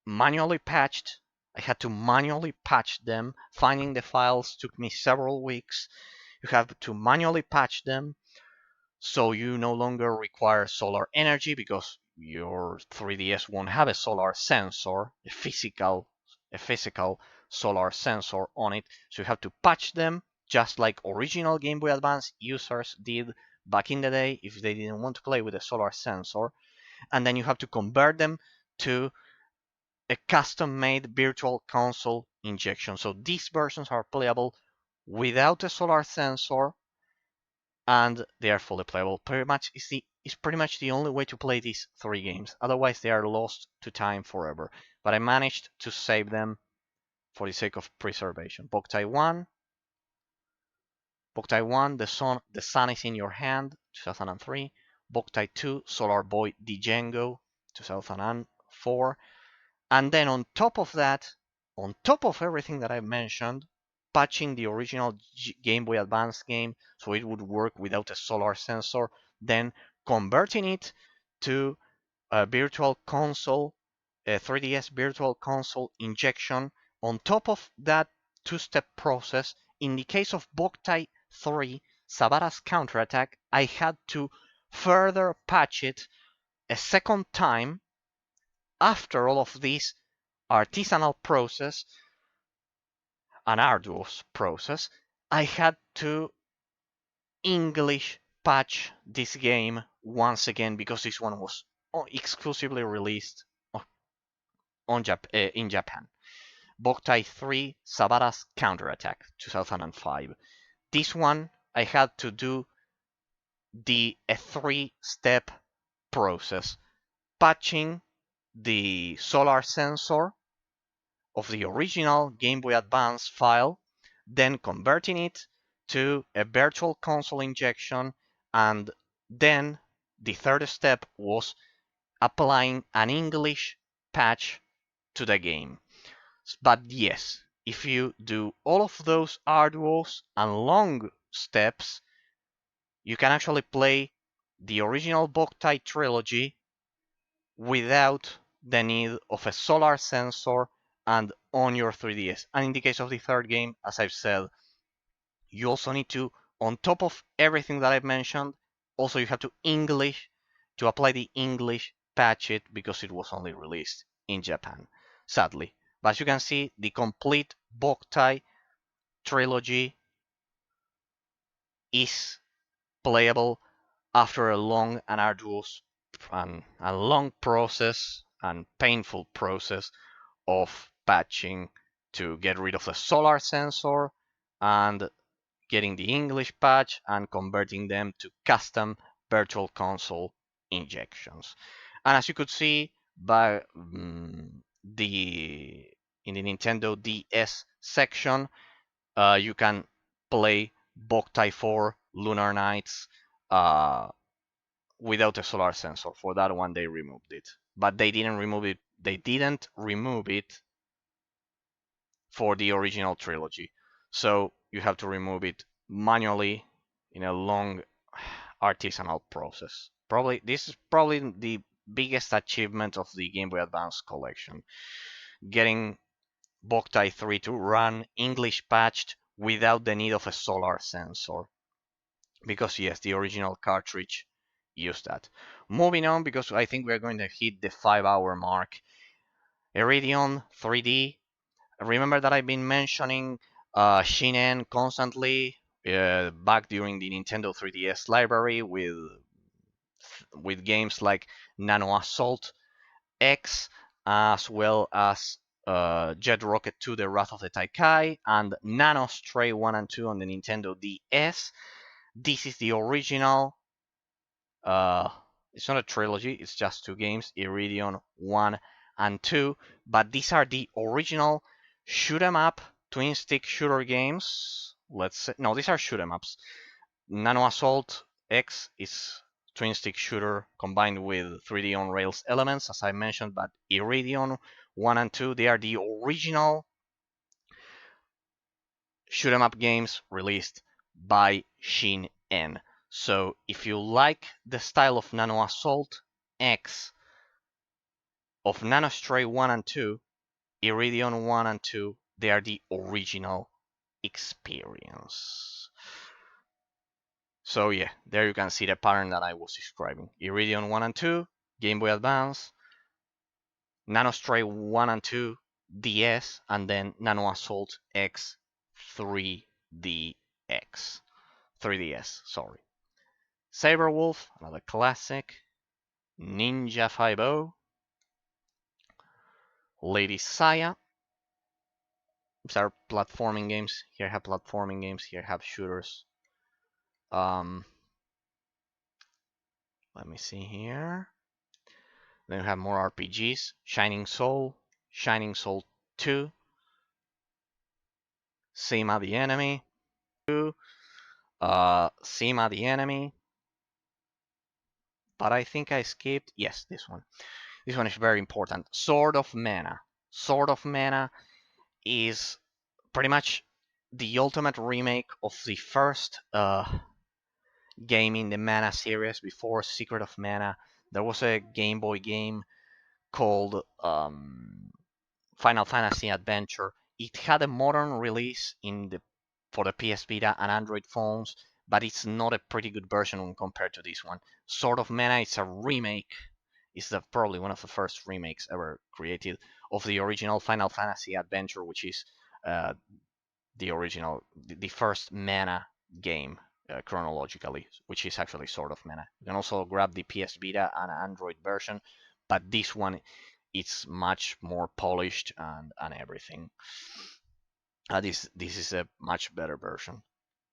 manually patched. I had to manually patch them. Finding the files took me several weeks. You have to manually patch them so you no longer require solar energy because your 3DS won't have a solar sensor, a physical solar sensor on it. So you have to patch them just like original Game Boy Advance users did back in the day if they didn't want to play with a solar sensor. And then you have to convert them to a custom-made virtual console injection. So these versions are playable without a solar sensor, and they are fully playable. It's pretty much the only way to play these 3 games. Otherwise, they are lost to time forever. But I managed to save them for the sake of preservation. Boktai 1, the sun is in your hand, 2003. Boktai 2, Solar Boy Django, 2004. And then on top of that, on top of everything that I mentioned, patching the original Game Boy Advance game so it would work without a solar sensor, then converting it to a virtual console, a 3DS virtual console injection. On top of that 2-step process, in the case of Boktai 3, Sabara's counterattack, I had to further patch it a second time after all of this artisanal process, an arduous process. I had to English patch this game once again because this one was exclusively released in Japan. Boktai 3 Sabara's Counterattack, 2005. This one I had to do a 3-step process: patching the solar sensor of the original Game Boy Advance file, then converting it to a virtual console injection, and then the third step was applying an English patch to the game. But yes, if you do all of those arduous and long steps, you can actually play the original Boktai trilogy without the need of a solar sensor and on your 3DS. And in the case of the third game, as I've said, you also need to, on top of everything that I've mentioned, also you have to apply the English patch it because it was only released in Japan, sadly. But as you can see, the complete Boktai trilogy is playable after a long and arduous and a long process and painful process of patching to get rid of the solar sensor and getting the English patch and converting them to custom virtual console injections. And as you could see by the in the Nintendo DS section, you can play Boktai 4 Lunar Nights uh, without a solar sensor. For that one, they removed it, but they didn't remove it. They didn't remove it for the original trilogy. So you have to remove it manually in a long artisanal process. Probably this is probably the biggest achievement of the Game Boy Advance collection. Getting Boktai 3 to run English patched without the need of a solar sensor. Because yes, the original cartridge used that. Moving on, because I think we're going to hit the 5-hour mark. Iridion 3D. Remember that I've been mentioning Shinen constantly back during the Nintendo 3DS library with games like Nano Assault X, as well as Jet Rocket 2: The Wrath of the Taikai, and Nano Stray 1 and 2 on the Nintendo DS. This is the original. Uh, it's not a trilogy, it's just 2 games, Iridion 1 and 2, but these are the original shoot 'em up twin stick shooter games. Let's say, no, these are shoot 'em ups. Nano Assault X is twin stick shooter combined with 3D on rails elements, as I mentioned, but Iridion 1 and 2, they are the original shoot 'em up games released by Shin-En. So if you like the style of Nano Assault X, of Nano Stray 1 and 2, Iridion 1 and 2, they are the original experience. So yeah, there you can see the pattern that I was describing. Iridion 1 and 2, Game Boy Advance, Nano Stray 1 and 2, DS, and then Nano Assault X 3DX. 3DS, sorry. Cyberwolf, another classic. Ninja 5 Lady Saya. These are platforming games. Here I have platforming games. Here I have shooters. Let me see here. Then we have more RPGs. Shining Soul 2, Sima the Enemy 2, Sima the Enemy. But I think I skipped. Yes, this one. This one is very important. Sword of Mana. Sword of Mana is pretty much the ultimate remake of the first game in the Mana series. Before Secret of Mana, there was a Game Boy game called Final Fantasy Adventure. It had a modern release for the PS Vita and Android phones, but it's not a pretty good version when compared to this one. Sword of Mana is a remake. It's probably one of the first remakes ever created of the original Final Fantasy Adventure, which is the first Mana game chronologically, which is actually Sword of Mana. You can also grab the PS Vita and Android version, but this one it's much more polished and everything. This is a much better version.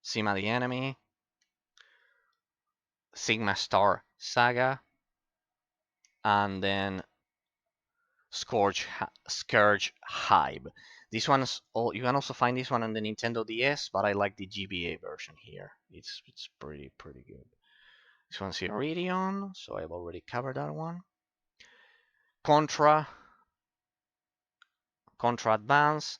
Sima the Enemy, Sigma Star Saga, and then Scourge Hive. This one's you can also find this one on the Nintendo DS, but I like the GBA version here. It's pretty good. This one's Iridion, so I've already covered that one. Contra Advance,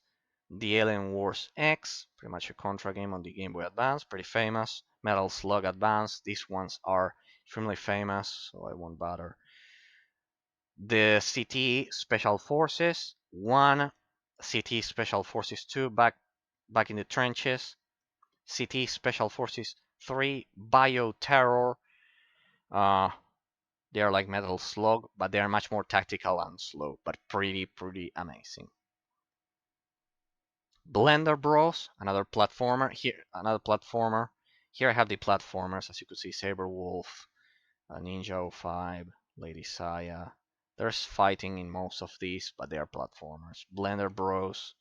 The Alien Wars X, pretty much a Contra game on the Game Boy Advance, pretty famous. Metal Slug Advance, these ones are extremely famous, so I won't bother. The CT Special Forces 1, CT Special Forces 2, back in the trenches. CT Special Forces 3, Bioterror. Uh, they're like Metal Slug, but they're much more tactical and slow, but pretty amazing. Blender Bros, another platformer. Here I have the platformers, as you could see, Saber Wolf, Ninja 05, Lady Saya. There's fighting in most of these, but they are platformers. Blender Bros.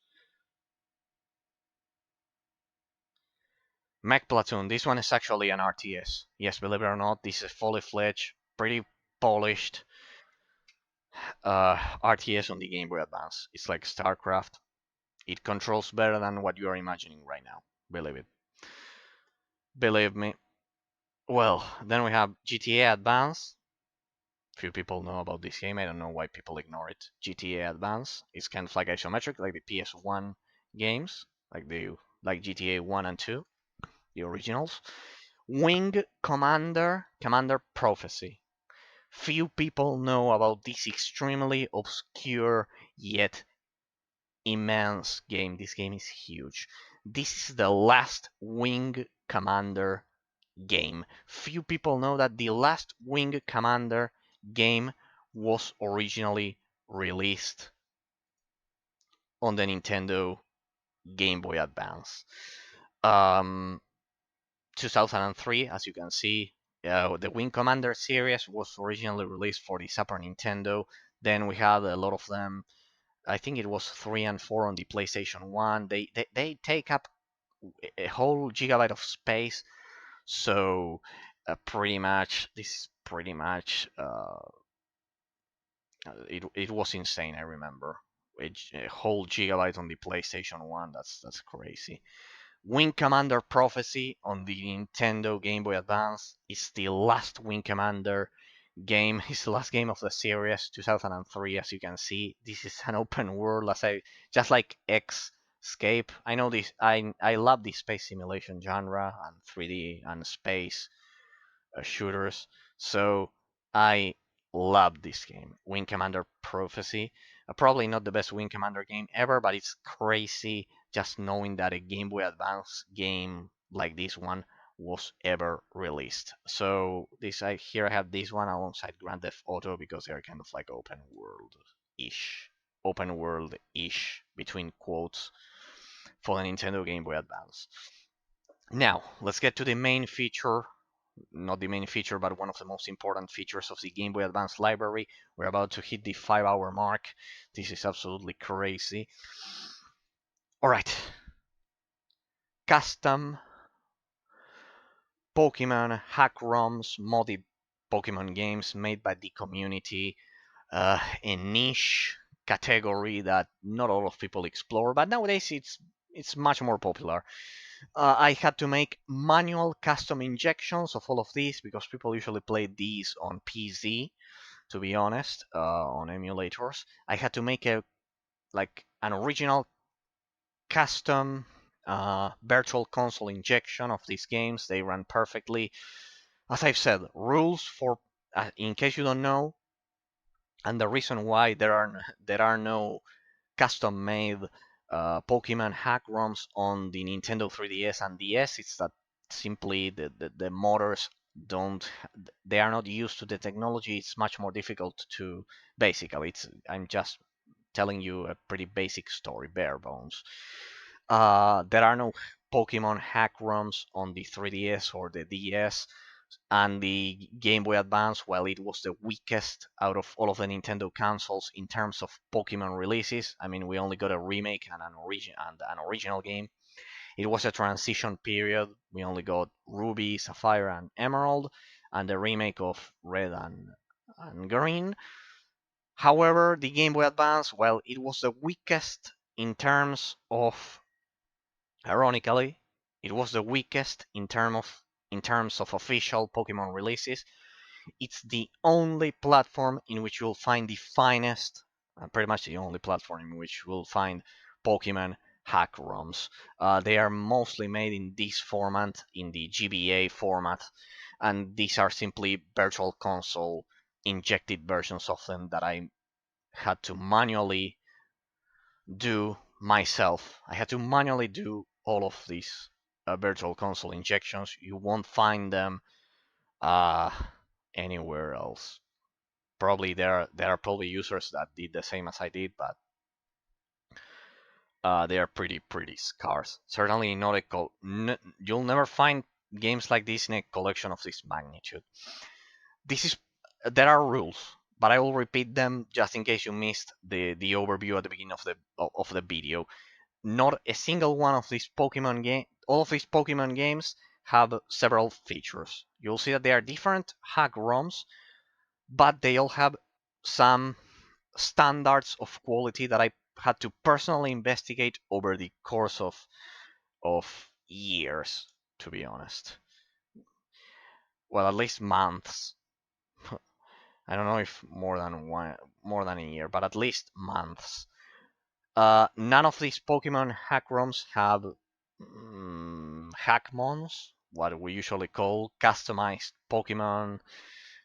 Mech Platoon. This one is actually an RTS. Yes, believe it or not, this is fully fledged, pretty polished RTS on the Game Boy Advance. It's like StarCraft. It controls better than what you are imagining right now. Believe it. Believe me. Well, then we have GTA Advance. Few people know about this game. I don't know why people ignore it. GTA Advance is kind of like isometric, like the PS1 games, like GTA 1 and 2, the originals. Wing Commander Prophecy. Few people know about this extremely obscure yet immense game. This game is huge. This is the last Wing Commander game. Few people know that the last Wing Commander game was originally released on the Nintendo Game Boy Advance. Um, 2003, as you can see, the Wing Commander series was originally released for the Super Nintendo. Then we had a lot of them. I think it was 3 and 4 on the PlayStation 1. They take up a whole gigabyte of space. So pretty much, this is pretty much it was insane. I remember a whole gigabyte on the PlayStation 1. That's crazy. Wing Commander Prophecy on the Nintendo Game Boy Advance is the last Wing Commander game. It's the last game of the series, 2003. As you can see, this is an open world, just like Escape. I know this. I love the space simulation genre and 3D and space shooters. So I love this game, Wing Commander Prophecy. Probably not the best Wing Commander game ever, but it's crazy just knowing that a Game Boy Advance game like this one was ever released. So here I have this one alongside Grand Theft Auto because they're kind of like open world-ish between quotes for the Nintendo Game Boy Advance. Now let's get to the main feature, not the main feature, but one of the most important features of the Game Boy Advance library. We're about to hit the 5-hour mark. This is absolutely crazy. All right. Custom Pokemon hack ROMs, modded Pokemon games made by the community. A niche category that not a lot of people explore, but nowadays it's much more popular. I had to make manual custom injections of all of these because people usually play these on PC, to be honest, on emulators. I had to make an original custom virtual console injection of these games. They run perfectly. As I've said, rules for in case you don't know, and the reason why there are no custom-made Pokemon hack ROMs on the Nintendo 3DS and DS. It's that simply the motors don't they are not used to the technology. It's much more difficult to basically. I'm just telling you a pretty basic story, bare bones. There are no Pokemon hack ROMs on the 3DS or the DS, and the Game Boy Advance, while it was the weakest out of all of the Nintendo consoles in terms of Pokemon releases. I mean, we only got a remake and an original game. It was a transition period. We only got Ruby, Sapphire, and Emerald, and the remake of Red and Green. However, the Game Boy Advance, well, it was the weakest in terms of, ironically, it was the weakest in terms of official Pokemon releases. It's the only platform in which you'll find the finest, pretty much the only platform in which you'll find Pokemon hack ROMs. They are mostly made in this format, in the GBA format, and these are simply virtual console injected versions of them that I had to manually do myself. I had to manually do all of these virtual console injections. You won't find them uh, anywhere else. Probably there are probably users that did the same as I did, but they are pretty scarce. Certainly not you'll never find games like this in a collection of this magnitude. This is There are rules, but I will repeat them just in case you missed the overview at the beginning of the video. Not a single one of these all of these Pokemon games have several features. You'll see that they are different hack ROMs, but they all have some standards of quality that I had to personally investigate over the course of years, to be honest. Well, at least months. I don't know if more than a year, but at least months. None of these Pokemon hack ROMs have hackmons, what we usually call customized Pokemon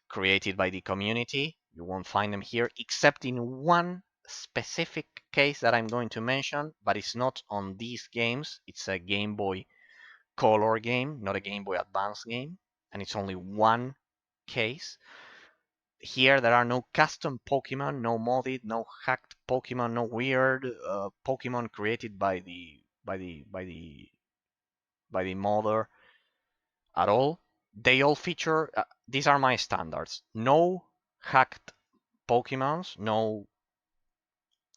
created by the community. You won't find them here, except in one specific case that I'm going to mention, but it's not on these games. It's a Game Boy Color game, not a Game Boy Advance game, and it's only one case. Here there are no custom Pokemon, no modded, no hacked Pokemon, no weird Pokemon created by the modder at all. They all feature. These are my standards. No hacked Pokemons, no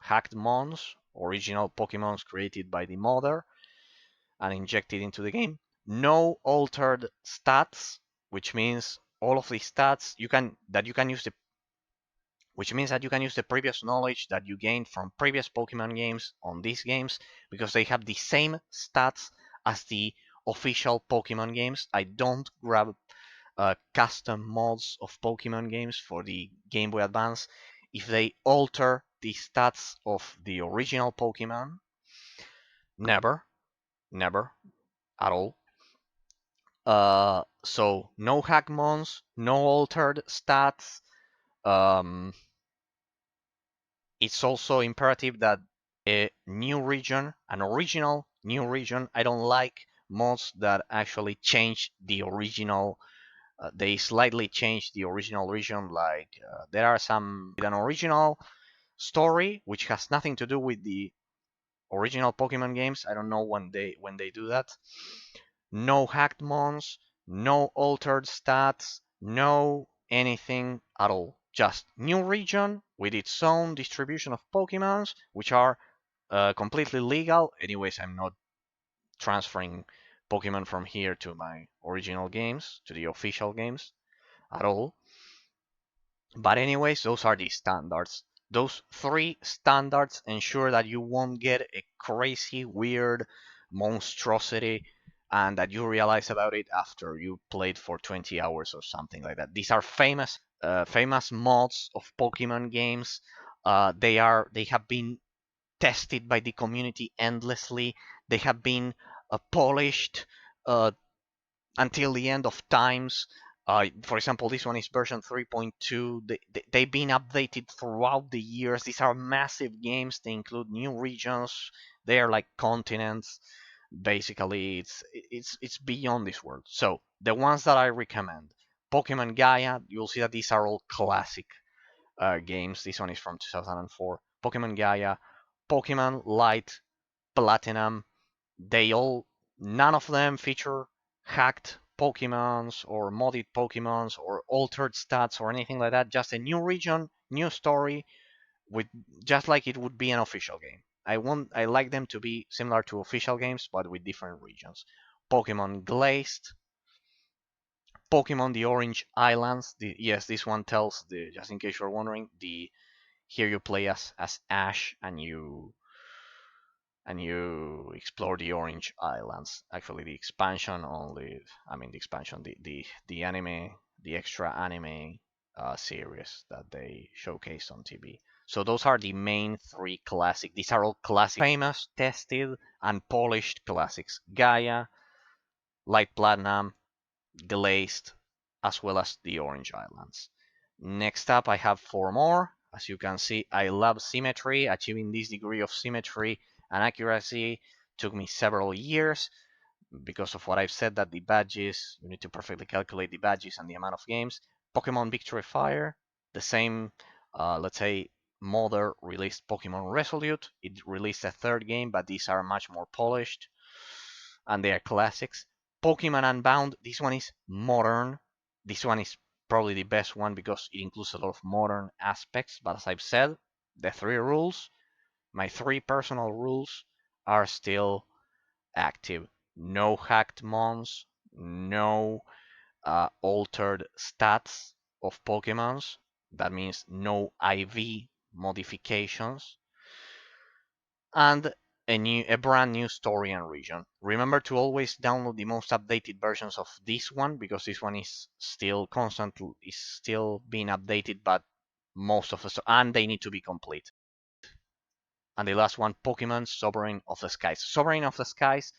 hacked Mons, original Pokemons created by the modder and injected into the game. No altered stats, which means all of the stats you can use the which means that you can use the previous knowledge that you gained from previous Pokemon games on these games because they have the same stats as the official Pokemon games. I don't grab custom mods of Pokemon games for the Game Boy Advance if they alter the stats of the original Pokemon. Never, never at all. So no hack mons, no altered stats. Um, it's also imperative that a new region, an original new region, I don't like mods that actually change the original. They slightly change the original region. Like there are some with an original story which has nothing to do with the original Pokemon games. I don't know when they do that. No hacked mons, no altered stats, no anything at all. Just new region with its own distribution of Pokemons, which are completely legal. Anyways, I'm not transferring Pokemon from here to my original games, to the official games at all. But anyways, those are the standards. Those three standards ensure that you won't get a crazy, weird monstrosity and that you realize about it after you played for 20 hours or something like that. These are famous mods of Pokemon games. They have been tested by the community endlessly. They have been polished uh, until the end of times. For example, this one is version 3.2. They've been updated throughout the years. These are massive games. They include new regions. They are like continents. Basically, it's beyond this world. So the ones that I recommend, Pokemon Gaia. You'll see that these are all classic games. This one is from 2004. Pokemon Gaia, Pokemon Light, Platinum. They all None of them feature hacked Pokemons or modded Pokemons or altered stats or anything like that. Just a new region, new story, with just like it would be an official game. I like them to be similar to official games, but with different regions. Pokemon Glazed, Pokemon the Orange Islands. Yes, this one tells the just in case you're wondering. The Here you play as Ash and you explore the Orange Islands. Actually, the expansion only. I mean, the expansion, the anime, the extra anime series that they showcased on TV. So those are the main three classic. These are all classic, famous, tested, and polished classics. Gaia, Light Platinum, Glazed, as well as the Orange Islands. Next up, I have four more. As you can see, I love symmetry. Achieving this degree of symmetry and accuracy took me several years because of what I've said, that the badges, you need to perfectly calculate the badges and the amount of games. Pokemon Victory Fire, the same, let's say, mother released Pokemon Resolute. It released a third game, but these are much more polished and they are classics. Pokemon Unbound, this one is modern. This one is probably the best one because it includes a lot of modern aspects. But as I've said, the three rules, my three personal rules, are still active. No hacked mons, no altered stats of Pokemons. That means no IV modifications. And a brand new story and region. Remember to always download the most updated versions of this one because this one is still being updated, but most of the and they need to be complete. And the last one, Pokemon Sovereign of the Skies. Sovereign of the Skies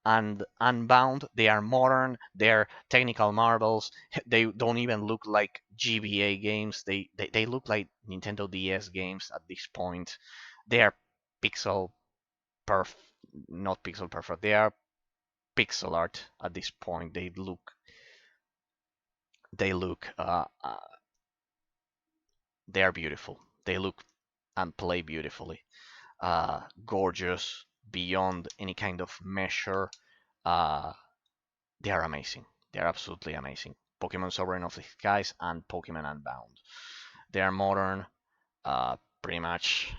and Unbound, they are modern, they're technical marvels. They don't even look like GBA games. They look like Nintendo DS games at this point. They are pixel perf not pixel perfect. They are pixel art at this point. They they are beautiful. They look and play beautifully. Gorgeous beyond any kind of measure. Uh, they are amazing. They are absolutely amazing. Pokemon Sovereign of the Skies and Pokemon Unbound. They are modern. Pretty much.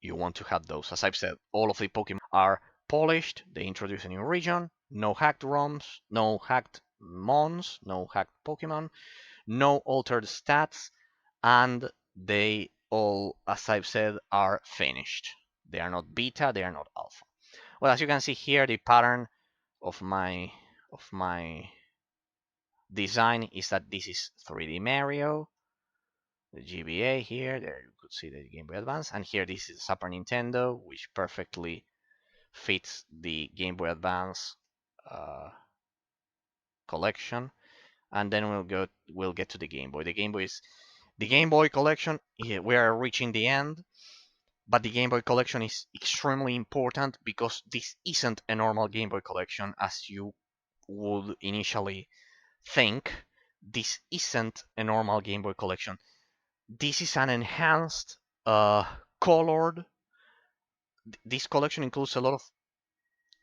You want to have those. As I've said, all of the Pokemon are polished. They introduce a new region. No hacked ROMs, no hacked Mons, no hacked Pokemon, no altered stats, and they all, as I've said, are finished. They are not beta, they are not alpha. Well, as you can see here, the pattern of my design is that this is 3D Mario, the GBA here. There you could see the Game Boy Advance, and here this is Super Nintendo, which perfectly fits the Game Boy Advance uh, collection. And then we'll get to the Game Boy. The Game Boy collection. We are reaching the end, but the Game Boy collection is extremely important because this isn't a normal Game Boy collection as you would initially think. This isn't a normal Game Boy collection. This is an enhanced, colored. This collection includes a lot of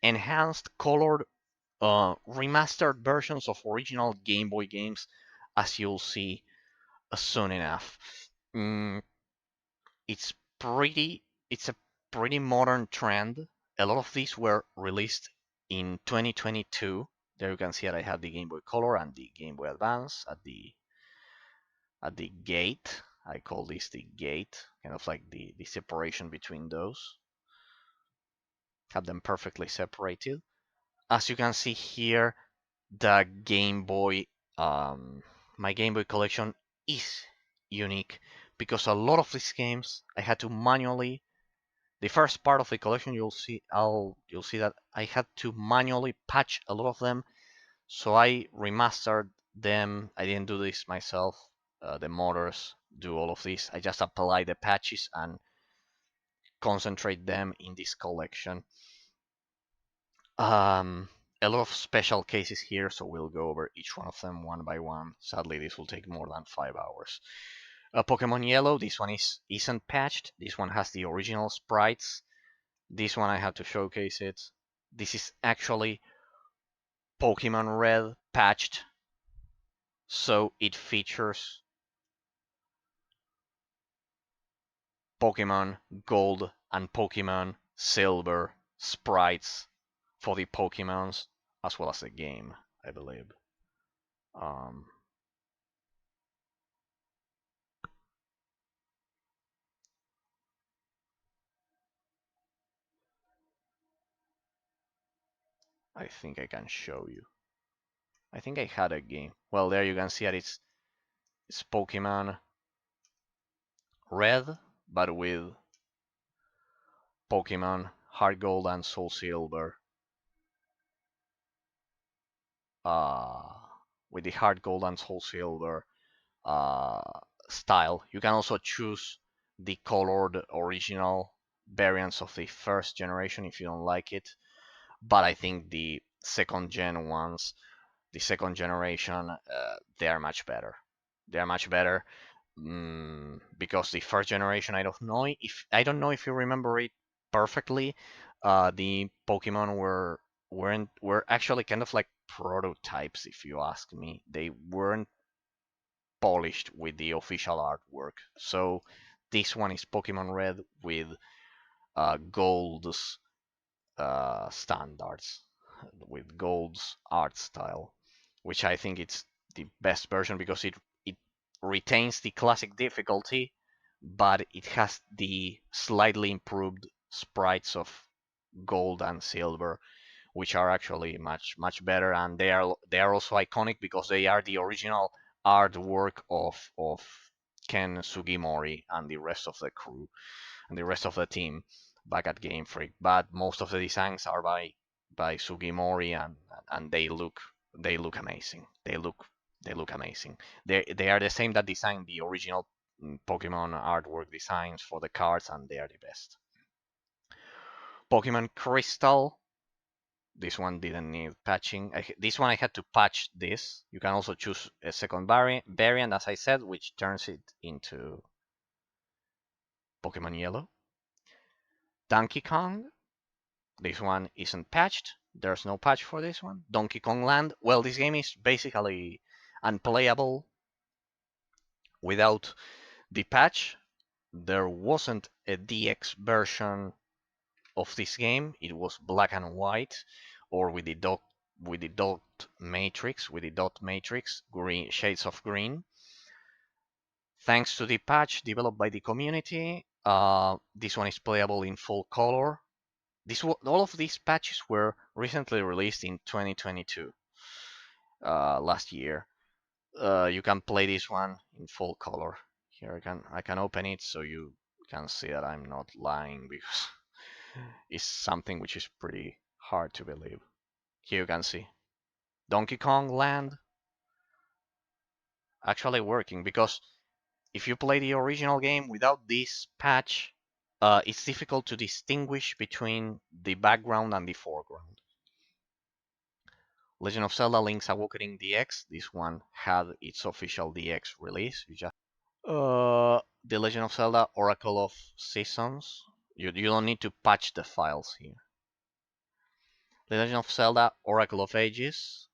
enhanced, colored, remastered versions of original Game Boy games, as you'll see soon enough. Mm, it's pretty. It's a pretty modern trend. A lot of these were released in 2022. There you can see that I have the Game Boy Color and the Game Boy Advance at the gate. I call this the gate, kind of like the separation between those. Have them perfectly separated. As you can see here, the Game Boy, my Game Boy collection is unique because a lot of these games I had to manually. The first part of the collection, you'll see that I had to manually patch a lot of them, so I remastered them. I didn't do this myself. The modders do all of this. I just apply the patches and concentrate them in this collection. Um, a lot of special cases here, so we'll go over each one of them one by one. Sadly, this will take more than 5 hours. Pokemon Yellow, this one isn't patched. This one has the original sprites. This one I have to showcase it. This is actually Pokemon Red patched, so it features Pokemon Gold and Pokemon Silver sprites for the Pokemons as well as the game, I believe. Um, I think I can show you. I think I had a game. Well, there you can see that it's Pokemon Red, but with Pokemon Heart Gold and Soul Silver. Uh, with the Heart Gold and Soul Silver uh, style. You can also choose the colored original variants of the first generation if you don't like it. But I think the second gen ones, the second generation, they are much better. They are much better because the first generation, I don't know if you remember it perfectly. The Pokemon were actually kind of like prototypes, if you ask me. They weren't polished with the official artwork. So this one is Pokemon Red with Gold's standards, with Gold's art style, which I think it's the best version because it retains the classic difficulty, but it has the slightly improved sprites of Gold and Silver, which are actually much better, and they are also iconic because they are the original artwork of Ken Sugimori and the rest of the crew and the rest of the team back at Game Freak. But most of the designs are by Sugimori, and they look amazing. They look amazing. They are the same that designed the original Pokemon artwork designs for the cards, and they are the best. Pokemon Crystal. This one didn't need patching. This one I had to patch this. You can also choose a second variant, as I said, which turns it into Pokemon Yellow. Donkey Kong. This one isn't patched. There's no patch for this one. Donkey Kong Land. Well, this game is basically unplayable without the patch. There wasn't a DX version of this game. It was black and white, or with the dot matrix, green shades of green. Thanks to the patch developed by the community, this one is playable in full color. All of these patches were recently released in 2022, last year. You can play this one in full color. Here I can open it so you can see that I'm not lying because it's something which is pretty hard to believe. Here you can see Donkey Kong Land actually working because if you play the original game without this patch, it's difficult to distinguish between the background and the foreground. Legend of Zelda Link's Awakening DX, this one had its official DX release. The Legend of Zelda Oracle of Seasons. You don't need to patch the files here. The Legend of Zelda Oracle of Ages.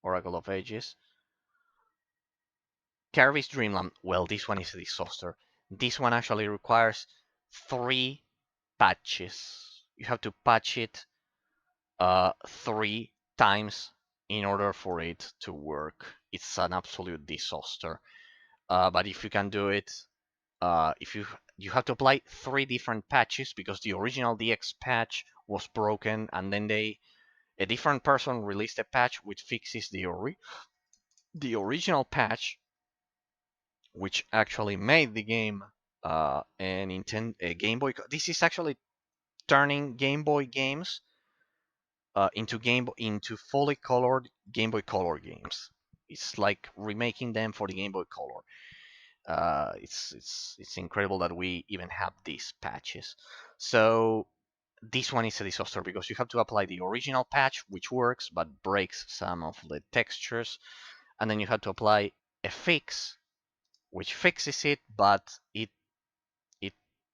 Oracle of Ages. Kirby's Dream Land. Well, this one is a disaster. This one actually requires 3 patches. You have to patch it 3 times in order for it to work. It's an absolute disaster. But if you can do it, if you have to apply 3 different patches because the original DX patch was broken, and then a different person released a patch which fixes the original patch, which actually made the game a Game Boy. This is actually turning Game Boy games into fully colored Game Boy Color games. It's like remaking them for the Game Boy Color. It's incredible that we even have these patches. So this one is a disaster because you have to apply the original patch, which works but breaks some of the textures, and then you have to apply a fix, which fixes it, but it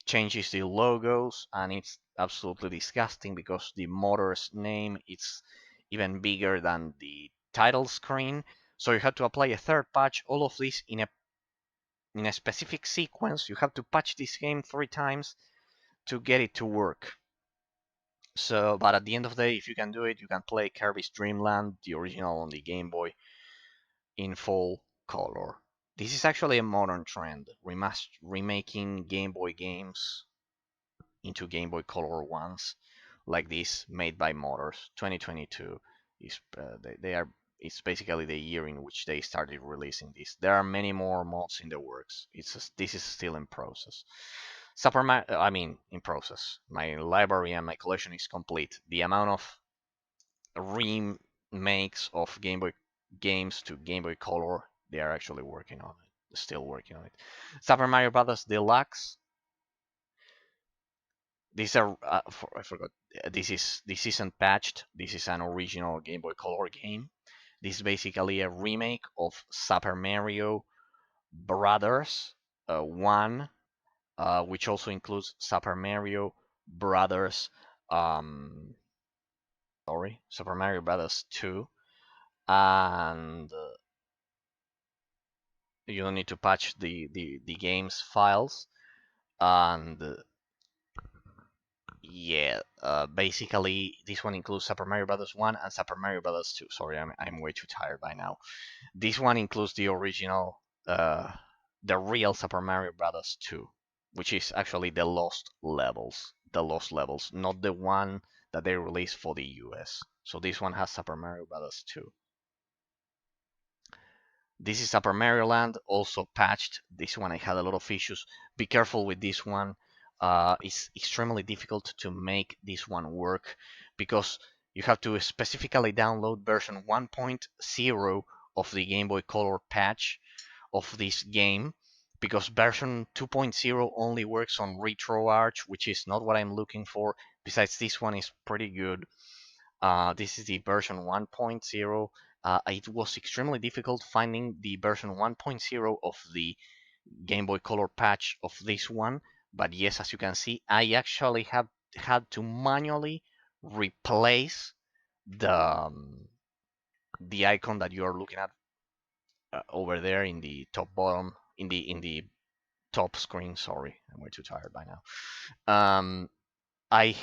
changes the logos, and it's absolutely disgusting because the motor's name is even bigger than the title screen. So you have to apply a third patch. All of this in a specific sequence. You have to patch this game 3 times to get it to work. So, but at the end of the day, if you can do it, you can play Kirby's Dream Land, the original on the Game Boy, in full color. This is actually a modern trend, remaking Game Boy games into Game Boy Color ones, like this, made by modders. 2022 is they are It's basically the year in which they started releasing this. There are many more mods in the works. This is still in process. I mean, in process. My library and my collection is complete. The amount of remakes of Game Boy games to Game Boy Color, they are actually working on it. Still working on it. Super Mario Brothers Deluxe. These are I forgot. This isn't patched. This is an original Game Boy Color game. This is basically a remake of Super Mario Brothers 1, which also includes Super Mario Brothers. Um, sorry, Super Mario Brothers 2, and you don't need to patch the game's files. And yeah, basically this one includes Super Mario Brothers 1 and Super Mario Brothers 2. Sorry, I'm way too tired by now. This one includes the original, the real Super Mario Brothers 2, which is actually the Lost Levels. The Lost Levels, not the one that they released for the US. So this one has Super Mario Brothers 2. This is Super Mario Land, also patched. This one I had a lot of issues. Be careful with this one. It's extremely difficult to make this one work because you have to specifically download version 1.0 of the Game Boy Color patch of this game, because version 2.0 only works on RetroArch, which is not what I'm looking for. Besides, this one is pretty good. This is the version 1.0. It was extremely difficult finding the version 1.0 of the Game Boy Color patch of this one, but yes, as you can see, I actually have had to manually replace the icon that you are looking at over there in the top bottom, in the top screen. Sorry, I'm way too tired by now. Um, I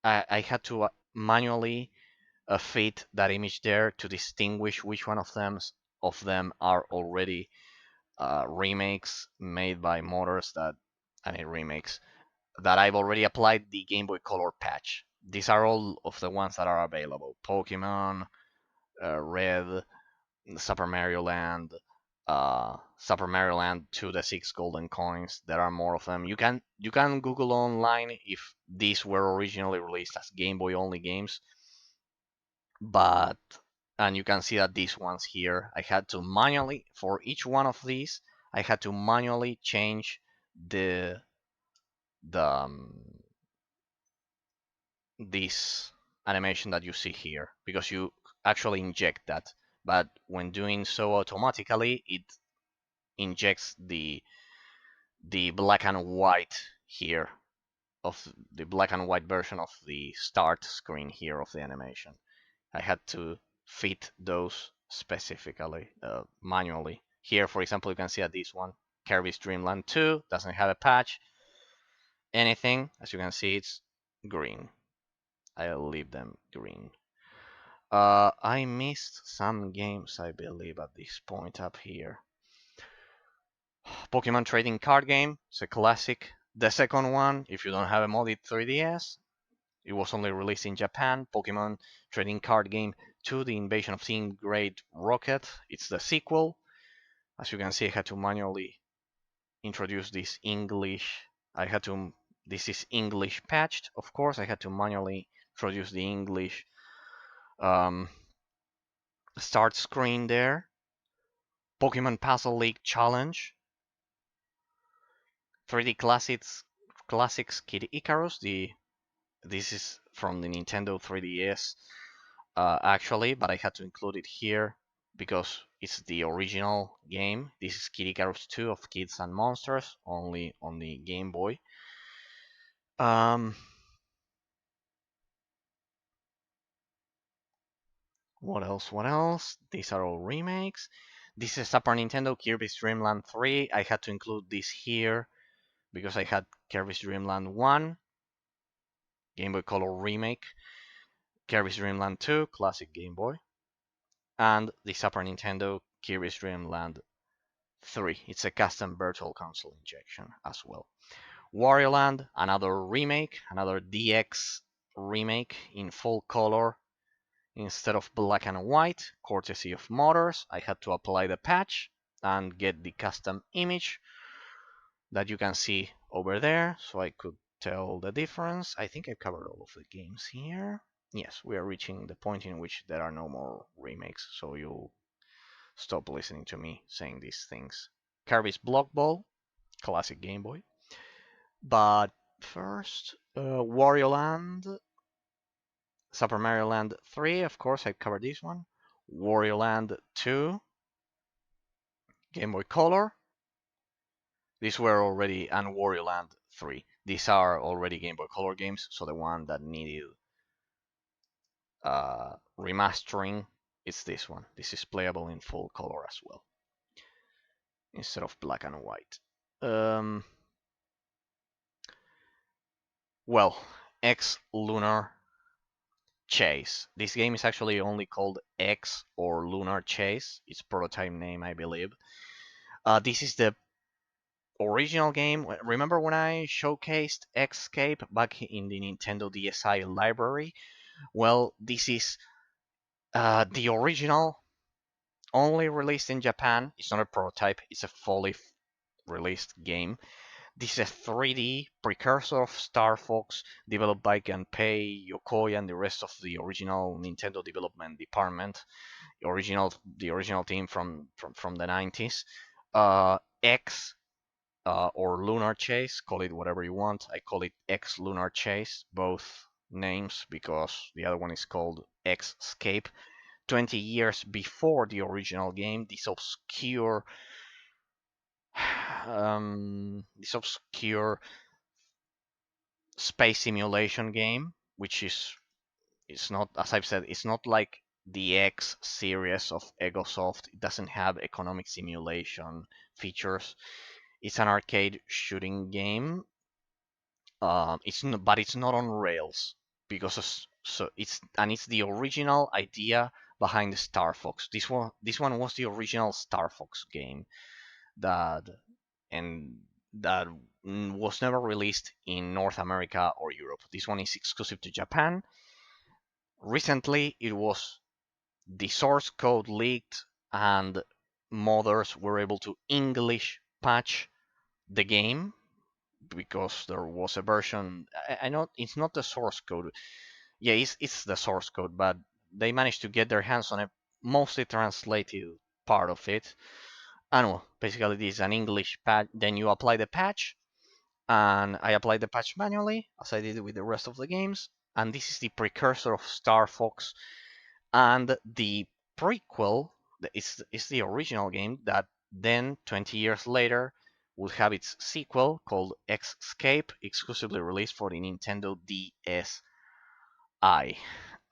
I had to manually fit that image there to distinguish which one of them are already remakes made by modders that, I mean, remakes that I've already applied the Game Boy Color patch. These are all of the ones that are available: Pokemon Red, Super Mario Land, Super Mario Land 2, the 6 golden coins. There are more of them. You can Google online if these were originally released as Game Boy only games, but and you can see that these ones here, I had to manually, for each one of these, I had to manually change the the this animation that you see here, because you actually inject that, but when doing so automatically, it injects the black and white here, of the black and white version of the start screen here of the animation. I had to fit those specifically, manually. Here, for example, you can see that this one, Kirby's Dream Land 2, doesn't have a patch. Anything, as you can see, it's green. I'll leave them green. I missed some games, I believe, at this point up here. Pokemon trading card game, it's a classic. The second one, if you don't have a modded 3DS, it was only released in Japan. Pokemon trading card game 2, The Invasion of Team Great Rocket. It's the sequel. As you can see, I had to manually introduce this English. This is English patched, of course. I had to manually introduce the English start screen there. Pokemon Puzzle League Challenge. 3D Classics Kid Icarus. This is from the Nintendo 3DS, actually, but I had to include it here because it's the original game. This is Kid Icarus 2 of Kids and Monsters, only on the Game Boy. What else? What else? These are all remakes. This is Super Nintendo Kirby's Dream Land 3. I had to include this here because I had Kirby's Dream Land 1, Game Boy Color remake, Kirby's Dream Land 2, classic Game Boy, and the Super Nintendo Kirby's Dream Land 3. It's a custom virtual console injection as well. Wario Land, another remake, another DX remake in full color. Instead of black and white, courtesy of modders, I had to apply the patch and get the custom image that you can see over there, so I could tell the difference. I think I covered all of the games here. Yes, we are reaching the point in which there are no more remakes, so you'll stop listening to me saying these things. Kirby's Block Ball, classic Game Boy. But first, Wario Land, Super Mario Land 3, of course, I covered this one. Wario Land 2, Game Boy Color. These were already, and Wario Land 3. These are already Game Boy Color games, so the one that needed remastering is this one. This is playable in full color as well, instead of black and white. Well, X Lunar Chase. This game is actually only called X or Lunar Chase. Its prototype name, I believe. This is the original game. Remember when I showcased Escape back in the Nintendo DSi library? Well, this is the original, only released in Japan. It's not a prototype, it's a fully released game. This is a 3D precursor of Star Fox, developed by Gunpei Yokoi and the rest of the original Nintendo development department. The original team from the 90s. X or Lunar Chase, call it whatever you want. I call it X Lunar Chase, both names, because the other one is called X Escape. 20 years before the original game, this obscure space simulation game, which is, it's not, as I've said, it's not like the X series of Egosoft. It doesn't have economic simulation features. It's an arcade shooting game. But it's not on rails because it's the original idea behind Star Fox. This one was the original Star Fox game that and that was never released in North America or Europe. This one is exclusive to Japan. Recently, the source code leaked, and modders were able to English patch the game because there was a version. I know it's not the source code. Yeah, it's the source code, but they managed to get their hands on a mostly translated part of it. And well, basically this is an English patch. Then you apply the patch, and I applied the patch manually, as I did with the rest of the games. And this is the precursor of Star Fox, and the prequel is the original game that then 20 years later would have its sequel called Escape, exclusively released for the Nintendo DSi.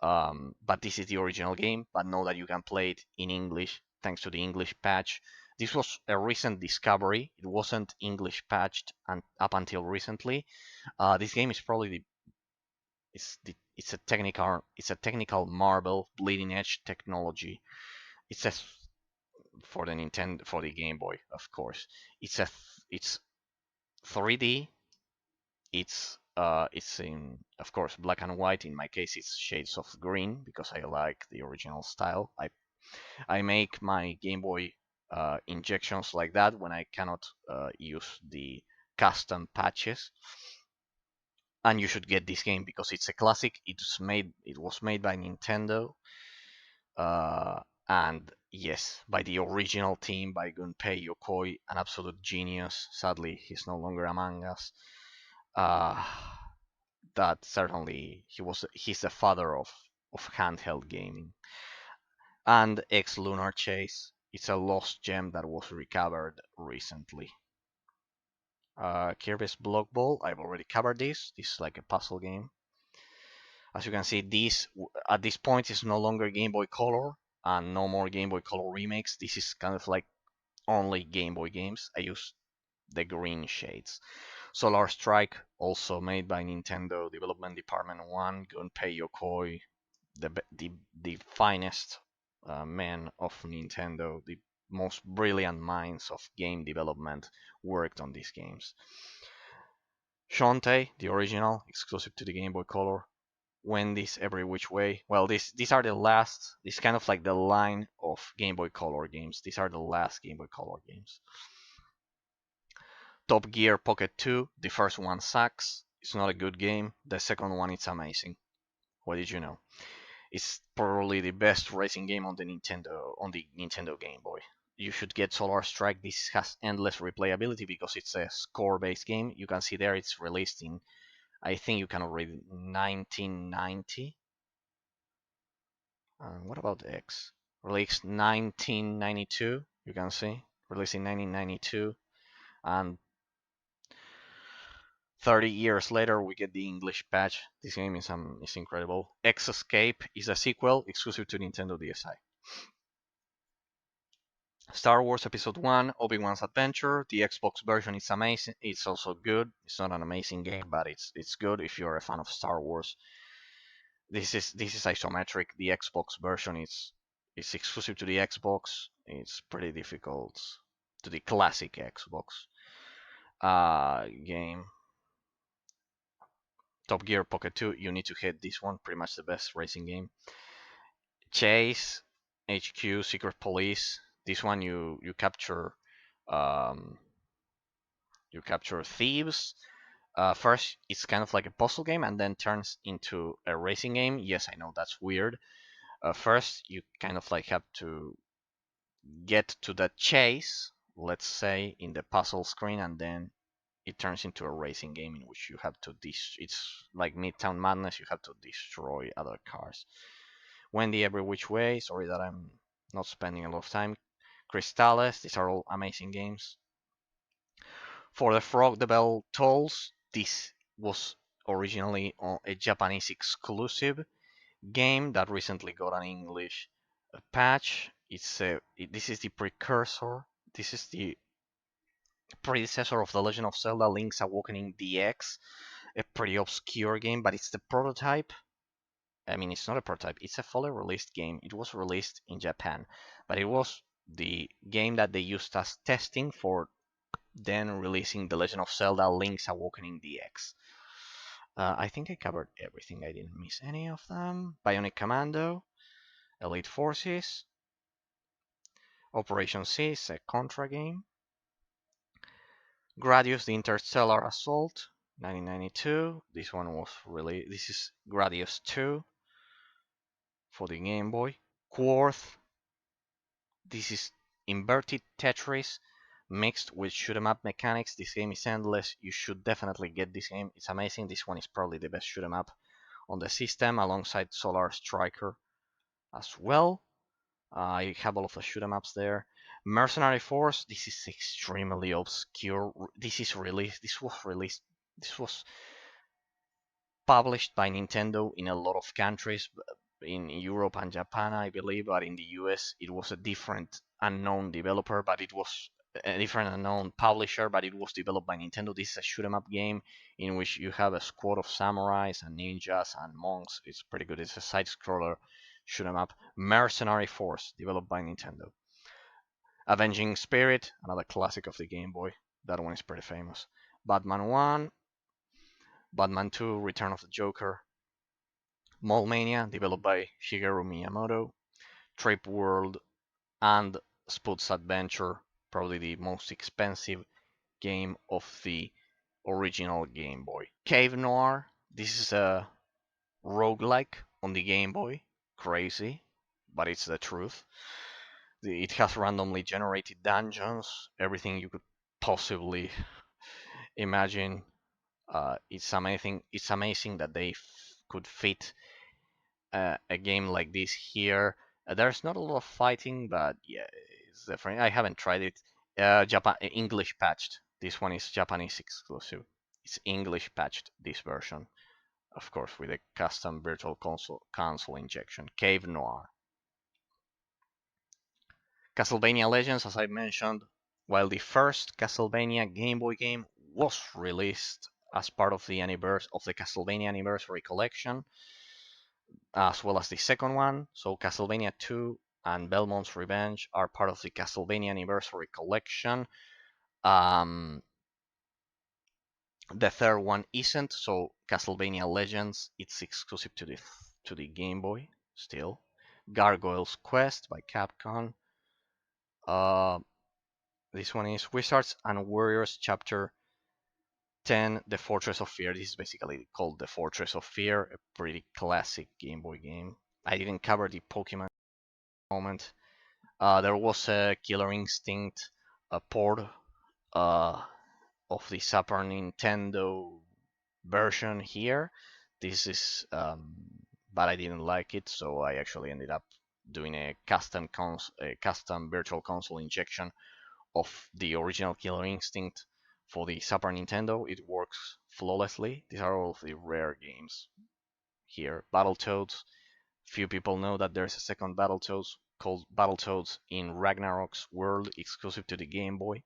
But this is the original game, but know that you can play it in English thanks to the English patch. This was a recent discovery. It wasn't English patched and up until recently. This game is probably it's a technical marvel, bleeding edge technology. It's a for the Nintendo, for the Game Boy, of course. It's 3D. It's in, of course, black and white. In my case, it's shades of green because I like the original style. I make my Game Boy injections like that when I cannot use the custom patches. And you should get this game because it's a classic. It was made by Nintendo, uh, and yes, by the original team, by Gunpei Yokoi, an absolute genius. Sadly, he's no longer among us. Uh, that certainly he's the father of handheld gaming. And X Lunar Chase, it's a lost gem that was recovered recently. Kirby's Block Ball, I've already covered this. This is like a puzzle game. As you can see, this at this point is no longer Game Boy Color, and no more Game Boy Color remakes. This is kind of like only Game Boy games. I use the green shades. Solar Strike, also made by Nintendo Development Department 1, Gunpei Yokoi, the finest men of Nintendo, the most brilliant minds of game development worked on these games. Shantae, the original, exclusive to the Game Boy Color. when this every which way. Well, these are the last. This kind of like the line of Game Boy Color games. These are the last Game Boy Color games. Top Gear Pocket 2. The first one sucks. It's not a good game. The second one is amazing. What did you know? It's probably the best racing game on the Nintendo Game Boy. You should get Solar Strike. This has endless replayability because it's a score-based game. You can see there it's released in, I think you can read 1990. What about X? Released 1992. You can see released in 1992, and 30 years later we get the English patch. This game is incredible. X Escape is a sequel exclusive to Nintendo DSi. Star Wars Episode 1, Obi-Wan's Adventure. The Xbox version is amazing. It's also good. It's not an amazing game, but it's good if you're a fan of Star Wars. This is isometric. The Xbox version is exclusive to the Xbox. It's pretty difficult to the classic Xbox game. Top Gear Pocket 2. You need to hit this one. Pretty much the best racing game. Chase, HQ, Secret Police. This one you capture um, you capture thieves. First, it's kind of like a puzzle game, and then turns into a racing game. Yes, I know that's weird. First, you kind of like have to get to the chase, let's say, in the puzzle screen, and then it turns into a racing game in which you have to it's like Midtown Madness. You have to destroy other cars. Wendy Every Which Way. Sorry that I'm not spending a lot of time. Crystales. These are all amazing games. For the Frog the Bell Tolls, this was originally a Japanese exclusive game that recently got an English patch. This is the precursor. This is the predecessor of The Legend of Zelda: Link's Awakening DX, a pretty obscure game, but it's the prototype. I mean, it's not a prototype. It's a fully released game. It was released in Japan, but it was the game that they used as testing for then releasing The Legend of Zelda: Link's Awakening DX. I think I covered everything. I didn't miss any of them. Bionic Commando, Elite Forces, Operation C is a Contra game. Gradius: The Interstellar Assault, 1992. This one was really. This is Gradius 2 for the Game Boy. Quarth. This is inverted Tetris mixed with shoot 'em up mechanics. This game is endless. You should definitely get this game. It's amazing. This one is probably the best shoot 'em up on the system, alongside Solar Striker as well. I have all of the shoot 'em ups there. Mercenary Force. This is extremely obscure. This is released. This was released. This was published by Nintendo in a lot of countries, in Europe and Japan, I believe, but in the US it was a different unknown developer, but it was a different unknown publisher, but it was developed by Nintendo. This is a shoot 'em up game in which you have a squad of samurais and ninjas and monks. It's pretty good. It's a side scroller shoot 'em up. Mercenary Force, developed by Nintendo. Avenging Spirit, another classic of the Game Boy. That one is pretty famous. Batman 1, Batman 2, Return of the Joker, Mall Mania, developed by Shigeru Miyamoto, Trip World, and Spoot's Adventure, probably the most expensive game of the original Game Boy. Cave Noir, this is a roguelike on the Game Boy. Crazy, but it's the truth. It has randomly generated dungeons, everything you could possibly imagine. It's amazing. It's amazing that they could fit a game like this here. There's not a lot of fighting, but yeah, it's different. I haven't tried it. Japan English patched. This one is Japanese exclusive. It's English patched, this version, of course, with a custom virtual console injection. Cave Noir. Castlevania Legends, as I mentioned, while the first Castlevania Game Boy game was released as part of the Castlevania Anniversary Collection, as well as the second one. So Castlevania 2 and Belmont's Revenge are part of the Castlevania Anniversary Collection. Um, The third one isn't, so Castlevania Legends, it's exclusive to the Game Boy still. Gargoyle's Quest by Capcom. Uh, this one is Wizards and Warriors Chapter 10, The Fortress of Fear. This is basically called The Fortress of Fear, a pretty classic Game Boy game. I didn't cover the Pokemon moment. There was a Killer Instinct port uh, of the Super Nintendo version here. This is, but I didn't like it, so I actually ended up doing a custom virtual console injection of the original Killer Instinct for the Super Nintendo. It works flawlessly. These are all of the rare games here. Battletoads. Few people know that there's a second Battletoads called Battletoads in Ragnarok's World, exclusive to the Game Boy,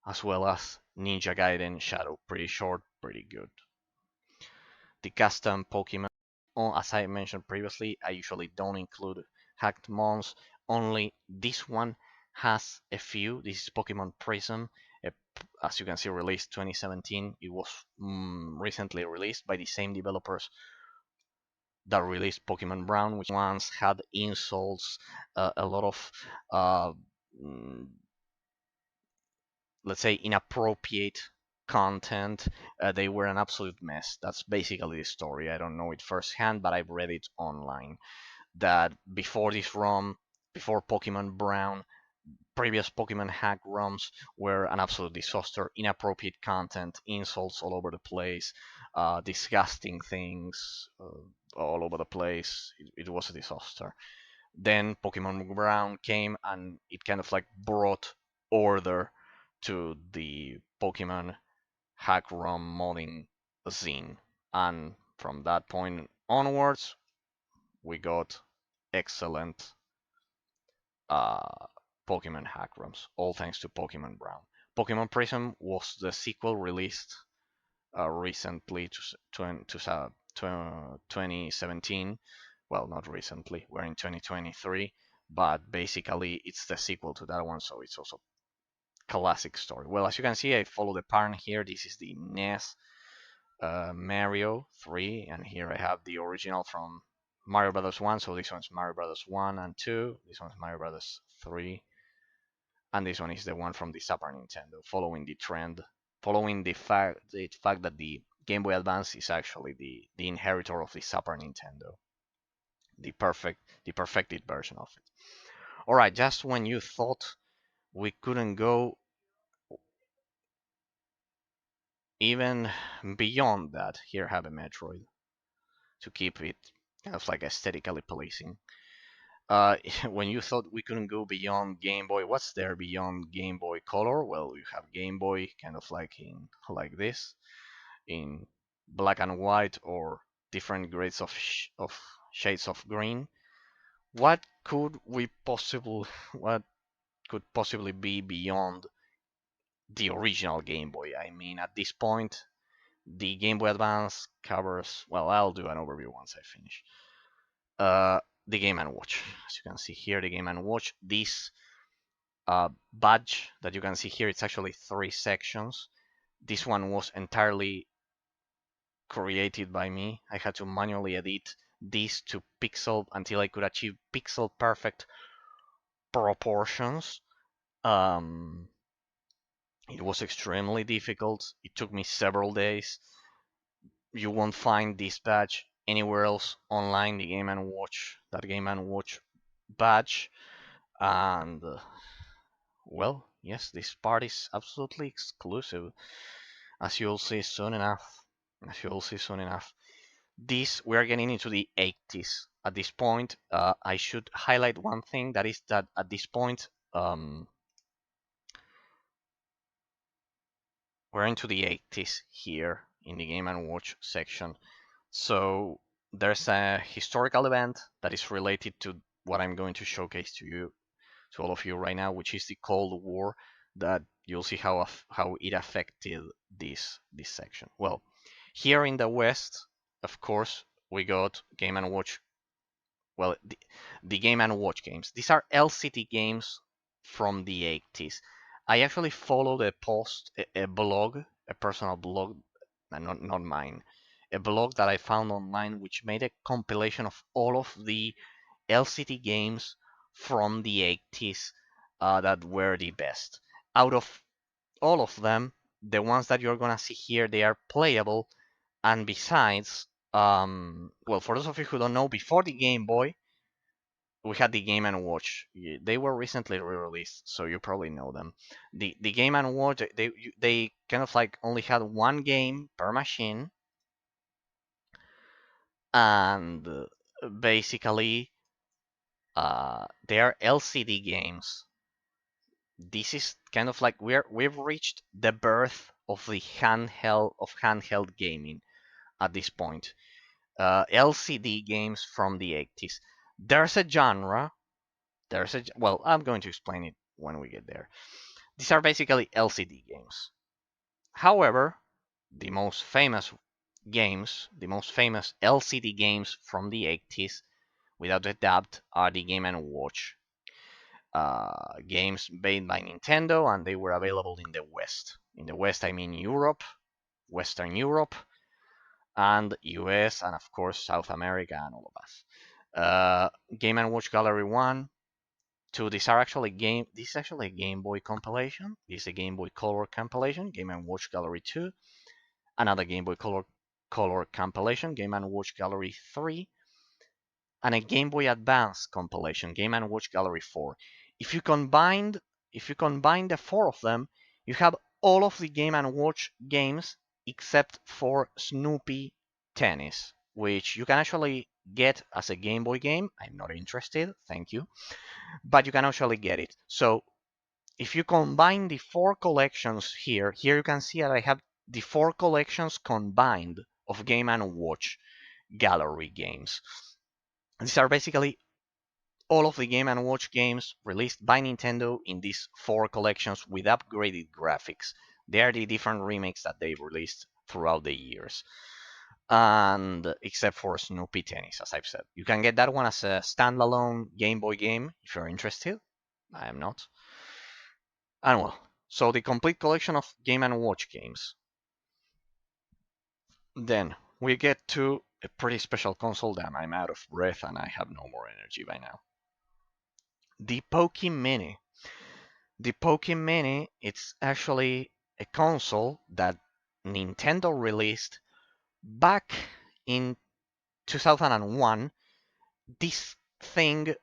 as well as Ninja Gaiden Shadow. Pretty short, pretty good. The custom Pokemon, as I mentioned previously, I usually don't include hacked mons. Only this one has a few. This is Pokemon Prism. As you can see, released 2017. It was recently released by the same developers that released Pokemon Brown, which once had insults, a lot of, uh, mm, let's say, inappropriate content. They were an absolute mess. That's basically the story. I don't know it firsthand, but I've read it online. That before this ROM, before Pokemon Brown, previous Pokemon hack ROMs were an absolute disaster. Inappropriate content, insults all over the place, disgusting things all over the place. It was a disaster. Then Pokemon Brown came and it kind of like brought order to the Pokemon hack ROM modding scene. And from that point onwards, we got excellent uh, Pokemon hack ROMs, all thanks to Pokemon Brown. Pokemon Prism was the sequel released recently to 2017. Well, not recently, we're in 2023, but basically it's the sequel to that one, so it's also classic story. Well, as you can see, I follow the pattern here. This is the NES Mario 3, and here I have the original from Mario Brothers 1. So this one's Mario Brothers 1 and 2. This one's Mario Brothers 3, and this one is the one from the Super Nintendo, following the trend, following the fact that the Game Boy Advance is actually the inheritor of the Super Nintendo, the perfected version of it. All right, just when you thought we couldn't go even beyond that, here have a Metroid to keep it kind of like aesthetically pleasing. When you thought we couldn't go beyond Game Boy, what's there beyond Game Boy Color? Well, you have Game Boy kind of like in like this, in black and white or different grades of shades of green. What could we possibly what could possibly be beyond the original Game Boy? I mean, at this point, the Game Boy Advance covers. Well, I'll do an overview once I finish. Uh, the Game and Watch. As you can see here, the Game and Watch. This badge that you can see here, it's actually 3 sections. This one was entirely created by me. I had to manually edit this to pixel until I could achieve pixel perfect proportions. Um, it was extremely difficult. It took me several days. You won't find this badge anywhere else online. The Game and Watch, that Game and Watch badge, and well, yes, this part is absolutely exclusive, as you'll see soon enough. As you'll see soon enough. This, we are getting into the 80s. At this point, I should highlight one thing, that is that at this point, we're into the 80s here in the Game and Watch section. So there's a historical event that is related to what I'm going to showcase to all of you right now, which is the Cold War. That you'll see how it affected this section. Well, here in the West, of course, we got Game and Watch. Well, the Game and Watch games. These are LCT games from the 80s. I actually followed a blog a personal blog, not mine, a blog that I found online which made a compilation of all of the LCD games from the 80s that were the best. Out of all of them, the ones that you're gonna see here, they are playable. And besides, well, for those of you who don't know, before the Game Boy, we had the Game and Watch. They were recently re-released, so you probably know them. The Game and Watch, they kind of like only had one game per machine, and basically, they are LCD games. This is kind of like we've reached the birth of the handheld gaming at this point. LCD games from the 80s. There's a genre. Well, I'm going to explain it when we get there. These are basically LCD games. However, the most famous the most famous LCD games from the 80s, without a doubt, are the Game and Watch games made by Nintendo, and they were available in the West. In the West, I mean Europe, Western Europe, and US, and of course South America and all of us. Game and Watch Gallery 1, 2. These are actually This is actually a Game Boy compilation. This is a Game Boy Color compilation. Game and Watch Gallery 2, another Game Boy Color compilation. Game and Watch Gallery 3, and a Game Boy Advance compilation. Game and Watch Gallery 4. If you combined if you combine the four of them, you have all of the Game and Watch games except for Snoopy Tennis, which you can actually get as a Game Boy game. I'm not interested, thank you, but you can actually get it. So if you combine the four collections here you can see that I have the four collections combined of Game and Watch Gallery games. These are basically all of the Game and Watch games released by Nintendo in these four collections with upgraded graphics. They are the different remakes that they released throughout the years. And except for Snoopy Tennis, as I've said. You can get that one as a standalone Game Boy game if you're interested. I am not. And well, so the complete collection of Game and Watch games. Then we get to a pretty special console that I'm out of breath and I have no more energy by now. The Poke Mini. The Poke Mini, it's actually a console that Nintendo released back in 2001. This thing,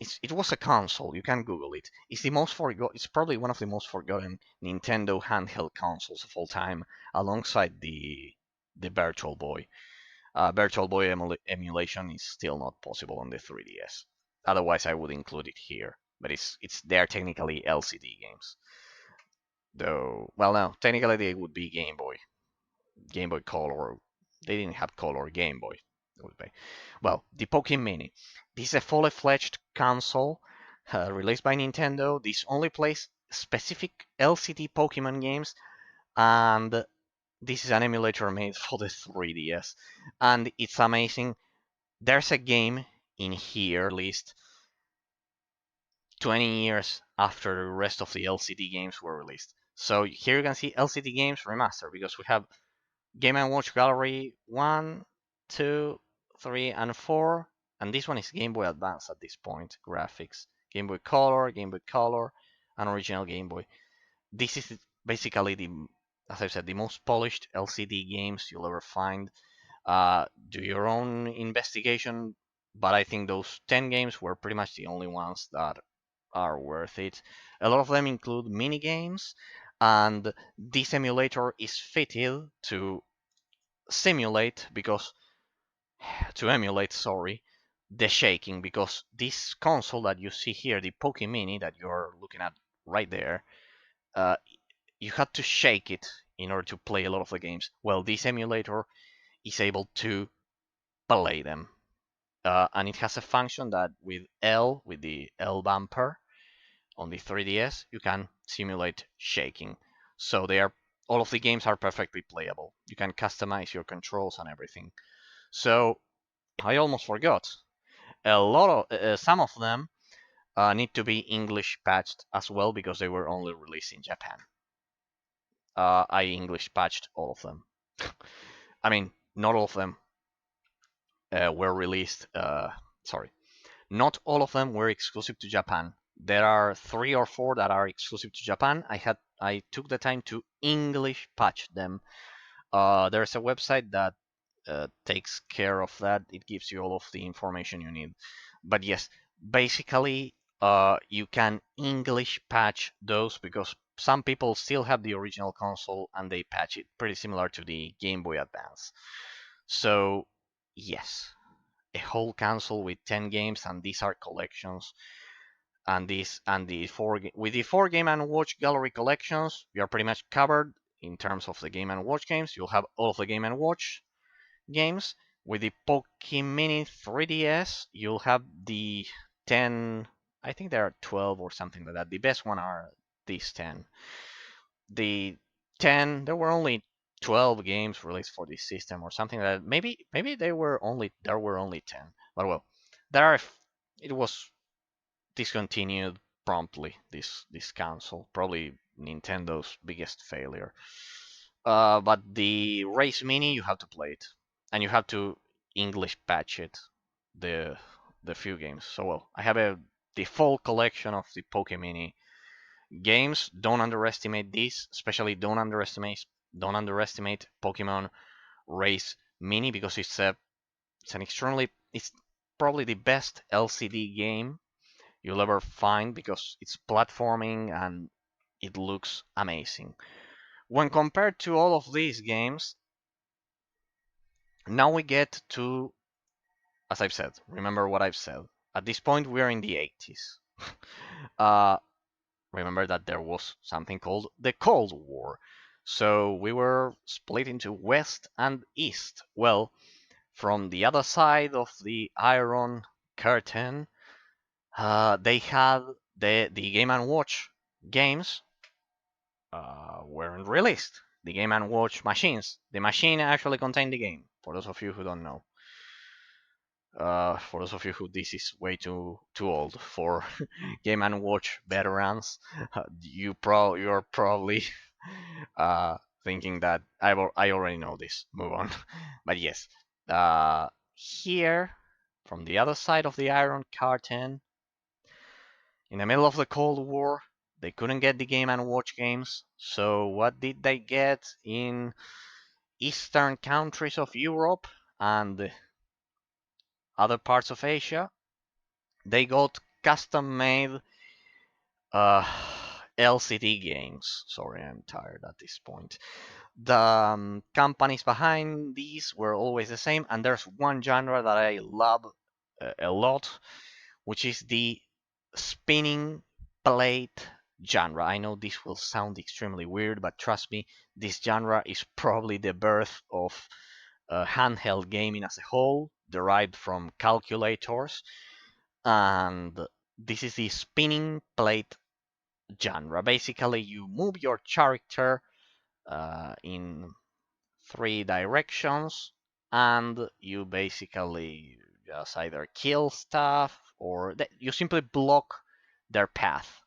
it was a console. You can Google it. It's probably one of the most forgotten Nintendo handheld consoles of all time, alongside the Virtual Boy. Virtual Boy emulation is still not possible on the 3DS. Otherwise, I would include it here. But they're technically LCD games. Though, well, no, technically they would be Game Boy Color. They didn't have Color Game Boy. It would be. Well, the Poke Mini. This is a fully fledged console released by Nintendo. This only plays specific LCD Pokemon games, and this is an emulator made for the 3DS, and it's amazing. There's a game in here released 20 years after the rest of the LCD games were released. So here you can see LCD games remastered because we have Game & Watch Gallery 1, 2, 3, and 4. And this one is Game Boy Advance at this point. Graphics. Game Boy Color, and original Game Boy. This is basically as I said, the most polished LCD games you'll ever find. Do your own investigation, but I think those 10 games were pretty much the only ones that are worth it. A lot of them include mini games, and this emulator is fitted to emulate, sorry, the shaking, because this console that you see here, the Poke Mini that you're looking at right there, uh, you had to shake it in order to play a lot of the games. Well, this emulator is able to play them. And it has a function that with the L bumper on the 3DS, you can simulate shaking. So all of the games are perfectly playable. You can customize your controls and everything. So I almost forgot. Some of them need to be English patched as well because they were only released in Japan. I English patched all of them. I mean, not all of them were released. Sorry, not all of them were exclusive to Japan. There are 3 or 4 that are exclusive to Japan. I took the time to English patch them. There's a website that takes care of that. It gives you all of the information you need. But yes, basically, you can English patch those because some people still have the original console and they patch it, pretty similar to the Game Boy Advance. So yes, a whole console with 10 games, and these are collections. And with the 4 Game and Watch gallery collections, you are pretty much covered in terms of the Game and Watch games. You'll have all of the Game and Watch games. With the Pokemini 3DS, you'll have the 10. I think there are 12 or something like that. The best one are these 10. The 10, there were only 12 games released for this system or something like that. Maybe there were only 10. But well, there are it was discontinued promptly, this console. Probably Nintendo's biggest failure. But the Race Mini, you have to play it, and you have to English patch it, the the few games. So well, I have the full collection of the Pokemini games. Don't underestimate this, especially don't underestimate Pokemon Race Mini, because it's probably the best LCD game you'll ever find, because it's platforming and it looks amazing. When compared to all of these games, now we get to, as I've said, remember what I've said. At this point, we're in the 80s. uh, Remember that there was something called the Cold War. So we were split into West and East. Well, from the other side of the Iron Curtain, they had the Game and Watch games weren't released. The Game and Watch machines. The machine actually contained the game. For those of you who don't know. For those of you who this is way too old for Game and Watch veterans, you're probably thinking that I already know this. Move on. But yes, here from the other side of the Iron Curtain, in the middle of the Cold War, they couldn't get the Game and Watch games. So what did they get in eastern countries of Europe and other parts of Asia? They got custom-made uh, LCD games. Sorry, I'm tired at this point. The companies behind these were always the same, and there's one genre that I love a lot, which is the spinning plate genre. I know this will sound extremely weird, but trust me, this genre is probably the birth of handheld gaming as a whole, derived from calculators. And this is the spinning plate genre. Basically, you move your character in 3 directions, and you basically just either kill stuff or you simply block their path.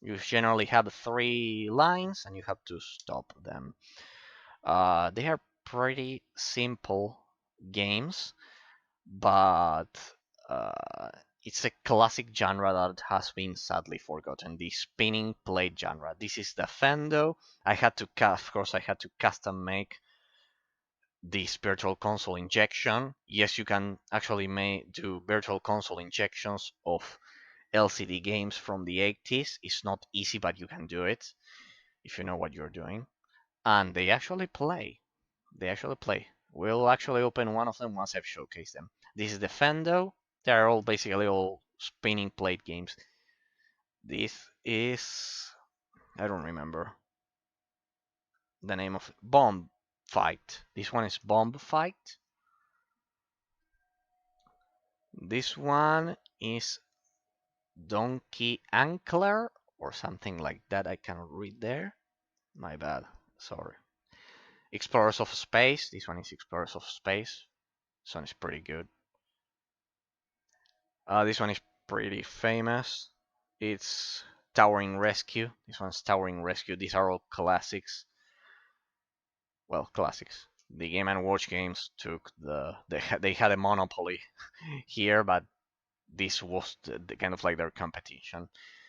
You generally have 3 lines and you have to stop them. They are pretty simple games, but uh, it's a classic genre that has been sadly forgotten, the spinning plate genre. This is the Fendo. Of course, I had to custom make this virtual console injection. Yes, you can actually do virtual console injections of LCD games from the 80s. It's not easy, but you can do it if you know what you're doing. And they actually play. They actually play. We'll actually open one of them once I've showcased them. This is the Fendo. They're all basically all spinning plate games. This is, I don't remember the name of it. Bomb Fight. This one is Bomb Fight. This one is Donkey Ankler or something like that. I cannot read there. My bad. Sorry. Explorers of Space. This one is Explorers of Space. This one is pretty good. This one is pretty famous. It's Towering Rescue. This one's Towering Rescue. These are all classics. well, classics. The Game and Watch games took they had a monopoly here, but this was the kind of like their competition.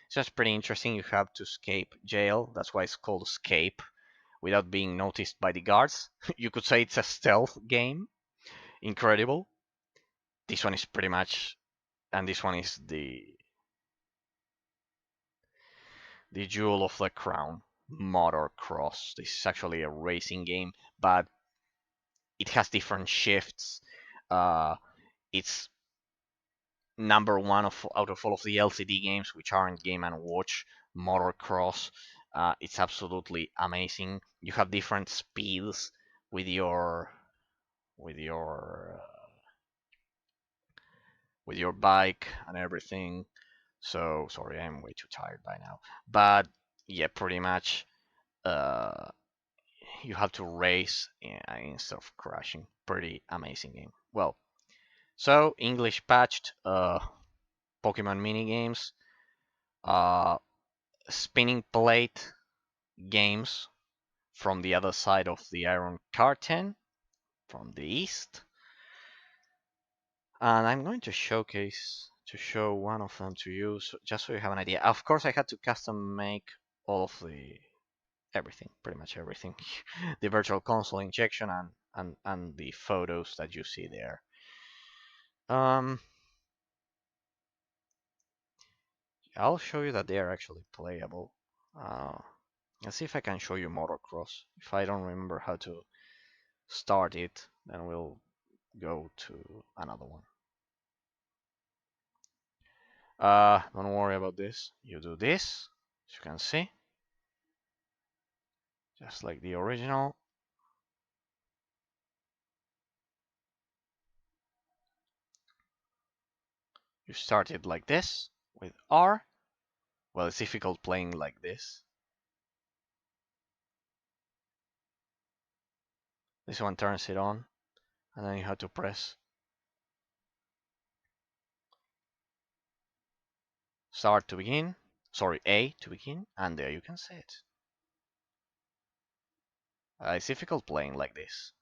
So it's pretty interesting. You have to escape jail. That's why it's called escape without being noticed by the guards. You could say it's a stealth game. Incredible. This one is pretty much, and this one is the jewel of the crown. Motocross. This is actually a racing game, but it has different shifts. Uh, it's number one out of all of the LCD games, which aren't Game and Watch. Motocross. It's absolutely amazing. You have different speeds with your with your with your bike and everything. So sorry, I'm way too tired by now. But yeah, pretty much uh, you have to race instead of crashing. Pretty amazing game. Well, so English patched Pokemon mini games, uh, spinning plate games from the other side of the Iron Curtain, from the east. And I'm going to show one of them to you, just so you have an idea. Of course, I had to custom make all of the everything, pretty much everything, the virtual console injection and the photos that you see there. Um, I'll show you that they are actually playable. Uh, let's see if I can show you motocross. If I don't remember how to start it, then we'll go to another one. Don't worry about this. You do this, as you can see, just like the original. You start it like this with R. Well, it's difficult playing like this. This one turns it on, and then you have to press start to begin. Sorry, A to begin, and there you can see it. It's difficult playing like this.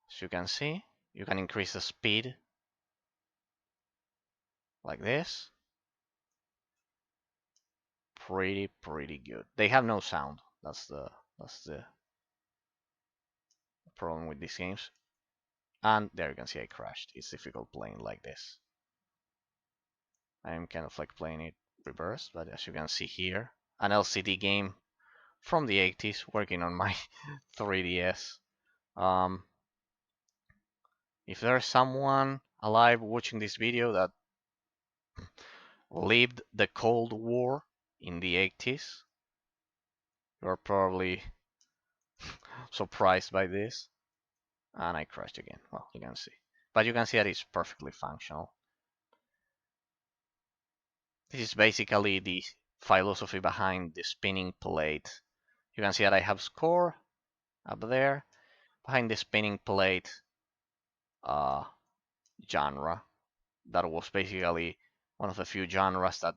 As you can see, you can increase the speed like this. Pretty good. They have no sound. That's the problem with these games. And there you can see I crashed. It's difficult playing like this. I'm kind of like playing it reversed, but as you can see here, an LCD game from the 80s working on my 3DS. Um, if there's someone alive watching this video that lived the Cold War in the 80s, you're probably surprised by this. And I crashed again. Well, you can see. But you can see that it's perfectly functional. This is basically the philosophy behind the spinning plate. You can see that I have score up there. Behind the spinning plate genre. That was basically one of the few genres that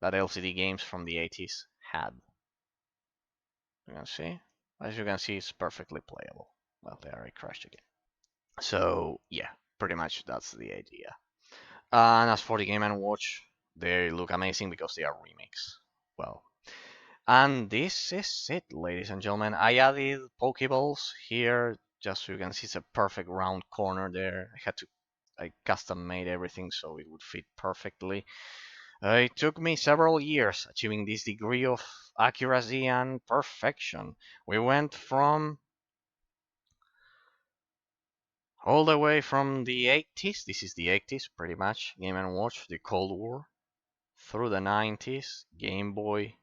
LCD games from the 80s had. You can see. As you can see, it's perfectly playable. Well, there I crashed again. So yeah, pretty much that's the idea. And as for the Game and Watch, they look amazing because they are remakes. Well, and this is it, ladies and gentlemen. I added Pokeballs here just so you can see it's a perfect round corner there. I custom made everything so it would fit perfectly. It took me several years achieving this degree of accuracy and perfection. We went from all the way from the 80s. This is the 80s, pretty much. Game and Watch, the Cold War, through the 90s, Game Boy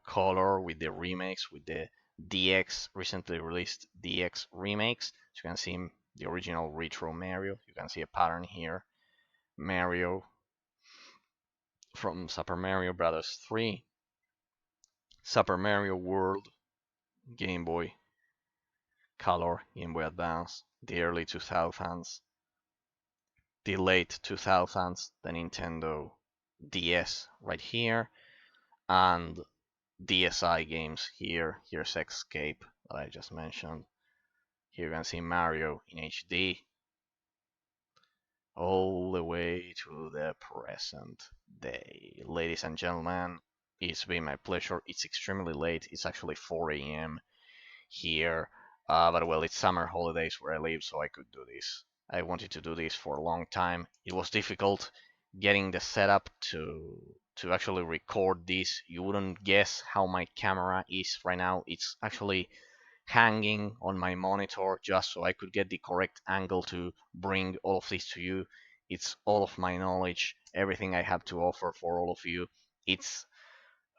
Color with the remakes, with the DX, recently released DX remakes. As you can see the original retro Mario. You can see a pattern here. Mario from Super Mario Bros. 3, Super Mario World, Game Boy Color, Game Boy Advance, the early 2000s, the late 2000s, the Nintendo DS right here, and DSi games here. Here's Escape that I just mentioned. Here you can see Mario in HD all the way to the present day. Ladies and gentlemen, it's been my pleasure. It's extremely late. It's actually 4 a.m. here. But well, it's summer holidays where I live, so I could do this. I wanted to do this for a long time. It was difficult getting the setup to actually record this. You wouldn't guess how my camera is right now. It's actually hanging on my monitor just so I could get the correct angle to bring all of this to you. It's all of my knowledge, everything I have to offer for all of you. It's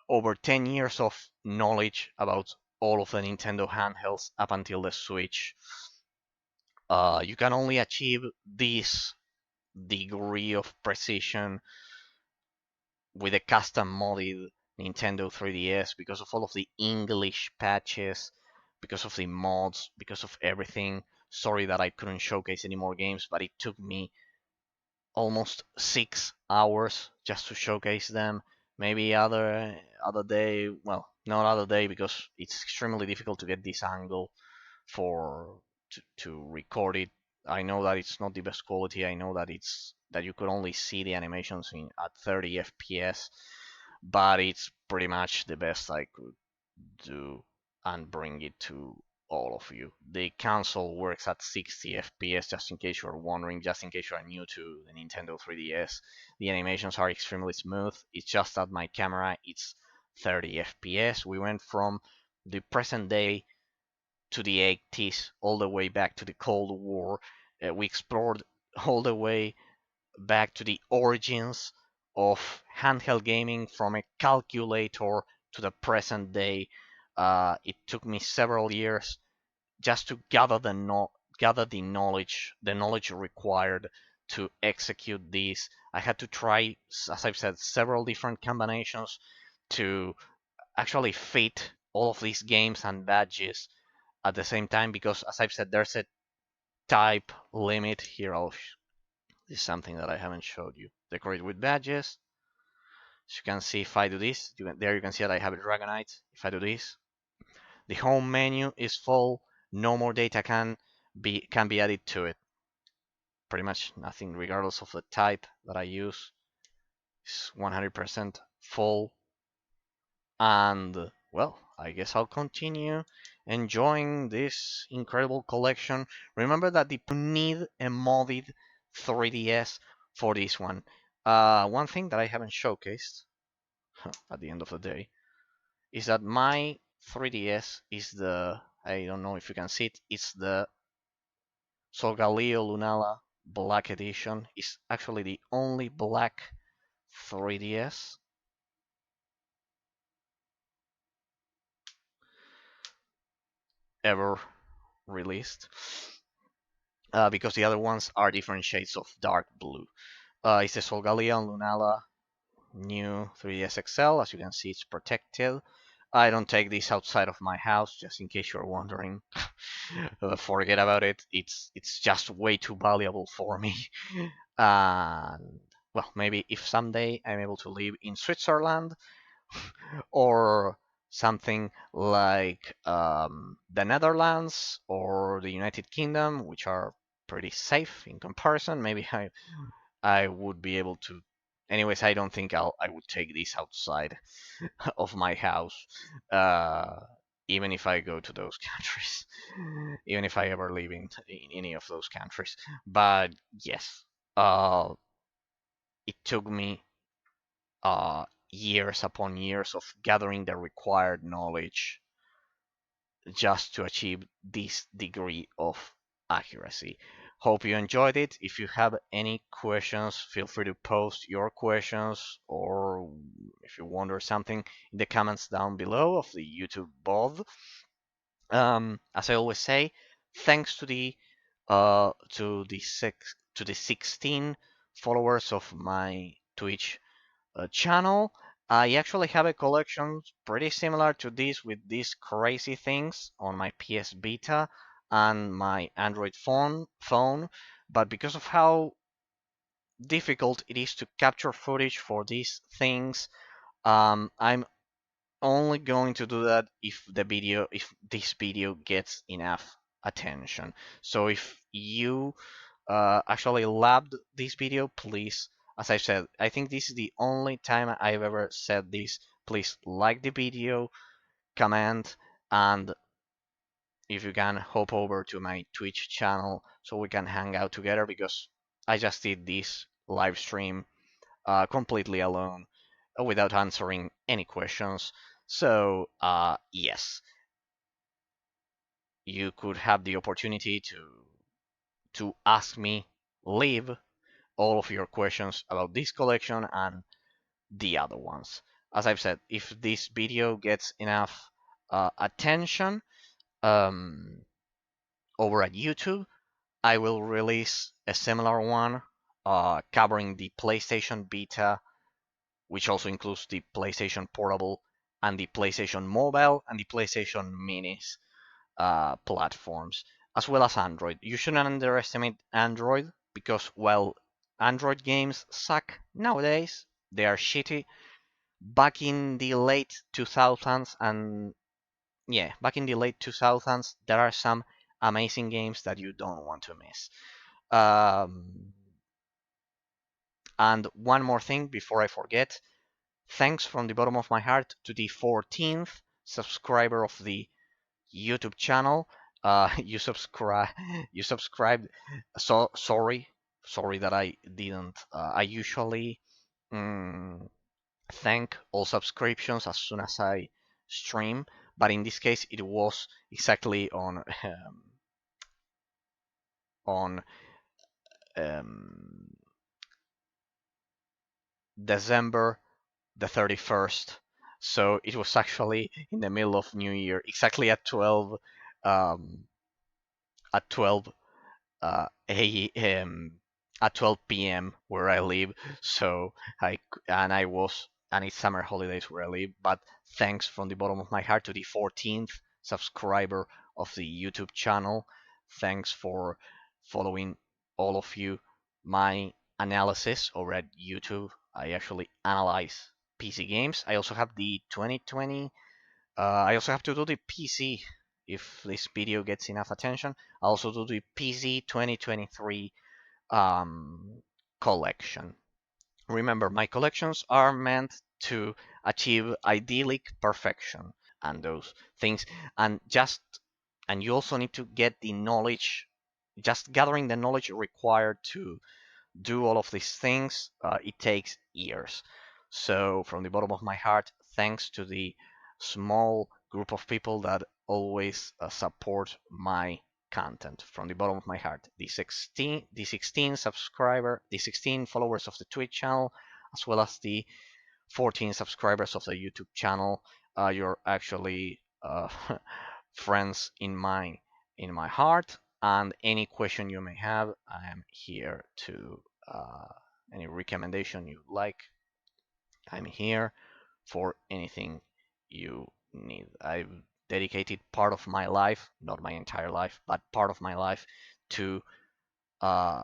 over 10 years of knowledge about all of the Nintendo handhelds up until the Switch. You can only achieve this degree of precision with a custom modded Nintendo 3DS because of all of the English patches, because of the mods, because of everything. Sorry that I couldn't showcase any more games, but it took me almost 6 hours just to showcase them. Maybe other day, well, not other day because it's extremely difficult to get this angle for to record it. I know that it's not the best quality. I know that it's that you could only see the animations in at 30 FPS, but it's pretty much the best I could do and bring it to all of you. The console works at 60 FPS, just in case you're wondering, just in case you're new to the Nintendo 3DS. The animations are extremely smooth. It's just that my camera, it's 30 FPS. We went from the present day to the 80s, all the way back to the Cold War. We explored all the way back to the origins of handheld gaming from a calculator to the present day. It took me several years just to gather the knowledge required to execute these. I had to try, as I've said, several different combinations to actually fit all of these games and badges at the same time because, as I've said, there's a type limit here. This is something that I haven't showed you. Decorate with badges. As you can see, if I do this, there you can see that I have a Dragonite. If I do this, the home menu is full. No more data can be added to it. Pretty much nothing, regardless of the type that I use. It's 100% full. And well, I guess I'll continue enjoying this incredible collection. Remember that you need a modded 3DS for this one. One thing that I haven't showcased at the end of the day is that my 3DS is the, I don't know if you can see it, it's the Solgaleo Lunala Black Edition. It's actually the only black 3DS ever released. Because the other ones are different shades of dark blue. It's the Solgaleo Lunala new 3DS XL. As you can see, it's protected. I don't take this outside of my house, just in case you're wondering. Forget about it. It's just way too valuable for me. And well, maybe if someday I'm able to live in Switzerland or something like the Netherlands or the United Kingdom, which are pretty safe in comparison, maybe I would be able to. Anyways, I don't think I would take this outside of my house, uh, even if I go to those countries, even if I ever live in any of those countries. But yes, it took me years upon years of gathering the required knowledge just to achieve this degree of accuracy. Hope you enjoyed it. If you have any questions, feel free to post your questions, or if you wonder something in the comments down below of the YouTube both. As I always say, thanks to the 16 followers of my Twitch channel. I actually have a collection pretty similar to this with these crazy things on my PS Vita and my Android phone, but because of how difficult it is to capture footage for these things, I'm only going to do that if this video gets enough attention. So if you actually loved this video, please, as I said, I think this is the only time I've ever said this. Please like the video, comment, and if you can hop over to my Twitch channel so we can hang out together, because I just did this live stream completely alone without answering any questions. So yes, you could have the opportunity to ask me, leave all of your questions about this collection and the other ones. As I've said, if this video gets enough attention um, over at YouTube, I will release a similar one covering the PlayStation Beta, which also includes the PlayStation Portable and the PlayStation Mobile and the PlayStation Minis platforms, as well as Android. You shouldn't underestimate Android because while Android games suck nowadays, they are shitty. Back in the late 2000s and yeah, back in the late 2000s, there are some amazing games that you don't want to miss. Um, and one more thing before I forget, thanks from the bottom of my heart to the 14th subscriber of the YouTube channel. You subscribe. You subscribed. So sorry that I didn't. I usually thank all subscriptions as soon as I stream, but in this case it was exactly on um, December the 31st. So it was actually in the middle of New Year, exactly um, at 12 a.m. at 12 p.m. where I live. So I was, and it's summer holidays where I live. But thanks from the bottom of my heart to the 14th subscriber of the YouTube channel. Thanks for following all of you my analysis over at YouTube. I actually analyze PC games. I also have the 2020. I also have to do the PC if this video gets enough attention. I also do the PC 2023 collection. Remember, my collections are meant to achieve idyllic perfection and those things, and you also need to get the knowledge, just gathering the knowledge required to do all of these things. It takes years. So from the bottom of my heart, thanks to the small group of people that always support my content. From the bottom of my heart, the 16 followers of the Twitch channel, as well as the 14 subscribers of the YouTube channel. You're actually friends in my heart, and any question you may have, I am here to any recommendation you like. I'm here for anything you need. I've dedicated part of my life, not my entire life, but part of my life to uh,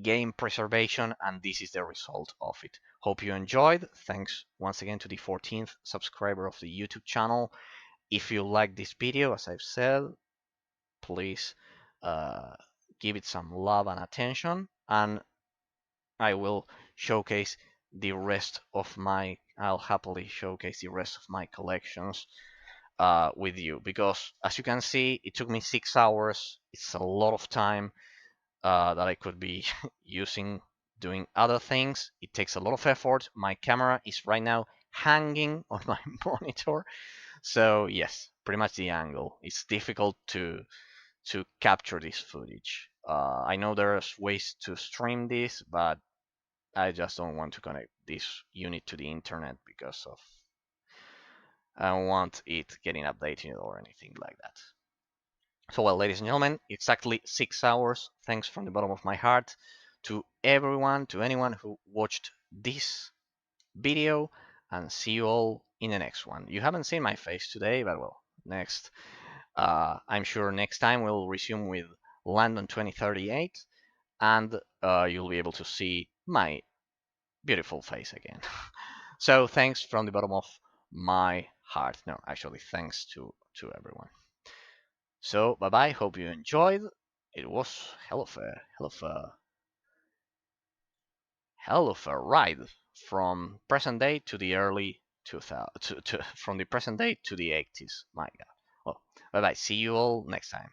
game preservation, and this is the result of it. Hope you enjoyed. Thanks once again to the 14th subscriber of the YouTube channel. If you like this video, as I've said, please uh, give it some love and attention, and I will showcase the rest of my I'll happily showcase the rest of my collections with you, because as you can see, it took me 6 hours. It's a lot of time that I could be using doing other things. It takes a lot of effort. My camera is right now hanging on my monitor, so yes, pretty much the angle. It's difficult to capture this footage. I know there's ways to stream this, but I just don't want to connect this unit to the internet because of I don't want it getting updated or anything like that. So well, ladies and gentlemen, exactly 6 hours. Thanks from the bottom of my heart to everyone, to anyone who watched this video, and see you all in the next one. You haven't seen my face today, but well, I'm sure next time we'll resume with London 2038, and you'll be able to see my beautiful face again. So thanks from the bottom of my hard. No, actually, thanks to everyone. So bye bye. Hope you enjoyed. It was hell of a ride from present day to the early 2000 from the present day to the 80s. My God. Well, bye bye. See you all next time.